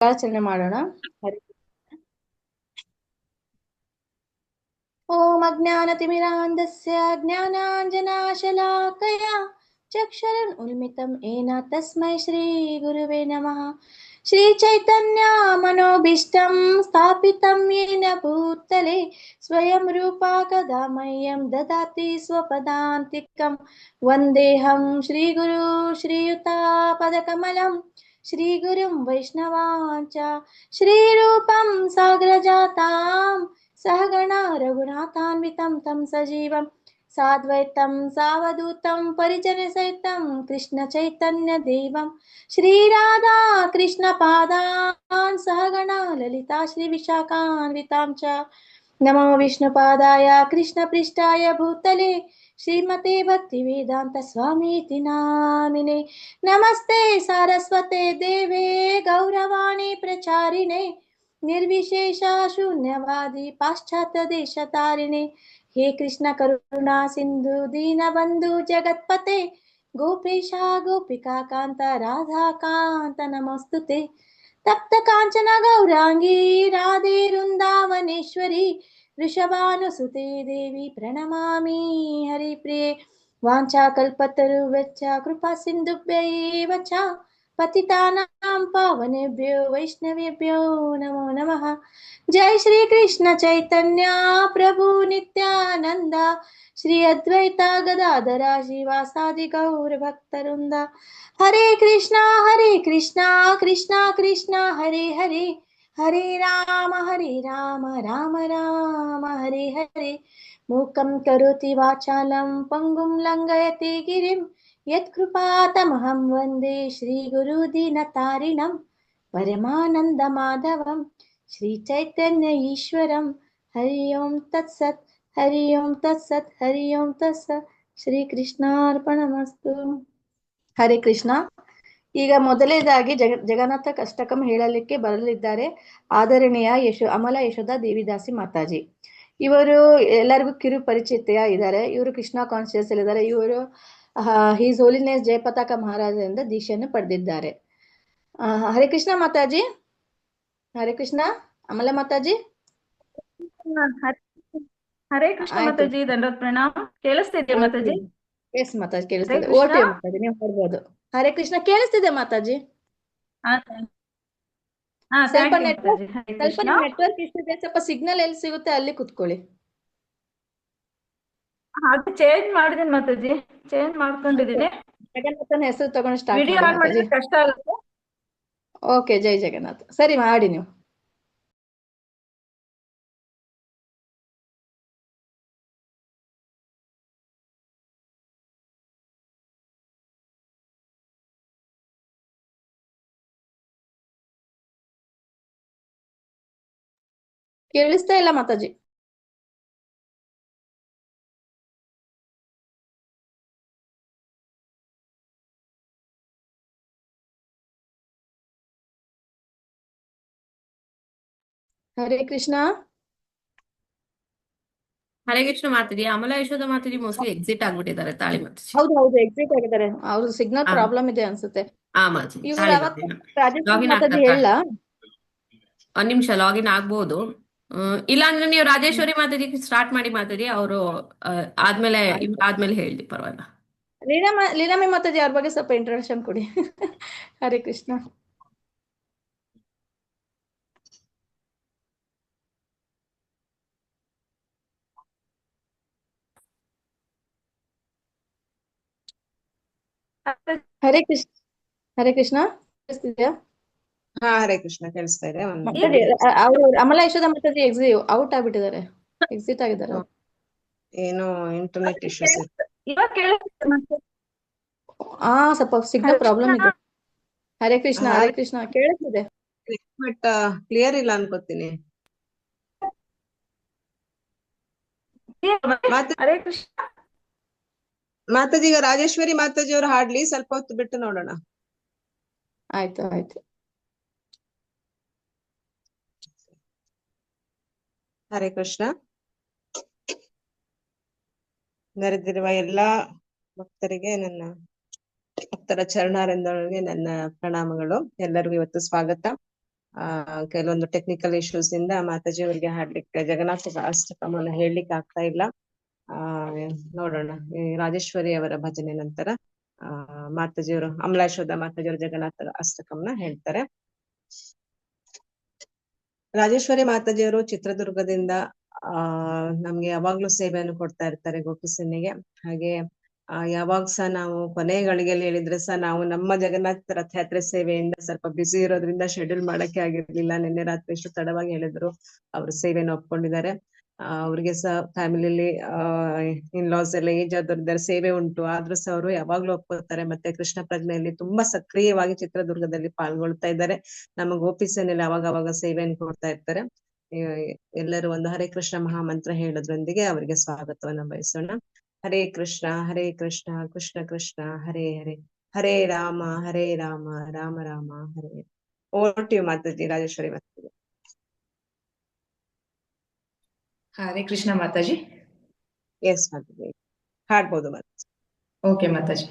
ಮಂಗಳಾಚರಣೆ ಮಾಡೋಣ. ಓಂ ಅಜ್ಞಾನತಿಮಿರಾಂಧಸ್ಯ ಜ್ಞಾನಾಂಜನಾಶಲಾಕಯ ಚಕ್ಷುರುನ್ ಉನ್ಮಿತಂ ಏನ ತಸ್ಮೈ ಶ್ರೀ ಗುರುವೇ ನಮಃ. ಶ್ರೀ ಚೈತನ್ಯ ಮನೋಭೀಷ್ಟಂ ಸ್ಥಾಪಿತಂ ಯೇನ ಭೂತಲೆ ಸ್ವಯಂ ರೂಪಾ ಕದಾ ಮಹ್ಯಂ ದದಾತಿ ಸ್ವಪದಾಂತಿಕಂ. ವಂದೇಹಂ ಶ್ರೀ ಗುರು ಶ್ರೀಯುತಾಪದಕಮಲಂ ಶ್ರೀ ಗುರುಂ ವೈಷ್ಣವಾಂಚ ಶ್ರೀರೂಪಂ ಸಾಗ್ರಜಾತಾಂ सहगण रघुनाथान्वितं तं सजीवं साद्वैतं सावधूतं परिजनसहितं कृष्णचैतन्यदेवं श्रीराधा कृष्णपादान् सहगण ललिता श्रीविशाखान्वितां च नमो विष्णुपादाय कृष्णपृष्ठाय भूतले श्रीमते भक्तिवेदान्तस्वामीति नामिने. नमस्ते सारस्वते देवे गौरवाणी प्रचारिणे निर्विशेष शून्यवादी पाश्चात्य देश तारिणे. हे कृष्ण करुणा सिंधु दीन बंधु जगतपते गोपेशा गोपिका कांत राधा कांत नमोस्तुते. तप्त कांचन गौरांगी राधे वृंदावनेश्वरी वृषभानुसुते देवी प्रणमामि हरिप्रिये. वाञ्छाकल्पतरुभ्यश्च कृपा सिन्धुभ्यैव च पतितानां पावनेभ्यो वैष्णवेभ्यो नमो नमः. जय श्री कृष्ण चैतन्य प्रभु नित्यानंद श्री अद्वैत गदाधर श्रीवासादि गौर भक्तवृंद. हरे कृष्णा कृष्णा कृष्णा हरे हरे हरे राम राम राम हरे हरे. मूकं करोति वाचालं पंगुं लंघयति गिरिं यत्कृपातमहं वन्दे श्रीगुरुदीनतारिणं परमानन्दमाधवं श्रीचैतन्य ईश्वरं. हरि ओं तत्सत् हरि ओं तत्सत् हरि ओं तत्सत्. ಶ್ರೀಕೃಷ್ಣಾರ್ಪಣಮಸ್ತು. ಹರೇ ಕೃಷ್ಣ. ಈಗ ಮೊದಲನೇದಾಗಿ ಜಗನ್ನಾಥ ಅಷ್ಟಕಂ ಹೇಳಲಿಕ್ಕೆ ಬರಲಿದ್ದಾರೆ ಆದರಣೀಯ ಅಮಲ ಯಶೋಧ ದೇವಿದಾಸಿ ಮಾತಾಜಿ. ಇವರು ಎಲ್ಲರಿಗೂ ಕಿರು ಪರಿಚಿತ ಇದ್ದಾರೆ. ಇವರು ಕೃಷ್ಣ ಕಾನ್ಶಿಯಸ್ ಇದ್ದಾರೆ. ಇವರು ಹೀಸ್ ಹೋಲಿನೆಸ್ ಜಯಪತಾಕ ಮಹಾರಾಜರಿಂದ ದೀಕ್ಷೆಯನ್ನು ಪಡೆದಿದ್ದಾರೆ. ಹರೇ ಕೃಷ್ಣ ಮಾತಾಜಿ. ಹರೇ ಕೃಷ್ಣ ಅಮಲ ಮಾತಾಜಿ. ಹರೇ ಕೃಷ್ಣ ಮಾತಾಜಿ. ದಂಡೋತ್ ಪ್ರಣಾಮ. ಕೇಳಿಸ್ತಿದ್ಯಾ ಮಾತಾಜಿ? ಎಸ್ ಮಾತಾಜಿ ಕೇಳಿಸ್ತಿದೆ. ಓಟಿ ಮಾತಾಜಿ ನೀವು ಮಾಡ್ಬೋದು. ಹರೇ ಕೃಷ್ಣ ಕೇಳಿಸ್ತಿದೆ ಮಾತಾಜಿ. ಸ್ವಲ್ಪ ನೆಟ್ವರ್ಕ್ ಇಷ್ಟಿದೆ. ಸ್ವಲ್ಪ ಸಿಗ್ನಲ್ ಎಲ್ಲಿ ಸಿಗುತ್ತೆ ಅಲ್ಲಿ ಕುತ್ಕೊಳ್ಳಿ. ಅದು ಚೇಂಜ್ ಮಾಡಿದೀನಿ ಮಾತಾಜಿ. ಚೇಂಜ್ ಮಾಡ್ಕೊಂಡಿದೀನಿ. ಜಗನ್ನಾಥನ ಹೆಸರು ತಗೊಂಡು ಸ್ಟಾರ್ಟ್ ವಿಡಿಯೋ ಆನ್ ಮಾಡಿದ್ರೆ ಕಷ್ಟ ಆಗುತ್ತೆ. ಓಕೆ, ಜೈ ಜಗನ್ನಾಥ. ಸರಿ ಮಾಡಿ ನೀವು. ಕೇಳಿಸ್ತಾ ಇಲ್ಲ ಮಾತಾಜಿ. ಹರೇ ಕೃಷ್ಣ. ಹರೇ ಕೃಷ್ಣ ಮಾತಾಜಿ. ಅಮಲ ಯಶೋಧ ಮಾತಾಜಿ ಮೋಸ್ಟ್ಲಿ ಎಕ್ಸಿಟ್ ಆಗ್ಬಿಟ್ಟಿದ್ದಾರೆ. ತಾಳಿ ಮಾತಾಜಿ. ಹೌದು ಎಕ್ಸಿಟ್ ಆಗಿದ್ದಾರೆ. ಅವ್ರ ಸಿಗ್ನಲ್ ಪ್ರಾಬ್ಲಮ್ ಇದೆ ಅನ್ಸುತ್ತೆ. ಮಾತಾಜಿ ಹೇಳ ಒಂದ್ ನಿಮಿಷ ಲಾಗಿನ್ ಆಗ್ಬೋದು. ಇಲ್ಲ ಅಂದ್ರೆ ನೀವು ರಾಜೇಶ್ವರಿ ಮಾತಾಜಿ ಸ್ಟಾರ್ಟ್ ಮಾಡಿ ಮಾತಾಜಿ. ಅವರು ಆದ್ಮೇಲೆ ಹೇಳಿ ಪರವಾಗಿಲ್ಲ. ಲೀಲಾಮಿ ಮಾತಾಜಿ ಅವ್ರ ಬಗ್ಗೆ ಸ್ವಲ್ಪ ಇಂಟ್ರೊಡಕ್ಷನ್ ಕೊಡಿ. ಹರೇ ಕೃಷ್ಣ. ಹರೇ ಕೃಷ್ಣ. ಹರೇ ಕೃಷ್ಣ ಕೇಳಿಸ್ತಿದ್ಯಾ? ಹಾ, ಹರೇ ಕೃಷ್ಣ ಕೇಳಿಸ್ತಾ ಇದೆ. ಅವರು ಅಮಲ ಯಶೋಧ ಮಾತಾಜಿ ಔಟ್ ಆಗ್ಬಿಟ್ಟಿದ್ದಾರೆ, ಎಕ್ಸಿಟ್ ಆಗಿದ್ದಾರೆ. ಏನೋ ಇಂಟರ್ನೆಟ್ ಇಶ್ಯೂಸ್ ಸ್ವಲ್ಪ ಸಿಗ್ನಲ್ ಪ್ರಾಬ್ಲಮ್ ಇದೆ. ಹರೇ ಕೃಷ್ಣ. ಹರೇ ಕೃಷ್ಣ ಕೇಳಿಸ್ತಿದೆ ಬಟ್ ಕ್ಲಿಯರ್ ಇಲ್ಲ ಅನ್ಕೋತೀನಿ. ಹರೇ ಕೃಷ್ಣ ಮಾತಾಜಿ. ಈಗ ರಾಜೇಶ್ವರಿ ಮಾತಾಜಿ ಅವರು ಹಾಡ್ಲಿ, ಸ್ವಲ್ಪ ಹೊತ್ತು ಬಿಟ್ಟು ನೋಡೋಣ. ಆಯ್ತು. ಹರೇ ಕೃಷ್ಣ. ನೆರೆದಿರುವ ಎಲ್ಲಾ ಭಕ್ತರಿಗೆ ಭಕ್ತರ ಚರಣಾರವಿಂದಗಳಿಗೆ ನನ್ನ ಪ್ರಣಾಮಗಳು. ಎಲ್ಲರಿಗೂ ಇವತ್ತು ಸ್ವಾಗತ. ಕೆಲವೊಂದು ಟೆಕ್ನಿಕಲ್ ಇಶ್ಯೂಸ್ ಇಂದ ಮಾತಾಜಿ ಅವರಿಗೆ ಹಾಡ್ಲಿಕ್ಕೆ ಜಗನ್ನಾಥ ಅಷ್ಟಕಮನ ಹೇಳಲಿಕ್ಕೆ ಆಗ್ತಾ ಇಲ್ಲ. ನೋಡೋಣ, ಈ ರಾಜೇಶ್ವರಿ ಅವರ ಭಜನೆ ನಂತರ ಮಾತಾಜಿಯವರು ಅಮಲಾಶ್ವದ ಮಾತಾಜಿಯವರು ಜಗನ್ನಾಥ ಅಷ್ಟಕಂನ ಹೇಳ್ತಾರೆ. ರಾಜೇಶ್ವರಿ ಮಾತಾಜಿಯವರು ಚಿತ್ರದುರ್ಗದಿಂದ ನಮ್ಗೆ ಯಾವಾಗ್ಲೂ ಸೇವೆಯನ್ನು ಕೊಡ್ತಾ ಇರ್ತಾರೆ ಗೋಪಿಸನ್ನಿಗೆ. ಹಾಗೆ ಯಾವಾಗ ಸಹ ನಾವು ಕೊನೆ ಗಳಿಗೆಯಲ್ಲಿ ಹೇಳಿದ್ರೆ ಸಹ ನಾವು ನಮ್ಮ ಜಗನ್ನಾಥ ರಥಯಾತ್ರೆ ಸೇವೆಯಿಂದ ಸ್ವಲ್ಪ ಬ್ಯುಸಿ ಇರೋದ್ರಿಂದ ಶೆಡ್ಯೂಲ್ ಮಾಡಕ್ಕೆ ಆಗಿರ್ಲಿಲ್ಲ. ನಿನ್ನೆ ರಾತ್ರಿ ಎಷ್ಟು ತಡವಾಗಿ ಹೇಳಿದ್ರು ಅವ್ರ ಸೇವೆಯನ್ನು ಒಪ್ಕೊಂಡಿದ್ದಾರೆ. ಅವ್ರಿಗೆ ಸಹ ಫ್ಯಾಮಿಲಿಯಲ್ಲಿ ಇನ್ಲಾಸ್ ಎಲ್ಲ ಏಜ್ ಆದವ್ರಿದ್ದಾರೆ, ಸೇವೆ ಉಂಟು. ಆದ್ರೂ ಸಹ ಅವರು ಯಾವಾಗ್ಲೂ ಒಪ್ಕೋತಾರೆ. ಮತ್ತೆ ಕೃಷ್ಣ ಪ್ರಜ್ಞೆಯಲ್ಲಿ ತುಂಬಾ ಸಕ್ರಿಯವಾಗಿ ಚಿತ್ರದುರ್ಗದಲ್ಲಿ ಪಾಲ್ಗೊಳ್ತಾ ಇದ್ದಾರೆ. ನಮ್ಮ ಗೋಪಿಸನ್ನಲ್ಲಿ ಅವಾಗ ಸೇವೆಯನ್ನು ಕೊಡ್ತಾ ಇರ್ತಾರೆ. ಎಲ್ಲರೂ ಒಂದು ಹರೇ ಕೃಷ್ಣ ಮಹಾಮಂತ್ರ ಹೇಳೋದ್ರೊಂದಿಗೆ ಅವರಿಗೆ ಸ್ವಾಗತವನ್ನ ಬಯಸೋಣ. Hare Krishna Krishna Krishna Hare Hare, Hare Rama Rama Rama Hare. Over to you Mataji, Rajeshwari Mataji. Hare Krishna Mataji. Yes Mataji, ಹಾಡ್ಬೋದು ಮಾತಾಜಿ. ಓಕೆ ಮಾತಾಜಿ.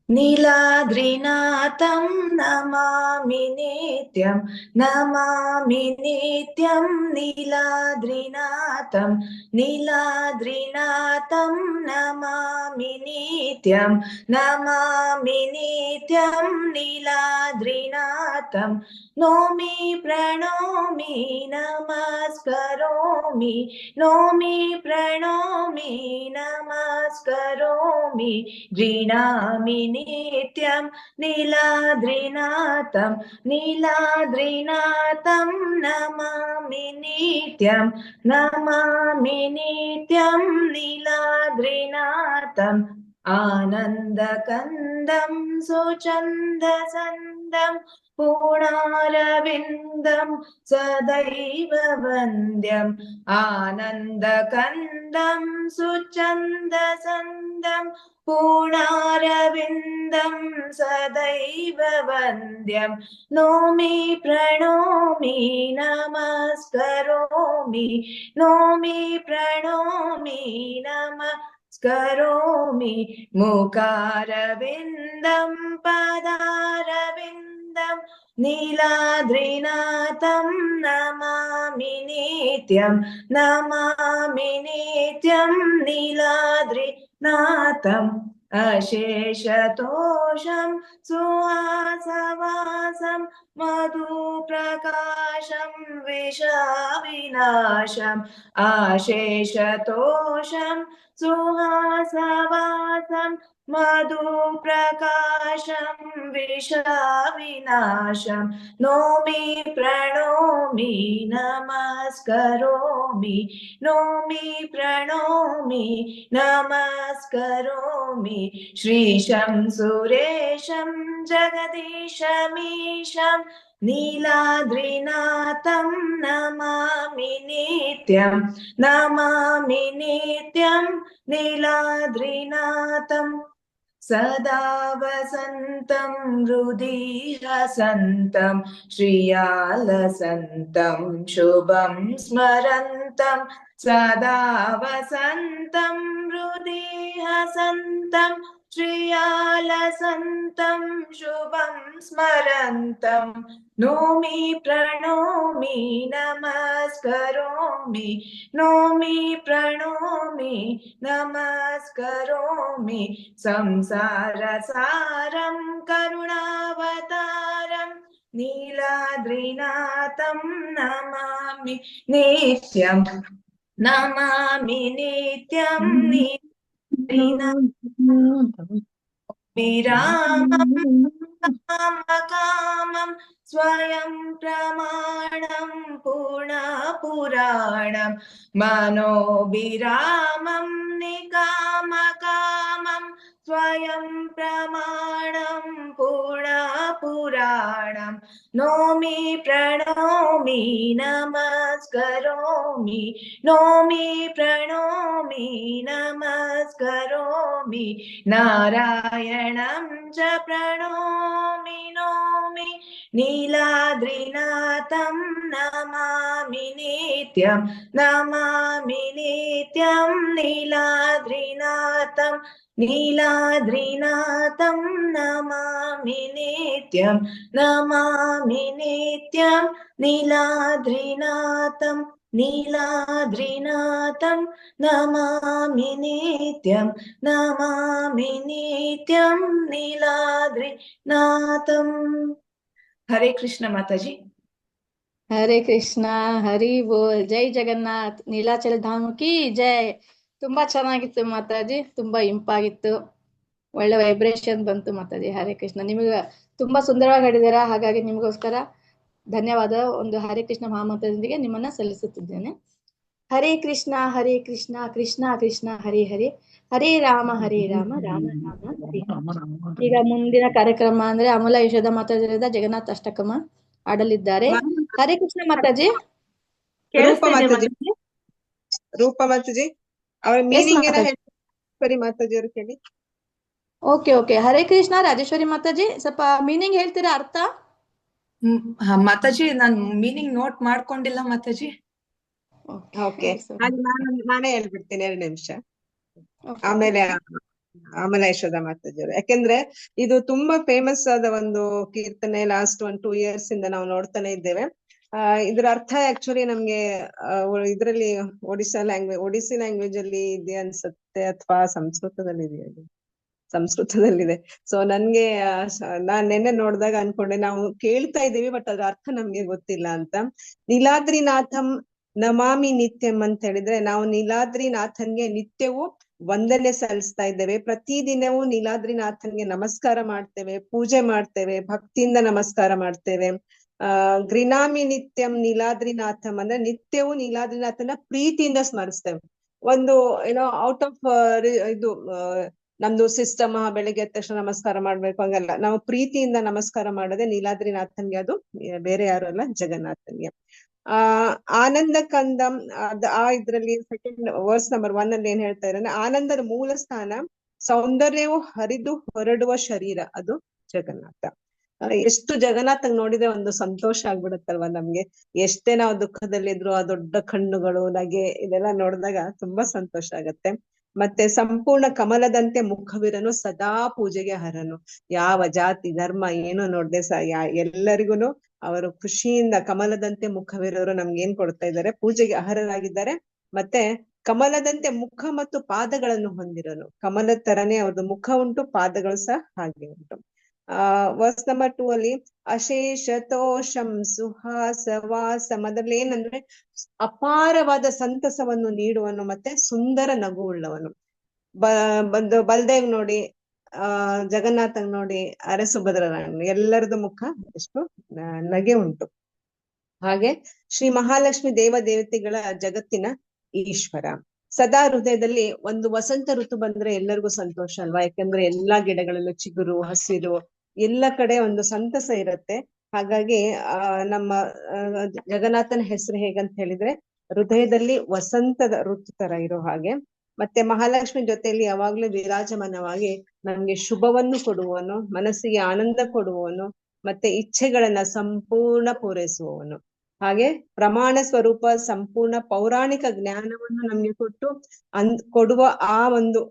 ನೀಲಾದ್ರಿನಾಥಂ ನಮಾಮಿ ನಿತ್ಯಂ, ನಮಾಮಿ ನಿತ್ಯಂ ನೀಲಾದ್ರಿನಾಥಂ, ನೀಲಾದ್ರಿನಾಥಂ ನಮಾಮಿ ನಿತ್ಯಂ, ನಮಾಮಿ ನಿತ್ಯಂ ನೀಲಾದ್ರಿನಾಥಂ. ನೋಮಿ ಪ್ರಣೋಮಿ ನಮಸ್ಕರೋಮಿ, ನೋಮಿ ಪ್ರಣೋಮಿ ನಮಸ್ಕರೋಮಿ, ಗೃಣಾಮಿ ನಿತ್ಯಂ ನೀಲಾದ್ರಿನಾಥಂ, ನೀಲಾದ್ರಿನಾಥಂ ನಮಾಮಿ ನಿತ್ಯಂ, ನಮಾಮಿ ನಿತ್ಯಂ ನೀಲಾದ್ರಿನಾಥಂ. ಆನಂದಕಂದಂ ಸುಚಂದಸಂದಂ ಪೂರ್ಣಾರವಿಂದಂ ಸದೈವ ವಂದ್ಯಂ, ಆನಂದಕಂದಂ ಸುಚಂದಸಂದಂ ಪೂರ್ಣಾರವಿಂದಂ ಸದೈವ ವಂದ್ಯಂ. ನೋಮಿ ಪ್ರಣೋಮಿ ನಮಸ್ಕರೋಮಿ, ನೋಮಿ ಪ್ರಣೋಮಿ ನಮಸ್ಕರೋಮಿ, ಮುಖಾರವಿಂದಂ ಪದಾರವಿಂದಂ ನೀಲಾದ್ರಿನಾಥಂ ನಮಾಮಿ ನಿತ್ಯಂ, ನಮಾಮಿ ನಿತ್ಯಂ ನೀಲಾದ್ರಿನಾಥಂ. ಅಶೇಷತೋಷಂ ಸುಹಾಸವಾಸಂ ಮಧುಪ್ರಕಾಶಂ ವಿಷವಿನಾಶಂ, ಅಶೇಷತೋಷಂ ಸುಹಾಸವಾಸಂ ಮಧುಪ್ರಕಾಶಂ ವಿಷವಿನಾಶಂ. ನೋಮಿ ಪ್ರಣೋಮಿ ನಮಸ್ಕರೋಮಿ, ನೋಮಿ ಪ್ರಣೋಮಿ ನಮಸ್ಕರೋಮಿ, ಶ್ರೀಶಂ ಸುರೇಶಂ ಜಗದೀಶಮೀಶಂ ನೀಲಾದ್ರಿನಾಥಂ ನಮಾಮಿ ನಿತ್ಯಂ, ನಮಾಮಿ ನಿತ್ಯಂ ನೀಲಾದ್ರಿನಾಥಂ. ಸದಾ ವಸಂತಂ ಹೃದಿ ಹಸಂತಂ ಶ್ರಿಯಾಲಸಂತಂ ಶುಭಂ ಸ್ಮರಂತಂ, ಸದಾ ವಸಂತಂ ಹೃದಿ ಹಸಂತಂ ಶ್ರಿಯಾಲಸಂತಂ ಶುಭಂ ಸ್ಮರಂತಂ. ನೋಮಿ ಪ್ರಣೋಮಿ ನಮಸ್ಕರೋಮಿ, ನೋಮಿ ಪ್ರಣೋಮಿ ನಮಸ್ಕರೋಮಿ, ಸಂಸಾರ ಸಾರಂ ಕರುಣಾವತಾರಂ ನೀಲಾದ್ರಿನಾಥಂ ನಮಾಮಿ ನಿತ್ಯಂ, ನಮಾಮಿ ನಿತ್ಯಂ ನೀಲಾದ್ರಿನಾಥಂ. ವಿರಾಮಂ ಕಾಮಕಾಮಂ ಸ್ವಯಂ ಪ್ರಮಾಣಂ ಪೂರ್ಣ ಪುರಾಣಂ, ಮನೋಭಿರಾಮಂ ನಿಕಾಮಕಾಮಂ ಸ್ವಯಂ ಪ್ರಮಾಣಂ ಪೂರ್ಣ ಪುರಾಣಂ. ನೋಮಿ ಪ್ರಣೋಮಿ ನಮಸ್ಕರೋಮಿ, ನೋಮಿ ಪ್ರಣೋಮಿ ನಮಸ್ಕರೋಮಿ, ನಾರಾಯಣಂ ಚ ಪ್ರಣೋಮಿ ನೋಮಿ, ನೀಲಾದ್ರಿನಾಥಂ ನಮಾಮಿ ನಿತ್ಯಂ, ನಮಾಮಿ ನಿತ್ಯಂ ನೀಲಾದ್ರಿನಾಥಂ. नीलाद्रिनाथं नमामि नित्यं नमामि नित्यं नीलाद्रिनाथं नीलाद्रिनाथं नमामि नित्यं नमामि नित्यं नीलाद्रिनाथं। हरे कृष्ण माताजी। ಹರೇ ಕೃಷ್ಣ, ಹರಿ ಬೋಲ್, ಜೈ ಜಗನ್ನಾಥ್, ನೀಲಾಚಲ ಧಾಮ ಕಿ ಜೈ. ತುಂಬಾ ಚೆನ್ನಾಗಿತ್ತು ಮಾತಾಜಿ, ತುಂಬಾ ಇಂಪಾಗಿತ್ತು, ಒಳ್ಳೆ ವೈಬ್ರೇಷನ್ ಬಂತು ಮಾತಾಜಿ. ಹರೇ ಕೃಷ್ಣ. ನಿಮಗೆ ತುಂಬಾ ಸುಂದರವಾಗಿ ಹಾಡಿದ್ದೀರಾ, ಹಾಗಾಗಿ ನಿಮಗೋಸ್ಕರ ಧನ್ಯವಾದ. ಒಂದು ಹರೇ ಕೃಷ್ಣ ಮಹಾಮಂತ್ರದೊಂದಿಗೆ ನಿಮ್ಮನ್ನ ಸಲ್ಲಿಸುತ್ತಿದ್ದೇನೆ. ಹರೇ ಕೃಷ್ಣ ಕೃಷ್ಣ ಕೃಷ್ಣ ಹರಿ ಹರಿ, ಹರೇ ರಾಮ ರಾಮ ರಾಮ ಹರಿ ಹರಿ. ಈಗ ಮುಂದಿನ ಕಾರ್ಯಕ್ರಮ ಅಂದ್ರೆ ಅಮಲ ಯಶೋಧ ಮಾತಾಜಿಯಿಂದ ಜಗನ್ನಾಥ ಅಷ್ಟಕಮ ಆಡಲಿದ್ದಾರೆ. ಹರೇ ಕೃಷ್ಣ ಮಾತಾಜಿ. ರೂಪ ಕೇಳಿಸ್ತಿದೆ ಮಾತಾಜಿ, ಮಾತಾಜಿ? ರೂಪ ಮಾತಾಜಿ ಅವ್ರ ಮೀನಿಂಗ್ ಏನೋ ಹೇಳಿ ಮಾತಾಜಿ ಅವ್ರು ಕೇಳಿ. ಓಕೆ. ಹರೇ ಕೃಷ್ಣ ರಾಜೇಶ್ವರಿ ಮಾತಾಜಿ, ಸ್ವಲ್ಪ ಮೀನಿಂಗ್ ಹೇಳ್ತೀರಾ, ಅರ್ಥ? ಮಾತಾಜಿ ನಾನ್ ಮೀನಿಂಗ್ ನೋಟ್ ಮಾಡ್ಕೊಂಡಿಲ್ಲ ಮಾತಾಜಿ. ಓಕೆ, ನಾನೇ ಹೇಳ್ಬಿಡ್ತೀನಿ 2 ನಿಮಿಷ. ಆಮೇಲೆ ಅಮಲ ಯಶೋಧ ಮಾತಾಜಿ ಅವರು, ಯಾಕೆಂದ್ರೆ ಇದು ತುಂಬಾ ಫೇಮಸ್ ಆದ ಒಂದು ಕೀರ್ತನೆ. ಲಾಸ್ಟ್ 1-2 ಇಯರ್ಸ್ ಇಂದ ನಾವು ನೋಡ್ತಾನೆ ಇದ್ದೇವೆ. ಇದ್ರ ಅರ್ಥ ಆಕ್ಚುಲಿ ನಮ್ಗೆ ಇದ್ರಲ್ಲಿ ಒಡಿಸಿ ಲ್ಯಾಂಗ್ವೇಜ್ ಅಲ್ಲಿ ಇದೆ ಅನ್ಸುತ್ತೆ, ಅಥವಾ ಸಂಸ್ಕೃತದಲ್ಲಿದೆ. ಸೊ ನನ್ಗೆ ನಾನ್ ನೆನ್ನೆ ನೋಡಿದಾಗ ಅನ್ಕೊಂಡೆ, ನಾವು ಕೇಳ್ತಾ ಇದೀವಿ ಬಟ್ ಅದ್ರ ಅರ್ಥ ನಮ್ಗೆ ಗೊತ್ತಿಲ್ಲ ಅಂತ. ನೀಲಾದ್ರಿನಾಥಂ ನಮಾಮಿ ನಿತ್ಯಂ ಅಂತ ಹೇಳಿದ್ರೆ, ನಾವು ನೀಲಾದ್ರಿನಾಥನ್ಗೆ ನಿತ್ಯವೂ ವಂದನೆ ಸಲ್ಲಿಸ್ತಾ ಇದ್ದೇವೆ. ಪ್ರತಿದಿನವೂ ನೀಲಾದ್ರಿನಾಥನ್ಗೆ ನಮಸ್ಕಾರ ಮಾಡ್ತೇವೆ, ಪೂಜೆ ಮಾಡ್ತೇವೆ, ಭಕ್ತಿಯಿಂದ ನಮಸ್ಕಾರ ಮಾಡ್ತೇವೆ. ಗೃಣಾಮಿ ನಿತ್ಯಂ ನೀಲಾದ್ರಿನಾಥಂ ಅಂದ್ರೆ ನಿತ್ಯವೂ ನೀಲಾದ್ರಿನಾಥನ ಪ್ರೀತಿಯಿಂದ ಸ್ಮರಿಸ್ತೇವೆ. ಒಂದು ಏನೋ ಔಟ್ ಆಫ್ ಇದು ನಮ್ದು ಸಿಸ್ಟಮ್ ಬೆಳಿಗ್ಗೆ ಎದ್ದ ತಕ್ಷಣ ನಮಸ್ಕಾರ ಮಾಡ್ಬೇಕು ಹಂಗಲ್ಲ, ನಾವು ಪ್ರೀತಿಯಿಂದ ನಮಸ್ಕಾರ ಮಾಡೋದೇ ನೀಲಾದ್ರಿನಾಥನ್ಗೆ, ಅದು ಬೇರೆ ಯಾರು ಅಲ್ಲ, ಜಗನ್ನಾಥನ್ಗೆ. ಆನಂದ ಕಂದಂ ಇದ್ರಲ್ಲಿ ಸೆಕೆಂಡ್ ವರ್ಸ್ ನಂಬರ್ 1 ಅಲ್ಲಿ ಏನ್ ಹೇಳ್ತಾ ಇದ್ದಾರೆ, ಆನಂದದ ಮೂಲ ಸ್ಥಾನ, ಸೌಂದರ್ಯವು ಹರಿದು ಹೊರಡುವ ಶರೀರ, ಅದು ಜಗನ್ನಾಥ. ಎಷ್ಟು ಜಗನ್ನಾಥಂಗ್ ನೋಡಿದ್ರೆ ಒಂದು ಸಂತೋಷ ಆಗ್ಬಿಡುತ್ತಲ್ವಾ ನಮ್ಗೆ. ಎಷ್ಟೇ ನಾವು ದುಃಖದಲ್ಲಿದ್ರು ಆ ದೊಡ್ಡ ಕಣ್ಣುಗಳು, ನಗೆ, ಇದೆಲ್ಲ ನೋಡಿದಾಗ ತುಂಬಾ ಸಂತೋಷ ಆಗತ್ತೆ. ಮತ್ತೆ ಸಂಪೂರ್ಣ ಕಮಲದಂತೆ ಮುಖವಿರನು, ಸದಾ ಪೂಜೆಗೆ ಹರನು. ಯಾವ ಜಾತಿ ಧರ್ಮ ಏನು ನೋಡ್ದೆ ಎಲ್ಲರಿಗೂ ಅವರು ಖುಷಿಯಿಂದ ಕಮಲದಂತೆ ಮುಖವಿರೋರು ನಮ್ಗೆ ಏನ್ ಕೊಡ್ತಾ ಇದ್ದಾರೆ, ಪೂಜೆಗೆ ಅರ್ಹರಾಗಿದ್ದಾರೆ. ಮತ್ತೆ ಕಮಲದಂತೆ ಮುಖ ಮತ್ತು ಪಾದಗಳನ್ನು ಹೊಂದಿರೋನು, ಕಮಲದ ತರನೇ ಅವ್ರದ್ದು ಮುಖ ಉಂಟು, ಪಾದಗಳು ಸಹ ಹಾಗೆ ಉಂಟು. ವರ್ಸ್ ನಂಬರ್ 2 ಅಲ್ಲಿ ಅಶೇಷ ತೋಷಂ ಸುಹಾಸ ವಾಸಂ, ಅದ್ರಲ್ಲಿ ಏನಂದ್ರೆ ಅಪಾರವಾದ ಸಂತಸವನ್ನು ನೀಡುವನು, ಮತ್ತೆ ಸುಂದರ ನಗು ಉಳ್ಳವನು. ಬಲ್ದೇವ್ ನೋಡಿ, ಜಗನ್ನಾಥಂಗ್ ನೋಡಿ, ಅರಸುಭದ್ರರಾಣಿ, ಎಲ್ಲರದು ಮುಖ ಎಷ್ಟು ನಗೆ ಉಂಟು. ಹಾಗೆ ಶ್ರೀ ಮಹಾಲಕ್ಷ್ಮಿ ದೇವತೆಗಳ ಜಗತ್ತಿನ ಈಶ್ವರ. ಸದಾ ಹೃದಯದಲ್ಲಿ ಒಂದು ವಸಂತ ಋತು ಬಂದ್ರೆ ಎಲ್ಲರಿಗೂ ಸಂತೋಷ ಅಲ್ವಾ, ಯಾಕಂದ್ರೆ ಎಲ್ಲಾ ಗಿಡಗಳಲ್ಲೂ ಚಿಗುರು, ಹಸಿರು, ಎಲ್ಲ ಕಡೆ ಒಂದು ಸಂತಸ ಇರುತ್ತೆ. ಹಾಗಾಗಿ ನಮ್ಮ ಜಗನ್ನಾಥನ ಹೆಸರು ಹೇಗಂತ ಹೇಳಿದ್ರೆ, ಹೃದಯದಲ್ಲಿ ವಸಂತದ ಋತು ತರ ಇರೋ ಹಾಗೆ. ಮತ್ತೆ ಮಹಾಲಕ್ಷ್ಮಿ ಜೊತೆಯಲ್ಲಿ ಯಾವಾಗ್ಲೂ ವಿರಾಜಮಾನವಾಗಿ ನಮ್ಗೆ ಶುಭವನ್ನು ಕೊಡುವವನು, ಮನಸ್ಸಿಗೆ ಆನಂದ ಕೊಡುವವನು, ಮತ್ತೆ ಇಚ್ಛೆಗಳನ್ನ ಸಂಪೂರ್ಣ ಪೂರೈಸುವವನು. ಹಾಗೆ ಪ್ರಮಾಣ ಸ್ವರೂಪ ಸಂಪೂರ್ಣ ಪೌರಾಣಿಕ ಜ್ಞಾನವನ್ನು ನಮ್ಗೆ ಕೊಟ್ಟು ಕೊಡುವ ಆ ಒಂದು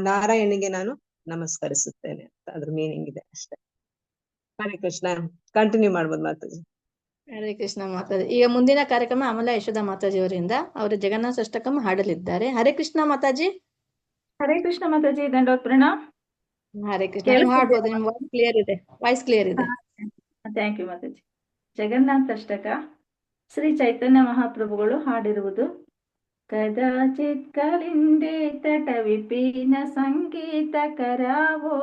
ನಾರಾಯಣಿಗೆ ನಾನು ನಮಸ್ಕರಿಸುತ್ತೇನೆ ಅಂತ ಅದ್ರ ಮೀನಿಂಗ್ ಇದೆ ಅಷ್ಟೇ. ಹರೇ ಕೃಷ್ಣ. ಕಂಟಿನ್ಯೂ ಮಾಡ್ಬೋದು ಮಾತಾಜಿ. ಹರೇ ಕೃಷ್ಣ ಮಾತಾಜಿ. ಈಗ ಮುಂದಿನ ಕಾರ್ಯಕ್ರಮ ಅಮಲ ಯಶೋಧ ಮಾತಾಜಿ ಅವರಿಂದ, ಅವರು ಜಗನ್ನಾಥ ಅಷ್ಟಕಂ ಹಾಡಲಿದ್ದಾರೆ. ಹರೇ ಕೃಷ್ಣ ಮಾತಾಜಿ. ಹರೇ ಕೃಷ್ಣ ಮಾತಾಜಿ, ದಂಡೋತ್ ಪ್ರಣಾಮ್. ಹರೇ ಕೃಷ್ಣ. ನೀವು ಹಾಡ್ಬೋದು, ನಿಮ್ ವಾಯ್ಸ್ ಕ್ಲಿಯರ್ ಇದೆ, ವಾಯ್ಸ್ ಕ್ಲಿಯರ್ ಇದೆ. Thank you Mataji. ಜಗನ್ನಾಥ ಅಷ್ಟಕ ಶ್ರೀ ಚೈತನ್ಯ ಮಹಾಪ್ರಭುಗಳು ಹಾಡಿರುವುದು. ಕದಾಚಿತ್ ಕಲಿಂದೆ ತಟ ವಿಪಿನ ಸಂಗೀತ ಕರಾವೋ,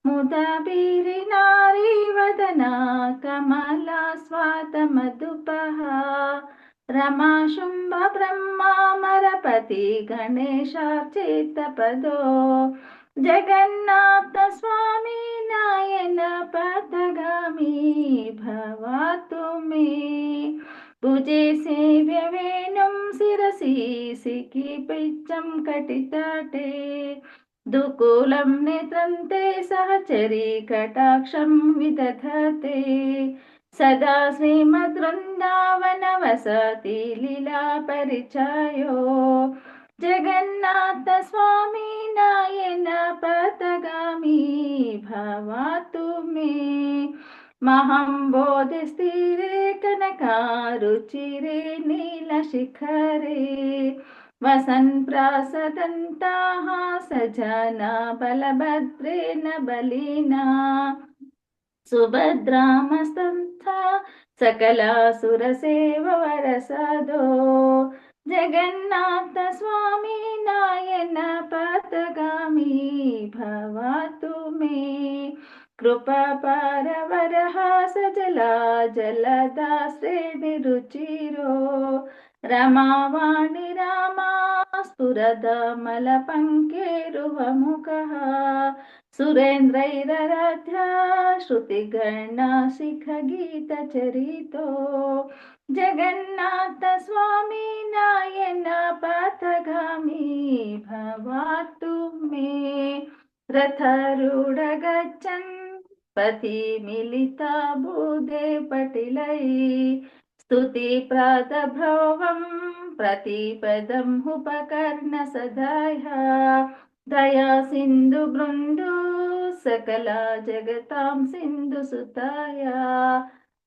ಮುದ ಬೀರಿ ನಾರಿ ವದನ ಕಮಲ ಸ್ವಾತ ಮಧುಪಹ, ರಮಾ ಶುಂಭ ಬ್ರಹ್ಮ ಮರಪತಿ ಗಣೇಶಾರ್ಚಿತ ಪದೋ, ಜಗನ್ನಾಥ ಸ್ವಾಮಿ ನಾಯನ ಪಥಗಾಮಿ ಭವಾತು ಮೇ, ಭುಜೆ ಸೇವ್ಯ ವೇಣುಂ ಶಿರಸಿ ಸಿಖಿ ಪಿಚ್ಚಂ ಕಟಿತಟೆ, ದುಕೂಲಂ ನೇತ್ರಂತೆ ಸಹಚರಿ ಕಟಾಕ್ಷಂ ವಿದಧತೆ, ಸದಾ ಶ್ರೀಮದ್ ವೃಂದಾವನ ವಸತಿ ಲೀಲಾ ಪರಿಚಯೋ, ಜಗನ್ನಾಥ ಸ್ವಾಮಿ ನಾಯನ ಪಥಗಾಮಿ ಭವಾತು ಮೇ ಮಹಂಬೋಧಿ ಸ್ಥಿರೇ ಕನಕಾರುಚಿರೇ ನೀಲಶಿಖರೇ ವಸನ್ ಪ್ರಾಸದಂತಹ ಸಜನ ಬಲಭದ್ರೇನ ಬಲಿನಾ ಸುಭದ್ರಾಮಸ್ತಂಥ ಸಕಲಾಸುರ ಸೇವವರಸದೋ ಜಗನ್ನಾಥ ಸ್ವಾಮಿ ನಾಯನ ಪಥಗಾಮಿ ಭವಾತು ಮೇ ಕೃಪಾ ಪಾರವರಹಾಸ ಜಲ ಜಲದಾಶ್ರೇ ರುಚಿರೋ ರಮಾವಾಣಿ ರಾಮ ಸ್ಫುರದ ಮಲಪಂಕೇರುವ ಮುಖಃ ಸುರೇಂದ್ರೈರರಾಧ್ಯ ಶ್ರುತಿಗಣ ಶಿಖ ಗೀತ ಚರಿತೋ ಜಗನ್ನಾಥ ಸ್ವಾಮಿ ನಾಯನ ಪಥಗಾಮಿ ಭವಾತು ಮೇ ರಥರೂಢ ಗಚ್ಚನ್ ಪತಿ ಮಿಲಿತ ಬೂದೆ ಪಟಿಲೈ ಸ್ತುತಿ ಪ್ರಾತಭ್ರವಂ ಪ್ರತಿಪದಂ ಉಪಕರ್ಣ ಸದಾಯ ದಯಾ ಸಿಂಧು ಬೃಂದು ಸಕಲ ಜಗತಾಂ ಸಿಂಧು ಸುತಾಯ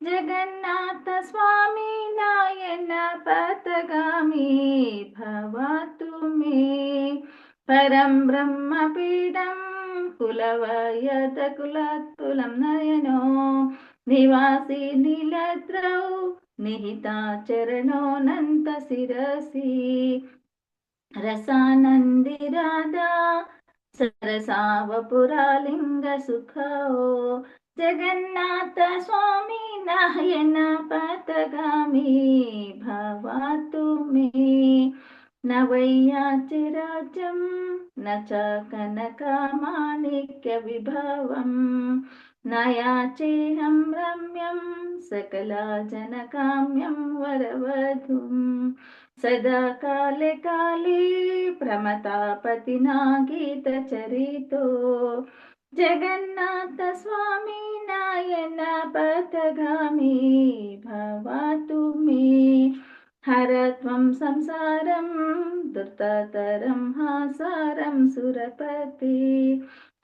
ಜಗನ್ನಾಥ ಸ್ವಾಮಿ ನಾಯನ ಪಥಗಾಮಿ ಭವಾತು ಮೇ ಪರಂ ಬ್ರಹ್ಮ ಪೀಡಂ ಕುಲವಯದ ಕುಲಾತ್ಕುಲಂ ನಯನೋ ನಿವಾಸಿ ನೀಲದ್ರೌ ನಿಹಿತಾ ಚರಣೋನಂತ ಶಿರಸಿ ರಸಾನಂದಿರಾಧಾ ಸರಸಾವಪುರಾಲಿಂಗ ಸುಖೋ ಜಗನ್ನಾಥ ಸ್ವಾಮಿ ನಾಯನ ಪಥಗಾಮಿ ಭವಾತು ಮೇ ನ ವೈಯಾಚಿ ರಾಜ್ಯಂ ನ ಚ ಕನಕ ಮಾಣಿಕ್ಯ ವಿಭವಂ ನ ಯಾಚೇಹಂ ರಮ್ಯಂ ಸಕಲ ಜನಕಾಮ್ಯಂ ವರವಧುಂ ಸದಾ ಕಾಲೆ ಕಾಲೇ ಪ್ರಮತಾಪತಿನಾ ಗೀತ ಚರಿತೋ ಜಗನ್ನಾಥ ಸ್ವಾಮಿ ನಾಯನ ಪಥಗಾಮಿ ಭವಾತು ಮೇ ಹರ ತ್ವಂ ಸಂಸಾರಂ ದುರ್ತತರಂ ಹಾಸಾರಂ ಸುರಪತಿ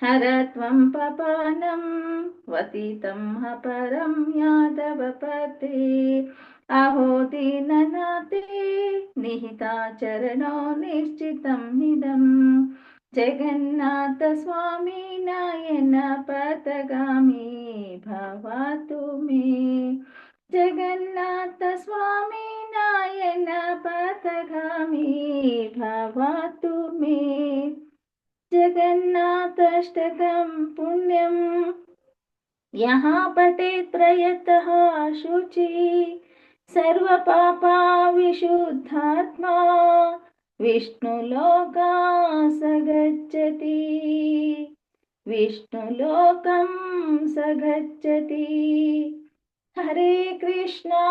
ಹರ ತ್ವಂ ಪಪಾನಂ ವತಿತಂ ಹಪರಂ ಯಾದವಪತಿ ಅಹೋ ದೀನನಾಥೇ ನಿಹಿತಾ ಚರಣೋ ನಿಶ್ಚಿತಂ ನಿದಂ ಜಗನ್ನಾಥ ಸ್ವಾಮಿ ನಾಯನ ಪಥಗಾಮಿ ಭವಾತು ಮೇ ಜಗನ್ನಾಥ ಸ್ವಾಮಿ ನಾಯನ ಪಥಗಾಮಿ ಭವಾತು ಮೇ जगन्नाथाष्टकं पुण्यं यहाँ पठेत् प्रयतः शुचि सर्वपापा विशुद्धात्मा विष्णुलोका स गच्छति विष्णुलोकं स गच्छति हरे कृष्णा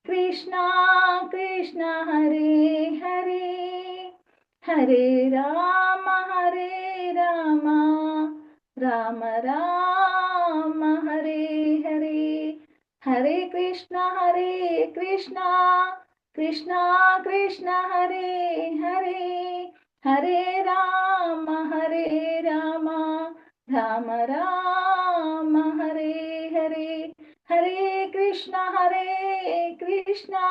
कृष्णा कृष्णा हरे हरे हरे राम राम राम हरे हरे हरे कृष्णा कृष्णा कृष्णा हरे हरे हरे राम राम राम हरे हरे हरे कृष्णा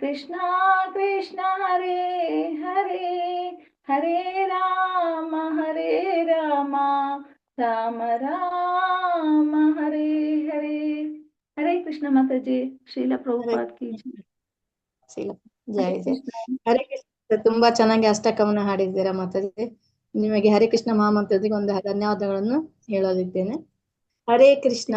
कृष्णा कृष्णा हरे हरे हरे राम राम राम हरे हरे हरे कृष्ण माताजी ಶ್ರೀಲ ಪ್ರಭುಪಾದ್ ಕಿ ಜೈ ಜೈ ಹರೇ ಕೃಷ್ಣ. ತುಂಬಾ ಚೆನ್ನಾಗಿ ಅಷ್ಟಕವನ್ನ ಹಾಡಿದ್ದೀರಾ ಮಾತಾಜಿ. ನಿಮಗೆ ಹರೇ ಕೃಷ್ಣ ಮಹಾಮಂತ್ರದಿಗೆ ಒಂದು ಧನ್ಯವಾದಗಳನ್ನು ಹೇಳೋದಿದ್ದೇನೆ. ಹರೇ ಕೃಷ್ಣ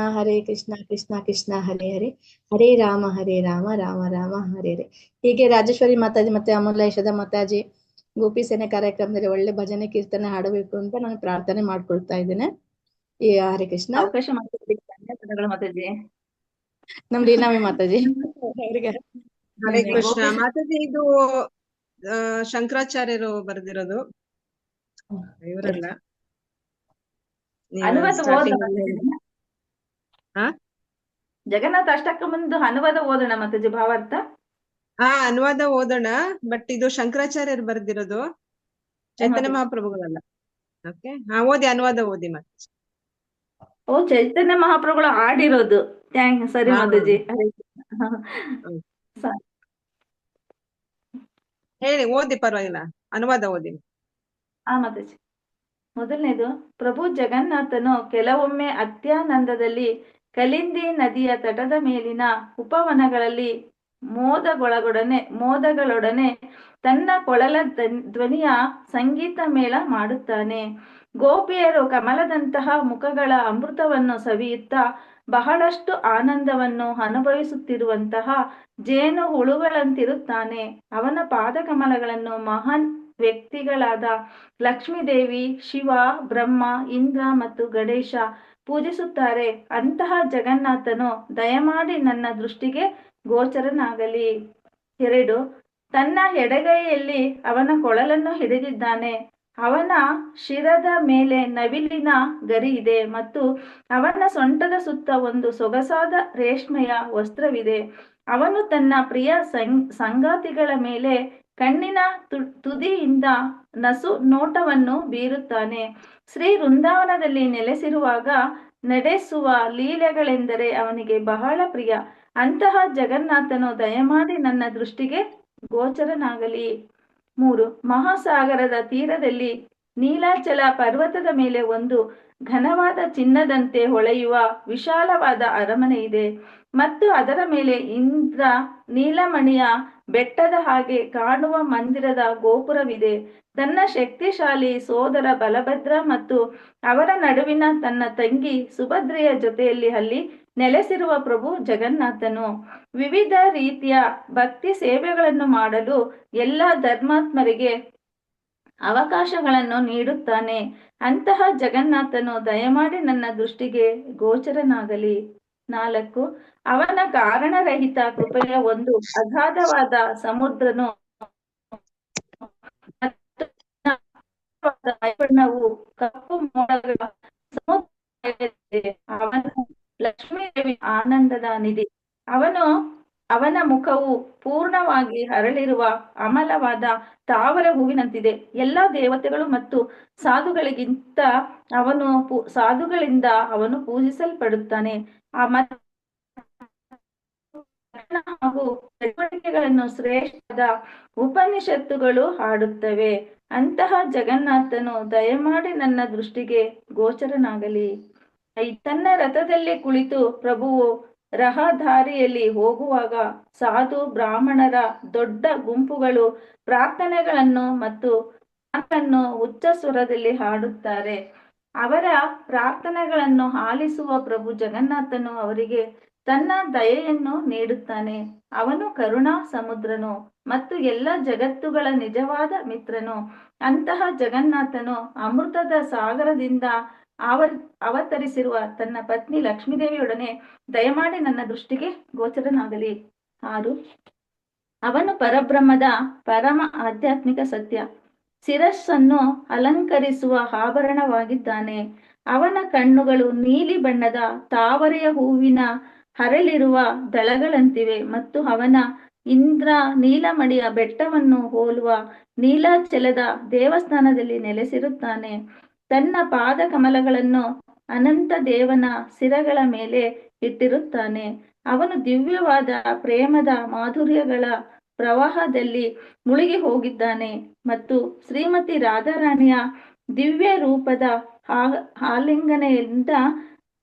ಕೃಷ್ಣ ಕೃಷ್ಣ ಹರೇ ಹರೇ ಹರೇ ರಾಮ ರಾಮ ರಾಮ ಹರೇ ಹರೇ. ಹೀಗೆ ರಾಜೇಶ್ವರಿ ಮಾತಾಜಿ ಮತ್ತೆ ಅಮೂಲ್ಯ ಯಶೋಧ ಮಾತಾಜಿ ಗೋಪಿ ಸೇನೆ ಕಾರ್ಯಕ್ರಮದಲ್ಲಿ ಒಳ್ಳೆ ಭಜನೆ ಕೀರ್ತನೆ ಹಾಡಬೇಕು ಅಂತ ನಾನು ಪ್ರಾರ್ಥನೆ ಮಾಡ್ಕೊಳ್ತಾ ಇದ್ದೇನೆ. ಈ ಹರೇ ಕೃಷ್ಣ. ಅವಕಾಶ ಮಾಡಿಕೊಟ್ಟಿದ್ದಕ್ಕೆ ಧನ್ಯವಾದಗಳು ಮಾತಾಜಿ. ನಮ್ ರೀನಾಮಿ ಮಾತಾಜಿ ಅವರಿಗೆ ಹರೇ ಕೃಷ್ಣ ಮಾತಾಜಿ. ಇದು ಶಂಕರಾಚಾರ್ಯರು ಬರೆದಿರೋದು, ಇವರಲ್ಲ. ಅನುವಾದ ಓದೋಣ ಹಾ? ಜಗನ್ನಾಥ ಅಷ್ಟಕಮಂದು ಅನುವಾದ ಓದೋಣ ಮಾತಾಜಿ, ಭಾವಾರ್ಥ. ಅನುವಾದ ಓದೋಣ. ಬಟ್ ಇದು ಶಂಕರಾಚಾರ್ಯರು ಬರೆದಿರೋದು, ಚೈತನ್ಯ ಮಾತಾಜಿ. ಮಹಾಪ್ರಭುಗಳಲ್ಲ. ಓಕೆ, ಓದಿ, ಅನುವಾದ ಓದಿ ಮತ್ತೆ. ಓ, ಚೈತನ್ಯ ಮಹಾಪ್ರಭುಗಳು ಆಡಿರೋದು. ಸರಿ ಹಾ. ಮಾತಾಜಿ. ಹರೇ ಕೃಷ್ಣ. ಹ್ಮ್. ಸ- ಹೇಳಿ, ಓದಿ, ಪರವಾಗಿಲ್ಲ, ಅನುವಾದ ಓದಿ. ಮಾತಾಜಿ. ಮೊದಲನೇದು, ಪ್ರಭು ಜಗನ್ನಾಥನು ಕೆಲವೊಮ್ಮೆ ಅತ್ಯಾನಂದದಲ್ಲಿ ಕಲಿಂದಿ ನದಿಯ ತಟದ ಮೇಲಿನ ಉಪವನಗಳಲ್ಲಿ ಮೋದಗಳೊಡನೆ ತನ್ನ ಕೊಳಲ ಧ್ವನಿಯ ಸಂಗೀತ ಮೇಳ ಮಾಡುತ್ತಾನೆ. ಗೋಪಿಯರು ಕಮಲದಂತಹ ಮುಖಗಳ ಅಮೃತವನ್ನು ಸವಿಯುತ್ತಾ ಬಹಳಷ್ಟು ಆನಂದವನ್ನು ಅನುಭವಿಸುತ್ತಿರುವಂತಹ ಜೇನು ಹುಳುಗಳಂತಿರುತ್ತಾನೆ. ಅವನ ಪಾದಕಮಲಗಳನ್ನು ಮಹಾನ್ ವ್ಯಕ್ತಿಗಳಾದ ಲಕ್ಷ್ಮೀದೇವಿ, ಶಿವ, ಬ್ರಹ್ಮ, ಇಂದ್ರ ಮತ್ತು ಗಣೇಶ ಪೂಜಿಸುತ್ತಾರೆ. ಅಂತಹ ಜಗನ್ನಾಥನು ದಯಮಾಡಿ ನನ್ನ ದೃಷ್ಟಿಗೆ ಗೋಚರನಾಗಲಿ. 2, ತನ್ನ ಎಡಗೈಯಲ್ಲಿ ಅವನ ಕೊಳಲನ್ನು ಹಿಡಿದಿದ್ದಾನೆ. ಅವನ ಶಿರದ ಮೇಲೆ ನವಿಲಿನ ಗರಿ ಇದೆ ಮತ್ತು ಅವನ ಸೊಂಟದ ಸುತ್ತ ಒಂದು ಸೊಗಸಾದ ರೇಷ್ಮೆಯ ವಸ್ತ್ರವಿದೆ. ಅವನು ತನ್ನ ಪ್ರಿಯ ಸಂಗಾತಿಗಳ ಮೇಲೆ ಕಣ್ಣಿನ ತುದಿಯಿಂದ ನಸು ನೋಟವನ್ನು ಬೀರುತ್ತಾನೆ. ಶ್ರೀ ವೃಂದಾವನದಲ್ಲಿ ನೆಲೆಸಿರುವಾಗ ನಡೆಸುವ ಲೀಲೆಗಳೆಂದರೆ ಅವನಿಗೆ ಬಹಳ ಪ್ರಿಯ. ಅಂತಹ ಜಗನ್ನಾಥನು ದಯಮಾಡಿ ನನ್ನ ದೃಷ್ಟಿಗೆ ಗೋಚರನಾಗಲಿ. 3, ಮಹಾಸಾಗರದ ತೀರದಲ್ಲಿ ನೀಲಾಚಲ ಪರ್ವತದ ಮೇಲೆ ಒಂದು ಘನವಾದ ಚಿನ್ನದಂತೆ ಹೊಳೆಯುವ ವಿಶಾಲವಾದ ಅರಮನೆ ಇದೆ ಮತ್ತು ಅದರ ಮೇಲೆ ಇಂದ್ರ ನೀಲಮಣಿಯ ಬೆಟ್ಟದ ಹಾಗೆ ಕಾಣುವ ಮಂದಿರದ ಗೋಪುರವಿದೆ. ತನ್ನ ಶಕ್ತಿಶಾಲಿ ಸೋದರ ಬಲಭದ್ರ ಮತ್ತು ಅವರ ನಡುವಿನ ತನ್ನ ತಂಗಿ ಸುಭದ್ರೆಯ ಜೊತೆಯಲ್ಲಿ ಅಲ್ಲಿ ನೆಲೆಸಿರುವ ಪ್ರಭು ಜಗನ್ನಾಥನು ವಿವಿಧ ರೀತಿಯ ಭಕ್ತಿ ಸೇವೆಗಳನ್ನು ಮಾಡಲು ಎಲ್ಲ ಧರ್ಮಾತ್ಮರಿಗೆ ಅವಕಾಶಗಳನ್ನು ನೀಡುತ್ತಾನೆ. ಅಂತಹ ಜಗನ್ನಾಥನು ದಯಮಾಡಿ ನನ್ನ ದೃಷ್ಟಿಗೆ ಗೋಚರನಾಗಲಿ. 4, ಅವನ ಕಾರಣರಹಿತ ಕೃಪೆಯ ಒಂದು ಅಗಾಧವಾದ ಸಮುದ್ರನು ಮತ್ತು ಬಣ್ಣವು ಕಪ್ಪು ಮೋಡಗಳ ಸಮುದ್ರ. ಅವನು ಲಕ್ಷ್ಮೀದೇವಿ ಆನಂದದ ನಿಧಿ. ಅವನ ಮುಖವು ಪೂರ್ಣವಾಗಿ ಹರಳಿರುವ ಅಮಲವಾದ ತಾವರ ಹೂವಿನಂತಿದೆ. ಎಲ್ಲಾ ದೇವತೆಗಳು ಮತ್ತು ಸಾಧುಗಳಿಂದ ಅವನು ಪೂಜಿಸಲ್ಪಡುತ್ತಾನೆ. ಹಾಗೂ ಚಟುವಟಿಕೆಗಳನ್ನು ಶ್ರೇಷ್ಠವಾದ ಉಪನಿಷತ್ತುಗಳು ಹಾಡುತ್ತವೆ. ಅಂತಹ ಜಗನ್ನಾಥನು ದಯಮಾಡಿ ನನ್ನ ದೃಷ್ಟಿಗೆ ಗೋಚರನಾಗಲಿ. 5, ತನ್ನ ರಥದಲ್ಲಿ ಕುಳಿತು ಪ್ರಭುವು ರಹದಾರಿಯಲ್ಲಿ ಹೋಗುವಾಗ ಸಾಧು ಬ್ರಾಹ್ಮಣರ ದೊಡ್ಡ ಗುಂಪುಗಳು ಪ್ರಾರ್ಥನೆಗಳನ್ನು ಮತ್ತು ಉಚ್ಚ ಸ್ವರದಲ್ಲಿ ಹಾಡುತ್ತಾರೆ. ಅವರ ಪ್ರಾರ್ಥನೆಗಳನ್ನು ಆಲಿಸುವ ಪ್ರಭು ಜಗನ್ನಾಥನು ಅವರಿಗೆ ತನ್ನ ದಯೆಯನ್ನು ನೀಡುತ್ತಾನೆ. ಅವನು ಕರುಣಾ ಸಮುದ್ರನು ಮತ್ತು ಎಲ್ಲ ಜಗತ್ತುಗಳ ನಿಜವಾದ ಮಿತ್ರನು. ಅಂತಹ ಜಗನ್ನಾಥನು ಅಮೃತದ ಸಾಗರದಿಂದ ಅವತರಿಸಿರುವ ತನ್ನ ಪತ್ನಿ ಲಕ್ಷ್ಮೀದೇವಿಯೊಡನೆ ದಯಮಾಡಿ ನನ್ನ ದೃಷ್ಟಿಗೆ ಗೋಚರನಾಗಲಿ. 6, ಅವನು ಪರಬ್ರಹ್ಮದ ಪರಮ ಆಧ್ಯಾತ್ಮಿಕ ಸತ್ಯ. ಶಿರಸ್ಸನ್ನು ಅಲಂಕರಿಸುವ ಆಭರಣವಾಗಿದ್ದಾನೆ. ಅವನ ಕಣ್ಣುಗಳು ನೀಲಿ ಬಣ್ಣದ ತಾವರೆಯ ಹೂವಿನ ಹರಳಿರುವ ದಳಗಳಂತಿವೆ ಮತ್ತು ಅವನ ಇಂದ್ರ ನೀಲಮಣಿಯ ಬೆಟ್ಟವನ್ನು ಹೋಲುವ ನೀಲಾಚಲದ ದೇವಸ್ಥಾನದಲ್ಲಿ ನೆಲೆಸಿರುತ್ತಾನೆ. ತನ್ನ ಪಾದ ಕಮಲಗಳನ್ನು ಅನಂತ ದೇವನ ಶಿರಗಳ ಮೇಲೆ ಇಟ್ಟಿರುತ್ತಾನೆ. ಅವನು ದಿವ್ಯವಾದ ಪ್ರೇಮದ ಮಾಧುರ್ಯಗಳ ಪ್ರವಾಹದಲ್ಲಿ ಮುಳುಗಿ ಹೋಗಿದ್ದಾನೆ ಮತ್ತು ಶ್ರೀಮತಿ ರಾಧಾರಾಣಿಯ ದಿವ್ಯ ರೂಪದ ಆಲಿಂಗನೆಯಿಂದ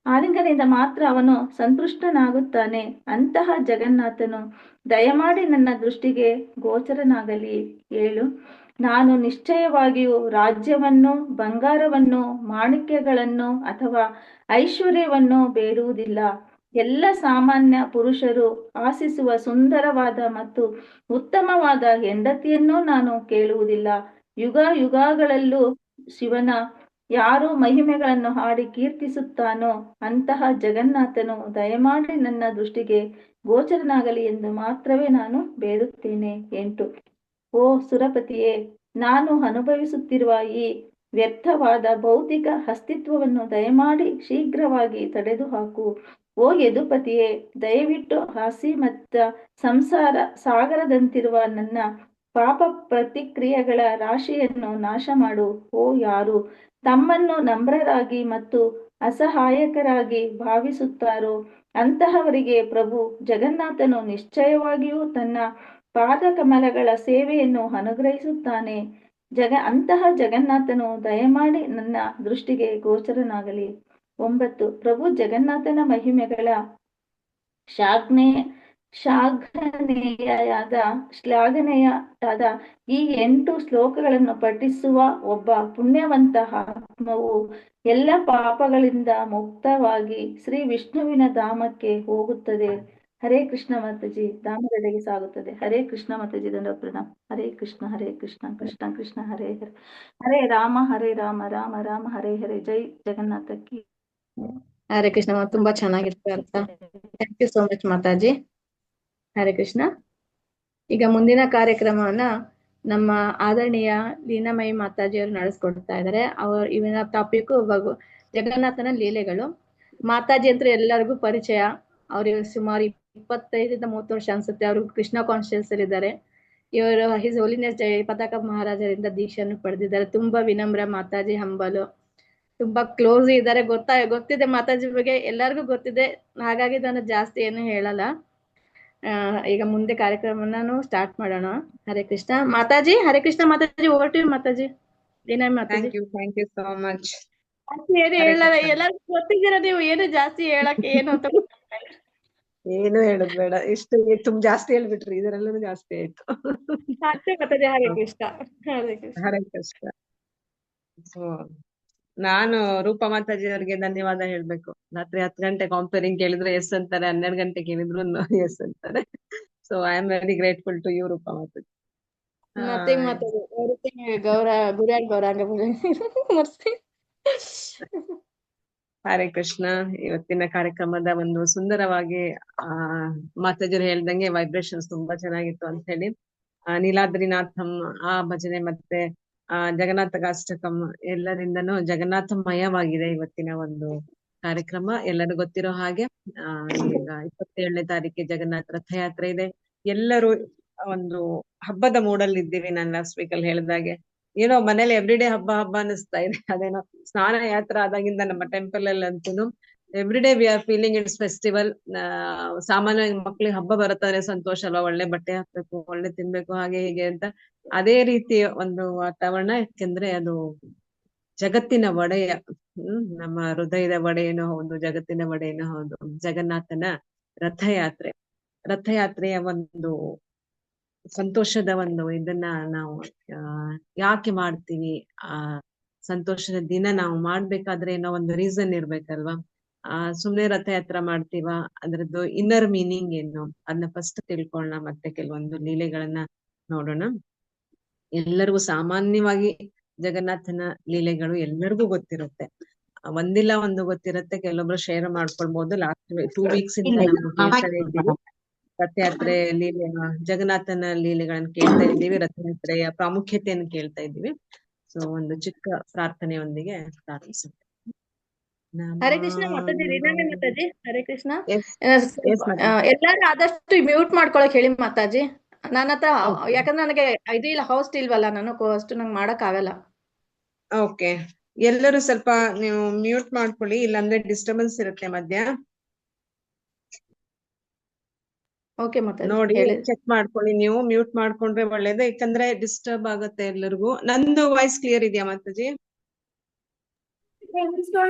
ಮಾತ್ರ ಅವನು ಸಂತುಷ್ಟನಾಗುತ್ತಾನೆ. ಅಂತಹ ಜಗನ್ನಾಥನು ದಯಮಾಡಿ ನನ್ನ ದೃಷ್ಟಿಗೆ ಗೋಚರನಾಗಲಿ. 7, ನಾನು ನಿಶ್ಚಯವಾಗಿಯೂ ರಾಜ್ಯವನ್ನು, ಬಂಗಾರವನ್ನು, ಮಾಣಿಕ್ಯಗಳನ್ನು ಅಥವಾ ಐಶ್ವರ್ಯವನ್ನು ಬೇಡುವುದಿಲ್ಲ. ಎಲ್ಲ ಸಾಮಾನ್ಯ ಪುರುಷರು ಆಶಿಸುವ ಸುಂದರವಾದ ಮತ್ತು ಉತ್ತಮವಾದ ಹೆಂಡತಿಯನ್ನೂ ನಾನು ಕೇಳುವುದಿಲ್ಲ. ಯುಗ ಯುಗಗಳಲ್ಲೂ ಶಿವನ ಯಾರು ಮಹಿಮೆಗಳನ್ನು ಹಾಡಿ ಕೀರ್ತಿಸುತ್ತಾನೋ ಅಂತಹ ಜಗನ್ನಾಥನು ದಯಮಾಡಿ ನನ್ನ ದೃಷ್ಟಿಗೆ ಗೋಚರನಾಗಲಿ ಎಂದು ಮಾತ್ರವೇ ನಾನು ಬೇಡುತ್ತೇನೆ. 8, ಓ ಸುರಪತಿಯೇ, ನಾನು ಅನುಭವಿಸುತ್ತಿರುವ ಈ ವ್ಯರ್ಥವಾದ ಭೌತಿಕ ಅಸ್ತಿತ್ವವನ್ನು ದಯಮಾಡಿ ಶೀಘ್ರವಾಗಿ ತಡೆದುಹಾಕು. ಓ ಯದುಪತಿಯೇ, ದಯವಿಟ್ಟು ಹಾಸಿ ಮತ್ತ ಸಂಸಾರ ಸಾಗರದಂತಿರುವ ನನ್ನ ಪಾಪ ಪ್ರತಿಕ್ರಿಯೆಗಳ ರಾಶಿಯನ್ನು ನಾಶ ಮಾಡು. ಓ ಯಾರು ತಮ್ಮನ್ನು ನಮ್ರರಾಗಿ ಮತ್ತು ಅಸಹಾಯಕರಾಗಿ ಭಾವಿಸುತ್ತಾರೋ ಅಂತಹವರಿಗೆ ಪ್ರಭು ಜಗನ್ನಾಥನು ನಿಶ್ಚಯವಾಗಿಯೂ ತನ್ನ ಪಾದಕಮಲಗಳ ಸೇವೆಯನ್ನು ಅನುಗ್ರಹಿಸುತ್ತಾನೆ. ಅಂತಹ ಜಗನ್ನಾಥನು ದಯಮಾಡಿ ನನ್ನ ದೃಷ್ಟಿಗೆ ಗೋಚರನಾಗಲಿ. 9. ಪ್ರಭು ಜಗನ್ನಾಥನ ಮಹಿಮೆಗಳ ಶ್ಲಾಘನೆಯಾದ ಈ 8 ಶ್ಲೋಕಗಳನ್ನು ಪಠಿಸುವ ಒಬ್ಬ ಪುಣ್ಯವಂತ ಆತ್ಮವು ಎಲ್ಲ ಪಾಪಗಳಿಂದ ಮುಕ್ತವಾಗಿ ಶ್ರೀ ವಿಷ್ಣುವಿನ ಧಾಮಕ್ಕೆ ಹೋಗುತ್ತದೆ. ಹರೇ ಕೃಷ್ಣ ಮಾತಾಜಿ, ಧಾಮದೆಡೆಗೆ ಸಾಗುತ್ತದೆ. ಹರೇ ಕೃಷ್ಣ ಮಾತಾಜಿ, ದಂಡ ಪ್ರಣಾಮ. ಹರೇ ಕೃಷ್ಣ ಕೃಷ್ಣ ಕೃಷ್ಣ ಹರೇ ಹರೇ, ಹರೇ ರಾಮ ರಾಮ ರಾಮ ಹರೇ ಹರೇ. ಜೈ ಜಗನ್ನಾಥಕ್ಕೆ. ಹರೇ ಕೃಷ್ಣ. ತುಂಬಾ ಚೆನ್ನಾಗಿರುತ್ತೆ ಅರ್ಥ. Thank you so much Mataji. Hare Krishna. ಈಗ ಮುಂದಿನ ಕಾರ್ಯಕ್ರಮವನ್ನ ನಮ್ಮ ಆದರಣೀಯ ಲೀನಾಮಯಿ ಮಾತಾಜಿಯವರು ನಡೆಸ್ಕೊಡ್ತಾ ಇದ್ದಾರೆ. ಇವನ ಟಾಪಿಕ್ ಜಗನ್ನಾಥನ ಲೀಲೆಗಳು. ಮಾತಾಜಿ ಅಂತ ಎಲ್ಲರಿಗೂ ಪರಿಚಯ. ಅವ್ರಿಗೆ ಸುಮಾರು 25-30 ವರ್ಷ ಅನ್ಸುತ್ತೆ. ಅವರು ಕೃಷ್ಣ ಕಾನ್ಶಿಯಸ್ ಅಲ್ಲಿ ಇದ್ದಾರೆ. ಇವರು ಹಿಸ್ ಹೋಲಿನೆಸ್ ಜಯ ಪತಾಕ ಮಹಾರಾಜರಿಂದ ದೀಕ್ಷೆಯನ್ನು ಪಡೆದಿದ್ದಾರೆ. ತುಂಬಾ ವಿನಮ್ರ ಮಾತಾಜಿ, ಹಂಬಲು, ತುಂಬಾ ಕ್ಲೋಸ್ ಇದ್ದಾರೆ. ಗೊತ್ತಿದೆ ಮಾತಾಜಿ ಬಗ್ಗೆ ಎಲ್ಲರಿಗೂ ಗೊತ್ತಿದೆ. ಹಾಗಾಗಿ ನಾನು ಜಾಸ್ತಿ ಏನು ಹೇಳಲ್ಲ. ಈಗ ಮುಂದೆ ಕಾರ್ಯಕ್ರಮವನ್ನು ಸ್ಟಾರ್ಟ್ ಮಾಡೋಣ. Hare Krishna Mataji. Hare Krishna Mataji. Over to you Mataji. ಏನ Mataji. Thank you so much. ಏನು ಹೇಳಲ್ಲ, ಎಲ್ಲರಿಗೂ ಗೊತ್ತಿದ್ದೀರ ನೀವು. ಏನು ಜಾಸ್ತಿ ಹೇಳಕ್ಕೆ ಏನು ಅಂತ ಏನು ಹೇಳದ್ ಬೇಡ. ಇಷ್ಟು ಜಾಸ್ತಿ ಹೇಳ್ಬಿಟ್ರಿ, ಇದರಲ್ಲೂ ಜಾಸ್ತಿ ಆಯ್ತು. ಮಾತಾಜಿ. ಹರೇ ಕೃಷ್ಣ. ಹರೇ ಕೃಷ್ಣ. ಹರೇ ಕೃಷ್ಣ. ಸೊ ನಾನು ರೂಪಾ ಮಾತಾಜಿ ಅವರಿಗೆ ಧನ್ಯವಾದ ಹೇಳ್ಬೇಕು. ರಾತ್ರಿ 10 ಗಂಟೆ ಕಾಂಪೇರಿಂಗ್ ಕೇಳಿದ್ರೆ ಎಸ್ ಅಂತಾರೆ, 12 ಗಂಟೆ ಕೇಳಿದ್ರು ಎಸ್ ಅಂತಾರೆ. So I am very grateful to you Rupa Mataji. Nothing Mataji. Everything Gauranga mercy. Hare Krishna. ಇವತ್ತಿನ ಕಾರ್ಯಕ್ರಮದ ಒಂದು ಸುಂದರವಾಗಿ ಮಾತಾಜರು ಹೇಳ್ದಂಗೆ ವೈಬ್ರೇಷನ್ಸ್ ತುಂಬಾ ಚೆನ್ನಾಗಿತ್ತು ಅಂತ ಹೇಳಿ, ನೀಲಾದ್ರಿನಾಥಂ ಆ ಭಜನೆ ಮತ್ತೆ ಜಗನ್ನಾಥಗಾಷ್ಟಕಂ ಎಲ್ಲರಿಂದನೂ ಜಗನ್ನಾಥಮಯವಾಗಿದೆ ಇವತ್ತಿನ ಒಂದು ಕಾರ್ಯಕ್ರಮ. ಎಲ್ಲರೂ ಗೊತ್ತಿರೋ ಹಾಗೆ ಈಗ 27ನೇ ತಾರೀಕಿಗೆ ಜಗನ್ನಾಥ ರಥಯಾತ್ರೆ ಇದೆ. ಎಲ್ಲರೂ ಒಂದು ಹಬ್ಬದ ಮೂಡಲ್ಲಿ ಇದ್ದೀವಿ. ನಾನು ಲಾಸ್ಟ್ ವೀಕ್ ಅಲ್ಲಿ ಹೇಳಿದಾಗೆ ಏನೋ ಮನೇಲಿ ಎವ್ರಿಡೇ ಹಬ್ಬ ಹಬ್ಬ ಅನಿಸ್ತಾ ಇದೆ. ಅದೇನೋ ಸ್ನಾನ ಯಾತ್ರೆ ಆದಾಗಿಂದ ನಮ್ಮ ಟೆಂಪಲ್ ಅಲ್ಲಿ ಅಂತೂ everyday we are feeling it's festival. ಸಾಮಾನ್ಯವಾಗಿ ಮಕ್ಳಿಗೆ ಹಬ್ಬ ಬರುತ್ತಾರೆ, ಸಂತೋಷ ಅಲ್ವಾ, ಒಳ್ಳೆ ಬಟ್ಟೆ ಹಾಕ್ಬೇಕು, ಒಳ್ಳೆ ತಿನ್ಬೇಕು, ಹಾಗೆ ಹೀಗೆ ಅಂತ. ಅದೇ ರೀತಿಯ ಒಂದು ವಾತಾವರಣ. ಯಾಕೆಂದ್ರೆ ಅದು ಜಗತ್ತಿನ ಒಡೆಯ, ನಮ್ಮ ಹೃದಯದ ಒಡೆಯನೂ ಹೌದು, ಜಗತ್ತಿನ ಒಡೆಯನೂ ಹೌದು, ಜಗನ್ನಾಥನ ರಥಯಾತ್ರೆ. ರಥಯಾತ್ರೆಯ ಒಂದು ಸಂತೋಷದ ಒಂದು ಇದನ್ನ ನಾವು ಯಾಕೆ ಮಾಡ್ತೀವಿ, ಆ ಸಂತೋಷದ ದಿನ ನಾವು ಮಾಡ್ಬೇಕಾದ್ರೆ ಏನೋ ಒಂದು ರೀಸನ್ ಇರ್ಬೇಕಲ್ವಾ. ಸುಮ್ನೆ ರಥಯಾತ್ರೆ ಮಾಡ್ತೀವ, ಅದ್ರದ್ದು ಇನ್ನರ್ ಮೀನಿಂಗ್ ಏನು ಅದನ್ನ ಫಸ್ಟ್ ತಿಳ್ಕೊಳ್ಳೋಣ, ಮತ್ತೆ ಕೆಲವೊಂದು ಲೀಲೆಗಳನ್ನ ನೋಡೋಣ. ಎಲ್ಲರಿಗೂ ಸಾಮಾನ್ಯವಾಗಿ ಜಗನ್ನಾಥನ ಲೀಲೆಗಳು ಎಲ್ಲರಿಗೂ ಗೊತ್ತಿರುತ್ತೆ, ಒಂದಿಲ್ಲ ಒಂದು ಗೊತ್ತಿರುತ್ತೆ. ಕೆಲವೊಬ್ರು ಶೇರ್ ಮಾಡ್ಕೊಳ್ಬಹುದು. ಲಾಸ್ಟ್ 2 weeks ಇಂದ ನಾವು ಕೇಳ್ತಾನೆ ಇದ್ದೀವಿ ರಥಯಾತ್ರೆ ಲೀಲೆ, ಜಗನ್ನಾಥನ ಲೀಲೆಗಳನ್ನ ಕೇಳ್ತಾ ಇದ್ದೀವಿ, ರಥಯಾತ್ರೆಯ ಪ್ರಾಮುಖ್ಯತೆಯನ್ನು ಕೇಳ್ತಾ ಇದ್ದೀವಿ. ಸೊ ಒಂದು ಚಿಕ್ಕ ಪ್ರಾರ್ಥನೆಯೊಂದಿಗೆ ಪ್ರಾರಂಭಿಸುತ್ತೆ. ಹರೇ ಕೃಷ್ಣ ಮಾತಾಜಿ. ರೀನಾಮಿ ಮಾತಾಜಿ. ಹರೇ ಕೃಷ್ಣ. ಎಲ್ಲಾರು ಆದಷ್ಟು ಮ್ಯೂಟ್ ಮಾಡ್ಕೊಳಕ್ ಹೇಳಿ ಮಾತಾಜಿ. ನನ್ನ ಹತ್ರ ಯಾಕಂದ್ರೆ ನನಗೆ ಇದು ಇಲ್ಲ, ಹೋಸ್ಟ್ ಇಲ್ವಲ್ಲ, ನಾನು ಅಷ್ಟು ನಂಗೆ ಮಾಡಕ್ ಆಗಲ್ಲ. ಓಕೆ, ಎಲ್ಲರೂ ಸ್ವಲ್ಪ ನೀವು ಮ್ಯೂಟ್ ಮಾಡ್ಕೊಳ್ಳಿ, ಇಲ್ಲಾಂದ್ರೆ ಡಿಸ್ಟರ್ಬೆನ್ಸ್ ಇರುತ್ತೆ ಮಧ್ಯ. ಓಕೆ ಮಾತಾಜಿ, ನೋಡಿ ಚೆಕ್ ಮಾಡ್ಕೊಳ್ಳಿ. ನೀವು ಮ್ಯೂಟ್ ಮಾಡ್ಕೊಂಡ್ರೆ ಒಳ್ಳೇದು, ಯಾಕಂದ್ರೆ ಡಿಸ್ಟರ್ಬ್ ಆಗುತ್ತೆ ಎಲ್ಲರಿಗೂ. ನಂದು ವಾಯ್ಸ್ ಕ್ಲಿಯರ್ ಇದೆಯಾ ಮಾತಾಜಿ?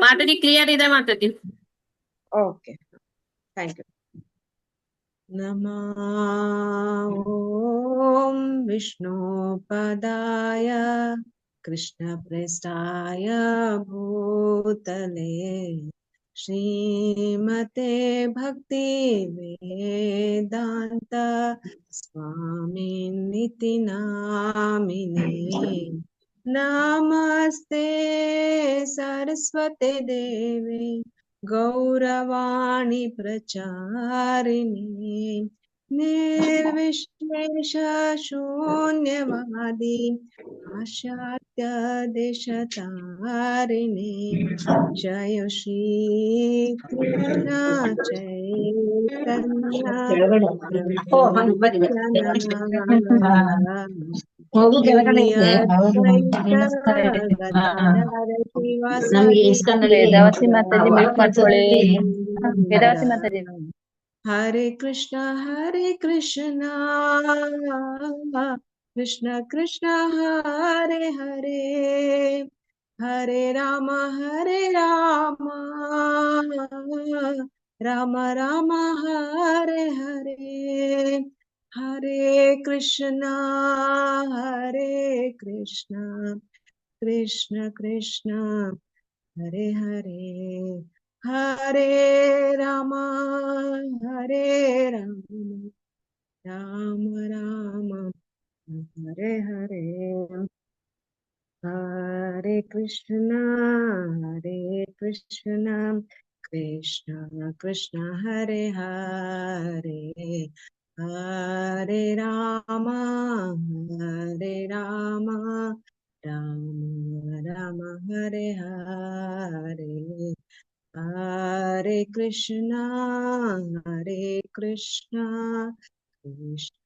ಮಾತಾಜಿ ಕ್ಲಿಯರ್ ಇದೆ ಮಾತಾಜಿ. Okay, thank you. ನಮೋ ಓಂ ವಿಷ್ಣು ಪದಾಯ ಕೃಷ್ಣ ಪ್ರೇಷ್ಠಾಯ ಭೂತಲೇ ಶ್ರೀಮತೆ ಭಕ್ತಿ ವೇದಾಂತ ಸ್ವಾಮಿನಿತಿ ನಾಮಿನೇ. ನಮಸ್ತೆ ಸರಸ್ವತಿ ದೇವಿ ಗೌರವಾಣಿ ಪ್ರಚಾರಿಣಿ ನಿರ್ವಿಶೇಷ ಶೂನ್ಯವಾದಿ ಪಾಶ್ಚಾತ್ಯ देशतारिणे जय श्री कृष्ण चैतन्य प्रभु ಕೆಳಗಡೆ श्री ಇದೆ अद्वैत गदाधर ನಮ್ಗೆ शिवासादि ಇಸ್ಕಂದಲ್ಲಿ ವೇದಾವತಿ ಮಾತಾಜಿ ಮ್ಯೂಟ್ ಮಾಡ್ಕೊಳ್ಳಿ. ವೇದಾವತಿ ಮಾತಾಜಿ हरे कृष्णा कृष्ण कृष्ण हरे हरे हरे राम राम राम हरे हरे हरे कृष्णा कृष्ण कृष्ण हरे हरे हरे राम राम राम हरे हरे हरे कृष्ण कृष्ण कृष्ण हरे हरे हरे राम राम राम हरे हरे हरे कृष्ण कृष्ण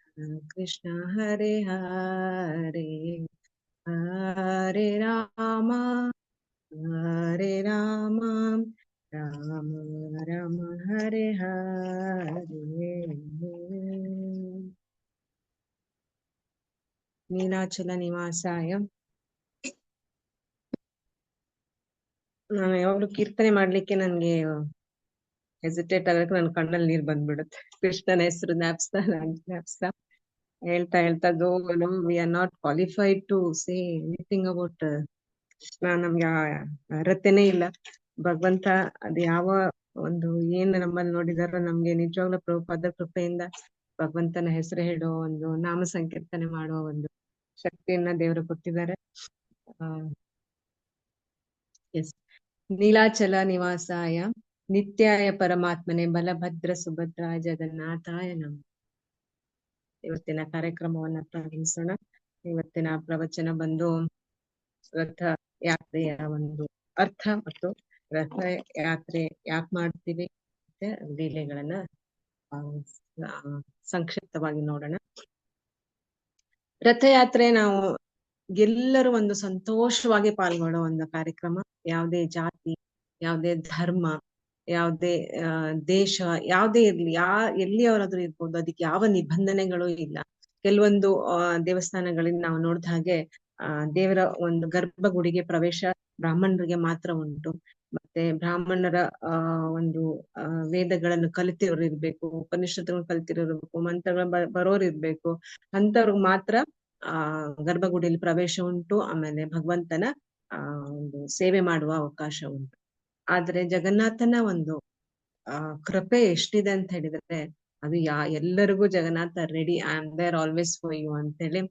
कृष्ण हरे हरे हरे राम राम राम हरे हरे नीलाचल निवासाय ನಾನು ಯಾವಾಗ್ಲೂ ಕೀರ್ತನೆ ಮಾಡ್ಲಿಕ್ಕೆ ನನ್ಗೆ ಹೆಸಿಟೇಟ್ ಆಗಕ್ಕೆ ನನ್ನ ಕಣ್ಣಲ್ಲಿ ನೀರ್ ಬಂದ್ಬಿಡುತ್ತೆ. ಕೃಷ್ಣನ ಹೆಸರು ಜ್ಞಾಪಿಸ್ತಾ ಹೇಳ್ತಾ we are not qualified to say anything about Krishna. ನಮ್ಗೆ ಅರ್ಹತೆನೇ ಇಲ್ಲ. ಭಗವಂತ ಅದು ಯಾವ ಒಂದು ಏನ್ ನಮ್ಮಲ್ಲಿ ನೋಡಿದಾರೋ ನಮ್ಗೆ ನಿಜವಾಗ್ಲೂ ಪ್ರಭುಪಾದರ ಕೃಪೆಯಿಂದ ಭಗವಂತನ ಹೆಸರು ಹೇಳೋ ಒಂದು ನಾಮ ಸಂಕೀರ್ತನೆ ಮಾಡುವ ಒಂದು ಶಕ್ತಿಯನ್ನ ದೇವರು ಕೊಟ್ಟಿದ್ದಾರೆ. ಎಸ್ ನೀಲಾಚಲ ನಿವಾಸಾಯ ನಿತ್ಯಾಯ ಪರಮಾತ್ಮನೆ ಬಲಭದ್ರ ಸುಭದ್ರಾಯ ಜಗನ್ನಾಥಾಯ ನಮಃ. ಇವತ್ತಿನ ಕಾರ್ಯಕ್ರಮವನ್ನ ಪ್ರಾರಂಭಿಸೋಣ. ಇವತ್ತಿನ ಪ್ರವಚನ ಬಂದು ರಥ ಯಾತ್ರೆಯ ಒಂದು ಅರ್ಥ ಮತ್ತು ರಥ ಯಾತ್ರೆ ಯಾಕೆ ಮಾಡ್ತೀವಿ ಮತ್ತೆ ಲೀಲೆಗಳನ್ನ ಸಂಕ್ಷಿಪ್ತವಾಗಿ ನೋಡೋಣ. ರಥಯಾತ್ರೆ ನಾವು ಎಲ್ಲರೂ ಒಂದು ಸಂತೋಷವಾಗಿ ಪಾಲ್ಗೊಳ್ಳೋ ಒಂದು ಕಾರ್ಯಕ್ರಮ. ಯಾವುದೇ ಜಾತಿ, ಯಾವುದೇ ಧರ್ಮ, ಯಾವುದೇ ದೇಶ ಯಾವುದೇ ಇರ್ಲಿ, ಎಲ್ಲಿಯವರಾದ್ರೂ ಇರ್ಬೋದು, ಅದಕ್ಕೆ ಯಾವ ನಿಬಂಧನೆಗಳು ಇಲ್ಲ. ಕೆಲವೊಂದು ದೇವಸ್ಥಾನಗಳಲ್ಲಿ ನಾವು ನೋಡಿದ ಹಾಗೆ ದೇವರ ಒಂದು ಗರ್ಭಗುಡಿಗೆ ಪ್ರವೇಶ ಬ್ರಾಹ್ಮಣರಿಗೆ ಮಾತ್ರ ಉಂಟು. ಮತ್ತೆ ಬ್ರಾಹ್ಮಣರ ಒಂದು ವೇದಗಳನ್ನು ಕಲಿತಿರೋರು ಇರ್ಬೇಕು, ಉಪನಿಷತ್ತುಗಳನ್ನು ಕಲಿತಿರೋರು ಇರ್ಬೇಕು, ಮಂತ್ರಗಳು ಬರೋರು ಇರ್ಬೇಕು. ಅಂತವ್ರಿಗೆ ಮಾತ್ರ ಗರ್ಭಗುಡಿಯಲ್ಲಿ ಪ್ರವೇಶ ಉಂಟು. ಆಮೇಲೆ ಭಗವಂತನ ಒಂದು ಸೇವೆ ಮಾಡುವ ಅವಕಾಶ ಉಂಟು. ಆದ್ರೆ ಜಗನ್ನಾಥನ ಒಂದು ಕೃಪೆ ಎಷ್ಟಿದೆ ಅಂತ ಹೇಳಿದ್ರೆ, ಅದು ಎಲ್ಲರಿಗೂ Jagannatha ready, I am there always for you ಅಂತ ಹೇಳಿ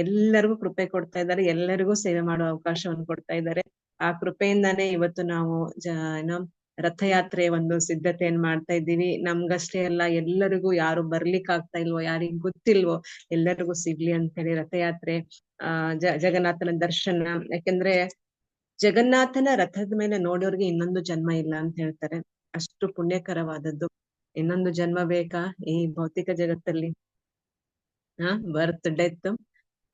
ಎಲ್ಲರಿಗೂ ಕೃಪೆ ಕೊಡ್ತಾ ಇದ್ದಾರೆ. ಎಲ್ಲರಿಗೂ ಸೇವೆ ಮಾಡುವ ಅವಕಾಶವನ್ನು ಕೊಡ್ತಾ ಇದ್ದಾರೆ. ಆ ಕೃಪೆಯಿಂದಾನೇ ಇವತ್ತು ನಾವು ರಥಯಾತ್ರೆ ಒಂದು ಸಿದ್ಧತೆಯನ್ನು ಮಾಡ್ತಾ ಇದ್ದೀವಿ. ನಮ್ಗಷ್ಟೇ ಅಲ್ಲ, ಎಲ್ಲರಿಗೂ, ಯಾರು ಬರ್ಲಿಕ್ಕೆ ಆಗ್ತಾ ಇಲ್ವೋ, ಯಾರಿಗ್ ಗೊತ್ತಿಲ್ವೋ ಎಲ್ಲರಿಗೂ ಸಿಗ್ಲಿ ಅಂತ ಹೇಳಿ ರಥಯಾತ್ರೆ ಜಗನ್ನಾಥನ ದರ್ಶನ. ಯಾಕೆಂದ್ರೆ ಜಗನ್ನಾಥನ ರಥದ ಮೇಲೆ ನೋಡೋರ್ಗೆ ಇನ್ನೊಂದು ಜನ್ಮ ಇಲ್ಲ ಅಂತ ಹೇಳ್ತಾರೆ. ಅಷ್ಟು ಪುಣ್ಯಕರವಾದದ್ದು. ಇನ್ನೊಂದು ಜನ್ಮ ಬೇಕಾ ಈ ಭೌತಿಕ ಜಗತ್ತಲ್ಲಿ? ಬರ್ತ್ ಡೆತ್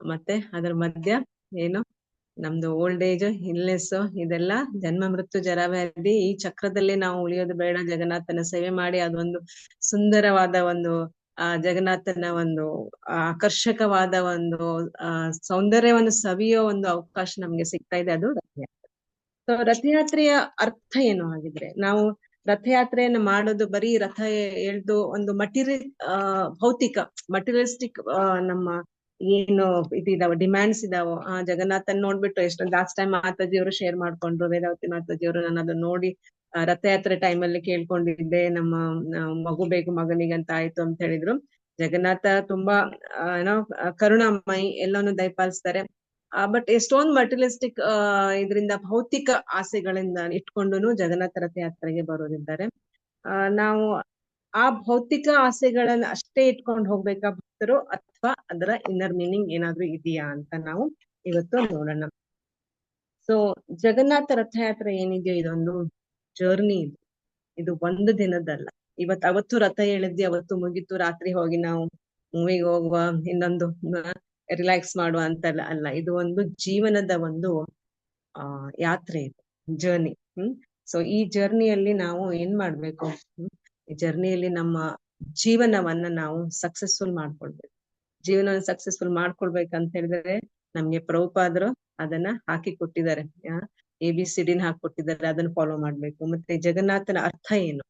ಮತ್ತೆ ಅದರ ಮಧ್ಯ ಏನು ನಮ್ದು ಓಲ್ಡ್ ಏಜ್, ಇಲ್ನೆಸ್, ಇದೆಲ್ಲ ಜನ್ಮ ಮೃತ್ಯು ಜರಾವ್ಯಾಧಿ. ಈ ಚಕ್ರದಲ್ಲಿ ನಾವು ಉಳಿಯೋದು ಬೇಡ. ಜಗನ್ನಾಥನ ಸೇವೆ ಮಾಡಿ ಅದೊಂದು ಸುಂದರವಾದ ಒಂದು ಜಗನ್ನಾಥನ ಒಂದು ಆಕರ್ಷಕವಾದ ಒಂದು ಸೌಂದರ್ಯವನ್ನು ಸವಿಯೋ ಒಂದು ಅವಕಾಶ ನಮ್ಗೆ ಸಿಗ್ತಾ ಇದೆ. ಅದು ರಥಯಾತ್ರೆ. ಸೊ ರಥಯಾತ್ರೆಯ ಅರ್ಥ ಏನು ಆಗಿದ್ರೆ, ನಾವು ರಥಯಾತ್ರೆಯನ್ನು ಮಾಡೋದು ಬರೀ ರಥ ಎಳ್ದು ಒಂದು ಭೌತಿಕ ಮಟೀರಿಯಲಿಸ್ಟಿಕ್ ನಮ್ಮ ಏನು ಇದಾವ ಡಿಮ್ಯಾಂಡ್ಸ್ ಇದಾವೋ ಆ ಜಗನ್ನಾಥನ್ ನೋಡ್ಬಿಟ್ಟು ಎಷ್ಟೊಂದು ಲಾಸ್ಟ್ ಟೈಮ್ ಮಾತಾಜಿಯವರು ಶೇರ್ ಮಾಡ್ಕೊಂಡ್ರು, ವೇದಾವತಿ ಮಾತಾಜಿಯವರು. ನಾನು ಅದನ್ನ ನೋಡಿ ರಥಯಾತ್ರೆ ಟೈಮಲ್ಲಿ ಕೇಳ್ಕೊಂಡಿದ್ದೆ, ನಮ್ಮ ಮಗು ಬೇಕು ಮಗನಿಗೆ ಅಂತ ಆಯ್ತು ಅಂತ ಹೇಳಿದ್ರು. ಜಗನ್ನಾಥ ತುಂಬಾ ಕರುಣಾಮಯಿ, ಎಲ್ಲಾನು ದಯಪಾಲಿಸ್ತಾರೆ. ಬಟ್ ಎಷ್ಟೊಂದು ಮಟೀರಿಯಲಿಸ್ಟಿಕ್ ಇದರಿಂದ ಭೌತಿಕ ಆಸೆಗಳಿಂದ ಇಟ್ಕೊಂಡು ಜಗನ್ನಾಥ ರಥಯಾತ್ರೆಗೆ ಬರೋರಿದ್ದಾರೆ. ನಾವು ಆ ಭೌತಿಕ ಆಸೆಗಳನ್ನ ಅಷ್ಟೇ ಇಟ್ಕೊಂಡು ಹೋಗ್ಬೇಕಾ ಭಕ್ತರು, ಅಥವಾ ಅದರ ಇನ್ನರ್ ಮೀನಿಂಗ್ ಏನಾದ್ರೂ ಇದೆಯಾ ಅಂತ ನಾವು ಇವತ್ತು ನೋಡೋಣ. ಸೊ ಜಗನ್ನಾಥ ರಥಯಾತ್ರೆ ಏನಿದೆಯೋ ಇದೊಂದು ಜರ್ನಿ, ಇದು ಒಂದು ದಿನದಲ್ಲ. ಅವತ್ತು ರಥ ಹೇಳಿದ್ವಿ, ಅವತ್ತು ಮುಗೀತು, ರಾತ್ರಿ ಹೋಗಿ ನಾವು ಮೂವಿಗೆ ಹೋಗುವ, ಇನ್ನೊಂದು ರಿಲ್ಯಾಕ್ಸ್ ಮಾಡುವ ಅಂತಲ್ಲ ಅಲ್ಲ. ಇದು ಒಂದು ಜೀವನದ ಒಂದು ಯಾತ್ರೆ, ಇದು ಜರ್ನಿ. ಸೊ ಈ ಜರ್ನಿಯಲ್ಲಿ ನಾವು ಏನ್ ಮಾಡ್ಬೇಕು, ಈ ಜರ್ನಿಯಲ್ಲಿ ನಮ್ಮ ಜೀವನವನ್ನ ನಾವು ಸಕ್ಸಸ್ಫುಲ್ ಮಾಡ್ಕೊಳ್ಬೇಕು. ಜೀವನ ಸಕ್ಸಸ್ಫುಲ್ ಮಾಡ್ಕೊಳ್ಬೇಕಂತ ಹೇಳಿದ್ರೆ ನಮ್ಗೆ ಪ್ರಭುಪಾದರು ಅದನ್ನ ಹಾಕಿ ಕೊಟ್ಟಿದ್ದಾರೆ, ABCD ಹಾಕೊಟ್ಟಿದ್ದಾರೆ, ಅದನ್ನ ಫಾಲೋ ಮಾಡ್ಬೇಕು. ಮತ್ತೆ ಜಗನ್ನಾಥನ ಅರ್ಥ ಏನು?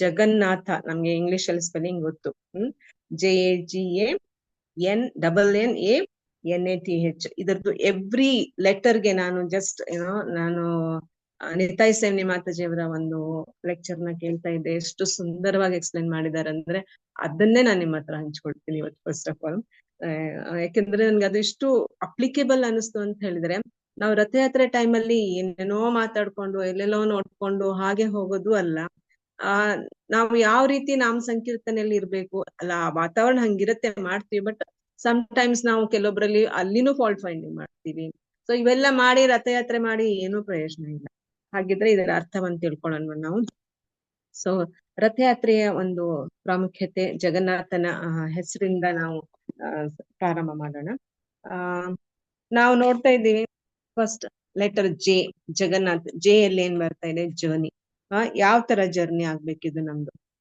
ಜಗನ್ನಾಥ ನಮ್ಗೆ ಇಂಗ್ಲಿಷ್ ಅಲ್ಲಿ ಸ್ಪೆಲ್ಲಿಂಗ್ ಗೊತ್ತು, JAGNNANATH. ಇದರದ್ದು ಎವ್ರಿ ಲೆಟರ್ಗೆ ನಾನು ಜಸ್ಟ್ ನಾನು ನಿತಾಯ್ ಸೇವ್ನಿ ಮಾತಾಜಿಯವರ ಒಂದು ಲೆಕ್ಚರ್ ನ ಕೇಳ್ತಾ ಇದ್ದೆ, ಎಷ್ಟು ಸುಂದರವಾಗಿ ಎಕ್ಸ್ಪ್ಲೈನ್ ಮಾಡಿದ್ದಾರೆ ಅಂದ್ರೆ ಅದನ್ನೇ ನಾನು ನಿಮ್ಮ ಹತ್ರ ಹಂಚ್ಕೊಳ್ತೀನಿ ಇವತ್ತು. ಫಸ್ಟ್ ಆಫ್ ಆಲ್ ಯಾಕೆಂದ್ರೆ ನನ್ಗೆ ಅದು ಇಷ್ಟು ಅಪ್ಲಿಕೇಬಲ್ ಅನಿಸ್ತು ಅಂತ ಹೇಳಿದ್ರೆ, ನಾವು ರಥಯಾತ್ರೆ ಟೈಮಲ್ಲಿ ಏನೇನೋ ಮಾತಾಡ್ಕೊಂಡು ಎಲ್ಲೆಲ್ಲೋ ನೋಡ್ಕೊಂಡು ಹಾಗೆ ಹೋಗೋದು ಅಲ್ಲ. ನಾವು ಯಾವ ರೀತಿ ನಾಮ ಸಂಕೀರ್ತನೆಯಲ್ಲಿ ಇರ್ಬೇಕು ಅಲ್ಲ, ಆ ವಾತಾವರಣ ಹಂಗಿರತ್ತೆ, ಮಾಡ್ತೀವಿ. ಬಟ್ ಸಮ್ ಟೈಮ್ಸ್ ನಾವು ಕೆಲವೊಬ್ರಲ್ಲಿ ಅಲ್ಲಿನೂ ಫಾಲ್ಟ್ ಫೈಂಡಿಂಗ್ ಮಾಡ್ತೀವಿ. ಸೊ ಇವೆಲ್ಲ ಮಾಡಿ ರಥಯಾತ್ರೆ ಮಾಡಿ ಏನೂ ಪ್ರಯೋಜನ ಇಲ್ಲ. ಹಾಗಿದ್ರೆ ಇದರ ಅರ್ಥವನ್ನು ತಿಳ್ಕೊಳ್ಳೋಣ ನಾವು. ಸೊ ರಥಯಾತ್ರೆಯ ಒಂದು ಪ್ರಾಮುಖ್ಯತೆ, ಜಗನ್ನಾಥನ ಹೆಸರಿಂದ ನಾವು ಪ್ರಾರಂಭ ಮಾಡೋಣ. ನಾವು ನೋಡ್ತಾ ಇದ್ದೀವಿ, first letter J, Jagannath. J ಅಲ್ಲಿ ಏನ್ ಬರ್ತಾ ಇದೆ? ಜರ್ನಿ. ಯಾವ ತರ ಜರ್ನಿ ಆಗ್ಬೇಕಿದು?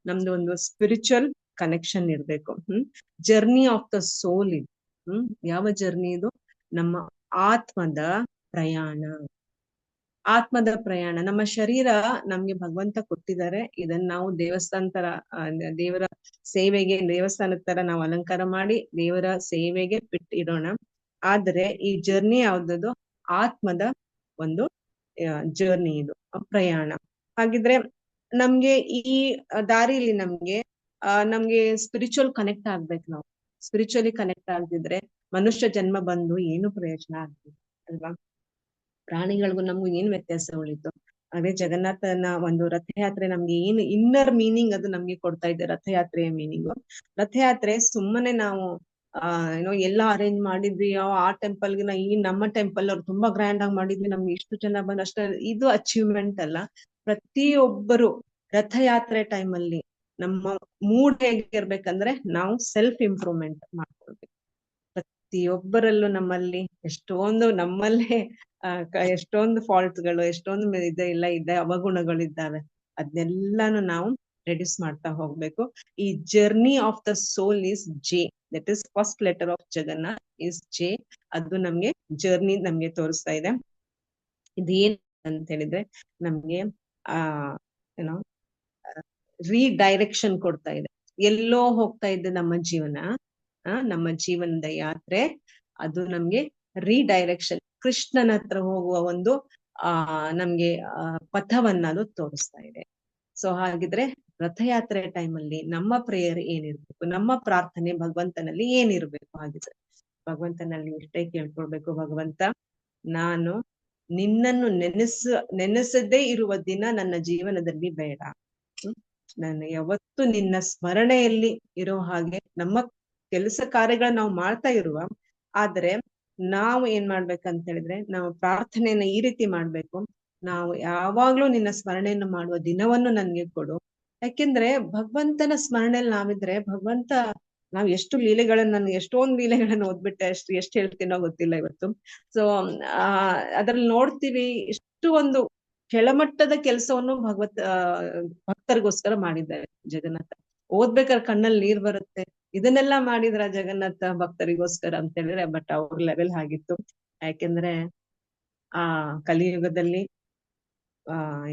ನಮ್ದು ಒಂದು ಸ್ಪಿರಿಚುವಲ್ ಕನೆಕ್ಷನ್ ಇರ್ಬೇಕು. ಜರ್ನಿ ಆಫ್ ದ ಸೋಲ್ ಇದು. ಯಾವ ಜರ್ನಿ ಇದು? ನಮ್ಮ ಆತ್ಮದ ಪ್ರಯಾಣ. ಆತ್ಮದ ಪ್ರಯಾಣ. ನಮ್ಮ ಶರೀರ ನಮ್ಗೆ ಭಗವಂತ ಕೊಟ್ಟಿದ್ದಾರೆ, ಇದನ್ನ ನಾವು ದೇವಸ್ಥಾನ ತರ, ದೇವರ ಸೇವೆಗೆ, ದೇವಸ್ಥಾನದ ತರ ನಾವು ಅಲಂಕಾರ ಮಾಡಿ ದೇವರ ಸೇವೆಗೆ ಇಡೋಣ. ಆದ್ರೆ ಈ ಜರ್ನಿ ಯಾವ್ದದು? ಆತ್ಮದ ಒಂದು ಜರ್ನಿ, ಇದು ಪ್ರಯಾಣ. ಹಾಗಿದ್ರೆ ನಮ್ಗೆ ಈ ದಾರಿಲಿ ನಮ್ಗೆ ಸ್ಪಿರಿಚುವಲ್ ಕನೆಕ್ಟ್ ಆಗ್ಬೇಕು. ನಾವು ಸ್ಪಿರಿಚುವಲಿ ಕನೆಕ್ಟ್ ಆಗದಿದ್ರೆ ಮನುಷ್ಯ ಜನ್ಮ ಬಂದು ಏನು ಪ್ರಯೋಜನ ಆಗ್ತದೆ ಅಲ್ವಾ? ಪ್ರಾಣಿಗಳಿಗೂ ನಮ್ಗೂ ಏನ್ ವ್ಯತ್ಯಾಸ ಉಳಿತು? ಅದೇ ಜಗನ್ನಾಥನ ಒಂದು ರಥಯಾತ್ರೆ ನಮ್ಗೆ ಏನು ಇನ್ನರ್ ಮೀನಿಂಗ್ ಅದು ನಮ್ಗೆ ಕೊಡ್ತಾ ಇದೆ. ರಥಯಾತ್ರೆಯ ಮೀನಿಂಗು, ರಥಯಾತ್ರೆ ಸುಮ್ಮನೆ ನಾವು ಎಲ್ಲ ಅರೇಂಜ್ ಮಾಡಿದ್ವಿ, ಆ ಟೆಂಪಲ್ಗೆ ಈ ನಮ್ಮ ಟೆಂಪಲ್ ಅವ್ರು ತುಂಬಾ ಗ್ರ್ಯಾಂಡ್ ಆಗಿ ಮಾಡಿದ್ವಿ, ನಮ್ಗೆ ಇಷ್ಟು ಜನ ಬಂದು ಅಷ್ಟೇ, ಇದು ಅಚೀವ್ಮೆಂಟ್ ಅಲ್ಲ. ಪ್ರತಿಯೊಬ್ಬರು ರಥಯಾತ್ರೆ ಟೈಮಲ್ಲಿ ನಮ್ಮ ಮೂಡ್ ಹೇಗಿರ್ಬೇಕಂದ್ರೆ ನಾವು ಸೆಲ್ಫ್ ಇಂಪ್ರೂವ್ಮೆಂಟ್ ಮಾಡ್ಕೊಳ್ಬೇಕು. ಪ್ರತಿಯೊಬ್ಬರಲ್ಲೂ ನಮ್ಮಲ್ಲೇ ಎಷ್ಟೊಂದು ಫಾಲ್ಟ್ಗಳು, ಎಷ್ಟೊಂದು ಇದೆ ಅವಗುಣಗಳು ಇದ್ದಾವೆ. ಅದನ್ನೆಲ್ಲಾನು ನಾವು ರೆಡ್ಯೂಸ್ ಮಾಡ್ತಾ ಹೋಗ್ಬೇಕು. ಈ journey of the soul is J. That is first letter of Jagannath is J. ಅದು ನಮ್ಗೆ ಜರ್ನಿ ನಮ್ಗೆ ತೋರಿಸ್ತಾ ಇದೆ. ಇದೇನ್ ಅಂತ ಹೇಳಿದ್ರೆ ನಮ್ಗೆ ರೀಡೈರೆಕ್ಷನ್ ಕೊಡ್ತಾ ಇದೆ. ಎಲ್ಲೋ ಹೋಗ್ತಾ ಇದೆ ನಮ್ಮ ಜೀವನ, ನಮ್ಮ ಜೀವನದ ಯಾತ್ರೆ, ಅದು ನಮ್ಗೆ ರೀಡೈರೆಕ್ಷನ್, ಕೃಷ್ಣನ ಹತ್ರ ಹೋಗುವ ಒಂದು ನಮ್ಗೆ ಪಥವನ್ನ ಅದು ತೋರಿಸ್ತಾ ಇದೆ. ಸೊ ಹಾಗಿದ್ರೆ ರಥಯಾತ್ರೆ ಟೈಮಲ್ಲಿ ನಮ್ಮ ಪ್ರೇಯರ್ ಏನಿರ್ಬೇಕು, ನಮ್ಮ ಪ್ರಾರ್ಥನೆ ಭಗವಂತನಲ್ಲಿ ಏನಿರ್ಬೇಕು? ಹಾಗಿದ್ರೆ ಭಗವಂತನಲ್ಲಿ ಇಷ್ಟೇ ಕೇಳ್ಕೊಳ್ಬೇಕು, ಭಗವಂತ ನಾನು ನಿನ್ನನ್ನು ನೆನೆಸದೇ ಇರುವ ದಿನ ನನ್ನ ಜೀವನದಲ್ಲಿ ಬೇಡ. ನಾನು ಯಾವತ್ತು ನಿನ್ನ ಸ್ಮರಣೆಯಲ್ಲಿ ಇರೋ ಹಾಗೆ ನಮ್ಮ ಕೆಲಸ ಕಾರ್ಯಗಳನ್ನ ನಾವು ಮಾಡ್ತಾ ಇರುವ, ಆದ್ರೆ ನಾವು ಏನ್ ಮಾಡ್ಬೇಕಂತ ಹೇಳಿದ್ರೆ ನಾವು ಪ್ರಾರ್ಥನೆಯನ್ನ ಈ ರೀತಿ ಮಾಡ್ಬೇಕು, ನಾವು ಯಾವಾಗ್ಲೂ ನಿನ್ನ ಸ್ಮರಣೆಯನ್ನು ಮಾಡುವ ದಿನವನ್ನು ನನ್ಗೆ ಕೊಡು. ಯಾಕೆಂದ್ರೆ ಭಗವಂತನ ಸ್ಮರಣೆಯಲ್ಲಿ ನಾವಿದ್ರೆ ಭಗವಂತ, ನಾವ್ ಎಷ್ಟು ಲೀಲೆಗಳನ್ನ, ನಾನು ಎಷ್ಟೊಂದು ಲೀಲೆಗಳನ್ನ ಓದ್ಬಿಟ್ಟೆ, ಎಷ್ಟು ಹೇಳ್ತೀನೋ ಗೊತ್ತಿಲ್ಲ ಇವತ್ತು. ಸೊ ಅದ್ರಲ್ಲಿ ನೋಡ್ತೀವಿ ಇಷ್ಟು ಒಂದು ಕೆಳಮಟ್ಟದ ಕೆಲಸವನ್ನು ಭಕ್ತರಿಗೋಸ್ಕರ ಮಾಡಿದ್ದಾರೆ ಜಗನ್ನಾಥ. ಓದ್ಬೇಕಾದ್ರೆ ಕಣ್ಣಲ್ಲಿ ನೀರ್ ಬರುತ್ತೆ, ಇದನ್ನೆಲ್ಲ ಮಾಡಿದ್ರ ಜಗನ್ನಾಥ ಭಕ್ತರಿಗೋಸ್ಕರ ಅಂತ ಹೇಳಿದ್ರೆ. ಬಟ್ ಅವ್ರ ಲೆವೆಲ್ ಆಗಿತ್ತು. ಯಾಕೆಂದ್ರೆ ಕಲಿಯುಗದಲ್ಲಿ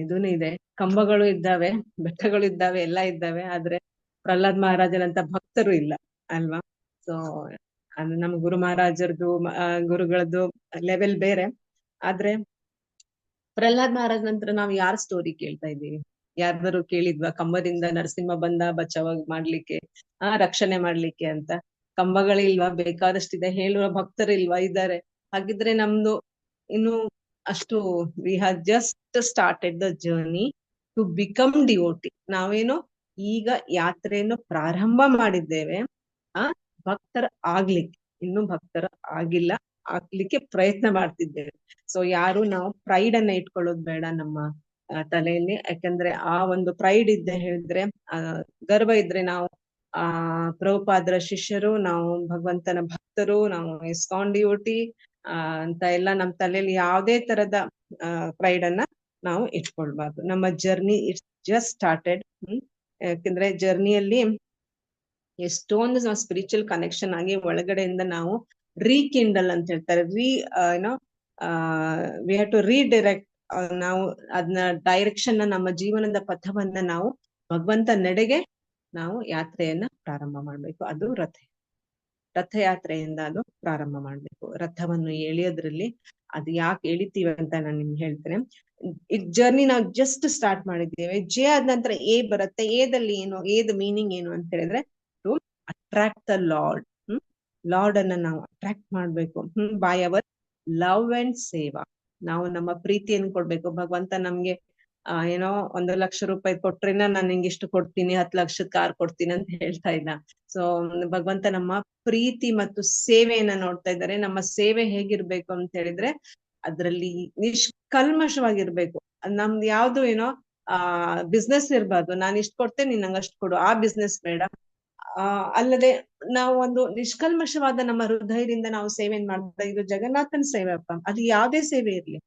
ಇದೂನು ಇದೆ, ಕಂಬಗಳು ಇದ್ದಾವೆ, ಬೆಟ್ಟಗಳು ಇದ್ದಾವೆ, ಎಲ್ಲ ಇದ್ದಾವೆ, ಆದ್ರೆ ಪ್ರಹ್ಲಾದ್ ಮಹಾರಾಜರಂತ ಭಕ್ತರು ಇಲ್ಲ ಅಲ್ವಾ? ಸೊ ಅದು ನಮ್ಮ ಗುರು ಮಹಾರಾಜರದು ಗುರುಗಳದ್ದು ಲೆವೆಲ್ ಬೇರೆ. ಆದ್ರೆ ಪ್ರಹ್ಲಾದ್ ಮಹಾರಾಜ್ ನಂತರ ನಾವು ಯಾರ ಸ್ಟೋರಿ ಕೇಳ್ತಾ ಇದ್ದೀವಿ? ಯಾರ್ದಾರು ಕೇಳಿದ್ವಾ? ಕಂಬದಿಂದ ನರಸಿಂಹ ಬಂದ ಬಚಾವ್ ಮಾಡ್ಲಿಕ್ಕೆ, ರಕ್ಷಣೆ ಮಾಡ್ಲಿಕ್ಕೆ ಅಂತ. ಕಂಬಗಳಿಲ್ವಾ? ಬೇಕಾದಷ್ಟಿದೆ. ಹೇಳುವ ಭಕ್ತರಿಲ್ವಾ? ಇದ್ದಾರೆ. ಹಾಗಿದ್ರೆ ನಮ್ದು ಇನ್ನು ಅಷ್ಟು, we have just started the journey to become devotee. ನಾವೇನು ಈಗ ಯಾತ್ರೆಯನ್ನು ಪ್ರಾರಂಭ ಮಾಡಿದ್ದೇವೆ, ಭಕ್ತರ ಆಗ್ಲಿಕ್ಕೆ. ಇನ್ನು ಭಕ್ತರ ಆಗಿಲ್ಲ, ಹಾಕ್ಲಿಕ್ಕೆ ಪ್ರಯತ್ನ ಮಾಡ್ತಿದ್ದೇವೆ. ಸೊ ಯಾರು ನಾವು ಪ್ರೈಡ್ ಅನ್ನ ಇಟ್ಕೊಳ್ಳೋದು ಬೇಡ ನಮ್ಮ ತಲೆಯಲ್ಲಿ. ಯಾಕಂದ್ರೆ ಆ ಒಂದು ಪ್ರೈಡ್ ಇದ್ದೆ ಹೇಳಿದ್ರೆ ಗರ್ವ ಇದ್ರೆ ನಾವು ಪ್ರಭುಪಾದರ ಶಿಷ್ಯರು, ನಾವು ಭಗವಂತನ ಭಕ್ತರು, ನಾವು ಇಸ್ಕಾನ್ ಡಿವೋಟಿ ಅಂತ ಎಲ್ಲ ನಮ್ಮ ತಲೆಯಲ್ಲಿ ಯಾವುದೇ ತರದ ಪ್ರೈಡ್ ಅನ್ನ ನಾವು ಇಟ್ಕೊಳ್ಬಾರ್ದು. ನಮ್ಮ ಜರ್ನಿ ಇಟ್ಸ್ ಜಸ್ಟ್ ಸ್ಟಾರ್ಟೆಡ್. ಯಾಕಂದ್ರೆ ಜರ್ನಿಯಲ್ಲಿ ಎಷ್ಟೊಂದು ನಾವು ಸ್ಪಿರಿಚುವಲ್ ಕನೆಕ್ಷನ್ ಆಗಿ ಒಳಗಡೆಯಿಂದ ನಾವು ರೀಕಿಂಡಲ್ ಅಂತ ಹೇಳ್ತಾರೆ, ವಿ ಹ್ಯಾವ್ ಟು ರೀಡೈರೆಕ್ಟ್. ನಾವು ಅದನ್ನ ಡೈರೆಕ್ಷನ್ ನಮ್ಮ ಜೀವನದ ಪಥವನ್ನ ನಾವು ಭಗವಂತ ನೆಡೆಗೆ ನಾವು ಯಾತ್ರೆಯನ್ನ ಪ್ರಾರಂಭ ಮಾಡ್ಬೇಕು. ಅದು ರಥಯಾತ್ರೆಯಿಂದ ಅದು ಪ್ರಾರಂಭ ಮಾಡ್ಬೇಕು. ರಥವನ್ನು ಎಳೆಯೋದ್ರಲ್ಲಿ ಅದು ಯಾಕೆ ಎಳಿತೀವಿ ಅಂತ ನಾನು ನಿಮ್ಗೆ ಹೇಳ್ತೇನೆ. ಈ ಜರ್ನಿ ನಾವು ಜಸ್ಟ್ ಸ್ಟಾರ್ಟ್ ಮಾಡಿದ್ದೇವೆ. ಜೆ ಆದ ನಂತರ ಎ ಬರುತ್ತೆ. ಎದಲ್ಲಿ ಏನು, ಏದ ಮೀನಿಂಗ್ ಏನು ಅಂತ ಹೇಳಿದ್ರೆ to attract the lord. Lord ಅನ್ನ ನಾವು ಅಟ್ರಾಕ್ಟ್ ಮಾಡ್ಬೇಕು ಬೈ ಅವರ್ ಲವ್ ಅಂಡ್ ಸೇವಾ. ನಾವು ನಮ್ಮ ಪ್ರೀತಿಯನ್ನು ಕೊಡ್ಬೇಕು. ಭಗವಂತ ನಮ್ಗೆ ಏನೋ 1 ಲಕ್ಷ ರೂಪಾಯಿ ಕೊಟ್ರೇನ ನಾನು ನಿಂಗೆ ಇಷ್ಟು ಕೊಡ್ತೀನಿ, 10 ಲಕ್ಷದ ಕಾರ್ ಕೊಡ್ತೀನಿ ಅಂತ ಹೇಳ್ತಾ ಇಲ್ಲ. ಸೊ ಭಗವಂತ ನಮ್ಮ ಪ್ರೀತಿ ಮತ್ತು ಸೇವೆಯನ್ನ ನೋಡ್ತಾ ಇದ್ದಾರೆ. ನಮ್ಮ ಸೇವೆ ಹೇಗಿರ್ಬೇಕು ಅಂತ ಹೇಳಿದ್ರೆ ಅದ್ರಲ್ಲಿ ನಿಷ್ಕಲ್ಮಶವಾಗಿರ್ಬೇಕು. ನಮ್ದು ಯಾವ್ದು ಏನೋ ಬಿಸ್ನೆಸ್ ಇರ್ಬಾರ್ದು. ನಾನು ಇಷ್ಟು ಕೊಡ್ತೇನೆ, ನೀನ್ ನಂಗೆ ಅಷ್ಟು ಕೊಡು, ಆ ಬಿಸ್ನೆಸ್ ಬೇಡ. ಅಲ್ಲದೆ ನಾವು ಒಂದು ನಿಷ್ಕಲ್ಮಶವಾದ ನಮ್ಮ ಹೃದಯದಿಂದ ನಾವು ಸೇವೆಯನ್ನು ಮಾಡ್ತಾ, ಇದು ಜಗನ್ನಾಥನ ಸೇವೆ ಅಪ್ಪ, ಅದು ಯಾವ್ದೇ ಸೇವೆ ಇರ್ಲಿ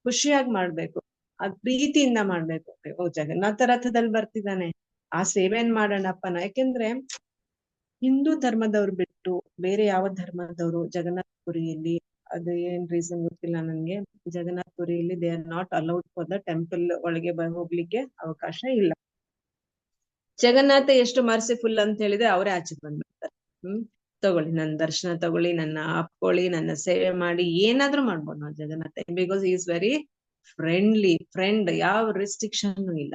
ಖುಷಿಯಾಗಿ ಮಾಡ್ಬೇಕು, ಅದ್ ಪ್ರೀತಿಯಿಂದ ಮಾಡ್ಬೇಕು. ಓ ಜಗನ್ನಾಥ ರಥದಲ್ಲಿ ಬರ್ತಿದ್ದಾನೆ, ಆ ಸೇವೆಯನ್ನ ಮಾಡೋಣಪ್ಪನ. ಯಾಕೆಂದ್ರೆ ಹಿಂದೂ ಧರ್ಮದವ್ರು ಬಿಟ್ಟು ಬೇರೆ ಯಾವ ಧರ್ಮದವರು ಜಗನ್ನಾಥ ಪುರಿಯಲ್ಲಿ, ಅದು ಏನ್ ರೀಸನ್ ಗೊತ್ತಿಲ್ಲ ನನ್ಗೆ, ಜಗನ್ನಾಥ ಪುರಿಯಲ್ಲಿ they are not allowed for the temple ಒಳಗೆ ಹೋಗ್ಲಿಕ್ಕೆ ಅವಕಾಶ ಇಲ್ಲ. ಜಗನ್ನಾಥ ಎಷ್ಟು ಮರ್ಸಿಫುಲ್ ಅಂತ ಹೇಳಿದ್ರೆ ಅವರೇ ಆಚೆಗೆ ಬಂದ್ಬಿಡ್ತಾರೆ. ತಗೊಳ್ಳಿ, ನನ್ನ ದರ್ಶನ ತಗೊಳ್ಳಿ, ನನ್ನ ಆಪ್ಕೊಳ್ಳಿ, ನನ್ನ ಸೇವೆ ಮಾಡಿ, ಏನಾದ್ರೂ ಮಾಡ್ಬೋದು ನಾವು Jagannatha. Because is very friendly friend. ಯಾವ ರಿಸ್ಟ್ರಿಕ್ಷನ್ ಇಲ್ಲ.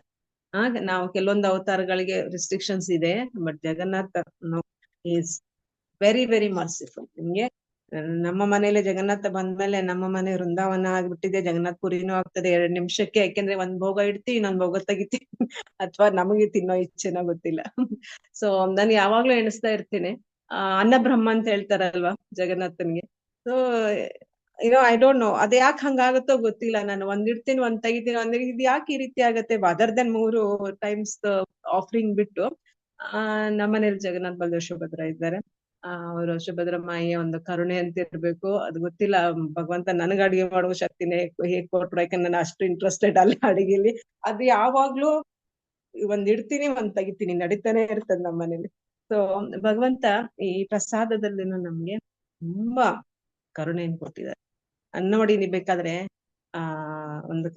ನಾವು ಕೆಲವೊಂದು ಅವತಾರಗಳಿಗೆ ರಿಸ್ಟ್ರಿಕ್ಷನ್ಸ್ ಇದೆ, but Jagannatha is very very merciful. ನಿಮ್ಗೆ ನಮ್ಮ ಮನೇಲಿ ಜಗನ್ನಾಥ ಬಂದ್ಮೇಲೆ ನಮ್ಮ ಮನೆ ವೃಂದಾವನ ಆಗ್ಬಿಟ್ಟಿದೆ, ಜಗನ್ನಾಥ ಪುರಿನೂ ಆಗ್ತದೆ 2 ನಿಮಿಷಕ್ಕೆ. ಯಾಕೆಂದ್ರೆ ಒಂದ್ ಭೋಗ ಇಡ್ತೀವಿ, ಇನ್ನೊಂದ್ ಭೋಗ ತೆಗಿತೀವಿ, ಅಥವಾ ನಮಗೆ ತಿನ್ನೋ ಇಚ್ಛೆನೋ ಗೊತ್ತಿಲ್ಲ. ಸೊ ನಾನು ಯಾವಾಗ್ಲೂ ಎಣಿಸ್ತಾ ಇರ್ತೀನಿ, ಅನ್ನ ಬ್ರಹ್ಮ ಅಂತ ಹೇಳ್ತಾರಲ್ವಾ ಜಗನ್ನಾಥನ್ಗೆ. ಸೊ ಐ ಡೋಂಟ್ ನೋ ಅದ್ ಯಾಕೆ ಹಂಗಾಗುತ್ತೋ ಗೊತ್ತಿಲ್ಲ. ನಾನು ಒಂದ್ ಇಡ್ತೀನಿ, ಒಂದ್ ತೆಗಿತೀನಿ, ಇದು ಯಾಕೆ ಈ ರೀತಿ ಆಗತ್ತೆ. ಅದರ್ ದೆನ್ 3 ಟೈಮ್ಸ್ ಆಫರಿಂಗ್ ಬಿಟ್ಟು ನಮ್ಮನೇಲಿ ಜಗನ್ನಾಥ್ ಬಲದೇವ್ ಸುಭದ್ರ ಇದ್ದಾರೆ. ಅವರು ಸುಭದ್ರ ಮಾಯಿಯ ಒಂದು ಕರುಣೆ ಅಂತ ಇರ್ಬೇಕು, ಅದು ಗೊತ್ತಿಲ್ಲ. ಭಗವಂತ ನನಗ್ ಅಡಿಗೆ ಮಾಡುವ ಶಕ್ತಿನೇ ಹೇಗ್ ಕೊಟ್ರು, ಯಾಕಂದ್ರೆ ನಾನು ಅಷ್ಟು ಇಂಟ್ರೆಸ್ಟೆಡ್ ಅಲ್ಲ ಅಡಿಗೆಲಿ. ಅದು ಯಾವಾಗ್ಲೂ ಒಂದ್ ಇಡ್ತೀನಿ, ಒಂದ್ ತೆಗಿತೀನಿ, ನಡೀತಾನೆ ಇರ್ತದೆ ನಮ್ಮ ಮನೇಲಿ. ಸೊ ಭಗವಂತ ಈ ಪ್ರಸಾದದಲ್ಲಿನೂ ನಮ್ಗೆ ತುಂಬಾ ಕರುಣೆಯನ್ನು ಕೊಟ್ಟಿದ್ದಾರೆ. ನೋಡಿ, ನೀವು ಬೇಕಾದ್ರೆ ಒಂದು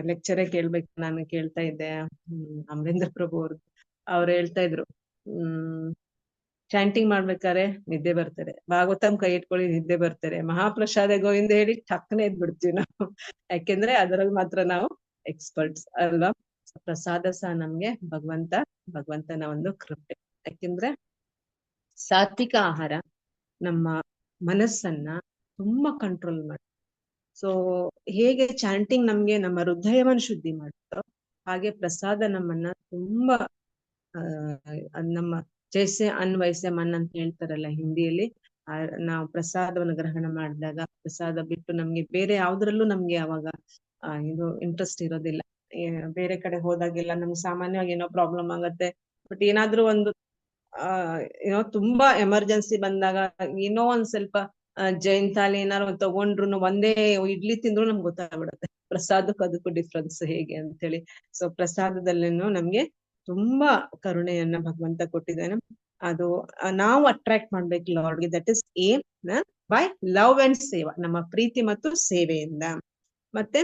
ಲೆಕ್ಚರೇ ಕೇಳ್ಬೇಕು, ನಾನು ಕೇಳ್ತಾ ಇದ್ದೆ, ಅಮರೇಂದ್ರ ಪ್ರಭು ಅವ್ರು ಹೇಳ್ತಾ ಇದ್ರು, ಚಾಂಟಿಂಗ್ ಮಾಡ್ಬೇಕಾದ್ರೆ ನಿದ್ದೆ ಬರ್ತಾರೆ, ಭಾಗವತಂ ಕೈ ಇಟ್ಕೊಳ್ಳಿ ನಿದ್ದೆ ಬರ್ತಾರೆ, ಮಹಾಪ್ರಸಾದ ಗೋವಿಂದ ಹೇಳಿ ಟಕ್ಕನೆ ಎದ್ಬಿಡ್ತೀವಿ ನಾವು. ಯಾಕೆಂದ್ರೆ ಅದರಲ್ಲಿ ಮಾತ್ರ ನಾವು ಎಕ್ಸ್ಪರ್ಟ್ಸ್ ಅಲ್ವಾ. ಪ್ರಸಾದ ಸಹ ನಮ್ಗೆ ಭಗವಂತನ ಒಂದು ಕೃಪೆ. ಯಾಕೆಂದ್ರೆ ಸಾತ್ವಿಕ ಆಹಾರ ನಮ್ಮ ಮನಸ್ಸನ್ನ ತುಂಬಾ ಕಂಟ್ರೋಲ್ ಮಾಡುತ್ತೆ. ಸೊ ಹೇಗೆ ಚಾಂಟಿಂಗ್ ನಮ್ಗೆ ನಮ್ಮ ಹೃದಯವನ್ನು ಶುದ್ಧಿ ಮಾಡುತ್ತೋ, ಹಾಗೆ ಪ್ರಸಾದ ನಮ್ಮನ್ನ ತುಂಬಾ ನಮ್ಮ ಜೈಸೆ ಅನ್ ವೈಸೆ ಮನ್ ಅಂತ ಹೇಳ್ತಾರಲ್ಲ ಹಿಂದಿಯಲ್ಲಿ, ನಾವು ಪ್ರಸಾದವನ್ನು ಗ್ರಹಣ ಮಾಡಿದಾಗ ಪ್ರಸಾದ ಬಿಟ್ಟು ನಮ್ಗೆ ಬೇರೆ ಯಾವ್ದ್ರಲ್ಲೂ ನಮ್ಗೆ ಅವಾಗ ಇದು ಇಂಟ್ರೆಸ್ಟ್ ಇರೋದಿಲ್ಲ. ಬೇರೆ ಕಡೆ ಹೋದಾಗೆಲ್ಲ ನಮ್ಗೆ ಸಾಮಾನ್ಯವಾಗಿ ಏನೋ ಪ್ರಾಬ್ಲಮ್ ಆಗತ್ತೆ. ಬಟ್ ಏನಾದ್ರೂ ಒಂದು ಏನೋ ತುಂಬಾ ಎಮರ್ಜೆನ್ಸಿ ಬಂದಾಗ ಏನೋ ಒಂದ್ ಸ್ವಲ್ಪ ಜೈನ್ ಥಾಲಿ ಏನಾರು ತಗೊಂಡ್ರು, ಒಂದೇ ಇಡ್ಲಿ ತಿಂದ್ರು ನಮ್ಗೆ ಗೊತ್ತಾಗ್ಬಿಡುತ್ತೆ ಪ್ರಸಾದಕ್ಕೂ ಅದಕ್ಕೂ ಡಿಫ್ರೆನ್ಸ್ ಹೇಗೆ ಅಂತ ಹೇಳಿ. ಸೊ ಪ್ರಸಾದದಲ್ಲೇನು ನಮ್ಗೆ ತುಂಬಾ ಕರುಣೆಯನ್ನ ಭಗವಂತ ಕೊಟ್ಟಿದ್ದಾನೆ. ಅದು ನಾವು ಅಟ್ರಾಕ್ಟ್ ಮಾಡ್ಬೇಕು ಲಾರ್ಡ್ಗೆ. That is aim by love and seva, ನಮ್ಮ ಪ್ರೀತಿ ಮತ್ತು ಸೇವೆಯಿಂದ. ಮತ್ತೆ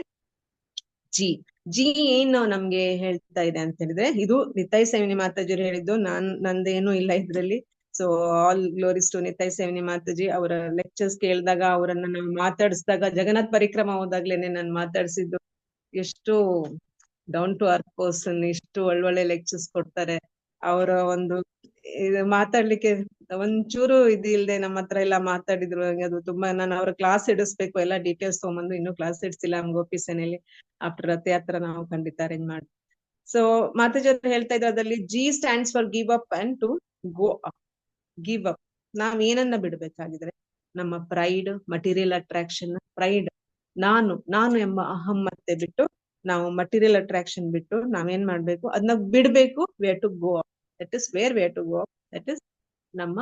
ಜಿ ಏನು ನಮ್ಗೆ ಹೇಳ್ತಾ ಇದೆ ಅಂತ ಹೇಳಿದ್ರೆ, ಇದು ನಿತಾಯಿ ಸೇವಿನಿ ಮಾತಾಜಿಯವರು ಹೇಳಿದ್ದು, ನಂದೇನು ಇಲ್ಲ ಇದ್ರಲ್ಲಿ. So all glories to Nitai Sevini Mataji. ಅವರ ಲೆಕ್ಚರ್ಸ್ ಕೇಳಿದಾಗ, ಅವರನ್ನ ನಾವು ಮಾತಾಡಿಸಿದಾಗ, ಜಗನ್ನಾಥ್ ಪರಿಕ್ರಮ ಹೋದಾಗ್ಲೇನೆ ನಾನು ಮಾತಾಡ್ಸಿದ್ದು. ಎಷ್ಟು ಡೌನ್ ಟು ಅರ್ತ್ ಪರ್ಸನ್, ಇಷ್ಟು ಒಳ್ಳೊಳ್ಳೆ ಲೆಕ್ಚರ್ಸ್ ಕೊಡ್ತಾರೆ. ಅವರ ಒಂದು ಮಾತಾಡ್ಲಿಕ್ಕೆ ಒಂಚೂರು ಇದು ಇಲ್ದೆ ನಮ್ಮ ಹತ್ರ ಎಲ್ಲ ಮಾತಾಡಿದ್ರು. ಅದು ತುಂಬಾ, ನಾನು ಅವ್ರ ಕ್ಲಾಸ್ ಇಡಿಸ್ಬೇಕು, ಎಲ್ಲ ಡೀಟೇಲ್ಸ್ ತಗೊಂಬಂದು, ಇನ್ನೂ ಕ್ಲಾಸ್ ಇಡ್ಸಿಲ್ಲ ಗೋಪಿ ಸೇನೆಯಲ್ಲಿ. ಆಫ್ಟರ್ ರಥಯಾತ್ರ ನಾವು ಖಂಡಿತ ಅರೇಂಜ್ ಮಾಡಿ. ಸೊ ಮಾತಾಜಿ ಅವರು ಹೇಳ್ತಾ ಇದ್ರು, ಅದರಲ್ಲಿ G stands for give up and to go up. Give up, ನಾವ್ ಏನನ್ನ ಬಿಡ್ಬೇಕಾಗಿದ್ರೆ ನಮ್ಮ ಪ್ರೈಡ್, ಮಟೀರಿಯಲ್ ಅಟ್ರಾಕ್ಷನ್, ಪ್ರೈಡ್, ನಾನು ಎಂಬ ಅಹಮ್ಮತ್ತೆ ಬಿಟ್ಟು ನಾವು ಮಟೀರಿಯಲ್ ಅಟ್ರಾಕ್ಷನ್ ಬಿಟ್ಟು ನಾವೇನ್ ಮಾಡ್ಬೇಕು, ಅದನ್ನ ಬಿಡ್ಬೇಕು. Where to go, that is where where to go, that is ನಮ್ಮ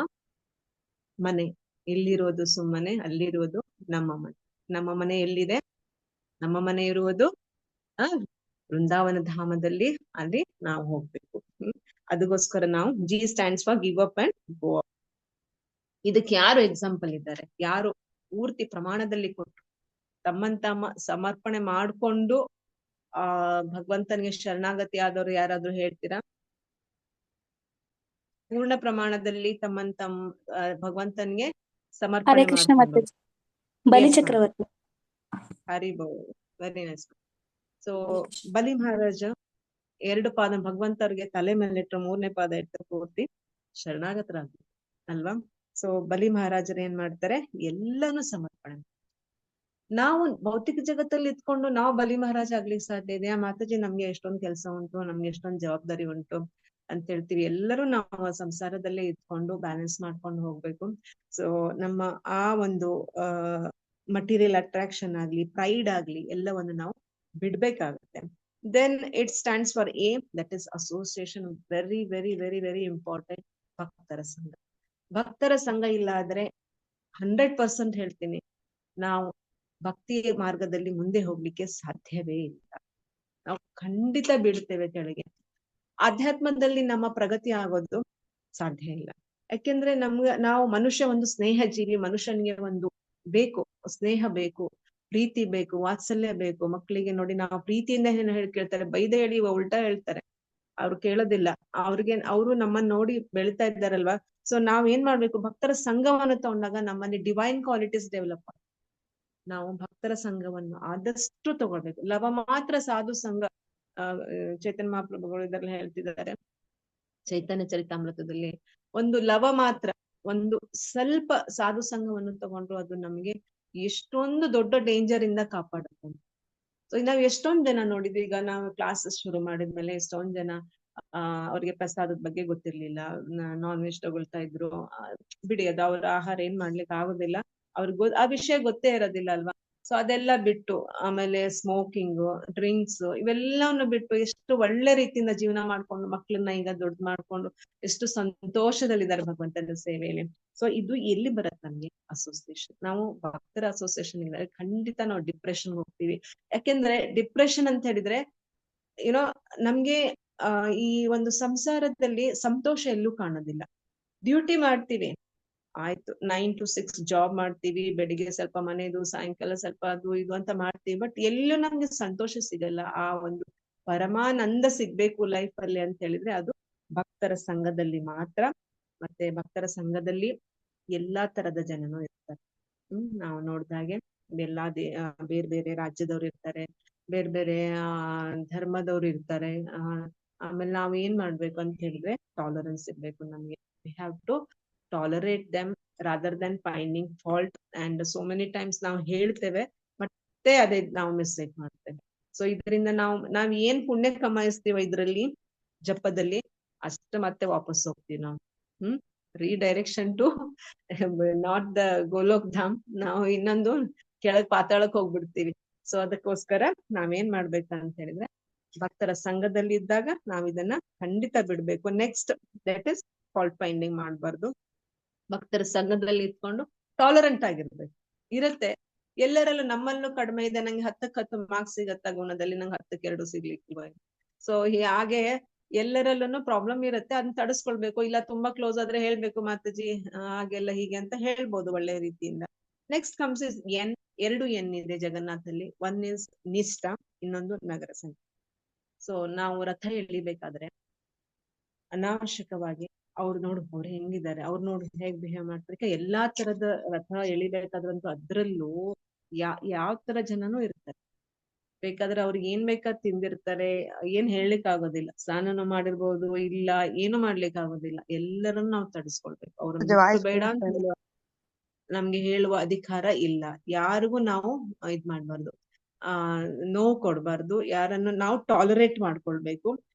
ಮನೆ. ಇಲ್ಲಿರೋದು ಸುಮ್ಮನೆ, ಅಲ್ಲಿರೋದು ನಮ್ಮ ಮನೆ. ನಮ್ಮ ಮನೆ ಎಲ್ಲಿದೆ? ನಮ್ಮ ಮನೆ ಇರುವುದು ವೃಂದಾವನ ಧಾಮದಲ್ಲಿ. ಅಲ್ಲಿ ನಾವು ಹೋಗ್ಬೇಕು. ಅದಕ್ಕೋಸ್ಕರ ನಾವು G stands for give up and go up. ಇದಕ್ಕೆ ಯಾರು ಎಕ್ಸಾಂಪಲ್ ಇದ್ದಾರೆ? ಯಾರು ಪೂರ್ತಿ ಪ್ರಮಾಣದಲ್ಲಿ ಕೊಟ್ಟು ತಮ್ಮ ಸಮರ್ಪಣೆ ಮಾಡ್ಕೊಂಡು ಭಗವಂತನಿಗೆ ಶರಣಾಗತಿ ಆದವರು ಯಾರಾದ್ರೂ ಹೇಳ್ತೀರಾ? ಪೂರ್ಣ ಪ್ರಮಾಣದಲ್ಲಿ ತಮ್ಮ ಭಗವಂತನಿಗೆ ಸಮರ್ಪಣೆ ಮಾಡ್ಕೊಂಡು. ಬಲಿ ಚಕ್ರವರ್ತಿ. ಹರಿ ಬೋಲ್, ವೆರಿ ನೈಸ್. ಸೊ ಬಲಿ ಮಹಾರಾಜ 2 ಪಾದ ಭಗವಂತರಿಗೆ ತಲೆ ಮೇಲೆ ಇಟ್ಟು 3ನೇ ಪಾದ ಇಟ್ಟು ಪೂರ್ತಿ ಶರಣಾಗತರಾದ್ರು ಅಲ್ವಾ? ಸೊ ಬಲಿ ಮಹಾರಾಜರು ಏನ್ ಮಾಡ್ತಾರೆ? ಎಲ್ಲಾನು ಸಮರ್ಪಣೆ. ನಾವು ಭೌತಿಕ ಜಗತ್ತಲ್ಲಿ ಇದ್ಕೊಂಡು ನಾವು ಬಲಿ ಮಹಾರಾಜ ಆಗ್ಲಿಕ್ಕೆ ಸಾಧ್ಯ ಇದೆಯಾ? ಮಾತಾಜಿ ನಮ್ಗೆ ಎಷ್ಟೊಂದು ಕೆಲಸ ಉಂಟು, ನಮ್ಗೆ ಎಷ್ಟೊಂದು ಜವಾಬ್ದಾರಿ ಉಂಟು ಅಂತ ಹೇಳ್ತೀವಿ. ಎಲ್ಲರೂ ನಾವು ಸಂಸಾರದಲ್ಲೇ ಇದ್ಕೊಂಡು ಬ್ಯಾಲೆನ್ಸ್ ಮಾಡ್ಕೊಂಡು ಹೋಗ್ಬೇಕು. ಸೊ ನಮ್ಮ ಆ ಒಂದು ಮಟೀರಿಯಲ್ ಅಟ್ರಾಕ್ಷನ್ ಆಗ್ಲಿ, ಪ್ರೈಡ್ ಆಗ್ಲಿ, ಎಲ್ಲವನ್ನು ನಾವು ಬಿಡ್ಬೇಕಾಗುತ್ತೆ. Then it stands for a, that is association. Very very very very important. ಭಕ್ತರ ಸಂಘ. ಭಕ್ತರ ಸಂಘ ಇಲ್ಲ ಆದ್ರೆ 100% ಹೇಳ್ತೀನಿ, ನಾವು ಭಕ್ತಿ ಮಾರ್ಗದಲ್ಲಿ ಮುಂದೆ ಹೋಗ್ಲಿಕ್ಕೆ ಸಾಧ್ಯವೇ ಇಲ್ಲ. ನಾವು ಖಂಡಿತ ಬೀಳ್ತೇವೆ ಕೆಳಗೆ. ಆಧ್ಯಾತ್ಮದಲ್ಲಿ ನಮ್ಮ ಪ್ರಗತಿ ಆಗೋದು ಸಾಧ್ಯ ಇಲ್ಲ. ಯಾಕೆಂದ್ರೆ ನಾವು ಮನುಷ್ಯ ಒಂದು ಸ್ನೇಹ ಜೀವಿ. ಮನುಷ್ಯನಿಗೆ ಒಂದು ಬೇಕು, ಸ್ನೇಹ ಬೇಕು, ಪ್ರೀತಿ ಬೇಕು, ವಾತ್ಸಲ್ಯ ಬೇಕು. ಮಕ್ಕಳಿಗೆ ನೋಡಿ, ನಾವು ಪ್ರೀತಿಯಿಂದ ಏನು ಕೇಳ್ತಾರೆ, ಬೈದೆ ಹೇಳಿ ಉಲ್ಟಾ ಹೇಳ್ತಾರೆ. ಅವ್ರು ಕೇಳೋದಿಲ್ಲ. ಅವರು ನಮ್ಮನ್ನ ನೋಡಿ ಬೆಳಿತಾ ಇದ್ದಾರಲ್ವಾ. ಸೊ ನಾವ್ ಏನ್ ಮಾಡ್ಬೇಕು? ಭಕ್ತರ ಸಂಘವನ್ನು ತಗೊಂಡಾಗ ನಮ್ಮಲ್ಲಿ ಡಿವೈನ್ ಕ್ವಾಲಿಟೀಸ್ ಡೆವಲಪ್ ಆಗುತ್ತೆ. ನಾವು ಭಕ್ತರ ಸಂಘವನ್ನು ಆದಷ್ಟು ತಗೊಳ್ಬೇಕು. ಲವ ಮಾತ್ರ ಸಾಧು ಸಂಘ. ಚೈತನ್ಯ ಮಹಾಪ್ರಭುಗಳು ಇದರಲ್ಲಿ ಹೇಳ್ತಿದ್ದಾರೆ ಚೈತನ್ಯ ಚರಿತಾಮೃತದಲ್ಲಿ. ಒಂದು ಲವ ಮಾತ್ರ, ಒಂದು ಸ್ವಲ್ಪ ಸಾಧು ಸಂಘವನ್ನು ತಗೊಂಡ್ರು ಅದು ನಮ್ಗೆ ಎಷ್ಟೊಂದು ದೊಡ್ಡ ಡೇಂಜರ್ ಇಂದ ಕಾಪಾಡುತ್ತೆ. ಸೊ ನಾವ್ ಎಷ್ಟೊಂದ್ ಜನ ನೋಡಿದ್ವಿ. ಈಗ ನಾವು ಕ್ಲಾಸಸ್ ಶುರು ಮಾಡಿದ್ಮೇಲೆ ಎಷ್ಟೊಂದ್ ಜನ ಅವ್ರಿಗೆ ಪ್ರಸಾದದ ಬಗ್ಗೆ ಗೊತ್ತಿರ್ಲಿಲ್ಲ, ನಾನ್ ವೆಜ್ ತಗೊಳ್ತಾ ಇದ್ರು. ಬಿಡಿ, ಅದು ಅವ್ರ ಆಹಾರ ಏನ್ ಮಾಡ್ಲಿಕ್ಕೆ ಆಗೋದಿಲ್ಲ, ಅವ್ರಿಗೆ ಆ ವಿಷಯ ಗೊತ್ತೇ ಇರೋದಿಲ್ಲ ಅಲ್ವಾ. ಸೊ ಅದೆಲ್ಲ ಬಿಟ್ಟು, ಆಮೇಲೆ ಸ್ಮೋಕಿಂಗ್, ಡ್ರಿಂಕ್ಸ್, ಇವೆಲ್ಲವನ್ನು ಬಿಟ್ಟು ಎಷ್ಟು ಒಳ್ಳೆ ರೀತಿಯಿಂದ ಜೀವನ ಮಾಡ್ಕೊಂಡು ಮಕ್ಳನ್ನ ಈಗ ದೊಡ್ಡ ಮಾಡ್ಕೊಂಡು ಎಷ್ಟು ಸಂತೋಷದಲ್ಲಿದ್ದಾರೆ ಭಗವಂತನ ಸೇವೆಯಲ್ಲಿ. ಸೊ ಇದು ಎಲ್ಲಿ ಬರುತ್ತೆ ನಮ್ಗೆ? ಅಸೋಸಿಯೇಷನ್. ನಾವು ಭಕ್ತರ ಅಸೋಸಿಯೇಷನ್ ಇಲ್ಲದ್ರೆ ಖಂಡಿತ ನಾವು ಡಿಪ್ರೆಷನ್ ಹೋಗ್ತೀವಿ. ಯಾಕೆಂದ್ರೆ ಡಿಪ್ರೆಷನ್ ಅಂತ ಹೇಳಿದ್ರೆ ಏನೋ ನಮ್ಗೆ ಈ ಒಂದು ಸಂಸಾರದಲ್ಲಿ ಸಂತೋಷ ಎಲ್ಲೂ ಕಾಣೋದಿಲ್ಲ. ಡ್ಯೂಟಿ ಮಾಡ್ತೀವಿ, ಆಯ್ತು, 9 to 6 ಜಾಬ್ ಮಾಡ್ತೀವಿ. ಬೆಳಿಗ್ಗೆ ಸ್ವಲ್ಪ ಮನೆದು, ಸಾಯಂಕಾಲ ಸ್ವಲ್ಪ ಅದು ಇದು ಅಂತ ಮಾಡ್ತೀವಿ. ಬಟ್ ಎಲ್ಲೂ ನಮ್ಗೆ ಸಂತೋಷ ಸಿಗಲ್ಲ. ಆ ಒಂದು ಪರಮಾನಂದ ಸಿಗ್ಬೇಕು ಲೈಫ್ ಅಲ್ಲಿ ಅಂತ ಹೇಳಿದ್ರೆ ಅದು ಭಕ್ತರ ಸಂಘದಲ್ಲಿ ಮಾತ್ರ. ಮತ್ತೆ ಭಕ್ತರ ಸಂಘದಲ್ಲಿ ಎಲ್ಲಾ ತರದ ಜನನು ಇರ್ತಾರೆ. ನಾವು ನೋಡ್ದಾಗೆ ಎಲ್ಲಾ ಬೇರೆ ಬೇರೆ ರಾಜ್ಯದವ್ರು ಇರ್ತಾರೆ, ಬೇರೆ ಬೇರೆ ಧರ್ಮದವ್ರು ಇರ್ತಾರೆ. ಆಮೇಲೆ ನಾವ್ ಏನ್ ಮಾಡ್ಬೇಕು ಅಂತ ಹೇಳಿದ್ರೆ ಟಾಲರೆನ್ಸ್ ಇರ್ಬೇಕು ನಮ್ಗೆ. We have to tolerate them rather than finding fault. And so many times ನಾವು ಹೇಳ್ತೇವೆ, ಮತ್ತೆ ಅದೇ ನಾವು ಮಿಸ್ಟೇಕ್ ಮಾಡ್ತೇವೆ. ಸೊ ಇದರಿಂದ ನಾವ್ ಏನ್ ಪುಣ್ಯ ಕಮಾಯಿಸ್ತೀವ ಇದ್ರಲ್ಲಿ ಜಪದಲ್ಲಿ, ಅಷ್ಟು ಮತ್ತೆ ವಾಪಸ್ ಹೋಗ್ತೀವಿ ನಾವು. Redirection to not the Golok Dham. ನಾವು ಇನ್ನೊಂದು ಕೆಳಗ್ ಪಾತಾಳಕ್ ಹೋಗ್ಬಿಡ್ತೀವಿ. ಸೊ ಅದಕ್ಕೋಸ್ಕರ ನಾವೇನ್ ಮಾಡ್ಬೇಕಂತ ಹೇಳಿದ್ರೆ ಭಕ್ತರ ಸಂಘದಲ್ಲಿ ಇದ್ದಾಗ ನಾವ್ ಇದನ್ನ ಖಂಡಿತ ಬಿಡ್ಬೇಕು. Next, that is fault finding ಮಾಡ್ಬಾರ್ದು. ಭಕ್ತರ ಸಂಘದಲ್ಲಿ ಇಟ್ಕೊಂಡು ಟಾಲರೆಂಟ್ ಆಗಿರ್ಬೇಕು. ಇರುತ್ತೆ ಎಲ್ಲರಲ್ಲೂ, ನಮ್ಮಲ್ಲೂ ಕಡಿಮೆ ಇದೆ, ನಂಗೆ 10ಕ್ಕೆ 10 ಮಾರ್ಕ್ಸ್ ಸಿಗತ್ತ ಗುಣದಲ್ಲಿ, ನಂಗೆ 10ಕ್ಕೆ 2 ಸಿಗ್ಲಿಕ್ಕೆ. ಸೊ ಹಾಗೆ ಎಲ್ಲರಲ್ಲೂ ಪ್ರಾಬ್ಲಮ್ ಇರುತ್ತೆ, ಅದನ್ನ ತಡಿಸ್ಕೊಳ್ಬೇಕು. ಇಲ್ಲ ತುಂಬಾ ಕ್ಲೋಸ್ ಆದ್ರೆ ಹೇಳ್ಬೇಕು, ಮಾತಾಜಿ ಹಾಗೆಲ್ಲ ಹೀಗೆ ಅಂತ ಹೇಳ್ಬೋದು ಒಳ್ಳೆ ರೀತಿಯಿಂದ. Next comes is N. 2 N ಇದೆ ಜಗನ್ನಾಥಲ್ಲಿ. 1 ಇಸ್ ನಿಷ್ಠ, ಇನ್ನೊಂದು ನಗರ ಸಂಖ್ಯೆ. ಸೊ ನಾವು ರಥ ಎಳಿಬೇಕಾದ್ರೆ ಅನಾವಶ್ಯಕವಾಗಿ ಅವ್ರು ನೋಡು ಅವ್ರು ಹೆಂಗಿದ್ದಾರೆ, ಅವ್ರು ನೋಡಿ ಹೇಗ್ ಬಿಹೇವ್ ಮಾಡ್ತಾರೆ, ಎಲ್ಲಾ ತರದ ರಥ ಎಳಿಬೇಕಾದ್ರಂತೂ ಅದ್ರಲ್ಲೂ ಯಾವ ತರ ಜನನೂ ಇರ್ತಾರೆ. ಬೇಕಾದ್ರೆ ಅವ್ರಿಗೆ ಏನ್ ಬೇಕಾದ್ ತಿಂದಿರ್ತಾರೆ, ಏನ್ ಹೇಳಲಿಕ್ ಆಗೋದಿಲ್ಲ. ಸ್ನಾನನು ಮಾಡಿರ್ಬೋದು, ಇಲ್ಲ ಏನು ಮಾಡ್ಲಿಕ್ ಆಗೋದಿಲ್ಲ. ಎಲ್ಲರನ್ನು ನಾವು ತಡಿಸ್ಕೊಳ್ಬೇಕು. ಅವ್ರನ್ನ ಬೇಡ ಅಂತ ನಮ್ಗೆ ಹೇಳುವ ಅಧಿಕಾರ ಇಲ್ಲ. ಯಾರಿಗೂ ನಾವು ಇದ್ ಮಾಡ್ಬಾರ್ದು, ನೋವು ಕೊಡ್ಬಾರ್ದು. ಯಾರನ್ನು ನಾವು ಟಾಲರೇಟ್ ಮಾಡ್ಕೊಳ್ಬೇಕು.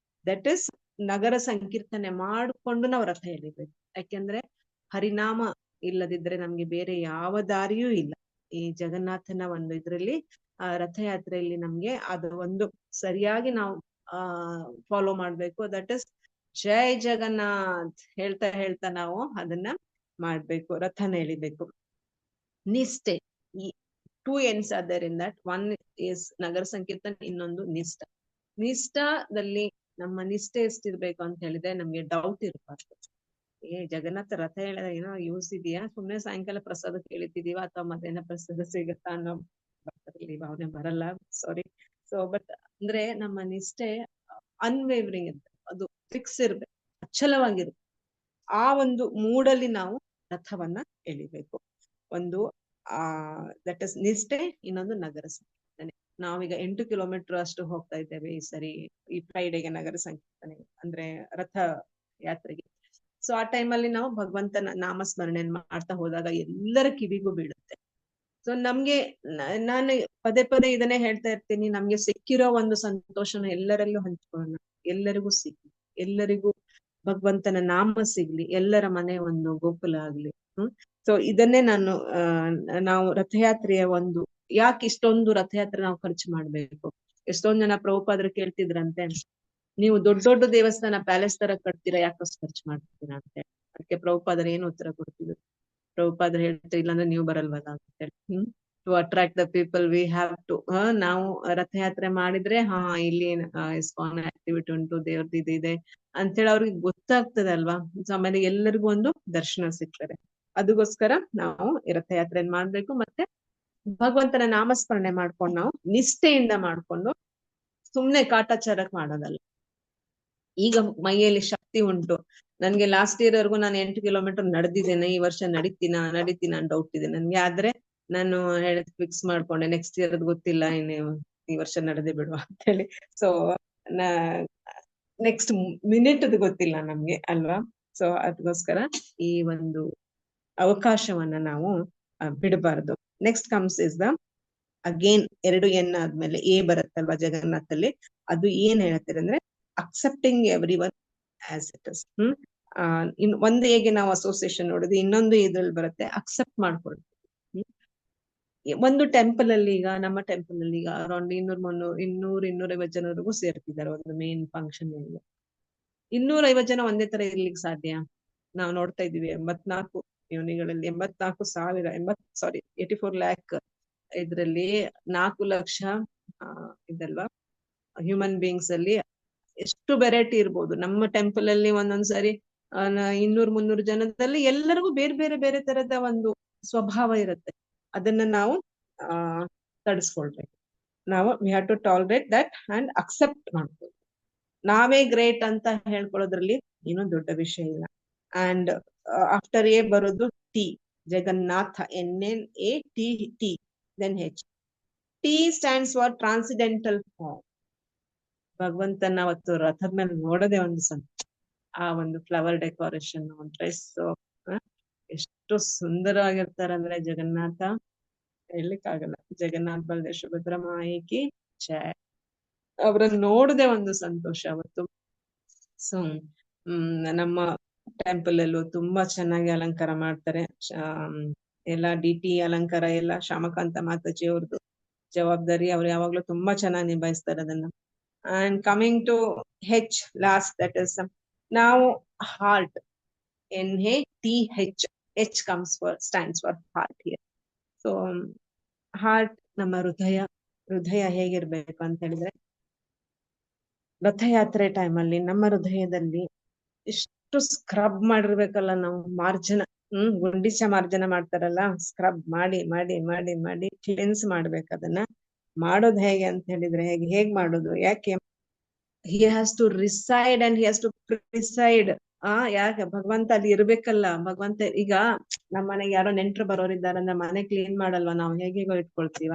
ದಟ್ ಇಸ್ ನಗರ ಸಂಕೀರ್ತನೆ ಮಾಡ್ಕೊಂಡು ನಾವು ರಥ ಎಳಿಬೇಕು. ಯಾಕೆಂದ್ರೆ ಹರಿನಾಮ ಇಲ್ಲದಿದ್ರೆ ನಮ್ಗೆ ಬೇರೆ ಯಾವ ದಾರಿಯೂ ಇಲ್ಲ. ಈ ಜಗನ್ನಾಥನ ಒಂದು ಇದ್ರಲ್ಲಿ ರಥಯಾತ್ರೆಯಲ್ಲಿ ನಮ್ಗೆ ಅದು ಒಂದು ಸರಿಯಾಗಿ ನಾವು ಫಾಲೋ ಮಾಡ್ಬೇಕು. ದಟ್ ಇಸ್ ಜೈ ಜಗನ್ನಾಥ್ ಹೇಳ್ತಾ ಹೇಳ್ತಾ ನಾವು ಅದನ್ನ ಮಾಡ್ಬೇಕು, ರಥನ ಎಳಿಬೇಕು. ನಿಷ್ಠೆ, ಈ 2 ends are there in that. One is ನಗರ ಸಂಕೀರ್ತನ್, ಇನ್ನೊಂದು ನಿಷ್ಠ. ನಿಷ್ಠದಲ್ಲಿ ನಮ್ಮ ನಿಷ್ಠೆ ಎಷ್ಟಿರ್ಬೇಕು ಅಂತ ಹೇಳಿದ್ರೆ ನಮ್ಗೆ ಡೌಟ್ ಇರಬಾರ್ದು. ಜಗನ್ನಾಥ ರಥ ಹೇಳಿದ ಏನೋ ಯೂಸ್ ಇದೆಯಾ, ಸುಮ್ನೆ ಸಾಯಂಕಾಲ ಪ್ರಸಾದ ಕೇಳಿತಿದೀವ ಅಥವಾ ಮಧ್ಯಾಹ್ನ ಪ್ರಸಾದ ಸಿಗುತ್ತಾ ಅನ್ನೋ ಭಾವನೆ ಬರಲ್ಲ, ಸಾರಿ. ಸೊ ಬಟ್ ಅಂದ್ರೆ ನಮ್ಮ ನಿಷ್ಠೆ ಅನ್ವೇವರಿಂಗ್ ಇರ್ಬೇಕು, ಅದು ಫಿಕ್ಸ್ ಇರ್ಬೇಕು, ಅಚಲವಾಗಿರ್ಬೇಕು. ಆ ಒಂದು ಮೂಡಲ್ಲಿ ನಾವು ರಥವನ್ನ ಎಳಿಬೇಕು. ಒಂದು ದಟ್ ಇಸ್ ನಿಷ್ಠೆ, ಇನ್ನೊಂದು ನಗರ ಸಂಕೀರ್ತನೆ. ನಾವೀಗ 8 ಕಿಲೋಮೀಟರ್ ಅಷ್ಟು ಹೋಗ್ತಾ ಇದ್ದೇವೆ ಈ ಸರಿ, ಈ ಫ್ರೈಡೆಗೆ ನಗರ ಸಂಕೀರ್ತನೆ ಅಂದ್ರೆ ರಥ ಯಾತ್ರೆಗೆ. ಸೊ ಆ ಟೈಮಲ್ಲಿ ನಾವು ಭಗವಂತನ ನಾಮಸ್ಮರಣೆ ಮಾಡ್ತಾ ಹೋದಾಗ ಎಲ್ಲರ ಕಿವಿಗೂ ಬೀಳುತ್ತೆ. ಸೊ ನಮ್ಗೆ ನಾನು ಪದೇ ಪದೇ ಇದನ್ನೇ ಹೇಳ್ತಾ ಇರ್ತೀನಿ, ನಮ್ಗೆ ಸಿಕ್ಕಿರೋ ಒಂದು ಸಂತೋಷನ ಎಲ್ಲರಲ್ಲೂ ಹಂಚ್ಕೊಳ್ಳೋಣ, ಎಲ್ಲರಿಗೂ ಸಿಗ್ಲಿ, ಎಲ್ಲರಿಗೂ ಭಗವಂತನ ನಾಮ ಸಿಗ್ಲಿ, ಎಲ್ಲರ ಮನೆ ಒಂದು ಗೋಕುಲ ಆಗ್ಲಿ. ಸೊ ಇದನ್ನೇ ನಾವು ರಥಯಾತ್ರೆಯ ಒಂದು, ಯಾಕೆ ಇಷ್ಟೊಂದು ರಥಯಾತ್ರೆ ನಾವು ಖರ್ಚು ಮಾಡ್ಬೇಕು? ಎಷ್ಟೊಂದ್ ಜನ ಪ್ರಭುಪಾದ್ರು ಕೇಳ್ತಿದ್ರಂತೆ, ನೀವು ದೊಡ್ಡ ದೊಡ್ಡ ದೇವಸ್ಥಾನ ಪ್ಯಾಲೇಸ್ ತರ ಕಟ್ತೀರಾ, ಯಾಕಷ್ಟು ಖರ್ಚು ಮಾಡ್ತೀರಾ ಅಂತ ಹೇಳಿ. ಅದಕ್ಕೆ ಪ್ರಭುಪಾದರು ಏನು ಉತ್ತರ ಕೊಡ್ತಿದ್ರು? ಪ್ರಭುಪಾದರು ಹೇಳ್ತಾರೆ, ಇಲ್ಲಾಂದ್ರೆ ನೀವು ಬರಲ್ವಲ್ಲ ಅಂತ ಹೇಳಿ. To attract the people we have to, ನಾವು ರಥಯಾತ್ರೆ ಮಾಡಿದ್ರೆ ಇಲ್ಲಿ ಇಸ್ಕಾನ್ ಆಕ್ಟಿವಿಟಿ ಉಂಟು, ದೇವ್ರದ್ದು ಇದೆ ಅಂತೇಳಿ ಅವ್ರಿಗೆ ಗೊತ್ತಾಗ್ತದೆ ಅಲ್ವಾ. ಸೊ ಆಮೇಲೆ ಎಲ್ಲರಿಗೂ ಒಂದು ದರ್ಶನ ಸಿಗ್ತದೆ. ಅದಕ್ಕೋಸ್ಕರ ನಾವು ರಥಯಾತ್ರೆ ಮಾಡ್ಬೇಕು. ಮತ್ತೆ ಭಗವಂತನ ನಾಮಸ್ಮರಣೆ ಮಾಡ್ಕೊಂಡು ನಾವು ನಿಷ್ಠೆಯಿಂದ ಮಾಡ್ಕೊಂಡು ಸುಮ್ನೆ ಕಾಟಾಚಾರಕ್ ಮಾಡೋದಲ್ಲ. ಈಗ ಮೈಯಲ್ಲಿ ಶಕ್ತಿ ಉಂಟು, ನನ್ಗೆ ಲಾಸ್ಟ್ ಇಯರ್ ವರ್ಗು ನಾನು 8 ಕಿಲೋಮೀಟರ್ ನಡೆದಿದ್ದೇನೆ, ಈ ವರ್ಷ ನಡೀತೀನ ಡೌಟ್ ಇದೆ ನನ್ಗೆ. ಆದ್ರೆ ನಾನು ಫಿಕ್ಸ್ ಮಾಡ್ಕೊಂಡೆ, ನೆಕ್ಸ್ಟ್ ಇಯರ್ ಗೊತ್ತಿಲ್ಲ, ಈ ವರ್ಷ ನಡೆದೇ ಬಿಡುವ ಅಂತ ಹೇಳಿ. ಸೊ ನೆಕ್ಸ್ಟ್ ಮಿನಿಟ್ ಗೊತ್ತಿಲ್ಲ ನಮ್ಗೆ ಅಲ್ವಾ. ಸೊ ಅದಕ್ಕೋಸ್ಕರ ಈ ಒಂದು ಅವಕಾಶವನ್ನ ನಾವು ಬಿಡಬಾರ್ದು. Next comes is the again 2 N ಆದ್ಮೇಲೆ A ಬರುತ್ತಲ್ವಾ ಜಗನ್ನಾಥಲ್ಲಿ. ಅದು ಏನ್ ಹೇಳ್ತಾರೆ ಅಂದ್ರೆ accepting every one as it is. ಒಂದು ಹೇಗೆ ನಾವು ಅಸೋಸಿಯೇಷನ್ ನೋಡಿದ್ವಿ, ಇನ್ನೊಂದು ಇದ್ರಲ್ಲಿ ಬರುತ್ತೆ ಅಕ್ಸೆಪ್ಟ್ ಮಾಡ್ಕೊಳ್ತೀವಿ. ಒಂದು ಟೆಂಪಲ್ ಅಲ್ಲಿ, ಈಗ ನಮ್ಮ ಟೆಂಪಲ್ ಅಲ್ಲಿ ಈಗ ಅರೌಂಡ್ 200-250 ಜನರಿಗೂ ಸೇರ್ತಿದ್ದಾರೆ ಒಂದು ಮೇನ್ ಫಂಕ್ಷನ್. 250 ಜನ ಒಂದೇ ತರ ಇರ್ಲಿಕ್ಕೆ ಸಾಧ್ಯ? ನಾವು ನೋಡ್ತಾ ಇದೀವಿ 84 ಯೋನಿಗಳಲ್ಲಿ 84 ಲ್ಯಾಕ್ ಇದ್ರಲ್ಲಿ 4 ಲಕ್ಷ ಇದಲ್ವಾ ಹ್ಯೂಮನ್ ಬೀಯಿಂಗ್ಸ್ ಅಲ್ಲಿ ಎಷ್ಟು ವೆರೈಟಿ ಇರ್ಬೋದು. ನಮ್ಮ ಟೆಂಪಲ್ ಅಲ್ಲಿ ಒಂದೊಂದ್ಸರಿ 200-300 ಜನದಲ್ಲಿ ಎಲ್ಲರಿಗೂ ಬೇರೆ ಬೇರೆ ಬೇರೆ ತರದ ಒಂದು ಸ್ವಭಾವ ಇರುತ್ತೆ. ಅದನ್ನ ನಾವು ತಡಿಸ್ಕೊಳ್ಬೇಕು. ನಾವು we have to tolerate that and accept ಮಾಡ್ಬೋದು. ನಾವೇ ಗ್ರೇಟ್ ಅಂತ ಹೇಳ್ಕೊಳ್ಳೋದ್ರಲ್ಲಿ ಏನೋ ದೊಡ್ಡ ವಿಷಯ ಇಲ್ಲ. ಅಂಡ್ ಆಫ್ಟರ್ ಎ ಬರೋದು T, Jagannath, NNATT, then H. T stands for transcendental form. ಭಗವಂತನ ಅವತ್ತು ರಥದ ಮೇಲೆ ನೋಡೋದೇ ಒಂದು ಆ ಒಂದು ಫ್ಲವರ್ ಡೆಕೋರೇಷನ್, ಡ್ರೆಸ್ ಎಷ್ಟು ಸುಂದರವಾಗಿರ್ತಾರಂದ್ರೆ ಜಗನ್ನಾಥ, ಹೇಳಲಿಕ್ಕಾಗಲ್ಲ. ಜಗನ್ನಾಥ್ ಬಲದೇವ್ ಸುಭದ್ರ ಮಾಯಿಕಿ ಜಯ. ಅವ್ರನ್ನ ನೋಡದೆ ಒಂದು ಸಂತೋಷ ಅವತ್ತು. ಸೊ ನಮ್ಮ ಟೆಂಪಲ್ ಅಲ್ಲೂ ತುಂಬಾ ಚೆನ್ನಾಗಿ ಅಲಂಕಾರ ಮಾಡ್ತಾರೆ. ಎಲ್ಲ DT ಅಲಂಕಾರ ಎಲ್ಲ ಶ್ಯಾಮಕಾಂತ ಮಾತಾಜಿ ಅವ್ರದ್ದು ಜವಾಬ್ದಾರಿ. ಅವ್ರು ಯಾವಾಗ್ಲೂ ತುಂಬಾ ಚೆನ್ನಾಗಿ ನಿಭಾಯಿಸ್ತಾರೆ ಅದನ್ನ. And coming to H last, that is ನಾವು heart, NATH. H stands for heart here. So heart, ನಮ್ಮ ಹೃದಯ ಹೇಗಿರ್ಬೇಕು ಅಂತ ಹೇಳಿದ್ರೆ, ರಥಯಾತ್ರೆ ಟೈಮಲ್ಲಿ ನಮ್ಮ ಹೃದಯದಲ್ಲಿ ಎಷ್ಟು ಸ್ಕ್ರಬ್ ಮಾಡಿರ್ಬೇಕಲ್ಲ ನಾವು. ಮಾರ್ಜನ, ಗುಂಡಿಚ ಮಾರ್ಜನ ಮಾಡ್ತಾರಲ್ಲ, ಸ್ಕ್ರಬ್ ಮಾಡಿ ಮಾಡಿ ಮಾಡಿ ಮಾಡಿ ಕ್ಲೆನ್ಸ್ ಮಾಡ್ಬೇಕು. ಅದನ್ನ ಮಾಡೋದು ಹೇಗೆ ಅಂತ ಹೇಳಿದ್ರೆ, ಹೇಗ್ ಮಾಡೋದು? ಯಾಕೆ? he has to reside and he has to preside. ಯಾಕೆ? ಭಗವಂತ ಅಲ್ಲಿ ಇರ್ಬೇಕಲ್ಲ. ಭಗವಂತ ಈಗ ನಮ್ಮ ಮನೆಗೆ ಯಾರೋ ನೆಂಟ್ರು ಬರೋರಿದ್ದಾರೆ ಅಂದ್ರೆ ಮನೆ ಕ್ಲೀನ್ ಮಾಡಲ್ವಾ ನಾವು? ಹೇಗೇಗೋ ಇಟ್ಕೊಳ್ತೀವ.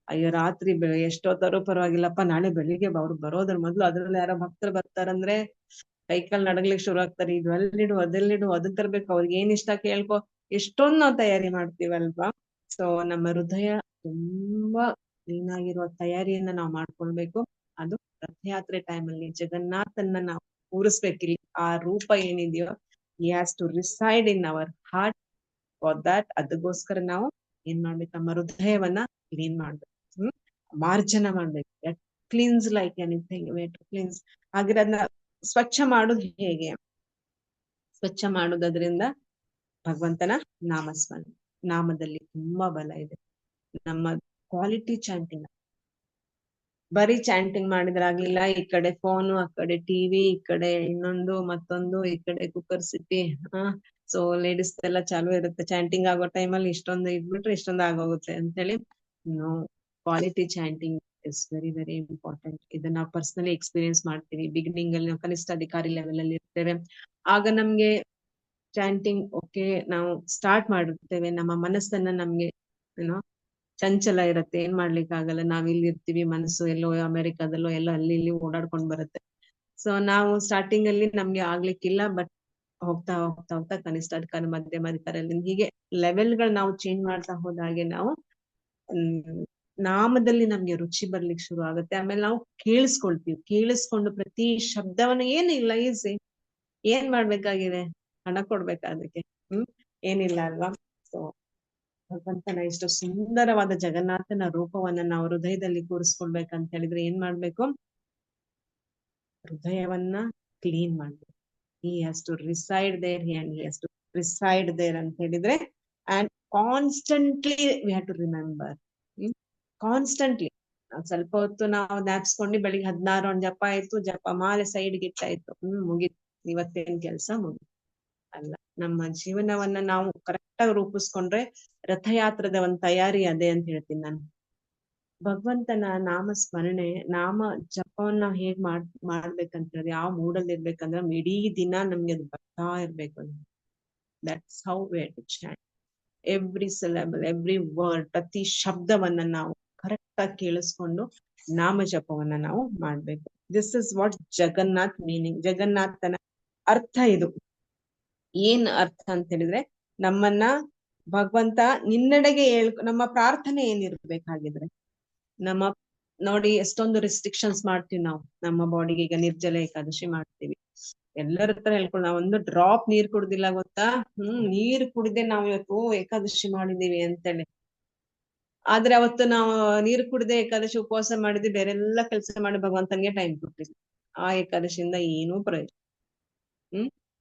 ಅಯ್ಯೋ ರಾತ್ರಿ ಎಷ್ಟೊತ್ತಾರು ಪರವಾಗಿಲ್ಲಪ್ಪ, ನಾಳೆ ಬೆಳಿಗ್ಗೆ ಅವ್ರು ಬರೋದ್ರ ಮೊದ್ಲು ಅದ್ರಲ್ಲಿ ಯಾರೋ ಭಕ್ತರು ಬರ್ತಾರಂದ್ರೆ ಕೈಕಾಲ್ ನಡಗ್ಲಿಕ್ಕೆ ಶುರು ಆಗ್ತಾರೆ. ಇದು ಅಲ್ಲಿಡು ಅದಲ್ಲಿಡು, ಅದಕ್ ತರ್ಬೇಕು, ಅವ್ರಿಗೆ ಏನ್ ಇಷ್ಟ ಕೇಳ್ಕೊ, ಎಷ್ಟೊಂದ್ ನಾವು ತಯಾರಿ ಮಾಡ್ತೀವಲ್ವಾ. ಸೊ ನಮ್ಮ ಹೃದಯ ತುಂಬಾ ಕ್ಲೀನ್ ಆಗಿರುವ ತಯಾರಿಯನ್ನ ನಾವು ಮಾಡ್ಕೊಳ್ಬೇಕು. ಅದು ರಥಯಾತ್ರೆ ಟೈಮಲ್ಲಿ ಜಗನ್ನಾಥನ್ನ ನಾವು ಕೂರಿಸ್ಬೇಕಿಲ್ಲ. ಆ ರೂಪ ಏನಿದೆಯೋ, he has to reside in our heart for that ಅದಕ್ಕೋಸ್ಕರ ನಾವು ಏನ್ ಮಾಡ್ಬೇಕು, ನಮ್ಮ ಹೃದಯವನ್ನ ಕ್ಲೀನ್ ಮಾಡ್ಬೇಕು, ಮಾರ್ಜನ ಮಾಡ್ಬೇಕು. Cleanse like anything way to cleanse. ಹಾಗೆ ಅದನ್ನ ಸ್ವಚ್ಛ ಮಾಡುದು ಹೇಗೆ? ಸ್ವಚ್ಛ ಮಾಡುವುದರಿಂದ ಭಗವಂತನ ನಾಮಸ್ಮರಣೆ. ನಾಮದಲ್ಲಿ ತುಂಬಾ ಬಲ ಇದೆ. ನಮ್ಮ ಕ್ವಾಲಿಟಿ ಚಾಂಟಿಂಗ್, ಬರೀ ಚಾಂಟಿಂಗ್ ಮಾಡಿದ್ರಾಗ್ಲಿಲ್ಲ. ಈ ಕಡೆ ಫೋನು, ಆ ಕಡೆ ಟಿವಿ, ಈ ಕಡೆ ಇನ್ನೊಂದು ಮತ್ತೊಂದು, ಈ ಕಡೆ ಕುಕ್ಕರ್ ಸಿಟಿ. ಸೊ ಲೇಡೀಸ್ ಎಲ್ಲ ಚಾಲು ಇರುತ್ತೆ. ಚಾಂಟಿಂಗ್ ಆಗೋ ಟೈಮಲ್ಲಿ ಇಷ್ಟೊಂದು ಇದ್ಬಿಟ್ರೆ ಇಷ್ಟೊಂದು ಆಗೋಗುತ್ತೆ ಅಂತೇಳಿ. No, quality chanting is very very important. ಇದನ್ನ ನಾವು ಪರ್ಸನಲಿ ಎಕ್ಸ್ಪೀರಿಯನ್ಸ್ ಮಾಡ್ತೀವಿ. ಬಿಗಿನಿಂಗ್ ಅಲ್ಲಿ ನಾವು ಕನಿಷ್ಠ ಅಧಿಕಾರಿ ಲೆವೆಲ್ ಅಲ್ಲಿ ಇರ್ತೇವೆ. ಆಗ ನಮ್ಗೆ ಚಾಂಟಿಂಗ್ ಓಕೆ ನಾವು ಸ್ಟಾರ್ಟ್ ಮಾಡಿರ್ತೇವೆ. ನಮ್ಮ ಮನಸ್ಸನ್ನ ನಮ್ಗೆ ಏನೋ ಚಂಚಲ ಇರುತ್ತೆ, ಏನ್ ಮಾಡ್ಲಿಕ್ಕೆ ಆಗಲ್ಲ. ನಾವ್ ಇಲ್ಲಿ ಇರ್ತೀವಿ, ಮನಸ್ಸು ಎಲ್ಲೋ ಅಮೆರಿಕಾದಲ್ಲೋ ಎಲ್ಲೋ ಅಲ್ಲಿ ಇಲ್ಲಿ ಓಡಾಡ್ಕೊಂಡ್ ಬರುತ್ತೆ. ಸೊ ನಾವು ಸ್ಟಾರ್ಟಿಂಗ್ ಅಲ್ಲಿ ನಮ್ಗೆ ಆಗ್ಲಿಕ್ಕಿಲ್ಲ. ಬಟ್ ಹೋಗ್ತಾ ಹೋಗ್ತಾ ಹೋಗ್ತಾ ಕನಿಷ್ಠ ಅಧಿಕಾರಿ, ಮಧ್ಯಮ ಅಧಿಕಾರಿ, ಹೀಗೆ ಲೆವೆಲ್ಗಳು ನಾವು ಚೇಂಜ್ ಮಾಡ್ತಾ ಹೋದಾಗೆ ನಾವು ನಾಮದಲ್ಲಿ ನಮ್ಗೆ ರುಚಿ ಬರ್ಲಿಕ್ಕೆ ಶುರು ಆಗುತ್ತೆ. ಆಮೇಲೆ ನಾವು ಕೇಳಿಸ್ಕೊಳ್ತೀವಿ. ಕೇಳಿಸ್ಕೊಂಡು ಪ್ರತಿ ಶಬ್ದವನ್ನ ಏನಿಲ್ಲ, ಈಸಿ. ಏನ್ ಮಾಡ್ಬೇಕಾಗಿದೆ? ಹಣ ಕೊಡ್ಬೇಕಾದಕ್ಕೆ. ಏನಿಲ್ಲ ಅಲ್ವಾ? ಸೊ ಭಗವಂತನ ಇಷ್ಟು ಸುಂದರವಾದ ಜಗನ್ನಾಥನ ರೂಪವನ್ನ ನಾವು ಹೃದಯದಲ್ಲಿ ಕೂರಿಸ್ಕೊಳ್ಬೇಕಂತ ಹೇಳಿದ್ರೆ ಏನ್ ಮಾಡ್ಬೇಕು? ಹೃದಯವನ್ನ ಕ್ಲೀನ್ ಮಾಡ್ಬೇಕು. he has to reside there and he has to reside there ಅಂತ ಹೇಳಿದ್ರೆ, and constantly we have to remember. Constantly ಸ್ವಲ್ಪ ಹೊತ್ತು ನಾವು ಜ್ಞಾಪಿಸ್ಕೊಂಡು ಬೆಳಿಗ್ಗೆ 16 ಒಂದು ಜಪ ಆಯ್ತು, ಜಪ ಮಾಲೆ ಸೈಡ್ಗೆ ಇಟ್ಟಾಯ್ತು, ಮುಗೀತು, ಇವತ್ತೇನ್ ಕೆಲ್ಸ ಮುಗೀತು ಅಲ್ಲ. ನಮ್ಮ ಜೀವನವನ್ನ ನಾವು ಕರೆಕ್ಟ್ ಆಗಿ ರೂಪಿಸ್ಕೊಂಡ್ರೆ ರಥಯಾತ್ರದ ಒಂದ್ ತಯಾರಿ ಅದೇ ಅಂತ ಹೇಳ್ತೀನಿ ನಾನು. ಭಗವಂತನ ನಾಮ ಸ್ಮರಣೆ, ನಾಮ ಜಪವನ್ನ ಹೇಗ್ ಮಾಡ್ಬೇಕಂತ ಹೇಳಿದ್ರೆ, ಯಾವ ಮೂಡಲ್ಲಿ ಇರ್ಬೇಕಂದ್ರೆ ಇಡೀ ದಿನ ನಮ್ಗೆ ಅದು ಬರ್ತಾ ಇರ್ಬೇಕು. That's how we have to chant. Every syllable, every word, ಪ್ರತಿ ಶಬ್ದವನ್ನ ನಾವು ಕರೆಕ್ಟ್ ಆಗಿ ಕೇಳಿಸ್ಕೊಂಡು ನಾಮ ಜಪವನ್ನ ನಾವು ಮಾಡ್ಬೇಕು. This is what Jagannath meaning. ಜಗನ್ನಾಥನ ಅರ್ಥ ಇದು. ಏನ್ ಅರ್ಥ ಅಂತ ಹೇಳಿದ್ರೆ, ನಮ್ಮನ್ನ ಭಗವಂತ ನಿನ್ನೆಡೆಗೆ ನಮ್ಮ ಪ್ರಾರ್ಥನೆ ಏನಿರ್ಬೇಕಾಗಿದ್ರೆ, ನಮ್ಮ ನೋಡಿ ಎಷ್ಟೊಂದು ರೆಸ್ಟ್ರಿಕ್ಷನ್ಸ್ ಮಾಡ್ತೀವಿ ನಾವು ನಮ್ಮ ಬಾಡಿಗೆ. ಈಗ ನಿರ್ಜಲ ಏಕಾದಶಿ ಮಾಡ್ತೀವಿ, ಎಲ್ಲರ ಹತ್ರ ಹೇಳ್ಕೊಂಡು ನಾವು ಒಂದು ಡ್ರಾಪ್ ನೀರ್ ಕುಡ್ದಿಲ್ಲ ಗೊತ್ತಾ, ನೀರ್ ಕುಡ್ದೆ ನಾವು ಇವತ್ತು ಏಕಾದಶಿ ಮಾಡಿದೀವಿ ಅಂತೇಳಿ. ಆದ್ರೆ ಅವತ್ತು ನಾವು ನೀರು ಕುಡ್ದೆ ಏಕಾದಶಿ ಉಪವಾಸ ಮಾಡಿದ್ವಿ, ಬೇರೆಲ್ಲ ಕೆಲಸ ಮಾಡಿ ಭಗವಂತನಿಗೆ ಟೈಮ್ ಕೊಟ್ಟಿದ್ವಿ. ಆ ಏಕಾದಶಿಯಿಂದ ಏನೂ ಪ್ರಯೋಜನ.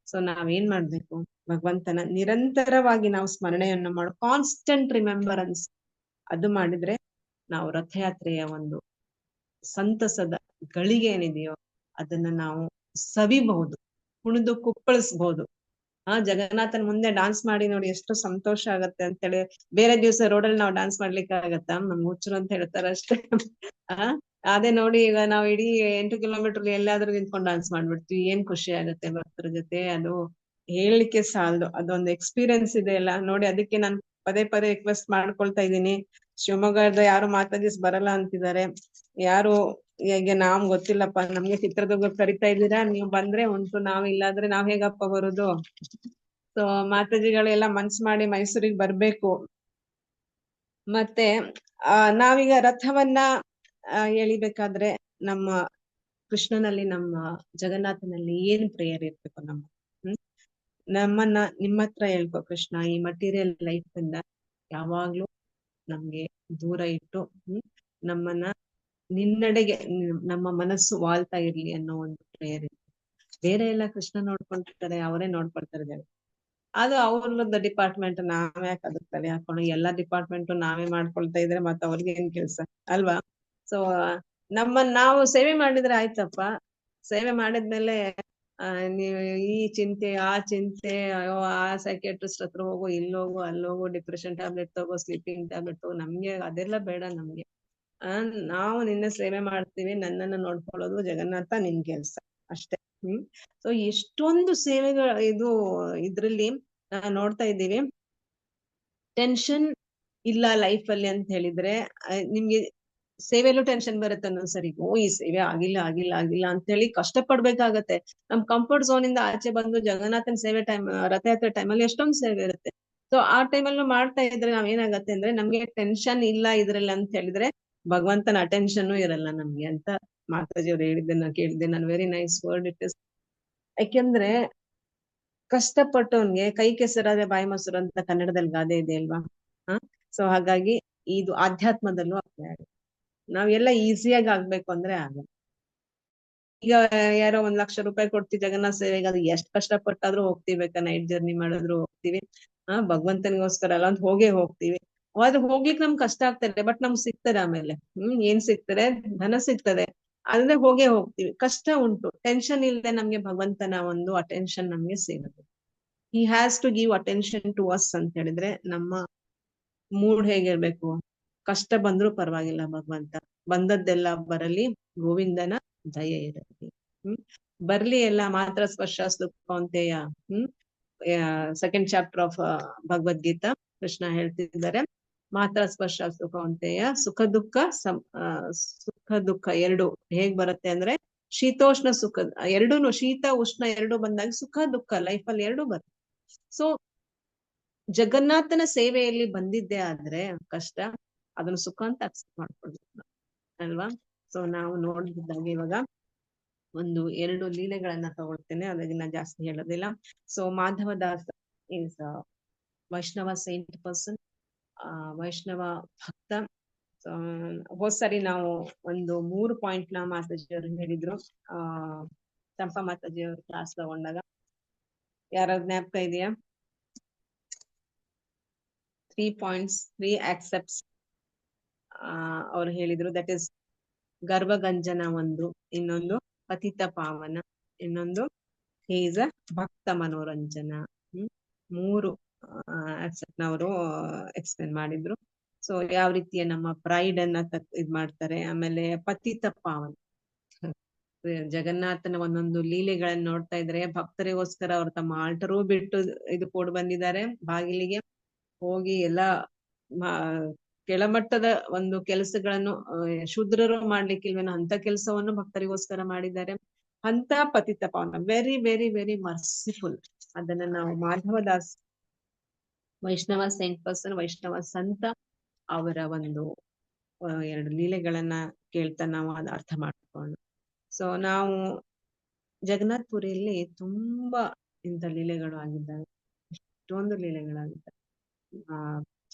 ಸೊ ನಾವೇನ್ ಮಾಡ್ಬೇಕು? ಭಗವಂತನ ನಿರಂತರವಾಗಿ ನಾವು ಸ್ಮರಣೆಯನ್ನು ಮಾಡೋ ಕಾನ್ಸ್ಟೆಂಟ್ ರಿಮೆಂಬರೆನ್ಸ್, ಅದು ಮಾಡಿದ್ರೆ ನಾವು ರಥಯಾತ್ರೆಯ ಒಂದು ಸಂತಸದ ಗಳಿಗೆ ಏನಿದೆಯೋ ಅದನ್ನ ನಾವು ಸವಿಬಹುದು, ಕುಣಿದು ಕುಪ್ಪಳಿಸಬಹುದು. ಜಗನ್ನಾಥನ್ ಮುಂದೆ ಡಾನ್ಸ್ ಮಾಡಿ ನೋಡಿ ಎಷ್ಟು ಸಂತೋಷ ಆಗತ್ತೆ ಅಂತೇಳಿ. ಬೇರೆ ದಿವಸ ರೋಡಲ್ಲಿ ನಾವು ಡಾನ್ಸ್ ಮಾಡ್ಲಿಕ್ಕೆ ಆಗತ್ತಾ? ನಮ್ ಹುಚ್ಚರು ಅಂತ ಹೇಳ್ತಾರ ಅಷ್ಟೇ. ಅದೇ ನೋಡಿ, ಈಗ ನಾವು ಇಡೀ 8 ಕಿಲೋಮೀಟರ್ ಎಲ್ಲಾದ್ರೂ ನಿಂತ್ಕೊಂಡು ಡಾನ್ಸ್ ಮಾಡ್ಬಿಡ್ತೀವಿ. ಏನ್ ಖುಷಿ ಆಗತ್ತೆ ಭಕ್ತರ ಜೊತೆ, ಅದು ಹೇಳ್ಲಿಕ್ಕೆ ಸಾಲದು. ಅದೊಂದು ಎಕ್ಸ್ಪೀರಿಯನ್ಸ್ ಇದೆ ಅಲ್ಲ ನೋಡಿ. ಅದಕ್ಕೆ ನಾನು ಪದೇ ಪದೇ ರಿಕ್ವೆಸ್ಟ್ ಮಾಡ್ಕೊಳ್ತಾ ಇದ್ದೀನಿ. ಶಿವಮೊಗ್ಗದ ಯಾರು ಮಾತಾಜಿಸ್ ಬರಲ್ಲ ಅಂತಿದ್ದಾರೆ. ಯಾರು ಈಗ ನಾವ್ ಗೊತ್ತಿಲ್ಲಪ್ಪ, ನಮ್ಗೆ ಚಿತ್ರದುರ್ಗ ಕರಿತಾ ಇದ್ದೀರಾ, ನೀವು ಬಂದ್ರೆ ಉಂಟು, ನಾವ್ ಇಲ್ಲಾದ್ರೆ ನಾವ್ ಹೇಗಪ್ಪ ಬರುದು? ಸೊ ಮಾತಾಜಿಗಳೆಲ್ಲ ಮನ್ಸ್ ಮಾಡಿ ಮೈಸೂರಿಗೆ ಬರ್ಬೇಕು. ಮತ್ತೆ ನಾವೀಗ ರಥವನ್ನ ಎಳಿಬೇಕಾದ್ರೆ ನಮ್ಮ ಕೃಷ್ಣನಲ್ಲಿ, ನಮ್ಮ ಜಗನ್ನಾಥನಲ್ಲಿ ಏನ್ ಪ್ರೇಯರ್ ಇರ್ಬೇಕು? ನಮ್ಮನ್ನ ನಿಮ್ಮ ಹತ್ರ ಹೇಳ್ಕೊ ಕೃಷ್ಣ, ಈ ಮಟೀರಿಯಲ್ ಲೈಫ್ ಇಂದ ಯಾವಾಗ್ಲೂ ನಮ್ಗೆ ದೂರ ಇಟ್ಟು ನಮ್ಮನ್ನ ನಿನ್ನಡೆಗೆ ನಮ್ಮ ಮನಸ್ಸು ವಾಲ್ತಾ ಇರ್ಲಿ ಅನ್ನೋ ಒಂದು ಪ್ರೇಯರ್ ಇದೆ. ಬೇರೆ ಎಲ್ಲ ಕೃಷ್ಣ ನೋಡ್ಕೊಂಡಿರ್ತಾರೆ, ಅವರೇ ನೋಡ್ಕೊಳ್ತಾರೆ ಜನ. ಅದು ಅವ್ರದ್ದು ಡಿಪಾರ್ಟ್ಮೆಂಟ್, ನಾವ್ ಯಾಕೆ ಅದಕ್ಕೆ ತಲೆ ಹಾಕೊಂಡು ಎಲ್ಲಾ ಡಿಪಾರ್ಟ್ಮೆಂಟ್ ನಾವೇ ಮಾಡ್ಕೊಳ್ತಾ ಇದ್ರೆ ಮತ್ತೆ ಅವ್ರಿಗೆ ಏನ್ ಕೆಲ್ಸ ಅಲ್ವಾ? ಸೊ ನಾವು ಸೇವೆ ಮಾಡಿದ್ರೆ ಆಯ್ತಪ್ಪ. ಸೇವೆ ಮಾಡಿದ್ಮೇಲೆ ನೀವು ಈ ಚಿಂತೆ ಆ ಚಿಂತೆ, ಅಯ್ಯೋ ಆ ಸೈಕಿಯಾಟ್ರಿಸ್ಟ್ ಹತ್ರ ಹೋಗು, ಇಲ್ಲೋಗು ಅಲ್ಲೋಗು, ಡಿಪ್ರೆಷನ್ ಟ್ಯಾಬ್ಲೆಟ್ ತಗೋ, ಸ್ಲೀಪಿಂಗ್ ಟ್ಯಾಬ್ಲೆಟ್ ತಗೋ, ನಮ್ಗೆ ಅದೆಲ್ಲ ಬೇಡ. ನಮ್ಗೆ ನಾವು ನಿನ್ನ ಸೇವೆ ಮಾಡ್ತೀವಿ, ನನ್ನನ್ನು ನೋಡ್ಕೊಳ್ಳೋದು ಜಗನ್ನಾಥ ನಿನ್ ಕೆಲ್ಸ ಅಷ್ಟೇ. ಸೊ ಎಷ್ಟೊಂದು ಸೇವೆಗಳು ಇದ್ರಲ್ಲಿ ನೋಡ್ತಾ ಇದ್ದೀವಿ. ಟೆನ್ಷನ್ ಇಲ್ಲ ಲೈಫ್ ಅಲ್ಲಿ ಅಂತ ಹೇಳಿದ್ರೆ, ನಿಮ್ಗೆ ಸೇವೆಲ್ಲೂ ಟೆನ್ಷನ್ ಬರುತ್ತೆ ಅನ್ನೊಂದ್ಸರಿ. ಈ ಸೇವೆ ಆಗಿಲ್ಲ ಅಂತ ಹೇಳಿ ಕಷ್ಟ ಪಡ್ಬೇಕಾಗತ್ತೆ. ನಮ್ ಕಂಫರ್ಟ್ ಝೋನ್ ಇಂದ ಆಚೆ ಬಂದು ಜಗನ್ನಾಥನ್ ಸೇವೆ ಟೈಮ್, ರಥಯಾತ್ರೆ ಟೈಮಲ್ಲಿ ಎಷ್ಟೊಂದು ಸೇವೆ ಇರುತ್ತೆ. ಸೊ ಆ ಟೈಮಲ್ಲೂ ಮಾಡ್ತಾ ಇದ್ರೆ ನಾವ್ ಏನಾಗತ್ತೆ ಅಂದ್ರೆ, ನಮ್ಗೆ ಟೆನ್ಷನ್ ಇಲ್ಲ ಇದ್ರಲ್ಲಿ ಅಂತ ಹೇಳಿದ್ರೆ ಭಗವಂತನ ಅಟೆನ್ಷನ್ ಇರಲ್ಲ ನಮ್ಗೆ ಅಂತ ಮಾತಾಜಿಯವ್ರು ಹೇಳಿದ್ದನ್ನ ಕೇಳಿದ್ದೆ ನಾನು. Very nice word it is. ಯಾಕೆಂದ್ರೆ ಕಷ್ಟಪಟ್ಟವನ್ಗೆ ಕೈ ಕೆಸರಾದ್ರೆ ಬಾಯಿ ಮೊಸರು ಅಂತ ಕನ್ನಡದಲ್ಲಿ ಗಾದೆ ಇದೆ ಅಲ್ವಾ? ಸೊ ಹಾಗಾಗಿ ಇದು ಆಧ್ಯಾತ್ಮದಲ್ಲೂ ಅಪ್ಲೈ ಆಗುತ್ತೆ. ನಾವೆಲ್ಲ ಈಸಿಯಾಗಿ ಆಗ್ಬೇಕು ಅಂದ್ರೆ ಆಗಲ್ಲ. ಈಗ ಯಾರೋ 1,00,000 ರೂಪಾಯಿ ಕೊಡ್ತೀವಿ ಜಗನ್ನಾಥ ಸೇವೆಗೆ, ಅದು ಎಷ್ಟ್ ಕಷ್ಟಪಟ್ಟಾದ್ರೂ ಹೋಗ್ತೀವಿ, ನೈಟ್ ಜರ್ನಿ ಮಾಡಿದ್ರು ಹೋಗ್ತೀವಿ, ಭಗವಂತನಿಗೋಸ್ಕರ ಅಲ್ಲ ಅಂತ ಹೋಗೇ ಹೋಗ್ತೀವಿ. ಆದ್ರೆ ಹೋಗ್ಲಿಕ್ಕೆ ನಮ್ಗೆ ಕಷ್ಟ ಆಗ್ತದೆ, ಬಟ್ ನಮ್ಗೆ ಸಿಗ್ತದೆ ಆಮೇಲೆ. ಏನ್ ಸಿಗ್ತದೆ? ಧನ ಸಿಗ್ತದೆ. ಆದ್ರೆ ಹೋಗೇ ಹೋಗ್ತೀವಿ. ಕಷ್ಟ ಉಂಟು, ಟೆನ್ಷನ್ ಇಲ್ಲದೆ ನಮ್ಗೆ ಭಗವಂತನ ಒಂದು ಅಟೆನ್ಷನ್ ನಮ್ಗೆ ಸಿಗುತ್ತೆ. He has to give attention to us ಅಂತ ಹೇಳಿದ್ರೆ ನಮ್ಮ ಮೂಡ್ ಹೇಗಿರ್ಬೇಕು? ಕಷ್ಟ ಬಂದ್ರೂ ಪರವಾಗಿಲ್ಲ, ಭಗವಂತ ಬಂದದ್ದೆಲ್ಲ ಬರಲಿ, ಗೋವಿಂದನ ದಯೆ ಇರಲಿ. ಬರ್ಲಿ ಎಲ್ಲ, ಮಾತ್ರ ಸ್ಪರ್ಶ ಸುಖಾಂತೆಯ. Second chapter of Bhagavad Gita Krishna ಹೇಳ್ತಿದ್ದಾರೆ, ಮಾತ್ರ ಸ್ಪರ್ಶ ಸುಖಾಂತೆಯ. ಸುಖ ದುಃಖ ಎರಡು ಹೇಗ್ ಬರುತ್ತೆ ಅಂದ್ರೆ, ಶೀತೋಷ್ಣ ಸುಖ ಎರಡೂನು, ಶೀತ ಉಷ್ಣ ಎರಡು ಬಂದಾಗ ಸುಖ ದುಃಖ ಲೈಫಲ್ಲಿ ಎರಡು ಬರುತ್ತೆ. ಸೊ ಜಗನ್ನಾಥನ ಸೇವೆಯಲ್ಲಿ ಬಂದಿದ್ದೆ ಆದ್ರೆ ಕಷ್ಟ, ಅದನ್ನ ಸುಖ ಅಂತ ಅಕ್ಸೆಪ್ಟ್ ಮಾಡ್ಕೊಳ್ಬೇಕು ಅಲ್ವಾ? ಸೊ ನಾವು ನೋಡಿದಾಗ ಇವಾಗ 2 ಲೀಲೆಗಳನ್ನ ತಗೊಳ್ತೇನೆ, ಅದನ್ನ ಜಾಸ್ತಿ ಹೇಳೋದಿಲ್ಲ. So Madhavadas is Vaishnava saint person, Vaishnava ಭಕ್ತ. ಹೋದ್ ಸರಿ ನಾವು 3 ಪಾಯಿಂಟ್ ನ ಮಾತಾಜಿಯವರು ಹೇಳಿದ್ರು, ಚಂಪಾ ಮಾತಾಜಿಯವರು ಕ್ಲಾಸ್ ತಗೊಂಡಾಗ. ಯಾರಾದ್ ಜ್ಞಾಪಕ ಇದೆಯಾ? 3 points, 3 accepts ಅವ್ರು ಹೇಳಿದ್ರು. ದಟ್ ಇಸ್ ಗರ್ವಗಂಜನ ಒಂದು, ಇನ್ನೊಂದು ಪತಿತ ಪಾವನ, ಇನ್ನೊಂದು ಈಸ್ ಅ ಭಕ್ತ ಮನೋರಂಜನ. 3 ಆಕ್ಸೆಪ್ಟ್ ನವರು ಎಕ್ಸ್ಪ್ಲೇನ್ ಮಾಡಿದ್ರು. ಸೊ ಯಾವ ರೀತಿಯ ನಮ್ಮ ಪ್ರೈಡ್ ಅನ್ನ ಇದ್ ಮಾಡ್ತಾರೆ. ಆಮೇಲೆ ಪತಿತ ಪಾವನ, ಜಗನ್ನಾಥನ ಒಂದೊಂದು ಲೀಲೆಗಳನ್ನ ನೋಡ್ತಾ ಇದ್ರೆ ಭಕ್ತರಿಗೋಸ್ಕರ ಅವ್ರು ತಮ್ಮ ಆಲ್ಟರೂ ಬಿಟ್ಟು ಇದು ಕೊಡ್ ಬಂದಿದ್ದಾರೆ, ಬಾಗಿಲಿಗೆ ಹೋಗಿ ಎಲ್ಲ ಕೆಳಮಟ್ಟದ ಒಂದು ಕೆಲಸಗಳನ್ನು ಶೂದ್ರರು ಮಾಡ್ಲಿಕ್ಕಿಲ್ವೇನೋ ಅಂತ ಕೆಲಸವನ್ನು ಭಕ್ತರಿಗೋಸ್ಕರ ಮಾಡಿದ್ದಾರೆ. ಅಂತ ಪತಿತ ಪಾವನ, ವೆರಿ ವೆರಿ ವೆರಿ ಮರ್ಸಿಫುಲ್. ಅದನ್ನ ನಾವು ಮಾಧವದಾಸ್ ವೈಷ್ಣವ ಸೈಂಟ್ ಪರ್ಸನ್, ವೈಷ್ಣವ ಸಂತ ಅವರ ಒಂದು 2 ಲೀಲೆಗಳನ್ನ ಕೇಳ್ತಾ ನಾವು ಅದ್ ಅರ್ಥ ಮಾಡ್ಕೊಂಡು. ಸೊ ನಾವು ಜಗನ್ನಾಥ್ ಪುರಿಯಲ್ಲಿ ತುಂಬಾ ಇಂಥ ಲೀಲೆಗಳು ಆಗಿದ್ದಾವೆ, ಎಷ್ಟೊಂದು ಲೀಲೆಗಳಾಗಿದ್ದಾವೆ.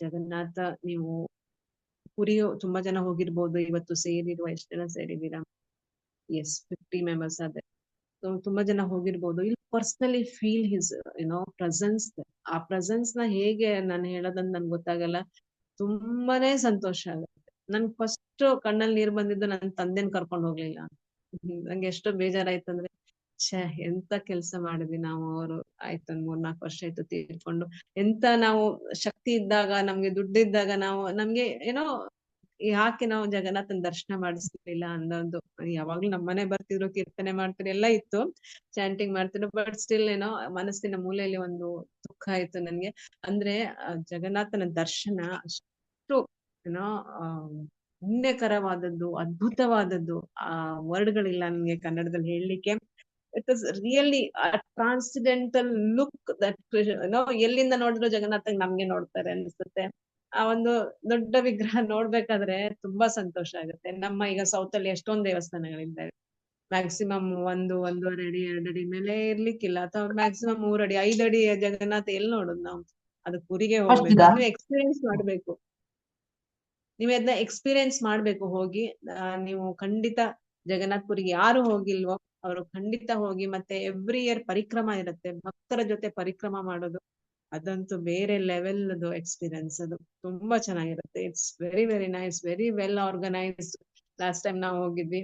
ಜಗನ್ನಾಥ, ನೀವು ಪುರಿಯು ತುಂಬಾ ಜನ ಹೋಗಿರ್ಬೋದು, ಇವತ್ತು ಸೇರಿರುವ ಎಷ್ಟು ಜನ ಸೇರಿದ್ದೀರಾ? ಎಸ್, 50 ಮೆಂಬರ್ಸ್ ಆದ್ರೆ. ಸೊ ತುಂಬಾ ಜನ ಹೋಗಿರ್ಬೋದು. ಇಲ್ಲಿ ಪರ್ಸನಲಿ ಫೀಲ್ ಹಿಸ್ ಪ್ರೆಸೆನ್ಸ್. ಆ ಪ್ರೆಸೆನ್ಸ್ ನ ಹೇಗೆ ನಾನು ಹೇಳೋದಂತ ನನ್ಗೆ ಗೊತ್ತಾಗಲ್ಲ, ತುಂಬಾನೇ ಸಂತೋಷ ಆಗುತ್ತೆ. ನನ್ ಫಸ್ಟ್ ಕಣ್ಣಲ್ಲಿ ನೀರ್ ಬಂದಿದ್ದು ನನ್ನ ತಂದೆನ್ ಕರ್ಕೊಂಡು ಹೋಗ್ಲಿಲ್ಲ. ನಂಗೆ ಎಷ್ಟು ಬೇಜಾರಾಯ್ತಂದ್ರೆ, ಎಂತ ಕೆಲ್ಸ ಮಾಡಿದ್ವಿ ನಾವು. ಅವರು ಆಯ್ತು 3-4 ವರ್ಷ ಆಯ್ತು ತೀರ್ಕೊಂಡು. ಎಂತ ನಾವು ಶಕ್ತಿ ಇದ್ದಾಗ, ನಮ್ಗೆ ದುಡ್ಡು ಇದ್ದಾಗ ನಮ್ಗೆ ಯಾಕೆ ನಾವು ಜಗನ್ನಾಥನ ದರ್ಶನ ಮಾಡಿಸ್ಲಿಲ್ಲ ಅನ್ನೋದು. ಯಾವಾಗ್ಲೂ ನಮ್ಮನೆ ಬರ್ತಿದ್ರು, ಕೀರ್ತನೆ ಮಾಡ್ತಿದ್ರು, ಎಲ್ಲ ಇತ್ತು, ಚಾಂಟಿಂಗ್ ಮಾಡ್ತಿದ್ರು. ಬಟ್ ಸ್ಟಿಲ್ ಮನಸ್ಸಿನ ಮೂಲೆಯಲ್ಲಿ ಒಂದು ದುಃಖ ಆಯ್ತು ನನ್ಗೆ. ಅಂದ್ರೆ ಜಗನ್ನಾಥನ ದರ್ಶನ ಅಷ್ಟು ಪುಣ್ಯಕರವಾದದ್ದು, ಅದ್ಭುತವಾದದ್ದು. ಆ ವರ್ಡ್ಗಳಿಲ್ಲ ನನ್ಗೆ ಕನ್ನಡದಲ್ಲಿ ಹೇಳಲಿಕ್ಕೆ. It is really transcendental look that ಎಲ್ಲಿಂದ ನೋಡಿದ್ರು ಜಗನ್ನಾಥಂಗ್ ನಮ್ಗೆ ನೋಡ್ತಾರೆ ಅನ್ಸುತ್ತೆ. ಆ ಒಂದು ದೊಡ್ಡ ವಿಗ್ರಹ ನೋಡ್ಬೇಕಾದ್ರೆ ತುಂಬಾ ಸಂತೋಷ ಆಗುತ್ತೆ. ನಮ್ಮ ಈಗ ಸೌತ್ ಅಲ್ಲಿ ಎಷ್ಟೊಂದು ದೇವಸ್ಥಾನಗಳಿದ್ದಾವೆ, ಮ್ಯಾಕ್ಸಿಮಮ್ 1-1.5 ಅಡಿ 2 ಅಡಿ ಮೇಲೆ ಇರ್ಲಿಕ್ಕಿಲ್ಲ, ಅಥವಾ ಮ್ಯಾಕ್ಸಿಮಮ್ 3 ಅಡಿ 5 ಅಡಿ ಜಗನ್ನಾಥ ಎಲ್ಲಿ ನೋಡುದು ನಾವು? ಅದು ಪುರಿಗೆ ಹೋಗ್ಬೇಕು, ನೀವು ಎಕ್ಸ್ಪೀರಿಯನ್ಸ್ ಮಾಡ್ಬೇಕು. ನೀವ್ ಅದನ್ನ ಎಕ್ಸ್ಪೀರಿಯನ್ಸ್ ಮಾಡ್ಬೇಕು ಹೋಗಿ. ನೀವು ಖಂಡಿತ ಜಗನ್ನಾಥ್ ಪುರಿಗೆ ಯಾರು ಹೋಗಿಲ್ವೋ ಅವರು ಖಂಡಿತ ಹೋಗಿ. ಮತ್ತೆ ಎವ್ರಿ ಇಯರ್ ಪರಿಕ್ರಮ ಇರುತ್ತೆ, ಭಕ್ತರ ಜೊತೆ ಪರಿಕ್ರಮ ಮಾಡೋದು ಅದಂತೂ ಬೇರೆ ಲೆವೆಲ್ ಎಕ್ಸ್ಪೀರಿಯನ್ಸ್. ಅದು ತುಂಬಾ ಚೆನ್ನಾಗಿರುತ್ತೆ. It's very very nice, very well organised. Last time ನಾವು ಹೋಗಿದ್ವಿ,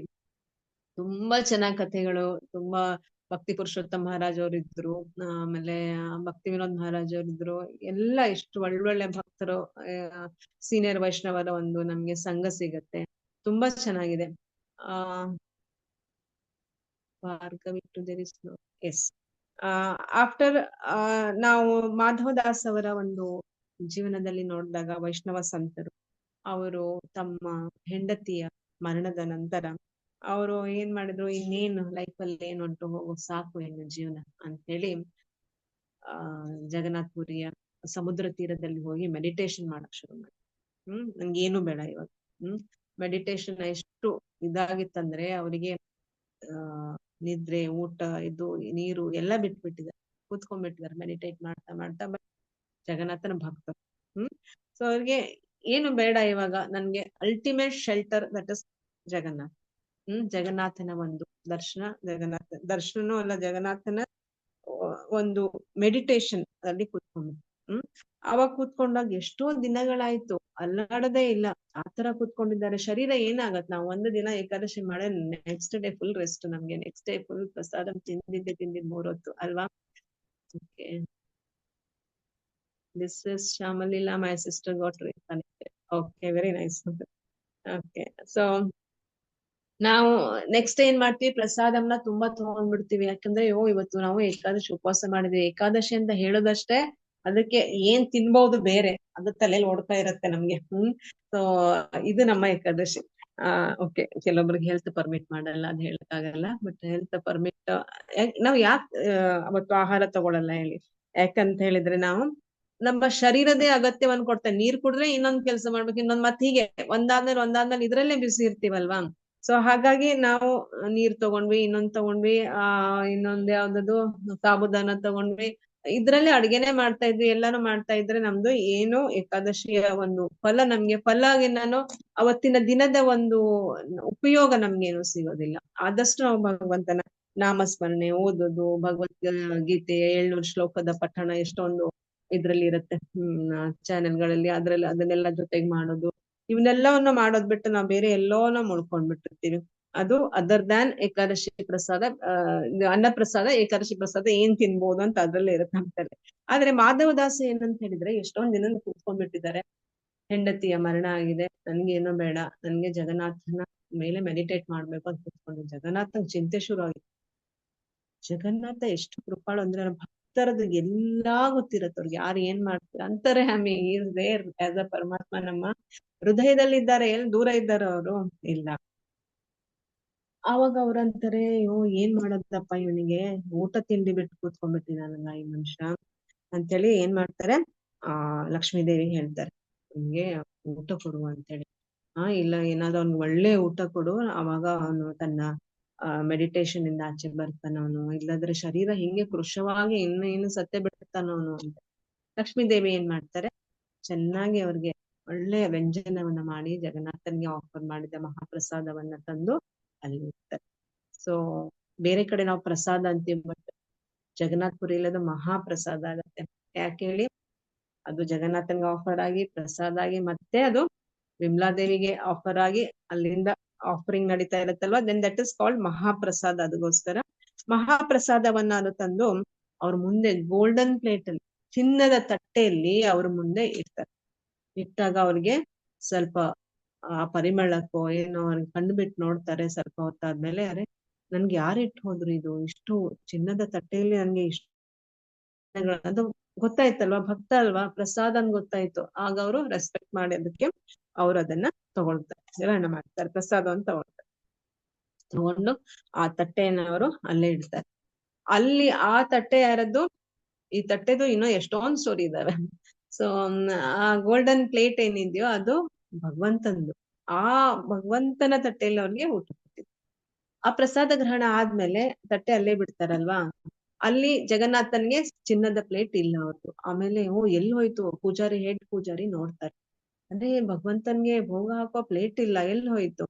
ತುಂಬಾ ಚೆನ್ನಾಗ್ ಕಥೆಗಳು. ತುಂಬಾ ಭಕ್ತಿ ಪುರುಷೋತ್ತಮ್ ಮಹಾರಾಜ್ ಅವರಿದ್ರು, ಆಮೇಲೆ ಭಕ್ತಿ ವಿನೋದ್ ಮಹಾರಾಜ್ ಅವರಿದ್ರು. ಎಲ್ಲ ಎಷ್ಟು ಒಳ್ಳೊಳ್ಳೆ ಭಕ್ತರು, ಸೀನಿಯರ್ ವೈಷ್ಣವರ ಒಂದು ನಮ್ಗೆ ಸಂಘ ಸಿಗತ್ತೆ. ತುಂಬಾ ಚೆನ್ನಾಗಿದೆ. ಎಸ್, ಆಫ್ಟರ್ ನಾವು ಮಾಧವದಾಸ್ ಅವರ ಒಂದು ಜೀವನದಲ್ಲಿ ನೋಡಿದಾಗ, ವೈಷ್ಣವ ಸಂತರು ಅವರು ತಮ್ಮ ಹೆಂಡತಿಯ ಮರಣದ ನಂತರ ಅವರು ಏನ್ ಮಾಡಿದ್ರು, ಇನ್ನೇನು ಲೈಫಲ್ಲಿ ಏನುಂಟು, ಹೋಗೋ ಸಾಕು ಏನು ಜೀವನ ಅಂತ ಹೇಳಿ ಜಗನ್ನಾಥ್ ಪುರಿಯ ಸಮುದ್ರ ತೀರದಲ್ಲಿ ಹೋಗಿ ಮೆಡಿಟೇಷನ್ ಮಾಡಕ್ ಶುರು ಮಾಡಿ. ನನ್ಗೇನು ಬೇಡ ಇವಾಗ. ಮೆಡಿಟೇಷನ್ ಎಷ್ಟು ಇದಾಗಿತ್ತಂದ್ರೆ ಅವರಿಗೆ ನಿದ್ರೆ, ಊಟ, ಇದು ನೀರು ಎಲ್ಲ ಬಿಟ್ಬಿಟ್ಟಿದೆ. ಕೂತ್ಕೊಂಡ್ಬಿಟ್ಟಿದ್ದಾರೆ ಮೆಡಿಟೇಟ್ ಮಾಡ್ತಾ ಮಾಡ್ತಾ. ಜಗನ್ನಾಥನ ಭಕ್ತರು. ಸೊ ಅವ್ರಿಗೆ ಏನು ಬೇಡ ಇವಾಗ, ನನ್ಗೆ ultimate shelter that is Jagannath. ಜಗನ್ನಾಥನ ಒಂದು ದರ್ಶನನೂ ಅಲ್ಲ, ಜಗನ್ನಾಥನ ಒಂದು ಮೆಡಿಟೇಷನ್ ಅಲ್ಲಿ ಕೂತ್ಕೊಂಡು ಅವಾಗ ಕೂತ್ಕೊಂಡಾಗ ಎಷ್ಟೋ ದಿನಗಳಾಯ್ತು, ಅಲ್ಲಾಡದೇ ಇಲ್ಲ, ಆತರ ಕೂತ್ಕೊಂಡಿದ್ದಾರೆ. ಶರೀರ ಏನಾಗತ್, ನಾವು ಒಂದು ದಿನ ಏಕಾದಶಿ ಮಾಡೇ ನೆಕ್ಸ್ಟ್ ಡೇ ಫುಲ್ ರೆಸ್ಟ್, ನಮ್ಗೆ ನೆಕ್ಸ್ಟ್ ಡೇ ಫುಲ್ ಪ್ರಸಾದ ತಿಂದಿದ್ದು 3 ಹೊತ್ತು ಅಲ್ವಾ. Okay, this is Shamalila, my sister got reconnected. Okay, very nice. Okay, so ನಾವು ನೆಕ್ಸ್ಟ್ ಏನ್ ಮಾಡ್ತೀವಿ, ಪ್ರಸಾದಮ್ನ ತುಂಬಾ ತಗೊಂಡ್ಬಿಡ್ತೀವಿ. ಯಾಕಂದ್ರೆ ಇವತ್ತು ನಾವು ಏಕಾದಶಿ ಉಪವಾಸ ಮಾಡಿದ್ವಿ. ಏಕಾದಶಿ ಅಂತ ಹೇಳೋದಷ್ಟೇ, ಅದಕ್ಕೆ ಏನ್ ತಿನ್ಬಹುದು ಬೇರೆ ಅದು ತಲೆಯಲ್ಲಿ ಓಡ್ತಾ ಇರತ್ತೆ ನಮ್ಗೆ. ಸೊ ಇದು ನಮ್ಮ ಏಕಾದಶಿ. ಓಕೆ, ಕೆಲವೊಬ್ರಿಗೆ ಹೆಲ್ತ್ ಪರ್ಮಿಟ್ ಮಾಡಲ್ಲ, ಅದ್ ಹೇಳಕ್ಕಾಗಲ್ಲ. ಬಟ್ ಹೆಲ್ತ್ ಪರ್ಮಿಟ್ ನಾವ್ ಯಾಕೆ ಅವತ್ತು ಆಹಾರ ತಗೊಳಲ್ಲ ಹೇಳಿ? ಯಾಕಂತ ಹೇಳಿದ್ರೆ ನಾವು ನಮ್ಮ ಶರೀರದೇ ಅಗತ್ಯವನ್ನ ಕೊಡ್ತೇವೆ. ನೀರ್ ಕುಡಿದ್ರೆ ಇನ್ನೊಂದ್ ಕೆಲಸ ಮಾಡ್ಬೇಕು, ಮತ್ತೆ ಹೀಗೆ ಒಂದಾದ್ಮೇಲೆ ಇದ್ರಲ್ಲೇ ಬಿಸಿ ಇರ್ತೀವಲ್ವಾ. ಸೊ ಹಾಗಾಗಿ ನಾವು ನೀರ್ ತಗೊಂಡ್ವಿ, ಇನ್ನೊಂದ್ ಯಾವ್ದದು ಸಾಬುದಾನ ತಗೊಂಡ್ವಿ, ಇದ್ರಲ್ಲೇ ಅಡ್ಗೆನೆ ಮಾಡ್ತಾ ಇದ್ವಿ, ಎಲ್ಲಾನು ಮಾಡ್ತಾ ಇದ್ರೆ ನಮ್ದು ಏನು ಏಕಾದಶಿಯ ಒಂದು ಫಲ ನಾನು ಅವತ್ತಿನ ದಿನದ ಒಂದು ಉಪಯೋಗ ನಮ್ಗೇನು ಸಿಗೋದಿಲ್ಲ. ಆದಷ್ಟು ನಾವು ಭಗವಂತನ ನಾಮಸ್ಮರಣೆ ಓದೋದು, ಭಗವದ್ಗೀತೆಯ 700 ಶ್ಲೋಕದ ಪಠಣ ಎಷ್ಟೊಂದು ಇದ್ರಲ್ಲಿ ಇರುತ್ತೆ ಚಾನೆಲ್ಗಳಲ್ಲಿ, ಅದನ್ನೆಲ್ಲ ಜೊತೆಗೆ ಮಾಡೋದು, ಇವನ್ನೆಲ್ಲವನ್ನ ಮಾಡೋದ್ ಬಿಟ್ಟು ನಾವು ಬೇರೆ ಎಲ್ಲೋನ ಮುಳ್ಕೊಂಡ್ಬಿಟ್ಟಿರ್ತೀವಿ. ಅದು ಅದರ್ ದ್ಯಾನ್ ಏಕಾದಶಿ ಪ್ರಸಾದ, ಅನ್ನ ಪ್ರಸಾದ, ಏಕಾದಶಿ ಪ್ರಸಾದ ಏನ್ ತಿನ್ಬೋದು ಅಂತ ಅದ್ರಲ್ಲೇ ಇರುತ್ತೆ ಅಂತಾರೆ. ಆದ್ರೆ ಮಾಧವದಾಸ ಏನಂತ ಹೇಳಿದ್ರೆ, ಎಷ್ಟೊಂದ್ ದಿನ ಕೂತ್ಕೊಂಡ್ಬಿಟ್ಟಿದ್ದಾರೆ, ಹೆಂಡತಿಯ ಮರಣ ಆಗಿದೆ, ನನ್ಗೇನೋ ಬೇಡ, ನನ್ಗೆ ಜಗನ್ನಾಥನ ಮೇಲೆ ಮೆಡಿಟೇಟ್ ಮಾಡ್ಬೇಕು ಅಂತ ಕೂತ್ಕೊಂಡು ಜಗನ್ನಾಥನ್ ಚಿಂತೆ ಶುರು ಆಗಿದೆ. ಜಗನ್ನಾಥ ಎಷ್ಟು ಕೃಪಾಳು ಅಂದ್ರೆ ಭಕ್ತರದ್ದು ಎಲ್ಲಾ ಗೊತ್ತಿರತ್ತೆ ಅವ್ರಿಗೆ, ಯಾರು ಏನ್ ಮಾಡ್ತಾರೆ ಅಂತಾರೆ. ಈಸ್ ದೇರ್ ಆಸ್ ಅ ಪರಮಾತ್ಮ ನಮ್ಮ ಹೃದಯದಲ್ಲಿ ಇದ್ದಾರೆ, ಎಲ್ಲಿ ದೂರ ಇದ್ದಾರೆ ಅವರು ಇಲ್ಲ. ಆವಾಗ ಅವ್ರಂತಾರೆ, ಏನ್ ಮಾಡೋದಪ್ಪ ಇವನಿಗೆ, ಊಟ ತಿಂಡಿ ಬಿಟ್ಟು ಕೂತ್ಕೊಂಡ್ಬಿಟ್ಟಿದಾನಲ್ಲ ಈ ಮನುಷ್ಯ ಅಂತೇಳಿ ಏನ್ ಮಾಡ್ತಾರೆ, ಲಕ್ಷ್ಮೀದೇವಿ ಹೇಳ್ತಾರೆ, ನಿಮ್ಗೆ ಊಟ ಕೊಡುವ ಅಂತೇಳಿ. ಇಲ್ಲ, ಏನಾದ್ರು ಅವ್ನಿಗೆ ಒಳ್ಳೆ ಊಟ ಕೊಡು, ಅವಾಗ ಅವನು ತನ್ನ ಮೆಡಿಟೇಷನ್ ಇಂದ ಆಚೆ ಬರ್ತಾನವನು, ಇಲ್ಲದ್ರೆ ಶರೀರ ಹಿಂಗೆ ಕೃಶವಾಗಿ ಇನ್ನು ಸತ್ತೆ ಬಿಡ್ತಾನವನು ಅಂತ. ಲಕ್ಷ್ಮೀದೇವಿ ಏನ್ ಮಾಡ್ತಾರೆ, ಚೆನ್ನಾಗಿ ಅವ್ರಿಗೆ ಒಳ್ಳೆ ವ್ಯಂಜನವನ್ನ ಮಾಡಿ ಜಗನ್ನಾಥನ್ಗೆ ಆಫರ್ ಮಾಡಿದ ಮಹಾಪ್ರಸಾದವನ್ನ ತಂದು ಅಲ್ಲಿ ಇಡ್ತಾರೆ. ಸೊ ಬೇರೆ ಕಡೆ ನಾವು ಪ್ರಸಾದ ಅಂತೀವಿ, ಬಟ್ ಜಗನ್ನಾಥ್ ಪುರಿಯಲ್ಲಿ ಅದು ಮಹಾಪ್ರಸಾದ ಆಗತ್ತೆ. ಯಾಕೆ ಹೇಳಿ, ಅದು ಜಗನ್ನಾಥನ್ಗೆ ಆಫರ್ ಆಗಿ ಪ್ರಸಾದ ಆಗಿ, ಮತ್ತೆ ಅದು ವಿಮಲಾದೇವಿಗೆ ಆಫರ್ ಆಗಿ ಅಲ್ಲಿಂದ ಆಫರಿಂಗ್ ನಡೀತಾ ಇರತ್ತಲ್ವಾ, ದೆನ್ ದಟ್ ಇಸ್ ಕಾಲ್ಡ್ ಮಹಾಪ್ರಸಾದ. ಅದಕ್ಕೋಸ್ಕರ ಮಹಾಪ್ರಸಾದವನ್ನ ಅದು ತಂದು ಅವ್ರ ಮುಂದೆ ಗೋಲ್ಡನ್ ಪ್ಲೇಟ್ ಅಲ್ಲಿ, ಚಿನ್ನದ ತಟ್ಟೆಯಲ್ಲಿ ಅವ್ರ ಮುಂದೆ ಇಡ್ತಾರೆ. ಇಟ್ಟಾಗ ಅವ್ರಿಗೆ ಸ್ವಲ್ಪ ಪರಿಮಳಕ್ಕೋ ಏನೋ ಅವ್ರಿಗೆ ಕಂಡುಬಿಟ್ಟು ನೋಡ್ತಾರೆ. ಸ್ವಲ್ಪ ಹೊತ್ತಾದ್ಮೇಲೆ, ಅರೆ ನನ್ಗೆ ಯಾರು ಇಟ್ಟು ಹೋದ್ರು ಇದು, ಇಷ್ಟು ಚಿನ್ನದ ತಟ್ಟೆಯಲ್ಲಿ ನನ್ಗೆ ಇಷ್ಟು ಅದು ಗೊತ್ತಾಯ್ತಲ್ವಾ, ಭಕ್ತ ಅಲ್ವಾ, ಪ್ರಸಾದ ಅಂತ ಗೊತ್ತಾಯ್ತು. ಆಗ ಅವರು ರೆಸ್ಪೆಕ್ಟ್ ಮಾಡಿ ಅದಕ್ಕೆ ಅವ್ರು ಅದನ್ನ ತಗೊಳ್ತಾರೆ, ಗ್ರಹಣ ಮಾಡ್ತಾರೆ, ಪ್ರಸಾದ ಅಂತ ತಗೊಂಡು ಆ ತಟ್ಟೆಯನ್ನ ಅವರು ಅಲ್ಲೇ ಇಡ್ತಾರೆ. ಅಲ್ಲಿ ಆ ತಟ್ಟೆ ಯಾರದ್ದು, ಈ ತಟ್ಟೆದು ಇನ್ನೂ ಎಷ್ಟೊಂದ್ ಸ್ಟೋರಿ ಇದಾವೆ. ಸೊ ಆ ಗೋಲ್ಡನ್ ಪ್ಲೇಟ್ ಏನಿದೆಯೋ ಅದು ಭಗವಂತಂದು. ಆ ಭಗವಂತನ ತಟ್ಟೆಯಲ್ಲಿ ಅವ್ರಿಗೆ ಊಟ ಕೊಟ್ಟಿದ್ರು. ಆ ಪ್ರಸಾದ ಗ್ರಹಣ ಆದ್ಮೇಲೆ ತಟ್ಟೆ ಅಲ್ಲೇ ಬಿಡ್ತಾರಲ್ವಾ, ಅಲ್ಲಿ ಜಗನ್ನಾಥನ್ಗೆ ಚಿನ್ನದ ಪ್ಲೇಟ್ ಇಲ್ಲ ಅವ್ರದ್ದು. ಆಮೇಲೆ ಎಲ್ಲಿ ಹೋಯ್ತು, ಹೆಡ್ ಪೂಜಾರಿ ನೋಡ್ತಾರೆ, ಅಂದ್ರೆ ಭಗವಂತನ್ಗೆ ಭೋಗ ಹಾಕೋ ಪ್ಲೇಟ್ ಇಲ್ಲ, ಎಲ್ಲಿ ಹೋಯ್ತು.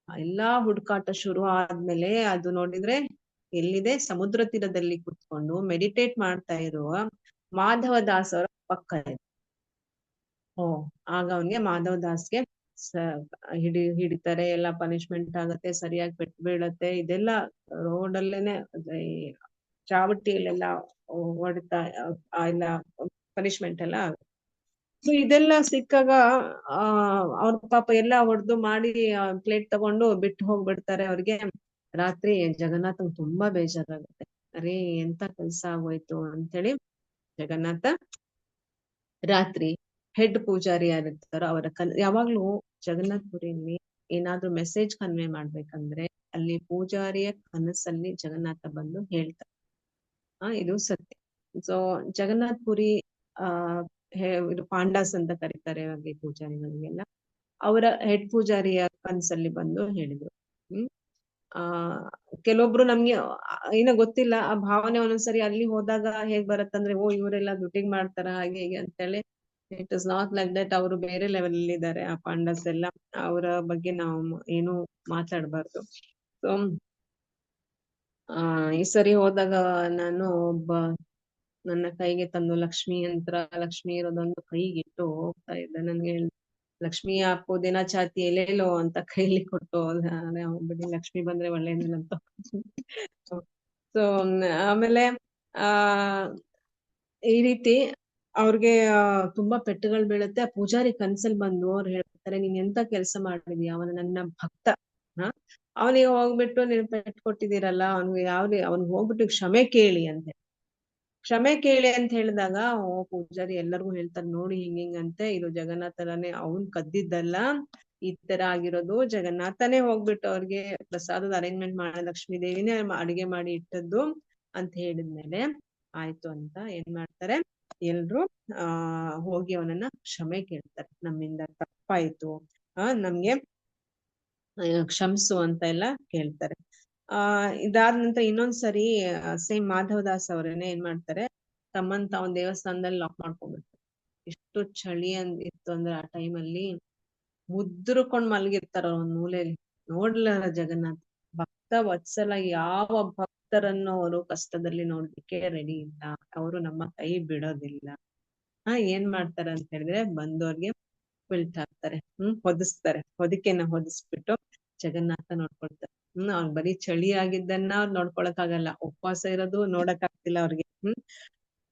ಎಲ್ಲಾ ಹುಡುಕಾಟ ಶುರು ಆದ್ಮೇಲೆ ಅದು ನೋಡಿದ್ರೆ ಎಲ್ಲಿದೆ, ಸಮುದ್ರ ತೀರದಲ್ಲಿ ಕುತ್ಕೊಂಡು ಮೆಡಿಟೇಟ್ ಮಾಡ್ತಾ ಇರುವ ಮಾಧವದಾಸ್ ಅವರ ಪಕ್ಕ ಇದೆ. ಆಗ ಅವನ್ಗೆ ಮಾಧವದಾಸ್ಗೆ ಹಿಡಿತಾರೆ, ಎಲ್ಲ ಪನಿಷ್ಮೆಂಟ್ ಆಗತ್ತೆ, ಸರಿಯಾಗಿ ಪೆಟ್ಟು ಬೀಳತ್ತೆ. ಇದೆಲ್ಲ ರೋಡಲ್ಲೇನೆ ಚಾವಟಿಯಲ್ಲೆಲ್ಲ ಹೊಡಿತಾ ಎಲ್ಲ ಪನಿಷ್ಮೆಂಟ್ ಎಲ್ಲ ಆಗುತ್ತೆ. ಸೊ ಇದೆಲ್ಲ ಸಿಕ್ಕಾಗ ಅವ್ರ ಪಾಪ ಎಲ್ಲ ಹೊಡೆದು ಮಾಡಿ ಪ್ಲೇಟ್ ತಗೊಂಡು ಬಿಟ್ಟು ಹೋಗ್ಬಿಡ್ತಾರೆ. ಅವ್ರಿಗೆ ರಾತ್ರಿ ಜಗನ್ನಾಥ ತುಂಬಾ ಬೇಜಾರಾಗುತ್ತೆ, ಅರೇ ಎಂತ ಕೆಲ್ಸ ಆಗೋಯ್ತು ಅಂತೇಳಿ ಜಗನ್ನಾಥ ರಾತ್ರಿ ಹೆಡ್ ಪೂಜಾರಿ ಯಾರಿರ್ತಾರೋ ಅವರ ಯಾವಾಗ್ಲೂ ಜಗನ್ನಾಥ್ ಪುರಿಯಲ್ಲಿ ಏನಾದ್ರೂ ಮೆಸೇಜ್ ಕನ್ವೆ ಮಾಡ್ಬೇಕಂದ್ರೆ ಅಲ್ಲಿ ಪೂಜಾರಿಯ ಕನಸಲ್ಲಿ ಜಗನ್ನಾಥ ಬಂದು ಹೇಳ್ತಾರೆ, ಇದು ಸತ್ಯ. ಸೊ ಜಗನ್ನಾಥ್ ಪುರಿ ಇದು ಪಾಂಡಾಸ್ ಅಂತ ಕರೀತಾರೆ ಹಾಗೆ ಪೂಜಾರಿಗಳಿಗೆಲ್ಲ. ಅವರ ಹೆಡ್ ಪೂಜಾರಿಯ ಕನಸಲ್ಲಿ ಬಂದು ಹೇಳಿದ್ರು, ಆ ಕೆಲವೊಬ್ರು ನಮ್ಗೆ ಏನೋ ಗೊತ್ತಿಲ್ಲ, ಆ ಭಾವನೆ ಒಂದೊಂದ್ಸರಿ ಅಲ್ಲಿ ಹೋದಾಗ ಹೇಗ್ ಬರತ್ತಂದ್ರೆ, ಓ ಇವರೆಲ್ಲ ದುಡ್ಡಿಗೆ ಮಾಡ್ತಾರ ಹಾಗೆ ಹೀಗೆ ಅಂತೇಳಿ. It is not like that. ಅವರು ಬೇರೆ ಲೆವೆಲ್ ಅಲ್ಲಿ ಇದ್ದಾರೆ ಆ ಪಾಂಡಸ್ ಎಲ್ಲ. ಅವರ ಬಗ್ಗೆ ನಾವು ಏನು ಮಾತಾಡ್ಬಾರ್ದು. ಸೊ ಈ ಸರಿ ಹೋದಾಗ ನಾನು ಒಬ್ಬ ನನ್ನ ಕೈಗೆ ತಂದು ಲಕ್ಷ್ಮಿ ಯಂತ್ರ, ಲಕ್ಷ್ಮಿ ಇರೋದೊಂದು ಕೈಗೆ ಇಟ್ಟು ಹೋಗ್ತಾ ಇದ್ದ. ನನ್ಗೆ ಲಕ್ಷ್ಮಿ ಹಾಕೋ ದಿನ ಚಾತಿ ಎಲ್ಲೇಲೋ ಅಂತ ಕೈಲಿ ಕೊಟ್ಟು ಬಿಡಿ, ಲಕ್ಷ್ಮಿ ಬಂದ್ರೆ ಒಳ್ಳೇದೇನಂತ. ಸೊ ಆಮೇಲೆ ಆ ಈ ರೀತಿ ಅವ್ರಿಗೆ ತುಂಬಾ ಪೆಟ್ಟುಗಳು ಬೀಳುತ್ತೆ. ಆ ಪೂಜಾರಿ ಕನ್ಸಲ್ ಬಂದು ಅವ್ರು ಹೇಳ್ತಾರೆ, ನೀನ್ ಎಂತ ಕೆಲ್ಸ ಮಾಡಿದ್ಯಾ, ಅವನ ನನ್ನ ಭಕ್ತ, ಅವನಿಗೆ ಹೋಗ್ಬಿಟ್ಟು ನೀನ್ ಪೆಟ್ಟು ಕೊಟ್ಟಿದ್ದೀರಲ್ಲ, ಅವ್ನಿಗೆ ಹೋಗ್ಬಿಟ್ಟು ಕ್ಷಮೆ ಕೇಳಿ ಅಂತ. ಕ್ಷಮೆ ಕೇಳಿ ಅಂತ ಹೇಳಿದಾಗ ಪೂಜಾರಿ ಎಲ್ಲರಿಗೂ ಹೇಳ್ತಾರೆ, ನೋಡಿ ಹಿಂಗಂತೆ, ಇದು ಜಗನ್ನಾಥನೇ, ಅವ್ನ್ ಕದ್ದಿದ್ದಲ್ಲ, ಈ ತರ ಆಗಿರೋದು. ಜಗನ್ನಾಥನೇ ಹೋಗ್ಬಿಟ್ಟು ಅವ್ರಿಗೆ ಪ್ರಸಾದದ ಅರೇಂಜ್ಮೆಂಟ್ ಮಾಡಿ ಲಕ್ಷ್ಮೀ ದೇವಿನೇ ಅಡಿಗೆ ಮಾಡಿ ಇಟ್ಟದ್ದು ಅಂತ ಹೇಳಿದ್ಮೇಲೆ ಆಯ್ತು ಅಂತ ಏನ್ ಮಾಡ್ತಾರೆ, ಎಲ್ರು ಹೋಗಿ ಅವನನ್ನ ಕ್ಷಮೆ ಕೇಳ್ತಾರೆ. ನಮ್ಮಿಂದ ತಪ್ಪಾಯ್ತು, ನಮ್ಗೆ ಕ್ಷಮಿಸು ಅಂತ ಎಲ್ಲ ಕೇಳ್ತಾರೆ. ಇದಾದ ನಂತರ ಇನ್ನೊಂದ್ಸರಿ ಸೇಮ್ ಮಾಧವದಾಸ್ ಅವರೇನೆ ಏನ್ ಮಾಡ್ತಾರೆ, ತಮ್ಮನ್ ತಾವ್ ದೇವಸ್ಥಾನದಲ್ಲಿ ಲಾಕ್ ಮಾಡ್ಕೊಂಡ್ಬಿಡ್ತಾರೆ. ಎಷ್ಟು ಚಳಿ ಇತ್ತು ಅಂದ್ರೆ ಆ ಟೈಮಲ್ಲಿ ಮುದ್ರಕೊಂಡ್ ಮಲಗಿರ್ತಾರ ಒಂದ್ ಮೂಲೆಯಲ್ಲಿ. ನೋಡ್ಲಾರ ಜಗನ್ನಾಥ ಭಕ್ತ ವತ್ಸಲ ಯಾವ ಭಕ್ತರನ್ನು ಅವರು ಕಷ್ಟದಲ್ಲಿ ನೋಡ್ಲಿಕ್ಕೆ ರೆಡಿ ಇಲ್ಲ, ಅವರು ನಮ್ಮ ಕೈ ಬಿಡೋದಿಲ್ಲ. ಏನ್ ಮಾಡ್ತಾರೆ ಅಂತ ಹೇಳಿದ್ರೆ, ಬಂದವ್ರಿಗೆ ಕ್ವಿಲ್ಟ್ ಹಾಕ್ತಾರೆ, ಹೊದಿಸ್ತಾರೆ. ಹೊದಿಕೆನ ಹೊದಿಸ್ಬಿಟ್ಟು ಜಗನ್ನಾಥ ನೋಡ್ಕೊಳ್ತಾರೆ. ಅವ್ನ್ ಬರೀ ಚಳಿ ಆಗಿದ್ದನ್ನ ಅವ್ರು ನೋಡ್ಕೊಳಕ್ ಆಗಲ್ಲ, ಉಪವಾಸ ಇರೋದು ನೋಡಕ್ ಆಗ್ತಿಲ್ಲ ಅವ್ರಿಗೆ.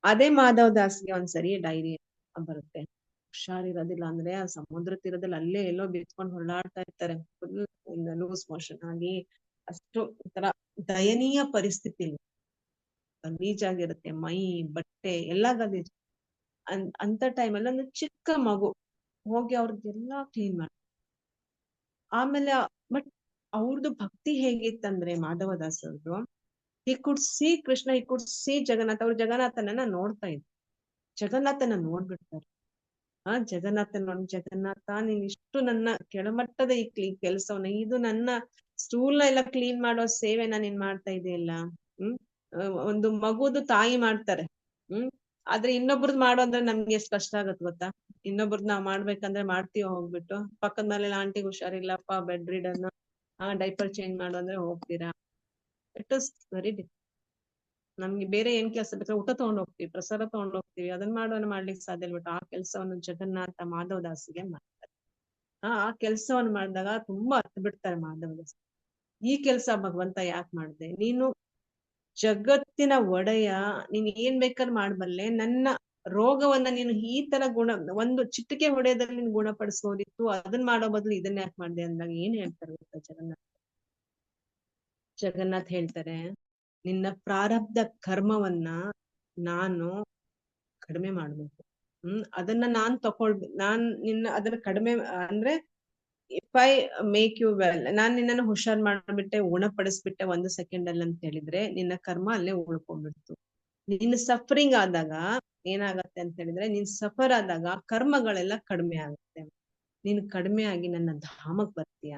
ಅದೇ ಮಾಧವ್ ದಾಸ್ಗೆ ಒಂದ್ಸರಿ ಡೈರಿ ಬರುತ್ತೆ. ಹುಷಾರಿರೋದಿಲ್ಲ ಅಂದ್ರೆ ಆ ಸಮುದ್ರ ತೀರದಲ್ಲಿ ಅಲ್ಲೇ ಎಲ್ಲೋ ಬಿತ್ಕೊಂಡ್ ಹೊರಳಾಡ್ತಾ ಇರ್ತಾರೆ. ಫುಲ್ ಲೂಸ್ ಮೋಷನ್ ಆಗಿ ಅಷ್ಟು ತರ ದಯನೀಯ ಪರಿಸ್ಥಿತಿ, ಗಲೀಜಾಗಿರುತ್ತೆ ಮೈ ಬಟ್ಟೆ ಎಲ್ಲಾ ಗಲೀಜ್. ಅಂತ ಟೈಮಲ್ಲಿ ಒಂದು ಚಿಕ್ಕ ಮಗು ಹೋಗಿ ಅವ್ರದ್ದೆಲ್ಲಾ ಕ್ಲೀನ್ ಮಾಡಿ. ಆಮೇಲೆ ಬಟ್ ಅವ್ರದ್ದು ಭಕ್ತಿ ಹೇಗಿತ್ತಂದ್ರೆ ಮಾಧವದಾಸ್ ಅವ್ರದ್ದು, ಈ ಕುಡ್ ಸಿ ಕೃಷ್ಣ, ಈ ಕುಡ್ ಸಿ ಜಗನ್ನಾಥ. ಅವ್ರು ಜಗನ್ನಾಥನನ್ನ ನೋಡ್ತಾ ಇದ್ರು, ಜಗನ್ನಾಥನ ನೋಡ್ಬಿಡ್ತಾರೆ. ಜಗನ್ನಾಥ ನೀನ್ ಇಷ್ಟು ನನ್ನ ಕೆಳಮಟ್ಟದ ಈ ಕೆಲಸವನ್ನ, ಇದು ನನ್ನ ಸ್ಟೂಲ್ನ ಎಲ್ಲ ಕ್ಲೀನ್ ಮಾಡೋ ಸೇವೆನ ನೀನ್ ಮಾಡ್ತಾ ಇದೆಯಲ್ಲ. ಒಂದು ಮಗುದು ತಾಯಿ ಮಾಡ್ತಾರೆ, ಆದ್ರೆ ಇನ್ನೊಬ್ರದ್ ಮಾಡೋ ಅಂದ್ರೆ ನಮ್ಗೆ ಎಷ್ಟ್ ಕಷ್ಟ ಆಗತ್ ಗೊತ್ತಾ. ಇನ್ನೊಬ್ರದ್ ನಾವ್ ಮಾಡ್ಬೇಕಂದ್ರೆ ಮಾಡ್ತೀವ, ಹೋಗ್ಬಿಟ್ಟು ಪಕ್ಕದ ಮನೇಲಿ ಆಂಟಿಗೆ ಹುಷಾರಿಲ್ಲಪ್ಪ, ಬೆಡ್ ರಿಡನ್, ಡೈಪರ್ ಚೇಂಜ್ ಮಾಡು ಅಂದ್ರೆ ಹೋಗ್ತೀರಾ. It is very difficult. ನಮ್ಗೆ ಬೇರೆ ಏನ್ ಕೆಲಸ ಬೇಕಾದ್ರೆ ಊಟ ತಗೊಂಡ್ ಹೋಗ್ತೀವಿ, ಪ್ರಸಾದ ತಗೊಂಡ್ ಹೋಗ್ತೀವಿ, ಅದನ್ನ ಮಾಡ್ಲಿಕ್ಕೆ ಸಾಧ್ಯ ಇಲ್ಲ. ಆ ಕೆಲ್ಸವನ್ನು ಜಗನ್ನಾಥ ಮಾಧವದಾಸಿಗೆ ಮಾಡ್ತಾರೆ. ಆ ಕೆಲ್ಸವನ್ನು ಮಾಡಿದಾಗ ತುಂಬಾ ಹತ್ತು ಬಿಡ್ತಾರೆ ಮಾಧವದಾಸ್. ಈ ಕೆಲ್ಸ ಭಗವಂತ ಯಾಕೆ ಮಾಡ್ದೆ, ನೀನು ಜಗತ್ತಿನ ಒಡೆಯ, ನೀನ್ ಏನ್ ಬೇಕಾದ್ರೆ ಮಾಡ್ಬಲ್ಲೆ, ನನ್ನ ರೋಗವನ್ನ ನೀನು ಈ ತರ ಒಂದು ಚಿಟಿಕೆ ಹೊಡೆಯದಲ್ಲಿ ನೀನು ಗುಣಪಡಿಸ್ಬೋದಿತ್ತು, ಅದನ್ನ ಮಾಡೋ ಬದಲು ಇದನ್ನ ಯಾಕೆ ಮಾಡ್ದೆ ಅಂದಾಗ ಏನ್ ಹೇಳ್ತಾರೆ ಗೊತ್ತಾ ಜಗನ್ನಾಥ್ ಹೇಳ್ತಾರೆ, ನಿನ್ನ ಪ್ರಾರಬ್ಧ ಕರ್ಮವನ್ನ ನಾನು ಕಡಿಮೆ ಮಾಡ್ಬೇಕು. ಅದನ್ನ ನಾನ್ ಅದನ್ನ ಕಡಿಮೆ ಅಂದ್ರೆ, if I make you well, ನಾನ್ ನಿನ್ನನ್ನು ಹುಷಾರ್ ಮಾಡ್ಬಿಟ್ಟೆ, ಗುಣಪಡಿಸ್ಬಿಟ್ಟೆ 1 ಸೆಕೆಂಡ್ ಅಲ್ಲಿ ಅಂತ ಹೇಳಿದ್ರೆ, ನಿನ್ನ ಕರ್ಮ ಅಲ್ಲೇ ಉಳ್ಕೊಂಡ್ಬಿಡ್ತು. ನಿನ್ನ ಸಫರಿಂಗ್ ಆದಾಗ ಏನಾಗತ್ತೆ ಅಂತ ಹೇಳಿದ್ರೆ, ನೀನ್ ಸಫರ್ ಆದಾಗ ಕರ್ಮಗಳೆಲ್ಲ ಕಡಿಮೆ ಆಗುತ್ತೆ, ನೀನ್ ಕಡಿಮೆ ಆಗಿ ನನ್ನ ಧಾಮಕ್ ಬರ್ತೀಯ.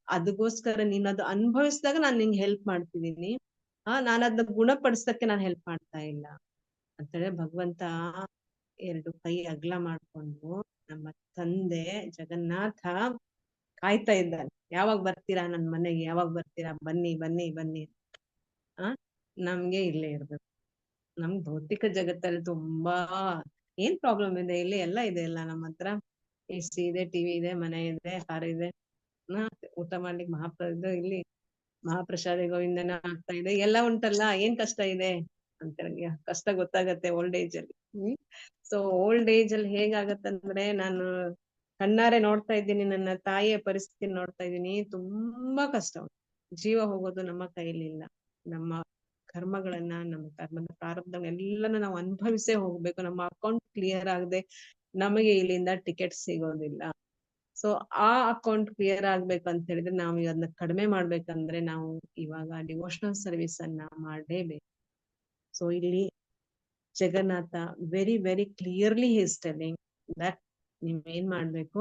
ಅದಕ್ಕೋಸ್ಕರ ನೀನ್ ಅದು ಅನುಭವಿಸಿದಾಗ ನಾನ್ ನಿಂಗೆ ಹೆಲ್ಪ್ ಮಾಡ್ತಿದೀನಿ, ನಾನು ಅದನ್ನ ಗುಣಪಡಿಸಕ್ಕೆ ನಾನು ಹೆಲ್ಪ್ ಮಾಡ್ತಾ ಇಲ್ಲ ಅಂತೇಳಿ ಭಗವಂತ 2 ಕೈ ಅಗಲ ಮಾಡ್ಕೊಂಡು ನಮ್ಮ ತಂದೆ ಜಗನ್ನಾಥ ಕಾಯ್ತಾ ಇದ್ದಾನೆ. ಯಾವಾಗ ಬರ್ತೀರಾ ನನ್ ಮನೆಗೆ, ಯಾವಾಗ ಬರ್ತೀರಾ, ಬನ್ನಿ ಬನ್ನಿ ಬನ್ನಿ. ನಮ್ಗೆ ಇಲ್ಲೇ ಇರ್ಬೇಕು. ನಮ್ ಭೌತಿಕ ಜಗತ್ತಲ್ಲಿ ತುಂಬಾ ಏನ್ ಪ್ರಾಬ್ಲಮ್ ಇದೆ, ಇಲ್ಲಿ ಎಲ್ಲ ಇದೆ ಅಲ್ಲ ನಮ್ಮ ಹತ್ರ. AC ಇದೆ, TV ಇದೆ, ಮನೆ ಇದೆ, ಕಾರ್ ಇದೆ, ಊಟ ಮಾಡ್ಲಿಕ್ಕೆ ಇಲ್ಲಿ ಮಹಾಪ್ರಸಾದ ಗೋವಿಂದನ ಆಗ್ತಾ ಇದೆ, ಎಲ್ಲ ಉಂಟಲ್ಲ, ಏನ್ ಕಷ್ಟ ಇದೆ ಅಂತ ಕಷ್ಟ ಗೊತ್ತಾಗತ್ತೆ ಓಲ್ಡ್ ಏಜ್ ಅಲ್ಲಿ. ಸೊ ಓಲ್ಡ್ ಏಜ್ ಅಲ್ಲಿ ಹೇಗಾಗತ್ತಂದ್ರೆ, ನಾನು ಕಣ್ಣಾರೆ ನೋಡ್ತಾ ಇದ್ದೀನಿ, ನನ್ನ ತಾಯಿಯ ಪರಿಸ್ಥಿತಿ ನೋಡ್ತಾ ಇದ್ದೀನಿ. ತುಂಬಾ ಕಷ್ಟ, ಜೀವ ಹೋಗೋದು ನಮ್ಮ ಕೈಲಿಲ್ಲ. ನಮ್ಮ ಕರ್ಮಗಳನ್ನ, ನಮ್ಮ ಕರ್ಮದ ಪ್ರಾರಬ್ಧಗಳನ್ನೆಲ್ಲನ ನಾವು ಅನುಭವಿಸೇ ಹೋಗ್ಬೇಕು. ನಮ್ಮ ಅಕೌಂಟ್ ಕ್ಲಿಯರ್ ಆಗದೆ ನಮಗೆ ಇಲ್ಲಿಂದ ಟಿಕೆಟ್ ಸಿಗೋದಿಲ್ಲ. ಸೊ ಆ ಅಕೌಂಟ್ ಕ್ಲಿಯರ್ ಆಗ್ಬೇಕಂತ ಹೇಳಿದ್ರೆ, ನಾವು ಅದನ್ನ ಕಡಿಮೆ ಮಾಡ್ಬೇಕಂದ್ರೆ ನಾವು ಇವಾಗ ಡಿವೋಷನಲ್ ಸರ್ವಿಸ್ ಅನ್ನ ಮಾಡಲೇಬೇಕು. ಸೊ ಇಲ್ಲಿ Jagannatha very very clearly is telling that ನೀವ್ ಏನ್ ಮಾಡ್ಬೇಕು,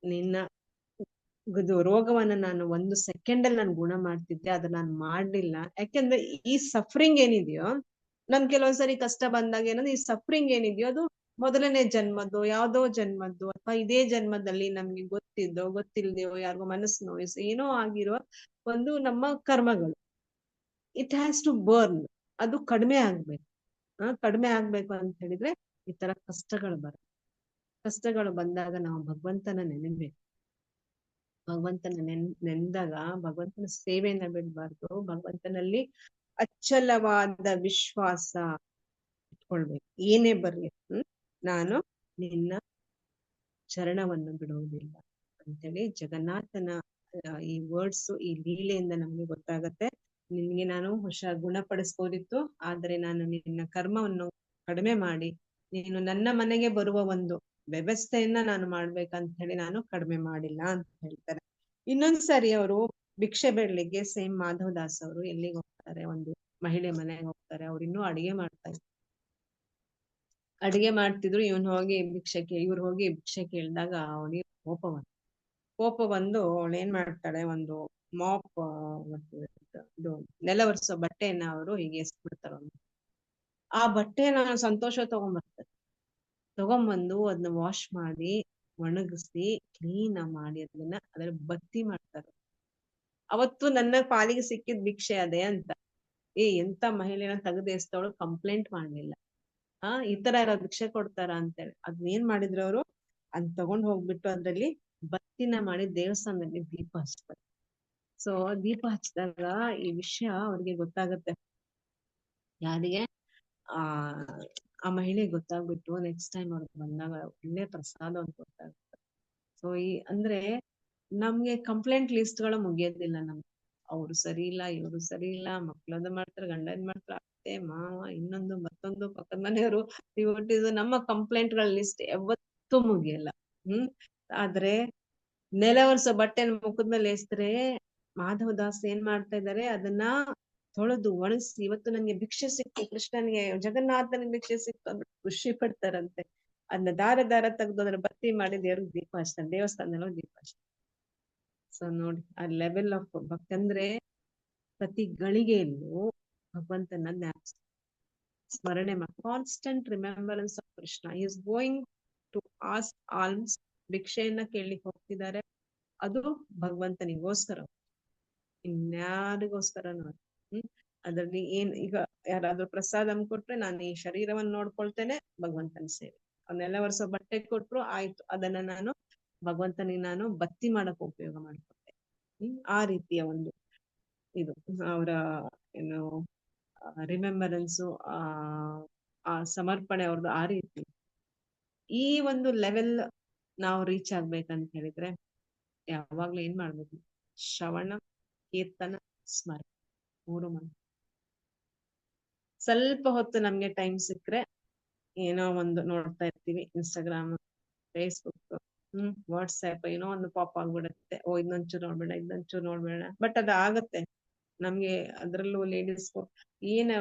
ನಿನ್ನ ರೋಗವನ್ನ ನಾನು 1 ಸೆಕೆಂಡ್ ಅಲ್ಲಿ ನಾನು ಗುಣ ಮಾಡ್ತಿದ್ದೆ, ಅದು ನಾನು ಮಾಡ್ಲಿಲ್ಲ. ಯಾಕೆಂದ್ರೆ ಈ ಸಫರಿಂಗ್ ಏನಿದೆಯೋ, ನನ್ ಕೆಲವೊಂದ್ಸರಿ ಕಷ್ಟ ಬಂದಾಗ ಏನಂದ್ರೆ ಈ ಸಫರಿಂಗ್ ಏನಿದೆಯೋ ಅದು ಮೊದಲನೇ ಜನ್ಮದ್ದು, ಯಾವ್ದೋ ಜನ್ಮದ್ದು, ಅಥವಾ ಇದೇ ಜನ್ಮದಲ್ಲಿ ನಮ್ಗೆ ಗೊತ್ತಿದ್ದೋ ಗೊತ್ತಿಲ್ದೆಯೋ ಯಾರಿಗೋ ಮನಸ್ಸು ನೋಯಿಸಿ ಏನೋ ಆಗಿರೋ ಒಂದು ನಮ್ಮ ಕರ್ಮಗಳು. It has to burn. ಅದು ಕಡಿಮೆ ಆಗ್ಬೇಕು. ಕಡಿಮೆ ಆಗ್ಬೇಕು ಅಂತ ಹೇಳಿದ್ರೆ ಈ ತರ ಕಷ್ಟಗಳು ಬರುತ್ತೆ. ಕಷ್ಟಗಳು ಬಂದಾಗ ನಾವು ಭಗವಂತನ ನೆನೆಬೇಕು. ಭಗವಂತನ ನೆಂದಾಗ ಭಗವಂತನ ಸೇವೆಯನ್ನ ಬಿಡ್ಬಾರ್ದು. ಭಗವಂತನಲ್ಲಿ ಅಚ್ಚಲವಾದ ವಿಶ್ವಾಸ ಇಟ್ಕೊಳ್ಬೇಕು. ಏನೇ ಬರ್ಲಿ ನಾನು ನಿನ್ನ ಚರಣವನ್ನು ಬಿಡುವುದಿಲ್ಲ ಅಂತೇಳಿ ಜಗನ್ನಾಥನ ಈ ವರ್ಡ್ಸ್, ಈ ಲೀಲೆಯಿಂದ ನಮ್ಗೆ ಗೊತ್ತಾಗತ್ತೆ. ನಿನ್ಗೆ ನಾನು ಗುಣಪಡಿಸ್ಬೋದಿತ್ತು, ಆದ್ರೆ ನಾನು ನಿನ್ನ ಕರ್ಮವನ್ನು ಕಡಿಮೆ ಮಾಡಿ ನೀನು ನನ್ನ ಮನೆಗೆ ಬರುವ ಒಂದು ವ್ಯವಸ್ಥೆಯನ್ನ ನಾನು ಮಾಡ್ಬೇಕಂತ ಹೇಳಿ ನಾನು ಕಡಿಮೆ ಮಾಡಿಲ್ಲ ಅಂತ ಹೇಳ್ತಾರೆ. ಇನ್ನೊಂದ್ಸರಿ ಅವರು ಭಿಕ್ಷೆ ಬೇಡ್ಲಿಕ್ಕೆ ಸೇಮ್ ಮಾಧವ್ ದಾಸ್ ಅವರು ಎಲ್ಲಿಗೆ ಹೋಗ್ತಾರೆ, ಒಂದು ಮಹಿಳೆ ಮನೆಗೆ ಹೋಗ್ತಾರೆ. ಅವ್ರು ಇನ್ನೂ ಅಡಿಗೆ ಮಾಡ್ತಾರೆ. ಅಡಿಗೆ ಮಾಡ್ತಿದ್ರು. ಇವ್ರು ಹೋಗಿ ಭಿಕ್ಷೆ ಕೇಳಿದಾಗ ಅವಳಿಗೆ ಕೋಪ ಬಂದು ಅವಳು ಏನ್ ಮಾಡ್ತಾಳೆ, ಒಂದು ಮಾಪ್, ಇದು ನೆಲ ಒರೆಸೋ ಬಟ್ಟೆಯನ್ನ ಅವರು ಹೀಗೆ ಎಸ್ಬಿಡ್ತಾರ. ಆ ಬಟ್ಟೆನ ಸಂತೋಷ ತಗೊಂಬಂದು ಅದನ್ನ ವಾಶ್ ಮಾಡಿ ಒಣಗಿಸಿ ಕ್ಲೀನ್ ಮಾಡಿ ಅದರ ಬತ್ತಿ ಮಾಡ್ತಾರೆ. ಅವತ್ತು ನನ್ನ ಪಾಲಿಗೆ ಸಿಕ್ಕಿದ್ ಭಿಕ್ಷೆ ಅದೇ ಅಂತ. ಎಂತ ಮಹಿಳೆನ ತೆಗೆದೇಸ್ತವಳು ಕಂಪ್ಲೇಂಟ್ ಮಾಡ್ಲಿಲ್ಲ. ಈ ತರ ಯಾರು ಭಿಕ್ಷೆ ಕೊಡ್ತಾರ ಅಂತೇಳಿ ಅದನ್ನೇನ್ ಮಾಡಿದ್ರು ಅವರು, ಅದ್ ತಗೊಂಡ್ ಹೋಗ್ಬಿಟ್ಟು ಅದ್ರಲ್ಲಿ ಬತ್ತಿನ ಮಾಡಿ ದೇವಸ್ಥಾನದಲ್ಲಿ ದೀಪ ಹಚ್ತಾರೆ. ಸೊ ದೀಪ ಹಚ್ಚಿದಾಗ ಈ ವಿಷಯ ಅವ್ರಿಗೆ ಗೊತ್ತಾಗತ್ತೆ. ಯಾರಿಗೆ? ಆ ಮಹಿಳೆಗೆ ಗೊತ್ತಾಗ್ಬಿಟ್ಟು ನೆಕ್ಸ್ಟ್ ಟೈಮ್ ಅವ್ರಿಗೆ ಬಂದಾಗ ಒಳ್ಳೆ ಪ್ರಸಾದ ಅಂತ ಗೊತ್ತಾಗುತ್ತೆ. ಸೊ ಅಂದ್ರೆ ನಮ್ಗೆ ಕಂಪ್ಲೇಂಟ್ ಲಿಸ್ಟ್ ಗಳು ಮುಗಿಯೋದಿಲ್ಲ. ನಮ್ಗೆ ಅವ್ರು ಸರಿ ಇಲ್ಲ, ಇವ್ರು ಸರಿ ಇಲ್ಲ, ಮಕ್ಳದ್ದು ಮಾಡ್ತಾರೆ, ಗಂಡದ್ ಮಾಡ್ತಾರೆ, ಅತ್ತೆ ಮಾವ ಇನ್ನೊಂದು ಮತ್ತೊಂದು ಪಕ್ಕದ ಮನೆಯವರು, ಇವಟ್ಟಿದು ನಮ್ಮ ಕಂಪ್ಲೇಂಟ್ ಗಳ ಲಿಸ್ಟ್ ಯಾವತ್ತೂ ಮುಗಿಯಲ್ಲ. ಆದ್ರೆ ನೆಲ ಒರೆಸೋ ಬಟ್ಟೆನ ಮುಖದ ಮೇಲೆ ಎಸ್ತರೆ ಮಾಧವ ದಾಸ್ ಏನ್ ಮಾಡ್ತಾ ಇದಾರೆ, ಅದನ್ನ ತೊಳೆದು ಒಣಗಿಸಿ ಇವತ್ತು ನನ್ಗೆ ಭಿಕ್ಷೆ ಸಿಕ್ತು, ಕೃಷ್ಣನಿಗೆ ಜಗನ್ನಾಥನಿಗೆ ಭಿಕ್ಷೆ ಸಿಕ್ತು ಅಂದ್ಬಿಟ್ಟು ಖುಷಿ ಪಡ್ತಾರಂತೆ. ಅದನ್ನ ದಾರ ತೆಗೆದು ಅದನ್ನ ಬತ್ತಿ ಮಾಡಿ ದೇವ್ರಿಗೆ ದೀಪ ಹಚ್ತಾನೆ, ದೇವಸ್ಥಾನದಲ್ಲಿ ದೀಪ ಹಚ್ತಾನೆ. ಸೊ ನೋಡಿ ಆ ಲೆವೆಲ್ ಆಫ್ ಭಕ್ತಿ. ಅಂದ್ರೆ ಪ್ರತಿ ಗಳಿಗೆಯಲ್ಲೂ ಭಗವಂತನ ಸ್ಮರಣೆ ಮಾಡಿ, constant remembrance of Krishna. Is going to ask alms. ಭಿಕ್ಷೆಯನ್ನ ಕೇಳಲಿಕ್ಕೆ ಹೋಗ್ತಿದ್ದಾರೆ, ಅದು ಭಗವಂತನಿಗೋಸ್ಕರ, ಇನ್ಯಾರಿಗೋಸ್ಕರ ನೋಡಿ. ಅದ್ರಲ್ಲಿ ಈಗ ಯಾರಾದ್ರೂ ಪ್ರಸಾದ ಕೊಟ್ರೆ ನಾನು ಈ ಶರೀರವನ್ನು ನೋಡ್ಕೊಳ್ತೇನೆ, ಭಗವಂತನ ಸೇವೆ. ಅವನ್ನೆಲ್ಲ ವರ್ಷ ಬಟ್ಟೆ ಕೊಟ್ರು ಆಯ್ತು, ಅದನ್ನ ನಾನು ಭಗವಂತನಿಗೆ ನಾನು ಬತ್ತಿ ಮಾಡಕ್ ಉಪಯೋಗ ಮಾಡ್ಕೊಳ್ತೆ. ಆ ರೀತಿಯ ಒಂದು ಇದು ಅವರ ಏನು ರಿಮೆಂಬರೆನ್ಸು, ಆ ಸಮರ್ಪಣೆ ಅವ್ರದ್ದು ಆ ರೀತಿ. ಈ ಒಂದು ಲೆವೆಲ್ ನಾವು ರೀಚ್ ಆಗ್ಬೇಕಂತ ಹೇಳಿದ್ರೆ ಯಾವಾಗ್ಲೂ ಏನ್ ಮಾಡ್ಬೇಕು? ಶ್ರವಣ, ಕೀರ್ತನ, ಸ್ಮರಣೆ, 3 ಮಂತ್ರ. ಸ್ವಲ್ಪ ಹೊತ್ತು ನಮ್ಗೆ ಟೈಮ್ ಸಿಕ್ಕ್ರೆ ಏನೋ ಒಂದು ನೋಡ್ತಾ ಇರ್ತೀವಿ, ಇನ್ಸ್ಟಾಗ್ರಾಮ್, ಫೇಸ್ಬುಕ್, ವಾಟ್ಸ್ಆಪ್, ಏನೋ ಒಂದು ಪಾಪ್ ಆಗ್ಬಿಡುತ್ತೆ. ಇದೊಂಚೂರು ನೋಡ್ಬೇಡ. ಬಟ್ ಅದಾಗತ್ತೆ ನಮ್ಗೆ. ಅದ್ರಲ್ಲೂ ಲೇಡೀಸ್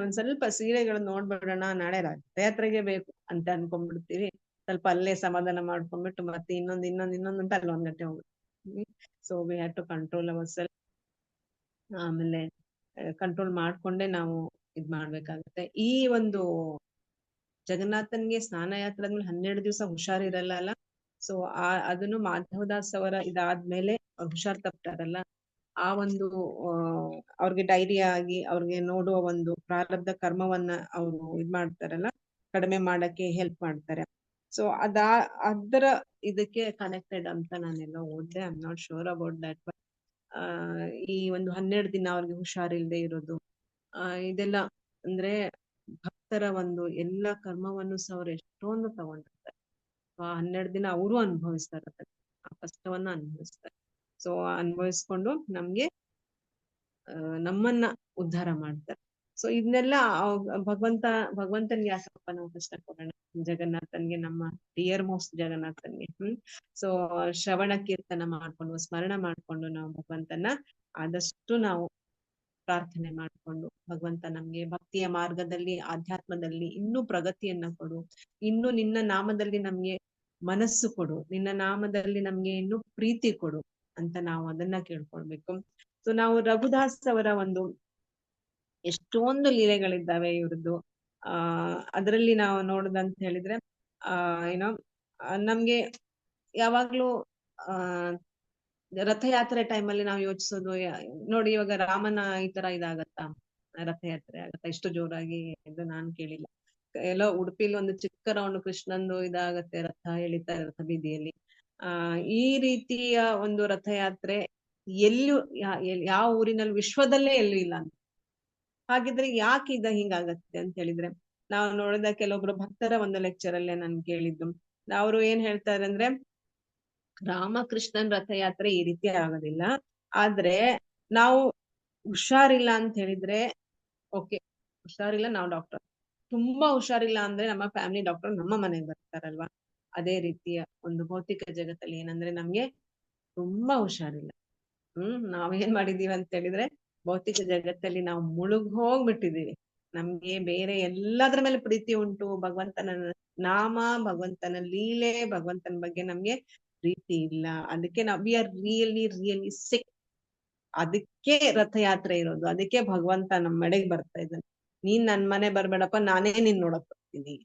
ಒಂದ್ ಸ್ವಲ್ಪ ಸೀರೆಗಳನ್ನ ನೋಡ್ಬೇಡೋಣ, ನಾಳೆ ರಥಯಾತ್ರೆಗೆ ಬೇಕು ಅಂತ ಅನ್ಕೊಂಡ್ಬಿಡ್ತೀವಿ. ಸ್ವಲ್ಪ ಅಲ್ಲೇ ಸಮಾಧಾನ ಮಾಡ್ಕೊಂಡ್ಬಿಟ್ಟು ಮತ್ತೆ ಇನ್ನೊಂದು ಅಂತ ಅಲ್ಲಿ 1 ಗಂಟೆ ಹೋಗುತ್ತೆ. So we have to control our self. ಆಮೇಲೆ ಕಂಟ್ರೋಲ್ ಮಾಡ್ಕೊಂಡೆ ನಾವು ಇದ್ ಮಾಡ್ಬೇಕಾಗತ್ತೆ. ಈ ಒಂದು ಜಗನ್ನಾಥನ್ಗೆ ಸ್ನಾನಯಾತ್ರೆ ಆದ್ಮೇಲೆ 12 ದಿವಸ ಹುಷಾರಿರಲ್ಲ ಅಲ್ಲ. ಸೊ ಅದನ್ನು ಮಾಧವದಾಸ್ ಅವರ ಇದಾದ್ಮೇಲೆ ಅವ್ರು ಹುಷಾರ್ ತಪ್ತಾರಲ್ಲ, ಆ ಒಂದು ಅವ್ರಿಗೆ ಡೈರಿಯಾ ಆಗಿ ಅವ್ರಿಗೆ ನೋಡುವ ಒಂದು ಪ್ರಾರಬ್ಧ ಕರ್ಮವನ್ನ ಅವರು ಇದ್ ಮಾಡ್ತಾರಲ್ಲ, ಕಡಿಮೆ ಮಾಡಕ್ಕೆ ಹೆಲ್ಪ್ ಮಾಡ್ತಾರೆ. ಸೊ ಅದರ ಇದಕ್ಕೆ ಕನೆಕ್ಟೆಡ್ ಅಂತ ನಾನೆಲ್ಲ ಓದ್ದೆ. I am not sure about that. But ಈ ಒಂದು 12 ದಿನ ಅವ್ರಿಗೆ ಹುಷಾರಿಲ್ದೆ ಇರೋದು, ಇದೆಲ್ಲ ಅಂದ್ರೆ ಭಕ್ತರ ಒಂದು ಎಲ್ಲ ಕರ್ಮವನ್ನು ಸಹ ಅವ್ರು ಎಷ್ಟೊಂದು ತಗೊಂಡಿರ್ತಾರೆ. ಆ 12 ದಿನ ಅವರು ಅನುಭವಿಸ್ತಾರೆ, ಆ ಕಷ್ಟವನ್ನ ಅನುಭವಿಸ್ತಾರೆ. ಸೊ ಅನುಭವಿಸ್ಕೊಂಡು ನಮ್ಗೆ ನಮ್ಮನ್ನ ಉದ್ಧಾರ ಮಾಡ್ತಾರೆ. ಸೊ ಇದನ್ನೆಲ್ಲ ಭಗವಂತನ್ಗೆ ಯಾಕಪ್ಪ ನಾವು ಕಷ್ಟ ಕೊಡೋಣ? ಜಗನ್ನಾಥನ್ಗೆ, ನಮ್ಮ ಡಿಯರ್ ಮೋಸ್ಟ್ ಜಗನ್ನಾಥನ್ಗೆ. ಸೊ ಶ್ರವಣ ಕೀರ್ತನ ಮಾಡ್ಕೊಂಡು, ಸ್ಮರಣ ಮಾಡ್ಕೊಂಡು ನಾವು ಭಗವಂತನ ಆದಷ್ಟು ನಾವು ಪ್ರಾರ್ಥನೆ ಮಾಡ್ಕೊಂಡು, ಭಗವಂತ ನಮ್ಗೆ ಭಕ್ತಿಯ ಮಾರ್ಗದಲ್ಲಿ, ಆಧ್ಯಾತ್ಮದಲ್ಲಿ ಇನ್ನೂ ಪ್ರಗತಿಯನ್ನ ಕೊಡು, ಇನ್ನು ನಿನ್ನ ನಾಮದಲ್ಲಿ ನಮ್ಗೆ ಮನಸ್ಸು ಕೊಡು, ನಿನ್ನ ನಾಮದಲ್ಲಿ ನಮ್ಗೆ ಇನ್ನೂ ಪ್ರೀತಿ ಕೊಡು, ಅಂತ ನಾವು ಅದನ್ನ ಕೇಳ್ಕೊಳ್ಬೇಕು. ಸೊ ನಾವು ರಘುದಾಸ್ ಅವರ ಒಂದು ಎಷ್ಟೊಂದು ಲೀಲೆಗಳಿದ್ದಾವೆ ಇವ್ರದ್ದು. ಅದರಲ್ಲಿ ನಾವು ನೋಡುದಂತ ಹೇಳಿದ್ರೆ ಏನೋ ನಮ್ಗೆ ಯಾವಾಗ್ಲೂ ಆ ರಥಯಾತ್ರೆ ಟೈಮಲ್ಲಿ ನಾವು ಯೋಚಿಸೋದು ನೋಡಿ, ಇವಾಗ ರಾಮನ ಈ ತರ ಇದಾಗತ್ತಾ, ರಥಯಾತ್ರೆ ಆಗತ್ತಾ ಇಷ್ಟು ಜೋರಾಗಿ ಎಂದು ನಾನು ಕೇಳಿಲ್ಲ. ಎಲ್ಲೋ ಉಡುಪಿಲಿ ಒಂದು ಚಿಕ್ಕ ರೌಂಡ್ ಕೃಷ್ಣಂದು ಇದಾಗತ್ತೆ, ರಥ ಎಳಿತಾರೆ ರಥ ಬೀದಿಯಲ್ಲಿ. ಈ ರೀತಿಯ ಒಂದು ರಥಯಾತ್ರೆ ಎಲ್ಲೂ ಯಾವ ಊರಿನಲ್ಲಿ ವಿಶ್ವದಲ್ಲೇ ಎಲ್ಲೂ ಇಲ್ಲ ಅಂತ. ಹಾಗಿದ್ರೆ ಯಾಕೆ ಹಿಂಗಾಗತ್ತೆ ಅಂತ ಹೇಳಿದ್ರೆ, ನಾವು ನೋಡಿದ ಕೆಲವೊಬ್ರು ಭಕ್ತರ ಒಂದು ಲೆಕ್ಚರ್ ಅಲ್ಲೇ ನಾನು ಕೇಳಿದ್ದು, ಅವರು ಏನ್ ಹೇಳ್ತಾರೆ ಅಂದ್ರೆ, ರಾಮಕೃಷ್ಣನ್ ರಥಯಾತ್ರೆ ಈ ರೀತಿ ಆಗೋದಿಲ್ಲ, ಆದ್ರೆ ನಾವು ಹುಷಾರಿಲ್ಲ ಅಂತ ಹೇಳಿದ್ರೆ ಓಕೆ, ಹುಷಾರಿಲ್ಲ, ನಾವು ಡಾಕ್ಟರ್, ತುಂಬಾ ಹುಷಾರಿಲ್ಲ ಅಂದ್ರೆ ನಮ್ಮ ಫ್ಯಾಮಿಲಿ ಡಾಕ್ಟರ್ ನಮ್ಮ ಮನೆಗೆ ಬರ್ತಾರಲ್ವಾ. ಅದೇ ರೀತಿಯ ಒಂದು ಭೌತಿಕ ಜಗತ್ತಲ್ಲಿ ಏನಂದ್ರೆ ನಮ್ಗೆ ತುಂಬಾ ಹುಷಾರಿಲ್ಲ. ನಾವೇನ್ ಮಾಡಿದೀವಿ ಅಂತ ಹೇಳಿದ್ರೆ, ಭೌತಿಕ ಜಗತ್ತಲ್ಲಿ ನಾವು ಮುಳುಗ್ ಹೋಗ್ಬಿಟ್ಟಿದೀವಿ. ನಮ್ಗೆ ಬೇರೆ ಎಲ್ಲದ್ರ ಮೇಲೆ ಪ್ರೀತಿ ಉಂಟು, ಭಗವಂತನ ನಾಮ, ಭಗವಂತನ ಲೀಲೆ, ಭಗವಂತನ ಬಗ್ಗೆ ನಮ್ಗೆ ಪ್ರೀತಿ ಇಲ್ಲ. ಅದಕ್ಕೆ ನಾವು ವಿ ಆರ್ ರಿಯಲಿ ಸಿಕ್. ಅದಕ್ಕೆ ರಥಯಾತ್ರೆ ಇರೋದು, ಅದಕ್ಕೆ ಭಗವಂತ ನಮ್ಮ ಮನೆಗೆ ಬರ್ತಾ ಇದ್ದಾನೆ. ನೀನ್ ನನ್ ಮನೆ ಬರ್ಬೇಡಪ್ಪ, ನಾನೇ ನಿನ್ ನೋಡಕ್ ಬರ್ತೀನಿ.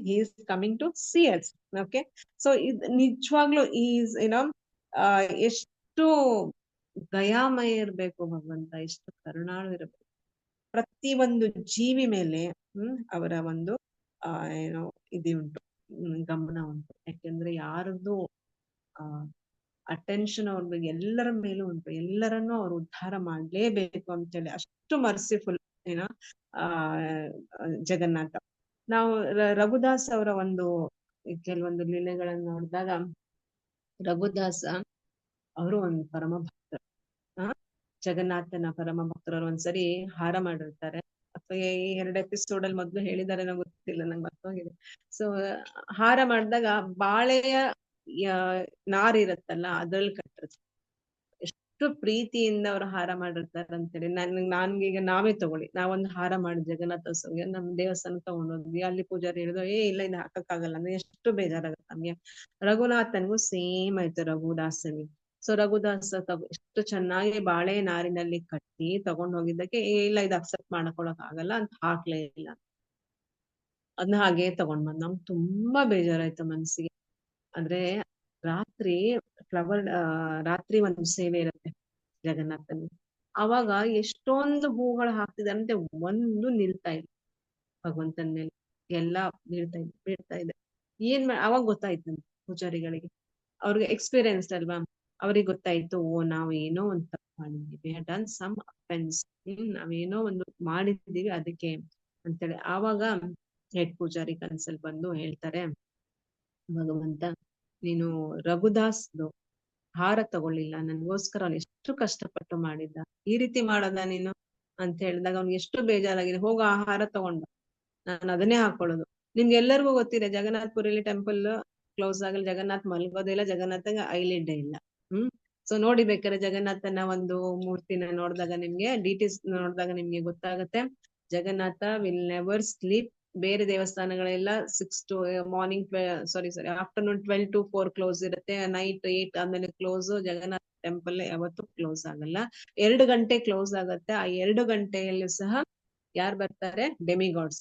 He is coming to see us. Okay, so ಇದ್ ನಿಜವಾಗ್ಲು ಈಸ್ ಏನೋ ಎಷ್ಟು ದಯಾಮಯ ಇರ್ಬೇಕು ಭಗವಂತ, ಎಷ್ಟು ಕರುಣಾಳು ಇರಬೇಕು. ಪ್ರತಿ ಒಂದು ಜೀವಿ ಮೇಲೆ ಅವರ ಒಂದು ಏನೋ ಇದು ಉಂಟು, ಗಮನ ಉಂಟು. ಯಾಕೆಂದ್ರೆ ಯಾರದ್ದು ಅಟೆನ್ಷನ್ ಅವ್ರ ಬಗ್ಗೆ ಎಲ್ಲರ ಮೇಲೂ ಉಂಟು. ಎಲ್ಲರನ್ನೂ ಅವ್ರು ಉದ್ಧಾರ ಮಾಡ್ಲೇಬೇಕು ಅಂತೇಳಿ ಅಷ್ಟು ಮರ್ಸಿಫುಲ್ ಏನೋ ಜಗನ್ನಾಥ. ನಾವು ರಘುದಾಸ್ ಅವರ ಒಂದು ಕೆಲವೊಂದು ಲೀಲೆಗಳನ್ನ ನೋಡಿದಾಗ, ರಘುದಾಸ ಅವರು ಒಂದು ಪರಮ ಭಕ್ತರು, ಜಗನ್ನಾಥನ ಪರಮ ಭಕ್ತರು. ಒಂದ್ಸರಿ ಹಾರ ಮಾಡಿರ್ತಾರೆ, ಅಥವಾ ಈ 2 ಎಪಿಸೋಡ್ ಅಲ್ಲಿ ಮೊದ್ಲು ಹೇಳಿದಾರೆ, ನಂಗೆ ಗೊತ್ತಿಲ್ಲ, ನಂಗೆ ಮರ್ತೋಗಿದೆ. ಸೊ ಹಾರ ಮಾಡಿದಾಗ ಬಾಳೆಯ ನಾರ್ ಇರತ್ತಲ್ಲ, ಅದ್ರಲ್ಲಿ ಕಟ್ಟಿರ್ತಾರೆ. ಎಷ್ಟು ಪ್ರೀತಿಯಿಂದ ಅವ್ರು ಹಾರ ಮಾಡಿರ್ತಾರೆ ಅಂತೇಳಿ. ನನ್ಗೀಗ ನಾವೇ ತಗೊಳ್ಳಿ, ನಾವೊಂದು ಹಾರ ಮಾಡಿ ಜಗನ್ನಾಥೋತ್ಸವಕ್ಕೆ ನಮ್ ದೇವಸ್ಥಾನ ತಗೊಂಡೋದ್ವಿ, ಅಲ್ಲಿ ಪೂಜಾರಿ ಹೇಳಿದ್ರು ಇಲ್ಲ ಇದು ಹಾಕಕ್ಕಾಗಲ್ಲ ಅಂದ್ರೆ ಎಷ್ಟು ಬೇಜಾರಾಗತ್ತೆ ನಮ್ಗೆ. ರಘುನಾಥನ್ಗೂ ಸೇಮ್ ಆಯ್ತು ರಘುದಾಸನಿಗೆ. ಸೊ ರಘುದಾಸ ಎಷ್ಟು ಚೆನ್ನಾಗಿ ಬಾಳೆ ನಾರಿನಲ್ಲಿ ಕಟ್ಟಿ ತಗೊಂಡ್ ಹೋಗಿದ್ದಕ್ಕೆ ಇಲ್ಲ ಇದು ಅಕ್ಸೆಪ್ಟ್ ಮಾಡ್ಕೊಳಕ್ ಆಗಲ್ಲ ಅಂತ ಹಾಕ್ಲೇ ಇಲ್ಲ, ಅದನ್ನ ಹಾಗೆ ತಗೊಂಡ್ ಬಂದ್. ನಮ್ಗೆ ತುಂಬಾ ಬೇಜಾರಾಯ್ತು ಮನ್ಸಿಗೆ. ಅಂದ್ರೆ ರಾತ್ರಿ ಒಂದು ಸೇವೆ ಇರುತ್ತೆ ಜಗನ್ನಾಥನ್, ಅವಾಗ ಎಷ್ಟೊಂದು ಹೂಗಳು ಹಾಕ್ತಿದಾರಂತೆ, ಒಂದು ನಿಲ್ತಾ ಇದೆ ಭಗವಂತನ ಮೇಲೆ, ಎಲ್ಲಾ ಬೀಳ್ತಾ ಇದೆ. ಅವಾಗ ಗೊತ್ತಾಯ್ತು ಪೂಜಾರಿಗಳಿಗೆ, ಅವ್ರಿಗೆ ಎಕ್ಸ್ಪೀರಿಯನ್ಸ್ ಅಲ್ವಾ, ಅವ್ರಿಗೆ ಗೊತ್ತಾಯ್ತು, ನಾವು ಏನೋ ಒಂದು ತಪ್ಪು ಮಾಡಿದೀವಿ, ಡನ್ ಸಮ್ ಅಫೆನ್ಸ್, ನಾವೇನೋ ಒಂದು ಮಾಡಿದೀವಿ ಅದಕ್ಕೆ ಅಂತೇಳಿ. ಆವಾಗ ಹೆಡ್ ಪೂಜಾರಿ ಕನ್ಸಲ್ ಬಂದು ಹೇಳ್ತಾರೆ, ಭಗವಂತ ನೀನು ರಘುದಾಸ್ದು ಹಾರ ತಗೊಳ್ಳಿಲ್ಲ, ನನ್ಗೋಸ್ಕರ ಅವ್ನು ಎಷ್ಟು ಕಷ್ಟಪಟ್ಟು ಮಾಡಿದ್ದ, ಈ ರೀತಿ ಮಾಡದ ನೀನು ಅಂತ ಹೇಳಿದಾಗ ಅವ್ನಿಗೆ ಎಷ್ಟು ಬೇಜಾರಾಗಿದೆ. ಹೋಗ ಆ ಹಾರ ತಗೊಂಡ, ನಾನು ಅದನ್ನೇ ಹಾಕೊಳ್ಳೋದು. ನಿಮ್ಗೆ ಎಲ್ಲರಿಗೂ ಗೊತ್ತಿದೆ, ಜಗನ್ನಾಥಪುರಿಲಿ ಟೆಂಪಲ್ ಕ್ಲೋಸ್ ಆಗಲ್ಲ, ಜಗನ್ನಾಥ್ ಮಲ್ಗೋದಿಲ್ಲ, ಜಗನ್ನಾಥಂಗ ಐಲಿಡ್ಡೇ ಇಲ್ಲ. ಸೊ ನೋಡಿ ಬೇಕಾದ್ರೆ ಜಗನ್ನಾಥನ ಒಂದು ಮೂರ್ತಿನ ನೋಡಿದಾಗ ನಿಮ್ಗೆ ಡೀಟೇಲ್ಸ್ ನೋಡಿದಾಗ ನಿಮ್ಗೆ ಗೊತ್ತಾಗತ್ತೆ, ಜಗನ್ನಾಥ ವಿಲ್ ನೆವರ್ ಸ್ಲೀಪ್. ಬೇರೆ ದೇವಸ್ಥಾನಗಳೆಲ್ಲ 6 to morning afternoon 12 to 4 close ಇರುತ್ತೆ, ನೈಟ್ 8 ಆದ್ಮೇಲೆ ಕ್ಲೋಸ್. ಜಗನ್ನಾಥ ಟೆಂಪಲ್ ಯಾವತ್ತೂ ಕ್ಲೋಸ್ ಆಗಲ್ಲ, 2 ಗಂಟೆ ಕ್ಲೋಸ್ ಆಗತ್ತೆ. ಆ 2 ಗಂಟೆಯಲ್ಲೂ ಸಹ ಯಾರು ಬರ್ತಾರೆ, ಡೆಮಿಗಾಡ್ಸ್,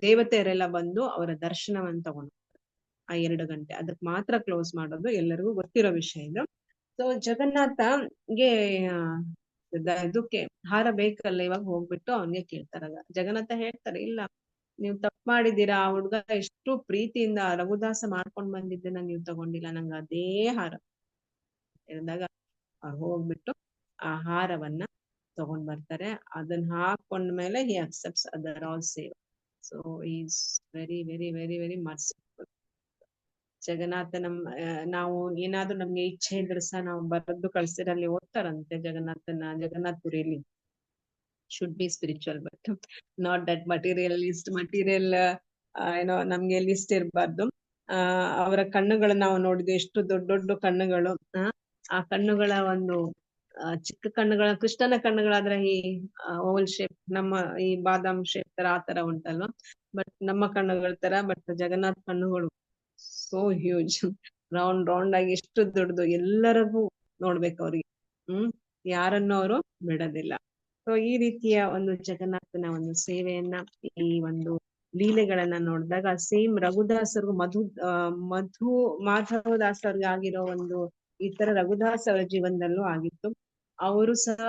ದೇವತೆಯರೆಲ್ಲ ಬಂದು ಅವರ ದರ್ಶನವನ್ನು ತಗೊಂಡು ಆ 2 ಗಂಟೆ ಅದಕ್ಕೆ ಮಾತ್ರ ಕ್ಲೋಸ್ ಮಾಡೋದು, ಎಲ್ಲರಿಗೂ ಗೊತ್ತಿರೋ ವಿಷಯ ಇದು. ಸೊ ಜಗನ್ನಾಥಗೆ ಇದಕ್ಕೆ ಹಾರ ಬೇಕಲ್ಲ, ಇವಾಗ ಹೋಗ್ಬಿಟ್ಟು ಅವನ್ಗೆ ಕೇಳ್ತಾರಾಗ ಜಗನ್ನಾಥ ಹೇಳ್ತಾರೆ, ಇಲ್ಲ ನೀವು ತಪ್ಪು ಮಾಡಿದ್ದೀರಾ, ಆ ಹುಡ್ಗ ಎಷ್ಟು ಪ್ರೀತಿಯಿಂದ ರಘುದಾಸ ಮಾಡ್ಕೊಂಡ್ ಬಂದಿದ್ದನ್ನ ನೀವು ತಗೊಂಡಿಲ್ಲ, ನಂಗೆ ಅದೇ ಹಾರ ಹೇಳಿದಾಗ ಅವ್ರು ಹೋಗ್ಬಿಟ್ಟು ಆ ಹಾರವನ್ನ ತಗೊಂಡ್ ಬರ್ತಾರೆ. ಅದನ್ನ ಹಾಕೊಂಡ್ಮೇಲೆ he accepts other all save. So is very very very very merciful. Jagannath ನಾವು ಏನಾದ್ರು ನಮ್ಗೆ ಇಚ್ಛೆ ಇದ್ರೆ ಸಹ ನಾವು ಬರೆದು ಕಳ್ಸಿರಲ್ಲಿ ಓದ್ತಾರಂತೆ, ಜಗನ್ನಾಥಪುರಿಯಲ್ಲಿ should be spiritual but not that material ಏನೋ ನಮ್ಗೆ ಲಿಸ್ಟ್ ಇರಬಾರ್ದು. ಅವರ ಕಣ್ಣುಗಳು ನಾವು ನೋಡಿದ್ವಿ, ಎಷ್ಟು ದೊಡ್ಡ ದೊಡ್ಡ ಕಣ್ಣುಗಳು. ಆ ಕಣ್ಣುಗಳ ಒಂದು ಚಿಕ್ಕ ಕಣ್ಣುಗಳ, ಕೃಷ್ಣನ ಕಣ್ಣುಗಳಾದ್ರೆ ಈ ಓವಲ್ ಶೇಪ್, ನಮ್ಮ ಈ ಬಾದಾಮ್ ಶೇಪ್ ತರ ಆ ತರ ಉಂಟಲ್ವಾ, ಬಟ್ ನಮ್ಮ ಕಣ್ಣುಗಳ ತರ. ಬಟ್ ಜಗನ್ನಾಥ್ ಕಣ್ಣುಗಳು ಸೋ ಹ್ಯೂಜ್, ರೌಂಡ್ ರೌಂಡ್ ಆಗಿ ಎಷ್ಟು ದೊಡ್ಡದು, ಎಲ್ಲರಿಗೂ ನೋಡ್ಬೇಕು ಅವ್ರಿಗೆ. ಯಾರನ್ನು ಅವರು ಬಿಡೋದಿಲ್ಲ. ಸೊ ಈ ರೀತಿಯ ಒಂದು ಜಗನ್ನಾಥನ ಒಂದು ಸೇವೆಯನ್ನ, ಈ ಒಂದು ಲೀಲೆಗಳನ್ನ ನೋಡಿದಾಗ ಸೇಮ್ ರಘುದಾಸರು ಮಧು ಮಾಧವದಾಸರ್ಗೆ ಆಗಿರೋ ಒಂದು ಈ ತರ ರಘುದಾಸ್ ಅವರ ಜೀವನದಲ್ಲೂ ಆಗಿತ್ತು. ಅವರು ಸಹ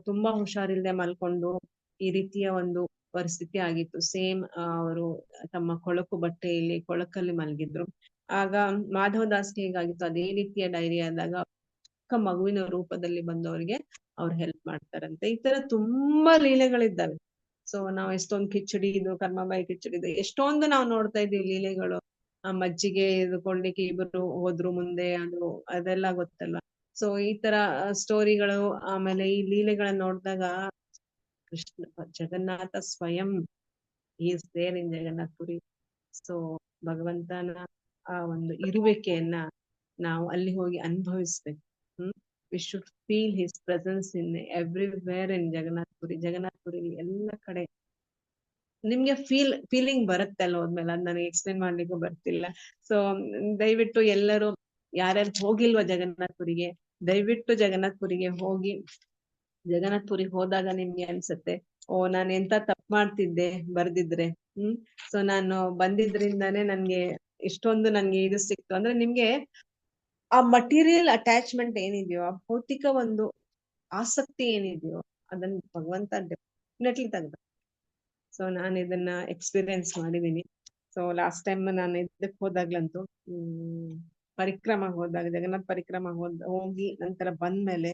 ತುಂಬಾ ಹುಷಾರಿಲ್ಲದೆ ಮಲ್ಕೊಂಡು ಈ ರೀತಿಯ ಒಂದು ಪರಿಸ್ಥಿತಿ ಆಗಿತ್ತು. ಸೇಮ್ ಅವರು ತಮ್ಮ ಕೊಳಕಲ್ಲಿ ಮಲಗಿದ್ರು. ಆಗ ಮಾಧವದಾಸ್ಗೆ ಹೇಗಾಗಿತ್ತು ಅದೇ ರೀತಿಯ ಡೈರಿ ಆದಾಗ ಮಗುವಿನ ರೂಪದಲ್ಲಿ ಬಂದವರಿಗೆ ಅವ್ರು ಹೆಲ್ಪ್ ಮಾಡ್ತಾರಂತೆ. ಈ ತರ ತುಂಬಾ ಲೀಲೆಗಳಿದ್ದಾವೆ. ಸೊ ನಾವು ಎಷ್ಟೊಂದು ಕಿಚಡಿದು, ಕರ್ಮಾಬಾಯಿ ಕಿಚಡಿದು ಎಷ್ಟೊಂದು ನಾವು ನೋಡ್ತಾ ಇದೀವಿ ಲೀಲೆಗಳು. ಮಜ್ಜಿಗೆ ಕೊಳ್ಳಿಕ್ಕೆ ಇಬ್ರು ಹೋದ್ರು ಮುಂದೆ, ಅದೆಲ್ಲ ಗೊತ್ತಲ್ವಾ. ಸೊ ಈ ತರ ಸ್ಟೋರಿಗಳು, ಆಮೇಲೆ ಈ ಲೀಲೆಗಳನ್ನ ನೋಡಿದಾಗ ಜಗನ್ನಾಥ ಸ್ವಯಂ is there in Jagannathpuri. So ಭಗವಂತನ ಆ ಒಂದು ಇರುವಿಕೆಯನ್ನ ನಾವು ಅಲ್ಲಿ ಹೋಗಿ ಅನುಭವಿಸ್ಬೇಕು. We should feel his presence in everywhere in Jagannathpuri. Jagannathpuri ಎಲ್ಲ ಕಡೆ ನಿಮ್ಗೆ ಫೀಲಿಂಗ್ ಬರುತ್ತೆ ಅಲ್ಲ ಹೋದ್ಮೇಲೆ. ಅದ್ ನನಗೆ ಎಕ್ಸ್ಪ್ಲೇನ್ ಮಾಡ್ಲಿಕ್ಕೂ ಬರ್ತಿಲ್ಲ. ಸೊ ದಯವಿಟ್ಟು ಎಲ್ಲರೂ ಯಾರ್ಯಾರು ಹೋಗಿಲ್ವಾ ಜಗನ್ನಾಥಪುರಿಗೆ, ದಯವಿಟ್ಟು ಜಗನ್ನಾಥಪುರಿಗೆ ಹೋಗಿ. ಜಗನ್ನಾಥಪುರಿಗೆ ಹೋದಾಗ ನಿಮ್ಗೆ ಅನ್ಸುತ್ತೆ, ಓ ನಾನು ಎಂತ ತಪ್ಪು ಮಾಡ್ತಿದ್ದೆ ಬರ್ದಿದ್ರೆ. ಸೊ ನಾನು ಬಂದಿದ್ರಿಂದಾನೇ ನನ್ಗೆ ಇಷ್ಟೊಂದು ನನ್ಗೆ ಇದು ಸಿಕ್ತು ಅಂದ್ರೆ, ನಿಮ್ಗೆ ಆ ಮಟೀರಿಯಲ್ ಅಟ್ಯಾಚ್ಮೆಂಟ್ ಏನಿದೆಯೋ, ಆ ಭೌತಿಕ ಒಂದು ಆಸಕ್ತಿ ಏನಿದೆಯೋ, ಅದನ್ನ ಭಗವಂತ ಡೆಫಿನೆಟ್ಲಿ ತೆಗ್ದ. ಸೊ ನಾನು ಇದನ್ನ ಎಕ್ಸ್ಪೀರಿಯನ್ಸ್ ಮಾಡಿದೀನಿ. ಸೊ ಲಾಸ್ಟ್ ಟೈಮ್ ನಾನು ಇದಕ್ಕೆ ಹೋದಾಗ್ಲಂತೂ ಪರಿಕ್ರಮ ಹೋದಾಗ, ಜಗನ್ನಾಥ್ ಪರಿಕ್ರಮ ಹೋಗಿ ನಂತರ ಬಂದ್ಮೇಲೆ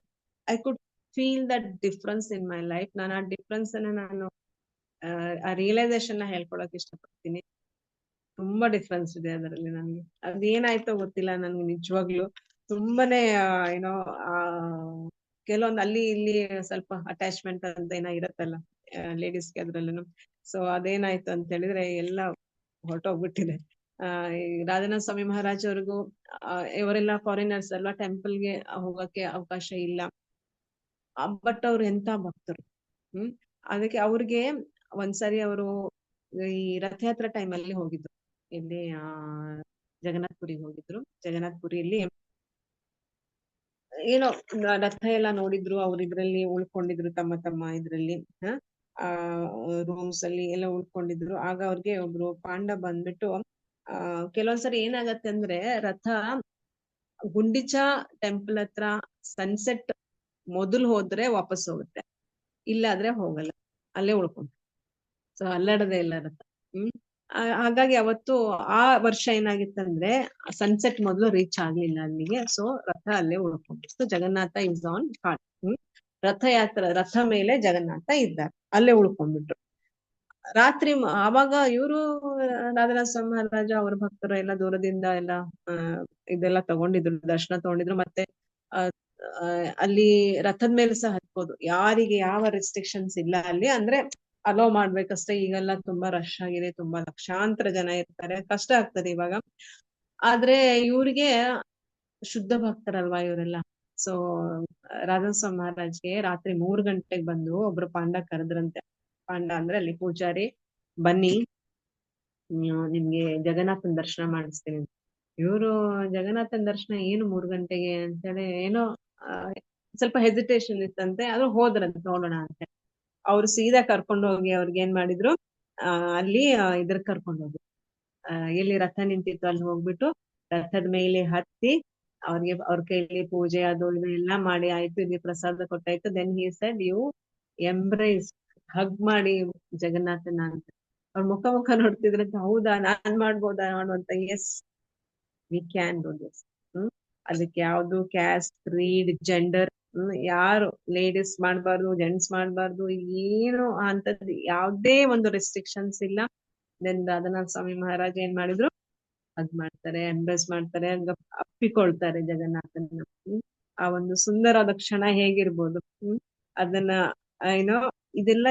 I could feel that difference in my life. ನಾನು ಆ ಡಿಫ್ರೆನ್ಸ್ ಅನ್ನ ಆ ರಿಯಲೈಸೇಷನ್ ಹೇಳ್ಕೊಳಕ್ ಇಷ್ಟಪಡ್ತೀನಿ. ತುಂಬಾ ಡಿಫ್ರೆನ್ಸ್ ಇದೆ ಅದರಲ್ಲಿ. ನನ್ಗೆ ಅದೇನಾಯ್ತೋ ಗೊತ್ತಿಲ್ಲ, ನನ್ಗೆ ನಿಜವಾಗ್ಲು ತುಂಬಾನೇ ಏನೋ ಕೆಲವೊಂದು ಅಲ್ಲಿ ಇಲ್ಲಿ ಸ್ವಲ್ಪ ಅಟ್ಯಾಚ್ಮೆಂಟ್ ಅಂತ ಏನೋ ಇರತ್ತಲ್ಲ ಲೇಡೀಸ್ಗೆ ಅದ್ರಲ್ಲೂ. ಸೊ ಅದೇನಾಯ್ತು ಅಂತ ಹೇಳಿದ್ರೆ ಎಲ್ಲ ಹೊರಟೋಗ್ಬಿಟ್ಟಿದೆ. ಈ ರಾಜನಾಥ ಸ್ವಾಮಿ ಮಹಾರಾಜ್ ಅವ್ರಿಗೂ ಇವರೆಲ್ಲ ಫಾರಿನರ್ಸ್ ಅಲ್ವಾ, ಟೆಂಪಲ್ಗೆ ಹೋಗಕ್ಕೆ ಅವಕಾಶ ಇಲ್ಲ. ಬಟ್ ಅವ್ರು ಎಂತ ಭಕ್ತರು. ಅದಕ್ಕೆ ಅವ್ರಿಗೆ ಒಂದ್ಸರಿ ಅವರು ಈ ರಥಯಾತ್ರಾ ಟೈಮ್ ಅಲ್ಲಿ ಹೋಗಿದ್ರು. ಇಲ್ಲಿ ಜಗನ್ನಾಥಪುರಿಗೆ ಹೋಗಿದ್ರು. ಜಗನ್ನಾಥಪುರಿಯಲ್ಲಿ ಏನೋ ರಥ ಎಲ್ಲ ನೋಡಿದ್ರು. ಅವ್ರ ಇದ್ರಲ್ಲಿ ಉಳ್ಕೊಂಡಿದ್ರು, ತಮ್ಮ ಇದ್ರಲ್ಲಿ ರೂಮ್ಸ್ ಅಲ್ಲಿ ಎಲ್ಲ ಉಳ್ಕೊಂಡಿದ್ರು. ಆಗ ಅವ್ರಿಗೆ ಒಬ್ರು ಪಾಂಡ ಬಂದ್ಬಿಟ್ಟು ಕೆಲವೊಂದ್ಸರಿ ಏನಾಗತ್ತೆ ಅಂದ್ರೆ, ರಥ ಗುಂಡಿಚಾ ಟೆಂಪಲ್ ಹತ್ರ ಸನ್ಸೆಟ್ ಮೊದಲು ಹೋದ್ರೆ ವಾಪಸ್ ಹೋಗುತ್ತೆ, ಇಲ್ಲ ಆದ್ರೆ ಹೋಗಲ್ಲ, ಅಲ್ಲೇ ಉಳ್ಕೊಂಡು. ಸೊ ಅಲ್ಲಾಡದೆ ಇಲ್ಲ ರಥ. ಹಾಗಾಗಿ ಅವತ್ತು ಆ ವರ್ಷ ಏನಾಗಿತ್ತಂದ್ರೆ ಸನ್ಸೆಟ್ ಮೊದಲು ರೀಚ್ ಆಗ್ಲಿಲ್ಲ ಅಲ್ಲಿಗೆ. ಸೊ ರಥ ಅಲ್ಲೇ ಉಳ್ಕೊಂಡಿತ್ತು. Jagannath is on cart. ರಥ ಮೇಲೆ ಜಗನ್ನಾಥ ಇದ್ದಾರೆ, ಅಲ್ಲೇ ಉಳ್ಕೊಂಡ್ಬಿಟ್ರು. ರಾತ್ರಿ ಆವಾಗ ಇವರು ರಾಜನಾಥ ಸ್ವಾಮಿ ಮಹಾರಾಜ ಅವ್ರ ಭಕ್ತರು ಎಲ್ಲ ದೂರದಿಂದ ಎಲ್ಲ ಇದೆಲ್ಲ ತಗೊಂಡಿದ್ರು, ದರ್ಶನ ತಗೊಂಡಿದ್ರು. ಮತ್ತೆ ಅಲ್ಲಿ ರಥದ ಮೇಲೆ ಸಹ ಹತ್ಬೋದು, ಯಾರಿಗೆ ಯಾವ ರೆಸ್ಟ್ರಿಕ್ಷನ್ಸ್ ಇಲ್ಲ ಅಲ್ಲಿ. ಅಂದ್ರೆ ಅಲೋ ಮಾಡ್ಬೇಕಷ್ಟೇ. ಈಗೆಲ್ಲ ತುಂಬಾ ರಶ್ ಆಗಿದೆ, ತುಂಬಾ ಲಕ್ಷಾಂತರ ಜನ ಇರ್ತಾರೆ, ಕಷ್ಟ ಆಗ್ತದೆ ಇವಾಗ. ಆದ್ರೆ ಇವ್ರಿಗೆ ಶುದ್ಧ ಭಕ್ತರಲ್ವಾ ಇವರೆಲ್ಲ. ಸೊ ರಾಜನಾಥ ಸ್ವಾಮಿ ಮಹಾರಾಜ್ಗೆ ರಾತ್ರಿ 3 ಗಂಟೆಗೆ ಬಂದು ಒಬ್ರು ಪಾಂಡ ಕರೆದ್ರಂತೆ. ಪಾಂಡ ಅಂದ್ರೆ ಅಲ್ಲಿ ಪೂಜಾರಿ, ಬನ್ನಿ ನಿಮ್ಗೆ ಜಗನ್ನಾಥನ ದರ್ಶನ ಮಾಡಿಸ್ತೀನಿ. ಇವರು ಜಗನ್ನಾಥನ ದರ್ಶನ ಏನು 3 ಗಂಟೆಗೆ ಅಂತೇಳಿ ಏನೋ ಸ್ವಲ್ಪ ಹೆಸಿಟೇಷನ್ ಇತ್ತಂತೆ. ಆದ್ರೂ ಹೋದ್ರಂತೆ ನೋಡೋಣ ಅಂತ. ಅವ್ರು ಸೀದಾ ಕರ್ಕೊಂಡು ಹೋಗಿ ಅವ್ರಿಗೆ ಏನ್ ಮಾಡಿದ್ರು, ಅಲ್ಲಿ ಇದ್ರ ಕರ್ಕೊಂಡು ಹೋದ್ರು, ಎಲ್ಲಿ ರಥ ನಿಂತಿತ್ತು ಅಲ್ಲಿ ಹೋಗ್ಬಿಟ್ಟು ರಥದ ಮೇಲೆ ಹತ್ತಿ ಅವ್ರಿಗೆ ಅವ್ರ ಕೈಲಿ ಪೂಜೆ ಅದು ಇದು ಎಲ್ಲ ಮಾಡಿ ಆಯ್ತು, ಇಲ್ಲಿ ಪ್ರಸಾದ ಕೊಟ್ಟಾಯ್ತು. Then he said you embrace, hug ಮಾಡಿ ಜಗನ್ನಾಥನ ಅಂತ. ಅವ್ರ ಮುಖ ನೋಡ್ತಿದ್ರಂತ. ಹೌದಾ, ನಾನ್ ಮಾಡ್ಬೋದಾ ಅನ್ನುವಂತ. Yes, we can do this. ಅದಕ್ಕೆ ಯಾವ್ದು ಕ್ಯಾಸ್ಟ್, ಕ್ರೀಡ್, ಜೆಂಡರ್, ಯಾರು ಲೇಡೀಸ್ ಮಾಡ್ಬಾರ್ದು, ಜೆಂಟ್ಸ್ ಮಾಡ್ಬಾರ್ದು, ಏನು ಅಂತದ್ದು ಯಾವ್ದೇ ಒಂದು ರೆಸ್ಟ್ರಿಕ್ಷನ್ಸ್ ಇಲ್ಲ. ದೆನ್ ರಾಜನಾಥ ಸ್ವಾಮಿ ಮಹಾರಾಜ್ ಏನ್ ಮಾಡಿದ್ರು, ಅದ್ ಮಾಡ್ತಾರೆ, ಎಂಬ್ರೆಸ್ ಮಾಡ್ತಾರೆ, ಅಪ್ಪಿಕೊಳ್ತಾರೆ ಜಗನ್ನಾಥನ. ಆ ಒಂದು ಸುಂದರವಾದ ಕ್ಷಣ ಹೇಗಿರ್ಬೋದು. ಅದನ್ನ ಏನೋ ಇದೆಲ್ಲ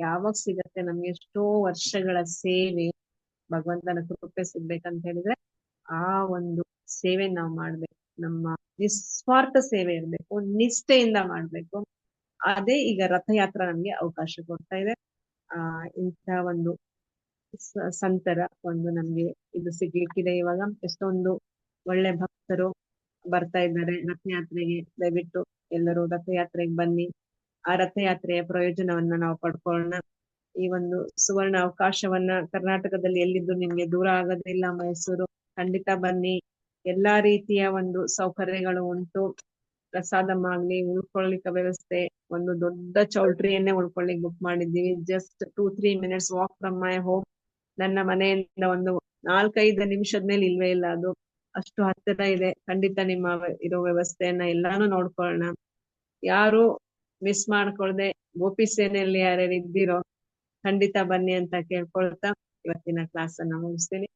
ಯಾವಾಗ ಸಿಗತ್ತೆ ನಮ್ಗೆ? ಎಷ್ಟೋ ವರ್ಷಗಳ ಸೇವೆ, ಭಗವಂತನ ಕೃಪೆ ಸಿಗ್ಬೇಕಂತ ಹೇಳಿದ್ರೆ ಆ ಒಂದು ಸೇವೆ ನಾವು ಮಾಡ್ಬೇಕು. ನಮ್ಮ ನಿಸ್ವಾರ್ಥ ಸೇವೆ ಇರ್ಬೇಕು, ನಿಷ್ಠೆಯಿಂದ ಮಾಡ್ಬೇಕು. ಅದೇ ಈಗ ರಥಯಾತ್ರಾ ನಮ್ಗೆ ಅವಕಾಶ ಕೊಡ್ತಾ ಇದೆ. ಇಂಥ ಒಂದು ಸಂತರ ಒಂದು ನಮ್ಗೆ ಇದು ಸಿಗ್ಲಿಕ್ಕಿದೆ ಇವಾಗ. ಎಷ್ಟೊಂದು ಒಳ್ಳೆ ಭಕ್ತರು ಬರ್ತಾ ಇದ್ದಾರೆ ರಥಯಾತ್ರೆಗೆ. ದಯವಿಟ್ಟು ಎಲ್ಲರೂ ರಥಯಾತ್ರೆಗೆ ಬನ್ನಿ. ಆ ರಥಯಾತ್ರೆಯ ಪ್ರಯೋಜನವನ್ನ ನಾವು ಪಡ್ಕೊಳ್ಳೋಣ. ಈ ಒಂದು ಸುವರ್ಣ ಅವಕಾಶವನ್ನ ಕರ್ನಾಟಕದಲ್ಲಿ ಎಲ್ಲಿದ್ದು ನಿಮ್ಗೆ ದೂರ ಆಗೋದಿಲ್ಲ. ಮೈಸೂರು ಖಂಡಿತ ಬನ್ನಿ. ಎಲ್ಲಾ ರೀತಿಯ ಒಂದು ಸೌಕರ್ಯಗಳು ಉಂಟು. ಪ್ರಸಾದಂ ಆಗ್ಲಿ, ಉಳ್ಕೊಳ್ಳಿಕ್ಕೆ ವ್ಯವಸ್ಥೆ, ಒಂದು ದೊಡ್ಡ ಚೌಲ್ಟ್ರಿಯನ್ನೇ ಉಳ್ಕೊಳ್ಳಿಕ್ ಬುಕ್ ಮಾಡಿದ್ದೀವಿ. Just 2-3 minutes walk from my home. ನನ್ನ ಮನೆಯಿಂದ ಒಂದು 4-5 ನಿಮಿಷದ ಮೇಲೆ ಇಲ್ವೇ ಇಲ್ಲ, ಅದು ಅಷ್ಟು ಹತ್ತಿರ ಇದೆ. ಖಂಡಿತ ನಿಮ್ಮ ಇರೋ ವ್ಯವಸ್ಥೆಯನ್ನ ಎಲ್ಲಾನು ನೋಡ್ಕೊಳ್ಳೋಣ. ಯಾರು ಮಿಸ್ ಮಾಡ್ಕೊಳ್ದೆ ಗೋಪಿ ಸೇನೆಯಲ್ಲಿ ಯಾರ್ಯಾರು ಇದ್ದೀರೋ ಖಂಡಿತ ಬನ್ನಿ ಅಂತ ಕೇಳ್ಕೊಳ್ತಾ ಇವತ್ತಿನ ಕ್ಲಾಸ್ ಅನ್ನ ಮುಗಿಸ್ತೀನಿ.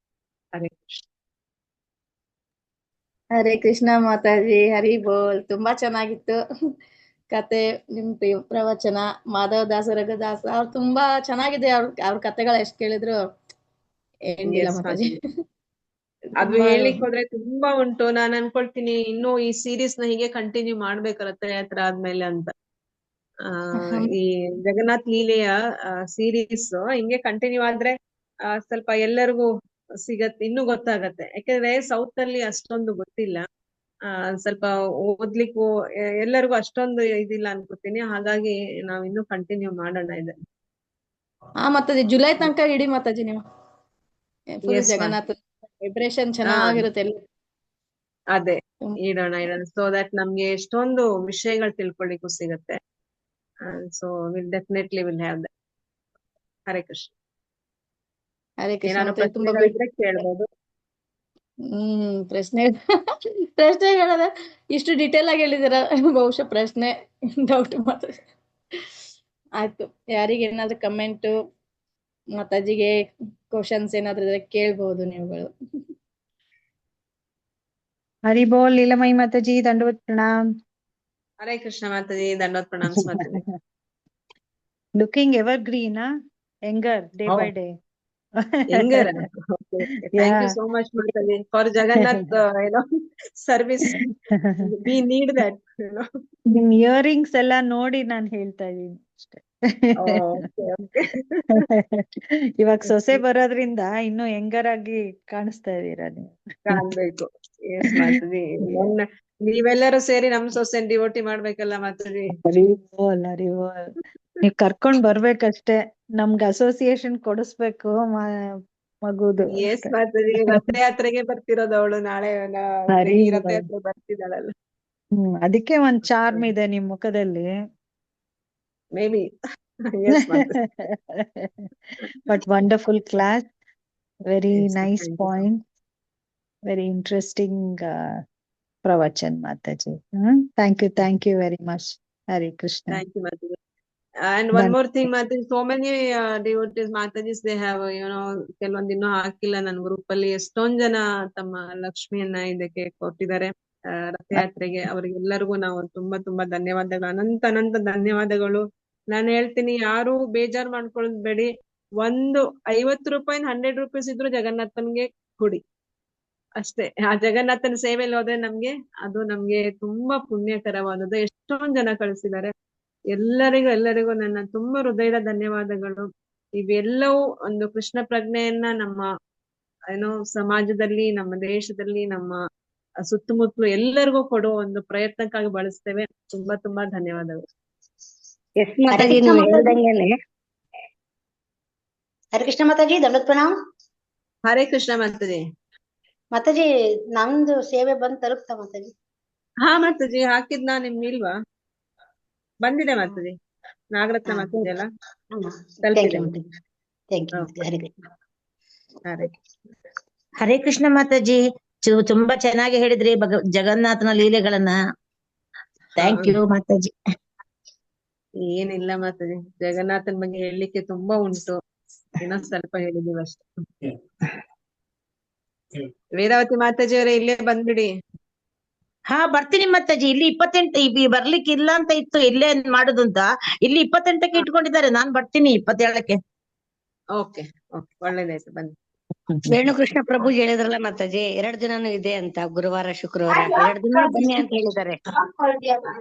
ಹರೇ ಕೃಷ್ಣ. ಹರೇ ಕೃಷ್ಣ ಮಾತಾಜಿ, ಹರಿ ಬೋಲ್. ತುಂಬಾ ಚೆನ್ನಾಗಿತ್ತು ಕತೆ, ನಿಮ್ ಪ್ರವಚನ. ಮಾಧವದಾಸ, ರಘುದಾಸ ಅವ್ರು ತುಂಬಾ ಚೆನ್ನಾಗಿದೆ. ಅವ್ರ ಕತೆಗಳು ಎಷ್ಟ್ ಕೇಳಿದ್ರು ಏನಿಲ್ಲ ಮಾತಾಜಿ. ಅದು ಹೇಳಿಕ್ ಹೋದ್ರೆ ತುಂಬಾ ಉಂಟು. ನಾನ್ ಅನ್ಕೊಳ್ತೀನಿ ಇನ್ನು ಈ ಸೀರೀಸ್ ನ ಹೀಗೆ ಕಂಟಿನ್ಯೂ ಮಾಡ್ಬೇಕು ರಥಯಾತ್ರೆ ಆದ್ಮೇಲೆ ಅಂತ. ಈ ಜಗನ್ನಾಥ್ ಲೀಲೆಯ ಸೀರೀಸ್ ಹಿಂಗೆ ಕಂಟಿನ್ಯೂ ಆದ್ರೆ ಸ್ವಲ್ಪ ಎಲ್ಲರಿಗೂ ಸಿಗತ್ತೆ, ಇನ್ನೂ ಗೊತ್ತಾಗತ್ತೆ. ಯಾಕಂದ್ರೆ ಸೌತ್ ಅಲ್ಲಿ ಅಷ್ಟೊಂದು ಗೊತ್ತಿಲ್ಲ. ಸ್ವಲ್ಪ ಓದ್ಲಿಕ್ಕೂ ಎಲ್ಲರಿಗೂ ಅಷ್ಟೊಂದು ಇದಿಲ್ಲ ಅನ್ಕೋತೀನಿ. ಹಾಗಾಗಿ ನಾವ್ ಇನ್ನೂ ಕಂಟಿನ್ಯೂ ಮಾಡೋಣ ಇದನ್ನ. ಮಾತಾಜಿ ಜುಲೈ ತನಕ ಇಡಿ ಮಾತಾಜಿ ನೀವು. ಫುಲ್ ಜಗನ್ನಾಥ ವೈಬ್ರೇಷನ್ ಚೆನ್ನಾಗಿರುತ್ತೆ. ಅದೇ ಇಡೋಣ. ಸೊ ದಟ್ ನಮ್ಗೆ ಎಷ್ಟೊಂದು ವಿಷಯಗಳು ತಿಳ್ಕೊಳ್ಳಿಕ್ಕೂ ಸಿಗತ್ತೆ. So will definitely will have that. Hare Krishna. Hare Krishna. ತುಂಬಾ ಕೇಳ್ಬೋದು. ಪ್ರಶ್ನೆಗಳದ ಇಷ್ಟು ಡಿಟೇಲ್ ಆಗಿ ಹೇಳಿದಿರ, ಬಹುಶಃ ಪ್ರಶ್ನೆ ಡೌಟ್ ಮಾತಾಡ. ಆಯ್ತು, ಯಾರಿಗೆ ಏನಾದ್ರು ಕಮೆಂಟ್, ಮಾತಾಜಿಗೆ ಕ್ವಶನ್ಸ್ ಏನಾದ್ರು ಇದ್ರೆ ಕೇಳ್ಬಹುದು ನೀವುಗಳು. ಹರಿ ಬೋಲ್. ಲೀಲಾಮಯಿ ಮಾತಾಜಿ, ದಂಡವತ್ ಪ್ರಣಾಮ್. ಹರೇ ಕೃಷ್ಣ ಮಾತಾಜಿ, ದಂಡವತ್ ಪ್ರಣಾಮ್ಸ್ Mataji. Looking evergreen, younger day by day. Younger. Okay. Thank you so much Mataji for Jagannath service. We need that. ನಿಮ್ ಇಯರಿಂಗ್ಸ್ ಎಲ್ಲ ನೋಡಿ ನಾನ್ ಹೇಳ್ತಾ ಇದೀನಿ ಅಷ್ಟೇ. ಇವಾಗ ಸೊಸೆ ಬರೋದ್ರಿಂದ ಇನ್ನು ಯಂಗರ್ ಆಗಿ ಕಾಣಿಸ್ತಾ ಇದೀರಾ ನೀವು. ಕಾಣ್ಬೇಕು. ಎಸ್ ಮಾತಾಜಿ, ನೀವೆಲ್ಲರೂ ಸೇರಿ ನಮ್ ಸೊಸೆ ಡಿವೋಟಿ ಮಾಡ್ಬೇಕಲ್ಲ ಮಾತಾಜಿ. ಹರಿಬೋಲ್, ಹರಿಬೋಲ್. ನೀವ್ ಕರ್ಕೊಂಡ್ ಬರ್ಬೇಕಷ್ಟೇ, ನಮ್ಗೆ ಅಸೋಸಿಯೇಷನ್ ಕೊಡಿಸ್ಬೇಕು ಮಗುದು. ಎಸ್ ಮಾತಾಜಿ, ರಥಯಾತ್ರೆಗೆ ಬರ್ತಿರೋದು ಅವಳು. ನಾಳೆ ರಥಯಾತ್ರೆ ಬರ್ತಿದ್ದಾಳಲ್ಲ. ಅದಕ್ಕೆ ಒಂದ್ ಚಾರ್ಮ್ ಇದೆ ನಿಮ್ ಮುಖದಲ್ಲಿ. Maybe. But wonderful class, very nice point, very interesting ಪ್ರವಚನ್ Mataji. Thank you very much. Hare Krishna. Thank you Mataji. And one more thing Mataji, so many devotees Matajis they have ಕೆಲವೊಂದು ಇನ್ನೂ ಹಾಕಿಲ್ಲ ನನ್ನ ಗ್ರೂಪ್ ಅಲ್ಲಿ. ಎಷ್ಟೊಂದ್ ಜನ ತಮ್ಮ ಲಕ್ಷ್ಮಿಯನ್ನ ಇದಕ್ಕೆ ಕೊಟ್ಟಿದ್ದಾರೆ ರಥಯಾತ್ರೆಗೆ. ಅವರಿಗೆಲ್ಲರಿಗೂ ನಾವು ತುಂಬಾ ಧನ್ಯವಾದಗಳು, ಅನಂತ ಧನ್ಯವಾದಗಳು. ನಾನು ಹೇಳ್ತೀನಿ, ಯಾರು ಬೇಜಾರ್ ಮಾಡ್ಕೊಳ್ಳೋದ್ ಬೇಡಿ. ಒಂದು 50 ರೂಪಾಯಿ 100 ರೂಪೀಸ್ ಇದ್ರು ಜಗನ್ನಾಥನ್ಗೆ ಕೊಡಿ ಅಷ್ಟೇ. ಆ ಜಗನ್ನಾಥನ ಸೇವೆಯಲ್ಲಿ ಹೋದ್ರೆ ನಮ್ಗೆ ತುಂಬಾ ಪುಣ್ಯಕರವಾದದ್ದು. ಎಷ್ಟೊಂದ್ ಜನ ಕಳಿಸಿದ್ದಾರೆ. ಎಲ್ಲರಿಗೂ ನನ್ನ ತುಂಬಾ ಹೃದಯದ ಧನ್ಯವಾದಗಳು. ಇವೆಲ್ಲವೂ ಒಂದು ಕೃಷ್ಣ ಪ್ರಜ್ಞೆಯನ್ನ ನಮ್ಮ ಸಮಾಜದಲ್ಲಿ, ನಮ್ಮ ದೇಶದಲ್ಲಿ, ನಮ್ಮ ಸುತ್ತಮುತ್ತಲು ಎಲ್ಲರಿಗೂ ಕೊಡುವ ಒಂದು ಪ್ರಯತ್ನಕ್ಕಾಗಿ ಬಳಸ್ತೇವೆ. ತುಂಬಾ ಧನ್ಯವಾದಗಳು. ಮಾತಾಜಿ ನೀವು ಹೇಳ್ದಂಗೆನೆ. ಹರೇ ಕೃಷ್ಣ ಮಾತಾಜಿ, ದಂಡವತ್ ಪ್ರಣಾಮ್. ಹರೇ ಕೃಷ್ಣ ಮಾತಾಜಿ. ಮಾತಾಜಿ ನಮ್ದು ಸೇವೆ ಬಂದ್ ತಲುಪ್ತಾ ಮಾತಾಜಿ? ಹಾ ಮಾತಾಜಿ, ಹಾಕಿದ್ನಾ ನಿಮ್ಗೆ ಇಲ್ವಾ? ಬಂದಿದೆ ಮಾತಾಜಿ. ನಾಗರತ್ನ ಮಾತಾಜಿ ಅಲ್ಲ? ಹರೇ ಕೃಷ್ಣ ಮಾತಾಜಿ, ತುಂಬಾ ಚೆನ್ನಾಗಿ ಹೇಳಿದ್ರಿ ಜಗನ್ನಾಥನ ಲೀಲೆಗಳನ್ನ. Thank you Mataji. ಏನಿಲ್ಲ ಮಾತಾಜಿ, ಜಗನ್ನಾಥನ ಬಗ್ಗೆ ಹೇಳಲಿಕ್ಕೆ ತುಂಬಾ ಉಂಟು. ಇನ್ನೊಂದ್ ಸ್ವಲ್ಪ ಹೇಳಿದೀವಿ ಅಷ್ಟೇ. ವೇದಾವತಿ ಮಾತಾಜಿ ಅವರೇ, ಇಲ್ಲೇ ಬಂದ್ಬಿಡಿ. ಹಾ ಬರ್ತೀನಿ ಮಾತಾಜಿ. ಇಲ್ಲಿ 28 ಬರ್ಲಿಕ್ಕೆ ಇಲ್ಲ ಅಂತ ಇತ್ತು, ಇಲ್ಲೇ ಮಾಡುದು ಅಂತ. ಇಲ್ಲಿ 28ಕ್ಕೆ ಇಟ್ಕೊಂಡಿದ್ದಾರೆ. ನಾನ್ ಬರ್ತೀನಿ 27ಕ್ಕೆ. ಓಕೆ, ಒಳ್ಳೇದಾಯ್ತು, ಬನ್ನಿ. ವೇಣುಕೃಷ್ಣ ಪ್ರಭು ಹೇಳಿದ್ರಲ್ಲ ಮಾತಾಜಿ, 2 ದಿನಾನು ಇದೆ ಅಂತ, ಗುರುವಾರ ಶುಕ್ರವಾರ 2 ದಿನ ಬನ್ನಿ ಅಂತ ಹೇಳಿದ್ದಾರೆ.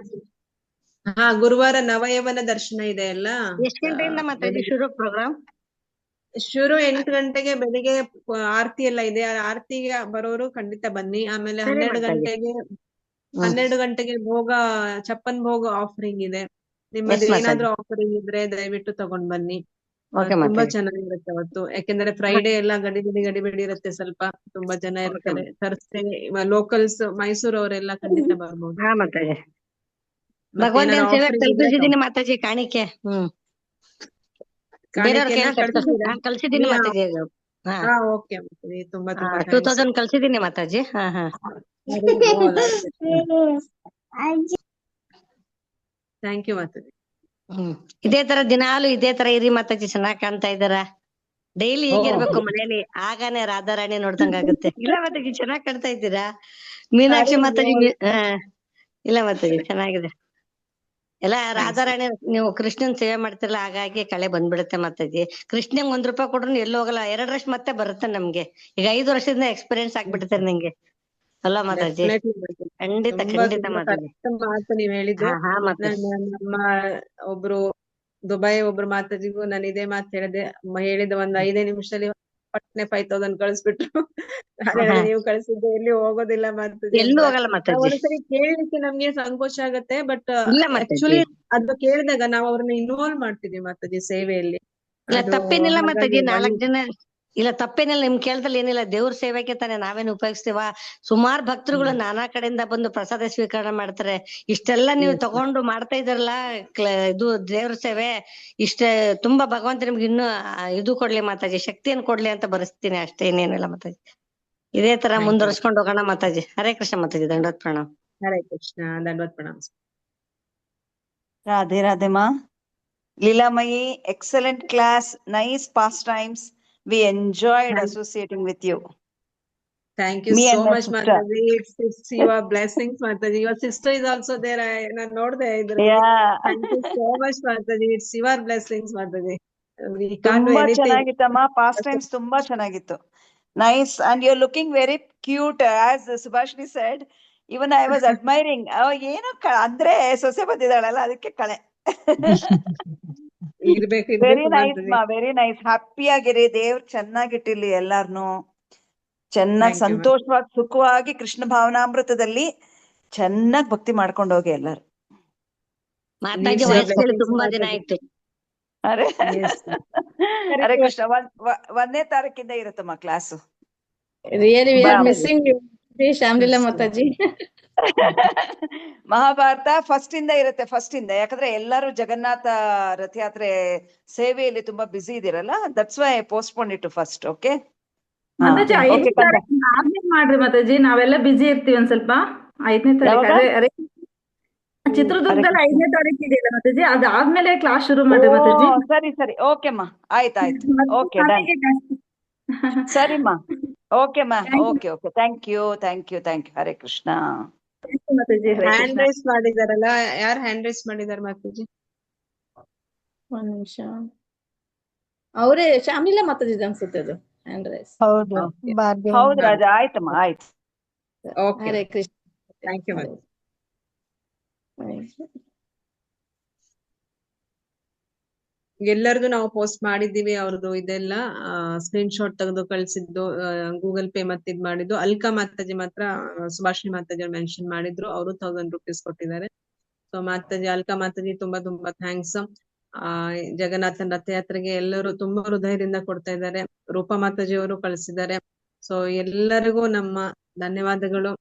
ಹಾ, ಗುರುವಾರ ನವಯವನ ದರ್ಶನ ಇದೆ ಅಲ್ಲ. ಎಷ್ಟು ಗಂಟೆಯಿಂದ ಮಾತಾಜಿ ಶುರು ಪ್ರೋಗ್ರಾಮ್? ಶುರು 8 ಗಂಟೆಗೆ ಬೆಳಿಗ್ಗೆ ಆರತಿ ಎಲ್ಲ ಇದೆ. ಆ ಆರತಿಗೆ ಬರೋರು ಖಂಡಿತ ಬನ್ನಿ. ಆಮೇಲೆ ಸರಿ 12 ಮಾತಾಜಿ. ಗಂಟೆಗೆ ಹ್ಮ್ 12 ಗಂಟೆಗೆ ಭೋಗ ಚಪ್ಪನ್ ಭೋಗ ಆಫರಿಂಗ್ ಇದೆ. ನಿಮ್ಮದು ಎಸ್ ಏನಾದ್ರೂ ಮಾತಾಜಿ. ಆಫರಿಂಗ್ ಇದ್ರೆ ದಯವಿಟ್ಟು ತಗೊಂಡ್ ಬನ್ನಿ. ಓಕೆ ತುಂಬಾ ಮಾತಾಜಿ. ಚೆನ್ನಾಗಿರುತ್ತೆ ಅವತ್ತು. ಯಾಕೆಂದ್ರೆ ಫ್ರೈಡೆ ಎಲ್ಲ ಗಡಿಬಿಡಿ ಇರುತ್ತೆ ಸ್ವಲ್ಪ. ತುಂಬಾ ಜನ ಇರ್ತಾರೆ. ಥರ್ಸ್ಡೇ ಲೋಕಲ್ಸ್ ಮೈಸೂರು ಅವರೆಲ್ಲ ಖಂಡಿತ ಬರ್ಬೋದು. ಹಾ ಮಾತಾಜಿ. ಮತ್ತೆ ಏನಾದ್ರು ಭಗವಂತನ ಸೇವೆ ಆಫರಿಂಗ್ ಇದ್ರೆ ಕಲ್ಪಿಸಿದೀನಿ ಮಾತಾಜಿ ಕಾಣಿಕೆ. ಬೇರೆಯವ್ರ ಕಾಣಿಕೆನ ಕೈಯಲ್ಲಿ ಕಳ್ಸಿದ್ದೀರಾ? ಕಳ್ಸಿದೀನಿ ಮಾತಾಜಿ. ಅದು ಹಾ ಹಾ ಓಕೆ ತುಂಬಾ ತುಂಬಾ 2000 ಕಳ್ಸಿದೀನಿ ಮಾತಾಜಿ. ಹಾ ಹಾ ಥ್ಯಾಂಕ್ ಯು ಮಾತಾಜಿ. ಇದೇ ತರ ದಿನಾಲು ಇದೇ ತರ ಇರಿ ಮಾತಾಜಿ, ಚೆನ್ನಾಗ್ ಕಾಣ್ತಾ ಇದ್ದಾರ. ಡೈಲಿ ಹೀಗಿರ್ಬೇಕು ಮನೇಲಿ, ಆಗಾನೇ ರಾಧಾರಾಣಿ ನೋಡ್ದಂಗ ಆಗುತ್ತೆ. ಇಲ್ಲ ಮಾತಾಜಿ ಚೆನ್ನಾಗ್ ಕಾಣ್ತಾ ಇದ್ದೀರಾ. ಮೀನಾಕ್ಷಿ ಮಾತಾಜಿ ಇಲ್ಲ ಮಾತಾಜಿ ಚೆನ್ನಾಗಿದೆ. ಎಲ್ಲ ರಾಧಾರಾಣಿ ನೀವು ಕೃಷ್ಣನ್ ಸೇವೆ ಮಾಡ್ತಿರಲ್ಲ, ಹಾಗಾಗಿ ಕಳೆ ಬಂದ್ಬಿಡುತ್ತೆ ಮಾತಾಜಿ. ಕೃಷ್ಣಂಗ್ ₹1 ಕೊಟ್ರು ಎಲ್ಲೂ ಹೋಗಲ್ಲ, 2ರಷ್ಟು ಮತ್ತೆ ಬರುತ್ತೆ ನಮ್ಗೆ. ಈಗ 5 ವರ್ಷದಿಂದ ಎಕ್ಸ್ಪೀರಿಯನ್ಸ್ ಆಗ್ಬಿಡುತ್ತೆ ನಿಂಗೆ ಅಲ್ಲ ಮಾತಾಜಿ. ಖಂಡಿತ ಖಂಡಿತ ಮಾತಾಜಿ. ಮಾತು ನೀವ್ ಹೇಳಿದ್ದು. ಹಾ ಹಾ ಮಾತಾಜಿ. ನಮ್ಮ ಒಬ್ರು ದುಬೈ ಒಬ್ರು ಮಾತಾಜಿಗೂ ನಾನು ಇದೇ ಮಾತು ಹೇಳಿದ ಒಂದ್ 5 ನಿಮಿಷದಲ್ಲಿ ಪಟ್ನೆ 5000 ಕಳಿಸ್ಬಿಟ್ರು. ನೀವು ಕಳ್ಸಿದ್ದು ಎಲ್ಲಿ ಹೋಗೋದಿಲ್ಲ ಮಾತಾಜಿ ಎಲ್ಲೂ ಅಂತ. ಹೋಗಲ್ಲ ಮಾತಾಜಿ. ಒಂದ್ಸರಿ ಕೇಳಲಿಕ್ಕೆ ನಮ್ಗೆ ಸಂಕೋಚ ಆಗತ್ತೆ. ಬಟ್ ಇಲ್ಲ ಮಾತಾಜಿ. ಆಕ್ಚುಲಿ ಅದು ಕೇಳಿದಾಗ ನಾವು ಅವ್ರನ್ನ ಇನ್ವಾಲ್ವ್ ಮಾಡ್ತೀವಿ ಮಾತಾಜಿ ಸೇವೆಯಲ್ಲಿ. ಇಲ್ಲ ಅದು ತಪ್ಪೇನಿಲ್ಲ ಮಾತಾಜಿ. ಹಾಗಾಗಿ 4 ಜನ ಇಲ್ಲ ತಪ್ಪೇನಿಲ್ಲ. ನಿಮ್ ಕೇಳ್ದಲ್ಲಿ ಏನಿಲ್ಲ, ದೇವ್ರ ಸೇವೆಗೆ ತಾನೆ ನಾವೇನು ಉಪಯೋಗಿಸ್ತೀವ. ಸುಮಾರು ಭಕ್ತರುಗಳು ನಾನಾ ಕಡೆಯಿಂದ ಬಂದು ಪ್ರಸಾದ ಸ್ವೀಕರಣೆ ಮಾಡ್ತಾರೆ. ಇಷ್ಟೆಲ್ಲ ನೀವು ತಗೊಂಡು ಮಾಡ್ತಾ ಇದಾರಲ್ಲ ಇದು ದೇವ್ರ ಸೇವೆ, ಇಷ್ಟ ತುಂಬಾ ಭಗವಂತ ನಿಮ್ಗೆ ಇನ್ನೂ ಇದು ಕೊಡ್ಲಿ ಮಾತಾಜಿ, ಶಕ್ತಿಯನ್ನು ಕೊಡ್ಲಿ ಅಂತ ಬರೆಸ್ತೀನಿ ಅಷ್ಟೇ, ಇನ್ನೇನಿಲ್ಲ ಮಾತಾಜಿ. ಇದೇ ತರ ಮುಂದುವರ್ಸ್ಕೊಂಡು ಹೋಗೋಣ ಮಾತಾಜಿ. ಹರೇ ಕೃಷ್ಣ ಮಾತಾಜಿ. ದಂಡವತ್ ಪ್ರಣಾಮ್. ಹರೇ ಕೃಷ್ಣ. ದಂಡವತ್ ಪ್ರಣಾಮ. Radhe Radhe Ma. Leelamayi, excellent class, nice pastimes. We enjoyed associating with you. Thank you so much, Mataji. It's your blessings, Mataji. Your sister is also there. ನಾನು ನೋಡ್ದೆ ಇದ್ರಲ್ಲಿ. Yeah. Thank you so much, Mataji. It's your blessings, Mataji. We can't do ತುಂಬಾ anything. ಚೆನ್ನಾಗಿತ್ತಮ್ಮ, pastimes ತುಂಬಾ ಚೆನ್ನಾಗಿತ್ತು. Nice, and you're looking very cute, as Subhashini said. Even I was admiring. ಏನು ಅಂದ್ರೆ ಸೊಸೆ ಬಂದಿದ್ದಾಳಲ್ಲ ಅದಕ್ಕೆ ಕಳೆ. ವೆರಿ ನೈಸ್ ಮಾ, ವೆರಿ ನೈಸ್. ಹ್ಯಾಪಿ ಆಗಿರಿ, ದೇವ್ರು ಚೆನ್ನಾಗಿಟ್ಟಿರ್ಲಿ ಎಲ್ಲಾರ್ನು. ಚೆನ್ನಾಗಿ ಸಂತೋಷವಾಗಿ ಸುಖವಾಗಿ ಕೃಷ್ಣ ಭಾವನಾಮೃತದಲ್ಲಿ ಚೆನ್ನಾಗಿ ಭಕ್ತಿ ಮಾಡ್ಕೊಂಡು ಹೋಗಿ ಎಲ್ಲಾರು. ಮಾತಾಜಿ ವಾಯ್ಸ್ ಕೇಳಿ ತುಂಬಾ ದಿನ ಆಯ್ತು. ಹರೇ ಕೃಷ್ಣ. 1ನೇ ತಾರೀಕಿಂದ ಇರುತ್ತಮ್ಮ class. Really, we are missing you, Shamlila Mataji. Mahabharata first ಇಂದ ಇರುತ್ತೆ, ಫಸ್ಟ್ ಇಂದ. ಯಾಕಂದ್ರೆ ಎಲ್ಲರೂ ಜಗನ್ನಾಥ ರಥಯಾತ್ರೆ ಸೇವೆಯಲ್ಲಿ ತುಂಬಾ ಬಿಸಿ ಇದೀರಲ್ಲ, that's why postpone it first. Okay Mataji 5ನೇ ತಾರೀಕು ಆದ್ಮೇಲೆ ಮಾಡ್ರಿ ಮಾತಾಜಿ, ನಾವೆಲ್ಲ ಬಿಸಿ ಇರ್ತೀವಿ ಒಂದ್ ಸ್ವಲ್ಪ. 5ನೇ ತಾರೀಕು ಚಿತ್ರದುರ್ಗದಲ್ಲಿ 5ನೇ ತಾರೀಕು ಇದೆಯಲ್ಲ ಮಾತಾಜಿ, ಅದಾದ್ಮೇಲೆ ಕ್ಲಾಸ್ ಶುರು ಮಾಡ್ರಿ ಮಾತಾಜಿ. ಸರಿ ಸರಿ, ಓಕೆಮ್ಮ, ಆಯ್ತಾಯ್ತು. Okay done. ಸರಿಮ್ಮ, ಓಕೆಮ್ಮ, okay okay. Thank you. Hare Krishna Mataji. Hand raise ಮಾಡಿದಾರಲ್ಲ, ಯಾರು ಹ್ಯಾಂಡ್ ರೈಸ್ ಮಾಡಿದಾರೆ ಮಾತಾಜಿ? ಒಂದ್ ನಿಮಿಷ. ಅವರೇ ಶ್ಯಾಮಿಲಾ ಮಾತಾಜಿ ಅನ್ಸುತ್ತೆ ಅದು ಹ್ಯಾಂಡ್ ರೈಸ್. ಹೌದು ರಾಜ. ಆಯ್ತಮ್ಮ, ಆಯ್ತು. ಹರೇ ಕೃಷ್ಣ. Thank you Mataji. ಎಲ್ಲರದು ನಾವು ಪೋಸ್ಟ್ ಮಾಡಿದ್ದೀವಿ. ಅವ್ರದ್ದು ಇದೆಲ್ಲ ಸ್ಕ್ರೀನ್ ಶಾಟ್ ತೆಗೆದು ಕಳ್ಸಿದ್ದು, ಗೂಗಲ್ ಪೇ ಮತ್ತೆ ಇದ್ ಮಾಡಿದ್ದು. ಅಲ್ಕಾ ಮಾತಾಜಿ ಮಾತ್ರ ಸುಭಾಷಿಣಿ ಮಾತಾಜಿ ಮೆನ್ಷನ್ ಮಾಡಿದ್ರು, ಅವರು ₹1000 ಕೊಟ್ಟಿದ್ದಾರೆ. ಸೊ ಮಾತಾಜಿ, ಅಲ್ಕಾ ಮಾತಾಜಿ ತುಂಬಾ ತುಂಬಾ ಥ್ಯಾಂಕ್ಸ್. ಜಗನ್ನಾಥನ ರಥಯಾತ್ರೆಗೆ ಎಲ್ಲರೂ ತುಂಬಾ ಹೃದಯದಿಂದ ಕೊಡ್ತಾ ಇದ್ದಾರೆ. ರೂಪಾ ಮಾತಾಜಿ ಅವರು ಕಳಿಸಿದ್ದಾರೆ. ಸೊ ಎಲ್ಲರಿಗೂ ನಮ್ಮ ಧನ್ಯವಾದಗಳು.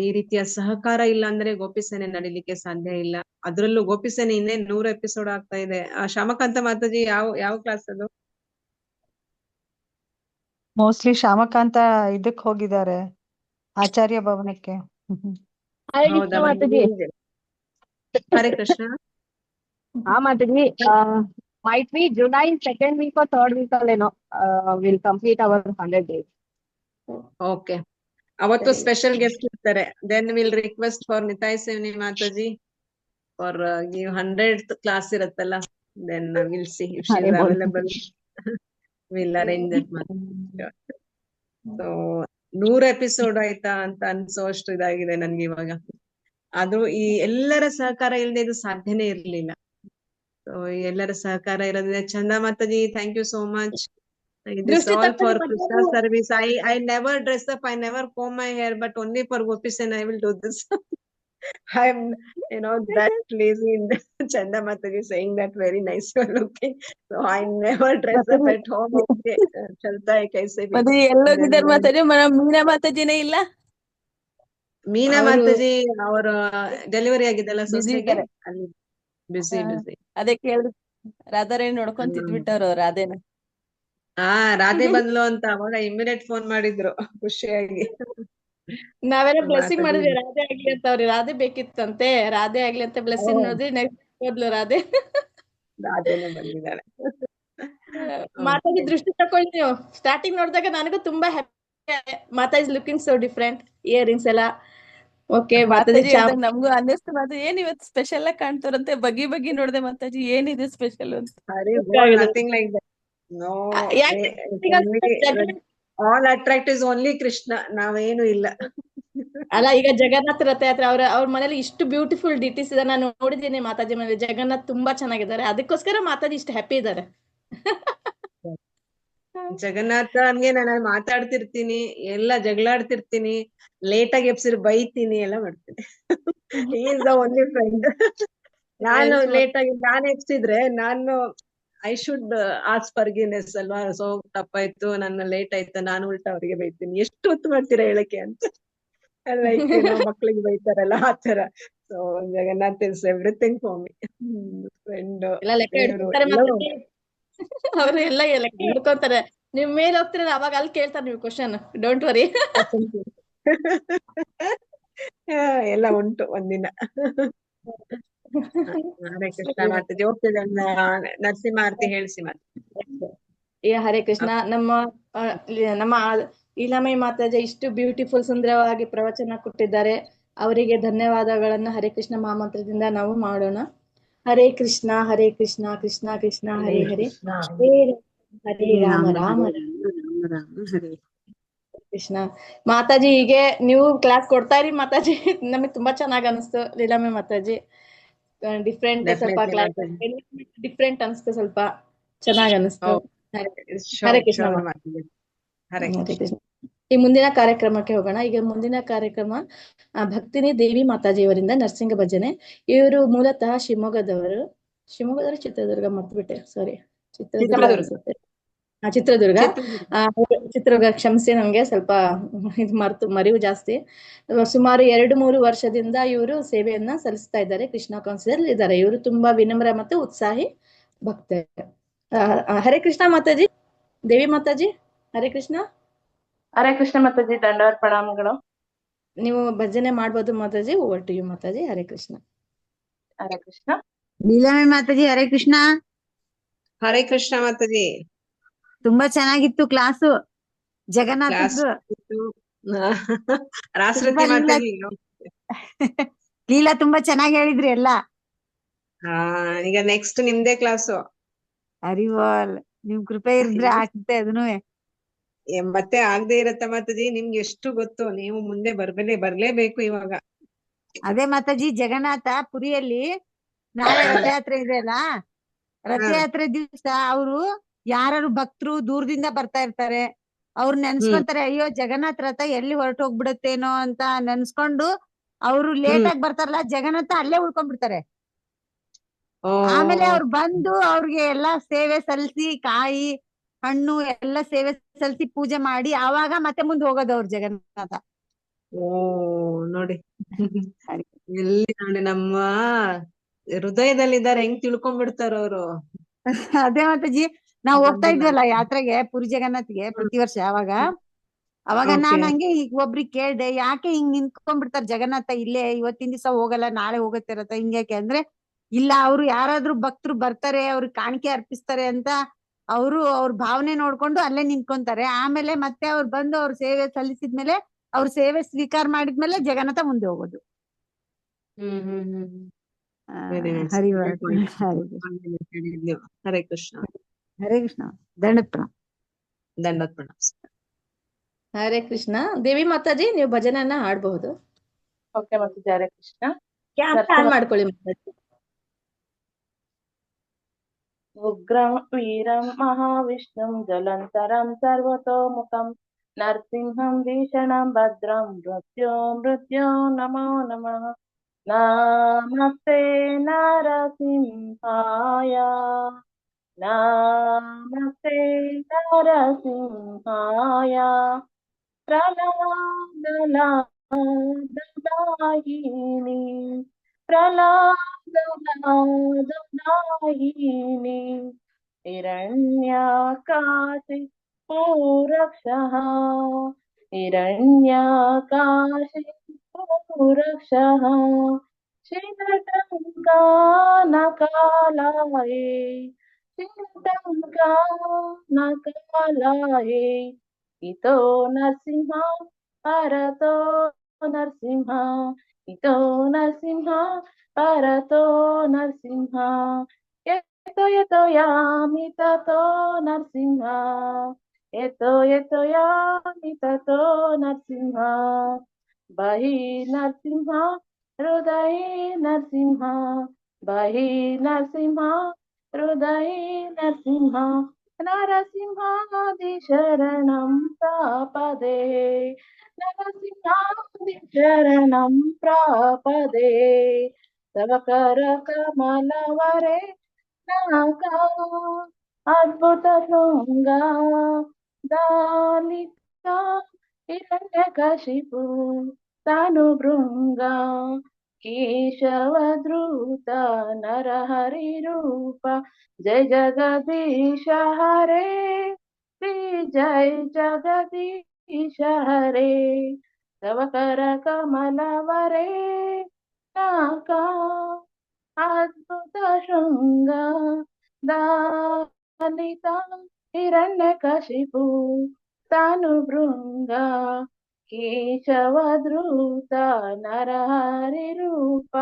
ಈ ರೀತಿಯ ಸಹಕಾರ ಇಲ್ಲ ಅಂದ್ರೆ ಗೋಪಿಸೇನೆ ನಡಿಲಿಕ್ಕೆ ಸಾಧ್ಯ ಇಲ್ಲ. ಅದ್ರಲ್ಲೂ ಗೋಪಿಸೇನೆ ಇನ್ನೇನ್ 100 ಎಪಿಸೋಡ್ ಆಗ್ತಾ ಇದೆ. ಶ್ಯಾಮಕಾಂತ ಮಾತಾಜಿ ಯಾವ ಕ್ಲಾಸ್ ಅದು? ಮೋಸ್ಟ್ಲಿ ಶ್ಯಾಮಕಾಂತ ಇದಕ್ ಹೋಗಿದ್ದಾರೆ, ಆಚಾರ್ಯ ಭವನಕ್ಕೆ. ಹೌದಾ? ಹರೇ ಕೃಷ್ಣ. ಹಾ Mataji, might be July 2nd week or 3rd week ಅಲ್ಲೇನೋ we'll complete our 100 days. Okay, ಅವತ್ತು ಸ್ಪೆಷಲ್ ಗೆಸ್ಟ್ ಇರ್ತಾರೆ. Then will request for Nitai Sevini Mataji for give 100th class ಇರತ್ತಲ್ಲ. Then will see if she is available. Will arrange that. So 100 episode ಆಯ್ತಾ ಅಂತ ಅನ್ಸೋಷ್ಟು ಇದಾಗಿದೆ ನನ್ಗೆ ಇವಾಗ. ಅದು ಈ ಎಲ್ಲರ ಸಹಕಾರ ಇಲ್ಲದೆ ಇದು ಸಾಧ್ಯನೇ ಇರ್ಲಿಲ್ಲ. ಸೊ ಎಲ್ಲರ ಸಹಕಾರ ಇರೋದ್ರಿಂದ. ಚಂದ Mataji, thank you so much. It is ದೃಷ್ಟಿ all ತಪ್ಪದೆ for ಮತ್ತೆ Krishna ನೀವು service. I never dress up, I never comb my hair, but only for Gopi Sen I will do this. I'm, that lazy in the Chanda Mataji saying that very nice you're looking. So I never dress up Mataji at home. Okay, chalta hai kaise bhi. Mataji Then ಎಲ್ಲೋಗಿದ್ದಾರೆ ಮಾತಾಜಿ? ಮೀನಾ ಮಾತಾಜಿನೇ ಇಲ್ಲ, Meena ಅವರು Mataji, our delivery ಆಗಿದ್ದಲ್ಲ busy ಸೊಸೆಗೆ ಇದ್ದಾರೆ. ಅಲ್ಲಿ ಬಿಸಿ ಬಿಸಿ. ಅದೇ ಕೇಳಿದ್ರು, ರಾಧಾರಾಣಿ ನೋಡ್ಕೊಂಡ್ ತಿದ್ಬಿಟ್ಟವ್ರು ರಾಧೇನ. ರಾಧೆ ಬಂದ್ಲು ಅಂತ ಅವಾಗ ಇಮಿಡಿಯೇಟ್ ಫೋನ್ ಮಾಡಿದ್ರು ಖುಷಿಯಾಗಿ. ನಾವೆಲ್ಲ ಬ್ಲೆಸ್ಸಿಂಗ್ ಮಾತಾಡಿ ಮಾಡಿದ್ವಿ ರಾಧೆ ಆಗ್ಲಿ ಅಂತ. ಅವ್ರಿಗೆ ರಾಧೆ ಬೇಕಿತ್ತಂತೆ, ರಾಧೆ ಆಗ್ಲಿ ಅಂತ ಬ್ಲೆಸ್ಸಿಂಗ್ ನೋಡಿದ್ವಿ. ನೆಕ್ಸ್ಟ್ ಹೋದ್ಲು ರಾಧೆ. ರಾಧೆನೆ ಬಂದಿದ್ದಾಳೆ. ಮಾತಾಜಿ Okay. ದೃಷ್ಟಿ ತಕೊಳ್ಳಿ ನೀವು. ಸ್ಟಾರ್ಟಿಂಗ್ ನೋಡಿದಾಗ ನನಗೂ ತುಂಬಾ happy. Mataji looking so different, earrings ಎಲ್ಲ ಓಕೆ. ಮಾತಾಜಿ ಮಾತಾಜಿ ಹೇಳ್ದಾಗ ನಮ್ಗೂ ಅನ್ನಿಸ್ತು, ಮಾತಾಜಿ ಏನ್ ಇವತ್ತು ಸ್ಪೆಷಲ್ ಆಗಿ ಕಾಣ್ತಾರಂತೆ. ಬಗ್ಗಿ ಬಗ್ಗಿ ನೋಡ್ದೆ ಮಾತಾಜಿ, ಏನಿದೆ ಸ್ಪೆಷಲ್ ಅಂತ. Nothing like that. No, all attract is only Krishna. ನಾವೇನು ಇಲ್ಲ. ಅಲ್ಲ, ಈಗ ಜಗನ್ನಾಥ ರಥಯಾತ್ರೆ ಅವ್ರ ಮನೇಲಿ ಇಷ್ಟು ಬ್ಯೂಟಿಫುಲ್ ಡಿಟೀಸ್ ಇದೆ. ನಾನು ನೋಡಿದ್ದೀನಿ ಮಾತಾಜಿ ಮನೇಲಿ. ಜಗನ್ನಾಥ್ ತುಂಬಾ ಚೆನ್ನಾಗಿದ್ದಾರೆ, ಅದಕ್ಕೋಸ್ಕರ ಮಾತಾಜಿ ಇಷ್ಟು ಹ್ಯಾಪಿ ಇದ್ದಾರೆ. ಜಗನ್ನಾಥನ್ಗೆ ನಾನು ಮಾತಾಡ್ತಿರ್ತೀನಿ, ಎಲ್ಲ ಜಗಳಾಡ್ತಿರ್ತೀನಿ, ಲೇಟ್ ಆಗಿ ಎಬ್ಸಿರ್ ಬೈತೀನಿ, ಎಲ್ಲ ಮಾಡ್ತೀನಿ. He is the only friend. ನಾನು ಲೇಟ್ ಆಗಿ ನಾನು ಎಬ್ಸಿದ್ರೆ ಐ ಶುಡ್ ಆಸ್ಕ್ ಫರ್ಗಿವ್ನೆಸ್ ಅಲ್ವಾ. ಸೊ ತಪ್ಪಾಯ್ತು, ನನ್ನ ಲೇಟ್ ಆಯ್ತು, ನಾನು ಉಲ್ಟಾ ಅವ್ರಿಗೆ ಬೈತೀನಿ. ಎಷ್ಟು ಹೊತ್ತು ಮಾಡ್ತೀರಾ ಹೇಳಕ್ಕೆ ಅಂತ. ಲೈಕ್ ಮಕ್ಳಿಗೆ ಬೈತಾರಲ್ಲ ಆತರ. So Jagannath is everything for me. Friend, ಎಲ್ಲ ಲೆಕ್ಕ ಹಿಡ್ಕೊಂತಾರೆ ಮಾತಾಜಿ. ಅವ್ರು ಎಲ್ಲ ಲೆಕ್ಕ ಹಿಡ್ಕೊಂತಾರೆ. ನೀವ್ ಮೇಲೆ ಹೋಗ್ತೀರಲ್ಲ ಅವಾಗ ಅಲ್ಲಿ ಕೇಳ್ತಾರೆ ನೀವು ಕ್ವಶನ್. Don't worry. ಎಲ್ಲ ಉಂಟು ಒಂದಿನ. ಹರೇ ಕೃಷ್ಣ ಮಾತಾಜಿ. ಓಕೆ, ನರಸಿಂಹಾರತಿ ಹೇಳಿಸಿ ಮಾತಾಜಿ. ಹರೇ ಕೃಷ್ಣ. ನಮ್ಮ ಇಲಾಮೈ ಮಾತಾಜಿ ಇಷ್ಟು ಬ್ಯೂಟಿಫುಲ್ ಸುಂದರವಾಗಿ ಪ್ರವಚನ ಕೊಟ್ಟಿದ್ದಾರೆ. ಅವರಿಗೆ ಧನ್ಯವಾದಗಳನ್ನ ಹರೇ ಕೃಷ್ಣ ಮಹಾಮಂತ್ರದಿಂದ ನಾವು ಮಾಡೋಣ. ಹರೇ ಕೃಷ್ಣ ಹರೇ ಕೃಷ್ಣ ಕೃಷ್ಣ ಕೃಷ್ಣ ಹರೇ ಹರೇ, ಹರೇ ರಾಮ ರಾಮ ಹರೇ ಕೃಷ್ಣ. ಮಾತಾಜಿ ಹೀಗೆ ನೀವು ಕ್ಲಾಸ್ ಕೊಡ್ತಾ ಇರಿ ಮಾತಾಜಿ. ನಮಗೆ ತುಂಬಾ ಚೆನ್ನಾಗ್ ಅನಿಸ್ತು ಲೀಲಾಮೆ ಮಾತಾಜಿ. ಡಿಫ್ರೆಂಟ್ ಸ್ವಲ್ಪ ಕ್ಲಾಸ್ ಡಿಫ್ರೆಂಟ್ ಅನಿಸ್ತು, ಸ್ವಲ್ಪ ಚೆನ್ನಾಗ್ ಅನಿಸ್ತು. ಹರೇ ಕೃಷ್ಣ. ಹರೇ ಕೃಷ್ಣ. ಈ ಮುಂದಿನ ಕಾರ್ಯಕ್ರಮಕ್ಕೆ ಹೋಗೋಣ. ಈಗ ಮುಂದಿನ ಕಾರ್ಯಕ್ರಮ ಭಕ್ತಿನಿ ದೇವಿ ಮಾತಾಜಿಯವರಿಂದ ನರಸಿಂಗ ಭಜನೆ. ಇವರು ಮೂಲತಃ ಶಿವಮೊಗ್ಗದವರು. ಚಿತ್ರದುರ್ಗ ಮರ್ತ್ಬಿಟ್ಟೆ, ಸಾರಿ. ಚಿತ್ರದುರ್ಗ ಕ್ಷಮಿಸಿ, ನಮ್ಗೆ ಸ್ವಲ್ಪ ಮರಿವು ಜಾಸ್ತಿ. ಸುಮಾರು 2-3 ವರ್ಷದಿಂದ ಇವರು ಸೇವೆಯನ್ನ ಸಲ್ಲಿಸ್ತಾ ಇದ್ದಾರೆ. ಕೃಷ್ಣ ಕೌನ್ಸಿಲರ್ ಇದ್ದಾರೆ. ಇವರು ತುಂಬಾ ವಿನಮ್ರ ಮತ್ತು ಉತ್ಸಾಹಿ ಭಕ್ತ. ಹರೇ ಕೃಷ್ಣ ಮಾತಾಜಿ. ದೇವಿ ಮಾತಾಜಿ, ಹರೇ ಕೃಷ್ಣ. ಹರೇ ಕೃಷ್ಣ ಮಾತಾಜಿ, ದಂಡವತ್ ಪ್ರಣಾಮಗಳು. ನೀವು ಭಜನೆ ಮಾಡ್ಬೋದು Mataji. Over to you Mataji. Hare Krishna. Hare Krishna. ಲೀಲಾಮೆ ಮಾತಾಜಿ, ಹರೇ ಕೃಷ್ಣ. ಹರೇ ಕೃಷ್ಣ ಮಾತಾಜಿ. ತುಂಬಾ ಚೆನ್ನಾಗಿತ್ತು ಕ್ಲಾಸು. ಜಗನ್ನಾಥದ್ದು ರಾಸರತಿ ಮಾತಾಜಿ. ಲೀಲಾ ತುಂಬಾ ಚೆನ್ನಾಗಿ ಹೇಳಿದ್ರಿ ಎಲ್ಲ. ಈಗ ನೆಕ್ಸ್ಟ್ ನಿಮ್ದೇ ಕ್ಲಾಸು. ಅರಿವಾಲ್, ನಿಮ್ ಕೃಪೆ ಇರಿದ್ರೆ ಆಗ್ತದೆ ಅದನ್ನು. ಮತ್ತೆ ಆಗದೆ ಇರತ್ತ ಮಾತಾಜಿ. ನಿಮ್ಗೆ ಎಷ್ಟು ಗೊತ್ತು, ನೀವು ಮುಂದೆ ಬರ್ಲೇಬೇಕು ಇವಾಗ. ಅದೇ ಮಾತಾಜಿ, ಜಗನ್ನಾಥ ಪುರಿಯಲ್ಲಿ ನಾಳೆ ರಥಯಾತ್ರೆ ಇದೆ ಅಲ್ಲ, ರಥಯಾತ್ರೆ ದಿವಸ ಅವರು ಯಾರು ಭಕ್ತರು ದೂರದಿಂದ ಬರ್ತಾ ಇರ್ತಾರೆ, ಅವ್ರು ನೆನ್ಸ್ಕೊಂತಾರೆ, ಅಯ್ಯೋ ಜಗನ್ನಾಥ ರಥ ಎಲ್ಲಿ ಹೊರಟೋಗ್ಬಿಡತ್ತೇನೋ ಅಂತ ನೆನ್ಸ್ಕೊಂಡು ಅವ್ರು ಲೇಟ್ ಆಗಿ ಬರ್ತಾರಲ್ಲ, ಜಗನ್ನಾಥ ಅಲ್ಲೇ ಉಳ್ಕೊಂಡ್ಬಿಡ್ತಾರೆ. ಆಮೇಲೆ ಅವ್ರು ಬಂದು ಅವ್ರಿಗೆ ಎಲ್ಲಾ ಸೇವೆ ಸಲ್ಲಿಸಿ, ಕಾಯಿ ಹಣ್ಣು ಎಲ್ಲ ಸೇವೆ ಸಲ್ಲಿಸಿ ಪೂಜೆ ಮಾಡಿ ಆವಾಗ ಮತ್ತೆ ಮುಂದೆ ಹೋಗೋದು ಅವ್ರು ಜಗನ್ನಾಥ. ನೋಡಿ ಎಲ್ಲಿ ನೋಡಿ ನಮ್ಮ ಹೃದಯದಲ್ಲಿದ್ದಾರೆ, ಹೆಂಗ್ ತಿಳ್ಕೊಂಡ್ಬಿಡ್ತಾರ ಅವ್ರು. ಅದೇ ಮಾತಾಜಿ, ನಾವ್ ಹೋಗ್ತಾ ಇದ್ವಲ್ಲ ಯಾತ್ರೆಗೆ ಪುರಿ ಜಗನ್ನಾಥ್ಗೆ ಪ್ರತಿ ವರ್ಷ. ಅವಾಗ ನಾನ್ ಹಂಗೆ ಈಗ ಒಬ್ರಿಗೆ ಕೇಳ್ದೆ, ಯಾಕೆ ಹಿಂಗ್ ನಿಂತ್ಕೊಂಡ್ಬಿಡ್ತಾರ ಜಗನ್ನಾಥ ಇಲ್ಲೇ, ಇವತ್ತಿನ ದಿವಸ ಹೋಗಲ್ಲ ನಾಳೆ ಹೋಗತ್ತಿರತ್ತ ಹಿಂಗ್ಯಾಕೆ ಅಂದ್ರೆ, ಇಲ್ಲ ಅವ್ರು ಯಾರಾದ್ರೂ ಭಕ್ತರು ಬರ್ತಾರೆ, ಅವ್ರಿಗೆ ಕಾಣಿಕೆ ಅರ್ಪಿಸ್ತಾರೆ ಅಂತ ಅವ್ರ ಭಾವನೆ ನೋಡ್ಕೊಂಡು ಅಲ್ಲೇ ನಿಂತ್ಕೊಂತಾರೆ. ಆಮೇಲೆ ಮತ್ತೆ ಅವ್ರು ಬಂದು ಅವ್ರ ಸೇವೆ ಸಲ್ಲಿಸಿದ್ಮೇಲೆ, ಅವ್ರ ಸೇವೆ ಸ್ವೀಕಾರ ಮಾಡಿದ್ಮೇಲೆ ಜಗನ್ನಾಥ ಮುಂದೆ ಹೋಗೋದು. ಹರೇ ಕೃಷ್ಣ. ಹರೇ ಕೃಷ್ಣ. ದಂಡತ್ ಪ್ರಣಾಮ. ಹರೇ ಕೃಷ್ಣ. ದೇವಿ ಮಾತಾಜಿ, ನೀವು ಭಜನೆಯನ್ನ ಹಾಡಬಹುದು. Okay Mataji. Hare Krishna. Camera on ಮಾಡ್ಕೊಳ್ಳಿ ಮಾತಾಜಿ. उग्रं वीरं महाविष्णुं जलन्तरं सर्वतोमुखं नरसिंहं भीषणं भद्रं मृत्यो नमो नमः। नमस्ते नरसिंहाय नमस्ते नरसिंहाय प्रह्लादनादनायिनी प्रह्लादनादनायिनी हिरण्याकाशि पूरक्षः हिरण्याकाशि पूरक्षः शिवटङ्कानकालाये शिवटङ्कानकालाये इतो नरसिंह परतो नरसिंह इतो नरसिंह परतो नरसिंह यतो यामि ततो नरसिंह यतो यामि ततो नरसिंह बहिः नरसिंह हृदये नरसिंह बहिः नरसिंह हृदये नरसिंह नरसिंहादिशरणं प्रापदे नरसिंहादिशरणं प्रापदे तव करकमलवरे नाका अद्भुतशृङ्गा दालिका हिरण्यकशिपु तनुभृङ्गा केशवधृत नरहरिरूप जय जगदीश हरे श्री जय जगदीश हरे तव करकमलवरे नाका अद्भुत शृङ्गा दालिता हिरण्यकशिपु तनुभृङ्गा केशवधृत नरहरिरूप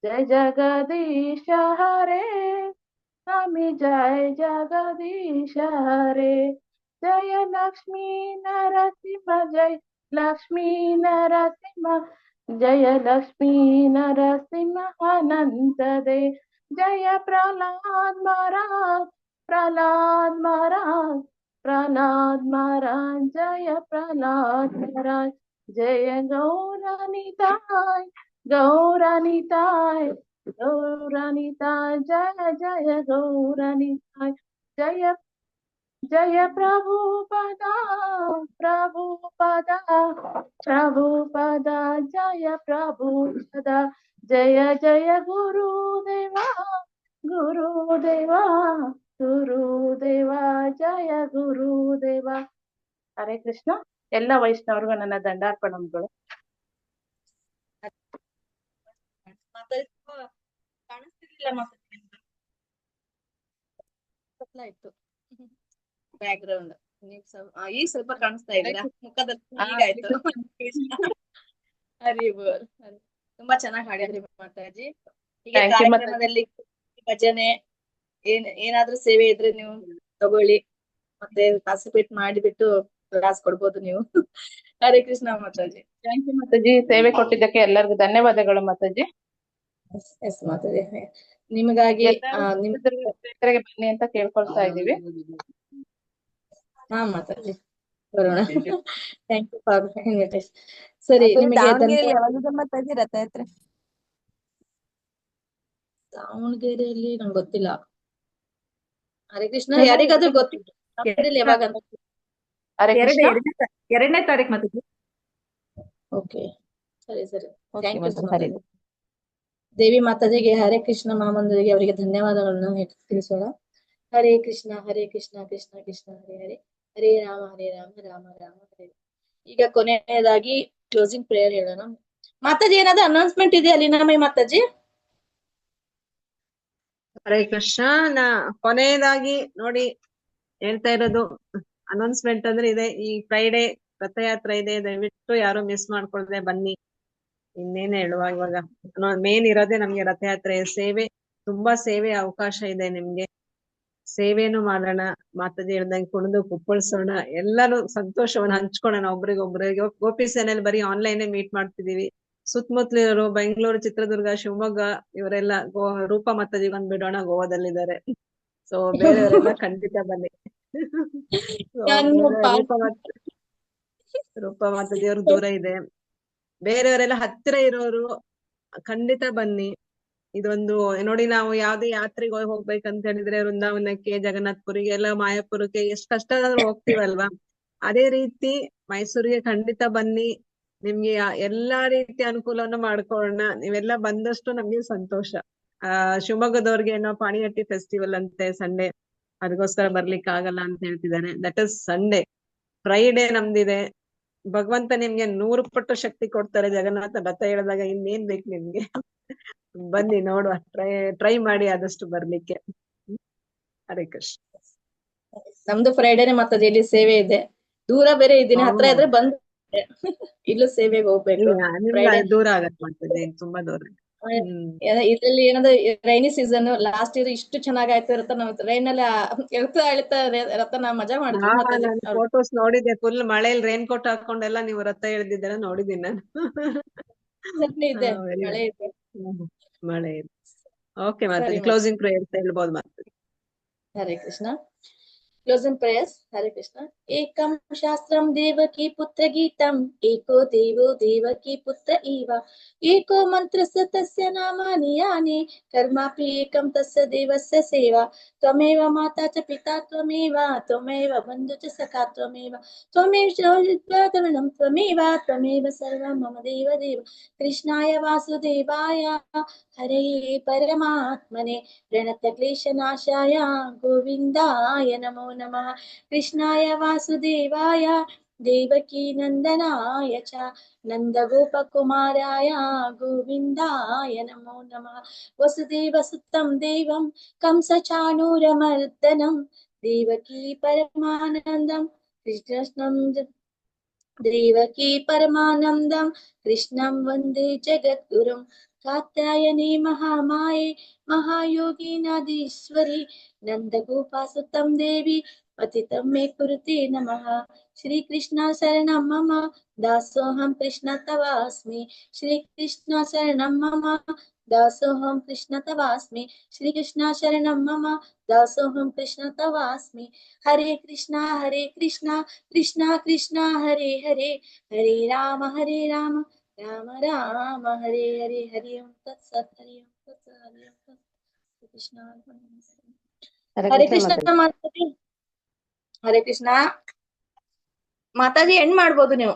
जय जगदीश हरे स्वामी जय जगदीश हरे जय लक्ष्मी नरसिंह जय लक्ष्मी नरसिंह जय लक्ष्मी नरसिंह अनंत दे जय प्रहलाद महाराज प्रहलाद महाराज प्रहलाद महाराज जय प्रहलाद महाराज जय गौरानिताय गौरानिताय गौरानिताय जय जय गौरानिताय जय जय प्रभुपदा प्रभुपदा प्रभुपदा जय प्रभुपदा जय जय गुरुदेवा गुरुदेवा ಗುರುದೇವಾ ಜಯ ಗುರುದೇವ. ಹರೇ ಕೃಷ್ಣ. ಎಲ್ಲ ವೈಷ್ಣವರಿಗೂ ನನ್ನ ದಂಡಾರ್ಪಣಗಳು. ಕಾಣಿಸ್ತಿರ್ಲಿಲ್ಲ ಇತ್ತು ಬ್ಯಾಕ್ ಗ್ರೌಂಡ್. ಈಗ ಸ್ವಲ್ಪ ಕಾಣಿಸ್ತಾ ಇದ್ದೀರಾ ಮುಖದಲ್ಲಿ. ಈಗಾಯ್ತು. ಹರಿ ಬೋಲ್. ತುಂಬಾ ಚೆನ್ನಾಗಿ ಹಾಡಿದ್ರಿ ಮಾತಾಜಿ. ಈಗ ಕಾರ್ಯಕ್ರಮದಲ್ಲಿ ಭಜನೆ ಏನಾದ್ರೂ ಸೇವೆ ಇದ್ರೆ ನೀವು ತಗೊಳ್ಳಿ, ಮತ್ತೆ ಪಾರ್ಟಿಸಿಪೇಟ್ ಮಾಡಿಬಿಟ್ಟು ಕ್ಲಾಸ್ ಕೊಡ್ಬೋದು ನೀವು. ಹರೇ ಕೃಷ್ಣ ಮಾತಾಜಿ. Thank you Mataji. ಸೇವೆ ಕೊಟ್ಟಿದ್ದಕ್ಕೆ ಎಲ್ಲರಿಗೂ ಧನ್ಯವಾದಗಳು ಮಾತಾಜಿ. ಎಸ್ ಮಾತಾಜಿ. ನಿಮಗಾಗಿ ಚಿತ್ರದುರ್ಗಕ್ಕೆ ಬನ್ನಿ ಅಂತ ಕೇಳ್ಕೊಳ್ತಾ ಇದೀವಿ. ಹಾ ಮಾತಾಜಿ ಬರೋಣ. Thank you for invitation. ಸರಿ, ನಿಮಗೆ ಮಾತಾಜಿ ರಥಯಾತ್ರೆ ದಾವಣಗೆರೆಯಲ್ಲಿ ನಂಗೆ ಗೊತ್ತಿಲ್ಲ. ಹರೇ ಕೃಷ್ಣ. ಯಾರಿಗಾದ್ರೂ ಗೊತ್ತಿಲ್ಲ ಯಾವಾಗ? ಎರಡನೇ ತಾರೀಕು ಮಾತಾಜಿ. ಓಕೆ, ಸರಿ ಸರಿ. Thank you. ದೇವಿ ಮಾತಾಜಿಗೆ ಹರೇ ಕೃಷ್ಣ ಮಾಮಂದರಿಗೆ ಅವರಿಗೆ ಧನ್ಯವಾದಗಳನ್ನು ತಿಳಿಸೋಣ. ಹರೇ ಕೃಷ್ಣ ಕೃಷ್ಣ ಕೃಷ್ಣ ಹರೇ ಹರೇ, ಹರೇ ರಾಮ ರಾಮ ರಾಮ ಹರೇ. ಈಗ ಕೊನೆಯದಾಗಿ ಕ್ಲೋಸಿಂಗ್ ಪ್ರೇಯರ್ ಹೇಳೋಣ. ಮಾತಾಜಿ ಏನಾದ್ರು ಅನೌನ್ಸ್ಮೆಂಟ್ ಇದೆಯಾ ಲೀನಾಮಯಿ ಮಾತಾಜಿ? ಹರೇ ಕೃಷ್ಣ. ಕೊನೆಯದಾಗಿ ನೋಡಿ ಹೇಳ್ತಾ ಇರೋದು ಅನೌನ್ಸ್ಮೆಂಟ್ ಅಂದ್ರೆ ಇದೆ. ಈ ಫ್ರೈಡೆ ರಥಯಾತ್ರೆ ಇದೆ, ದಯವಿಟ್ಟು ಯಾರು ಮಿಸ್ ಮಾಡ್ಕೊಳ್ದೆ ಬನ್ನಿ. ಇನ್ನೇನ್ ಹೇಳುವ, ಇವಾಗ ಮೇನ್ ಇರೋದೇ ನಮ್ಗೆ ರಥಯಾತ್ರೆ ಸೇವೆ. ತುಂಬಾ ಸೇವೆ ಅವಕಾಶ ಇದೆ ನಿಮ್ಗೆ. ಸೇವೆನೂ ಮಾಡೋಣ, ಮಾತಾಜಿ ಹೇಳ್ದಂಗೆ ಕುಣಿದು ಕುಪ್ಪಳಿಸೋಣ, ಎಲ್ಲರೂ ಸಂತೋಷವನ್ನ ಹಂಚ್ಕೊಳ್ಳೋಣ ಒಬ್ರಿಗೊಬ್ರಿಗೆ. ಗೋಪಿ ಸೇನೆಯಲ್ಲಿ ಬರೀ ಆನ್ಲೈನ್ ಮೀಟ್ ಮಾಡ್ತಿದೀವಿ. ಸುತ್ತಮುತ್ತಲಿರೋರು ಬೆಂಗಳೂರು, ಚಿತ್ರದುರ್ಗ, ಶಿವಮೊಗ್ಗ ಇವರೆಲ್ಲ ರೂಪ ಮಾತಾಜಿಗೆ ಬಂದ್ ಬಿಡೋಣ, ಗೋವಾದಲ್ಲಿದ್ದಾರೆ. ಸೊ ಬೇರೆಯವರೆಲ್ಲ ಖಂಡಿತ ಬನ್ನಿ. So, ರೂಪ ಮಾತಾಜಿಯವ್ರು ದೂರ ಇದೆ. ಬೇರೆಯವರೆಲ್ಲ ಹತ್ತಿರ ಇರೋರು ಖಂಡಿತ ಬನ್ನಿ. ಇದೊಂದು ನೋಡಿ, ನಾವು ಯಾವ್ದೇ ಯಾತ್ರೆಗೆ ಹೋಗ್ಬೇಕಂತ ಹೇಳಿದ್ರೆ ವೃಂದಾವನಕ್ಕೆ, ಜಗನ್ನಾಥ್ಪುರಿಗೆ ಎಲ್ಲ ಮಾಯಾಪುರಕ್ಕೆ ಎಷ್ಟು ಕಷ್ಟ ಆದ್ರೂ ಹೋಗ್ತೀವಲ್ವಾ, ಅದೇ ರೀತಿ ಮೈಸೂರಿಗೆ ಖಂಡಿತ ಬನ್ನಿ. ನಿಮ್ಗೆ ಎಲ್ಲಾ ರೀತಿಯ ಅನುಕೂಲವನ್ನು ಮಾಡ್ಕೊಳ್ಳೋಣ. ನೀವೆಲ್ಲ ಬಂದಷ್ಟು ನಮ್ಗೆ ಸಂತೋಷ. ಶಿವಮೊಗ್ಗದವ್ರಿಗೆ ಏನೋ ಪಾಣಿಹಟ್ಟಿ ಫೆಸ್ಟಿವಲ್ ಅಂತೆ ಸಂಡೇ, ಅದಕ್ಕೋಸ್ಕರ ಬರ್ಲಿಕ್ಕೆ ಆಗಲ್ಲ ಅಂತ ಹೇಳ್ತಿದ್ದಾನೆ. That is Sunday. ಫ್ರೈಡೇ ನಮ್ದಿದೆ. ಭಗವಂತ ನಿಮ್ಗೆ 100 ಪಟ್ಟು ಶಕ್ತಿ ಕೊಡ್ತಾರೆ. ಜಗನ್ನಾಥ ರಥ ಹೇಳಿದಾಗ ಇನ್ನೇನ್ ಬೇಕು ನಿಮ್ಗೆ. ಬನ್ನಿ ನೋಡುವ, ಟ್ರೈ ಮಾಡಿ ಆದಷ್ಟು ಬರ್ಲಿಕ್ಕೆ. ಹರೇ ಕೃಷ್ಣ. ನಮ್ದು ಫ್ರೈಡೇನೆ ಮಾತಾಜಿ, ಇಲ್ಲಿ ಸೇವೆ ಇದೆ. ದೂರ ಬೇರೆ ಇದ್ದೀನಿ, ಹತ್ರ ಇದ್ರೆ ಬಂದ್ ಇಲ್ಲೂ ಸೇವೆಗೆ ಹೋಗ್ಬೇಕು. ದೂರ ಆಗತ್ತೆ ಮಾತಾಜಿ, ತುಂಬಾ ದೂರ. ಇದ್ರಲ್ಲಿ ಏನಂದ್ರೆ ರೈನಿ ಸೀಸನ್, ಲಾಸ್ಟ್ ಇಯರ್ ಇಷ್ಟು ಚೆನ್ನಾಗಾಯ್ತು ರಥ. ನಾವು ರೈನ್ ಅಲ್ಲಿ ಎಳ್ತಾ ರಥನ ಮಜಾ ಮಾಡಿದ್ವಿ. ಫೋಟೋಸ್ ನೋಡಿದ್ದೆ, ಫುಲ್ ಮಳೆಯಲ್ಲಿ ರೈನ್ ಕೋಟ್ ಹಾಕೊಂಡೆಲ್ಲ ನೀವು ರಥ ಎಳ್ದಿದ್ದೀರ ನೋಡಿದ್ದೀನಿ ನಾನು. ಇದೆ, ಮಳೆ ಇದೆ. ಮಳೆ ಇದೆ. ಓಕೆ ಮಾತಾಜಿ, ಕ್ಲೋಸಿಂಗ್ ಪ್ರೇಯರ್ಸ್ ಹೇಳ್ಬೋದು Mataji. Hare Krishna. Closing prayers. Hare Krishna. Ekam shastram devaki putra geetam, eko devo devaki putra eva, eko mantra tasya namani yani, karmapi ekam tasya devasya seva, tvameva mata cha pita tvameva, tvameva bandhu cha sakha tvameva, tvameva shauritvadanam tvameva, tvameva sarvam mama deva deva. Krishnaya vasudevaya हरे परमात्मने प्रणतक्लेशनाशाय गोविन्दाय नमो नमः. कृष्णाय वासुदेवाय देवकी नन्दनाय च नन्दगोपकुमाराय गोविन्दाय नमो नमः. वसुदेवसुतं देवं कंसचाणूरमर्दनं देवकी परमानन्दं कृष्णं देवकी परमानन्दं कृष्णं वन्दे जगद्गुरुं. कात्यायनी महामाये महायोगीनादीश्वरी नन्दगोपासुतं देवी पतितं मे कुरुते नमः. श्री कृष्ण शरणं मम दासोऽहं कृष्ण तवास्मि. श्री कृष्ण शरणं मम दासोऽहं कृष्ण तवास्मि. श्री कृष्ण शरणं मम दासोऽहं कृष्ण तवास्मि. हरे कृष्ण कृष्ण कृष्ण हरे हरे, हरे राम राम राम हरे हरे. हरि ओम तत्सत्. हरि ओम तत्सत्. हरि ओम तत्सत्. कृष्ण हरे कृष्ण ಮಾತಾಜಿ. ಹರೇ ಕೃಷ್ಣ ಮಾತಾಜಿ, ಎಂಡ್ ಮಾಡ್ಬೋದು ನೀವು.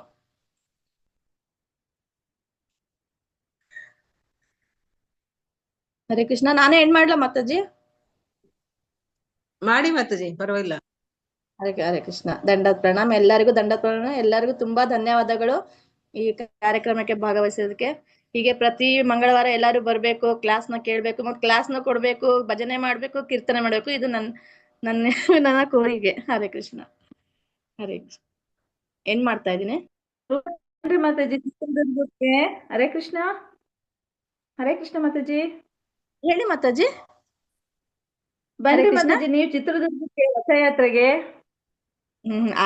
ಹರೇ ಕೃಷ್ಣ, ನಾನೇ ಎಂಡ್ ಮಾಡ್ಲಾ ಮಾತಾಜಿ? ಮಾಡಿ ಮಾತಾಜಿ, ಪರವಾಗಿಲ್ಲ. ಹರೇ ಕೃಷ್ಣ. ದಂಡದ ಪ್ರಣಾಮ ಎಲ್ಲರಿಗೂ, ದಂಡದ ಪ್ರಣಾಮ ಎಲ್ಲರಿಗೂ. ತುಂಬಾ ಧನ್ಯವಾದಗಳು ಈ ಕಾರ್ಯಕ್ರಮಕ್ಕೆ ಭಾಗವಹಿಸೋದಕ್ಕೆ. ಹೀಗೆ ಪ್ರತಿ ಮಂಗಳವಾರ ಎಲ್ಲರೂ ಬರ್ಬೇಕು, ಕ್ಲಾಸ್ನ ಕೇಳ್ಬೇಕು, ಮತ್ತೆ ಕ್ಲಾಸ್ನ ಕೊಡ್ಬೇಕು, ಭಜನೆ ಮಾಡ್ಬೇಕು, ಕೀರ್ತನೆ ಮಾಡ್ಬೇಕು. ಇದು ನನ್ನ ಕೋರಿಕೆ. ಹರೇ ಕೃಷ್ಣ. ಹರೇ ಕೃಷ್ಣ. ಏನ್ ಮಾಡ್ತಾ ಇದೀನಿ ಮಾತಾಜಿ ಚಿತ್ರದುರ್ಗಕ್ಕೆ. ಹರೇ ಕೃಷ್ಣ. ಹರೇ ಕೃಷ್ಣ ಮಾತಾಜಿ. ಹೇಳಿ ಮಾತಾಜಿ. ಬನ್ರಿ ಮಾತಾಜಿ, ನೀವು ಚಿತ್ರದುರ್ಗಕ್ಕೆ ರಥಯಾತ್ರೆಗೆ.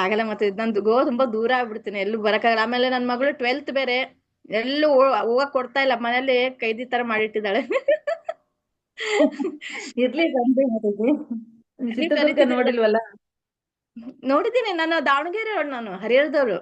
ಆಗಲ್ಲ ಮತ್ತೆ, ನಂದು ತುಂಬಾ ದೂರ ಆಗ್ಬಿಡ್ತೀನಿ, ಎಲ್ಲೂ ಬರಕಾಗಲ್ಲ. ಆಮೇಲೆ ನನ್ ಮಗಳು 12th ಬೇರೆ, ಎಲ್ಲೂ ಹೋಗಕ್ ಕೊಡ್ತಾ ಇಲ್ಲ. ಮನೇಲಿ ಕೈದಿ ತರ ಮಾಡಿಟ್ಟಿದ್ದಾಳೆ. ಇರ್ಲಿ ಬನ್ರಿ ಮಾತಾಜಿ. ಚಿತ್ರದುರ್ಗ ನೋಡಿಲ್ವಲ್ಲ? ನೋಡಿದ್ದೀನಿ ನಾನು, ದಾವಣಗೆರೆ, ನಾನು ಹರಿಹರದವ್ರು.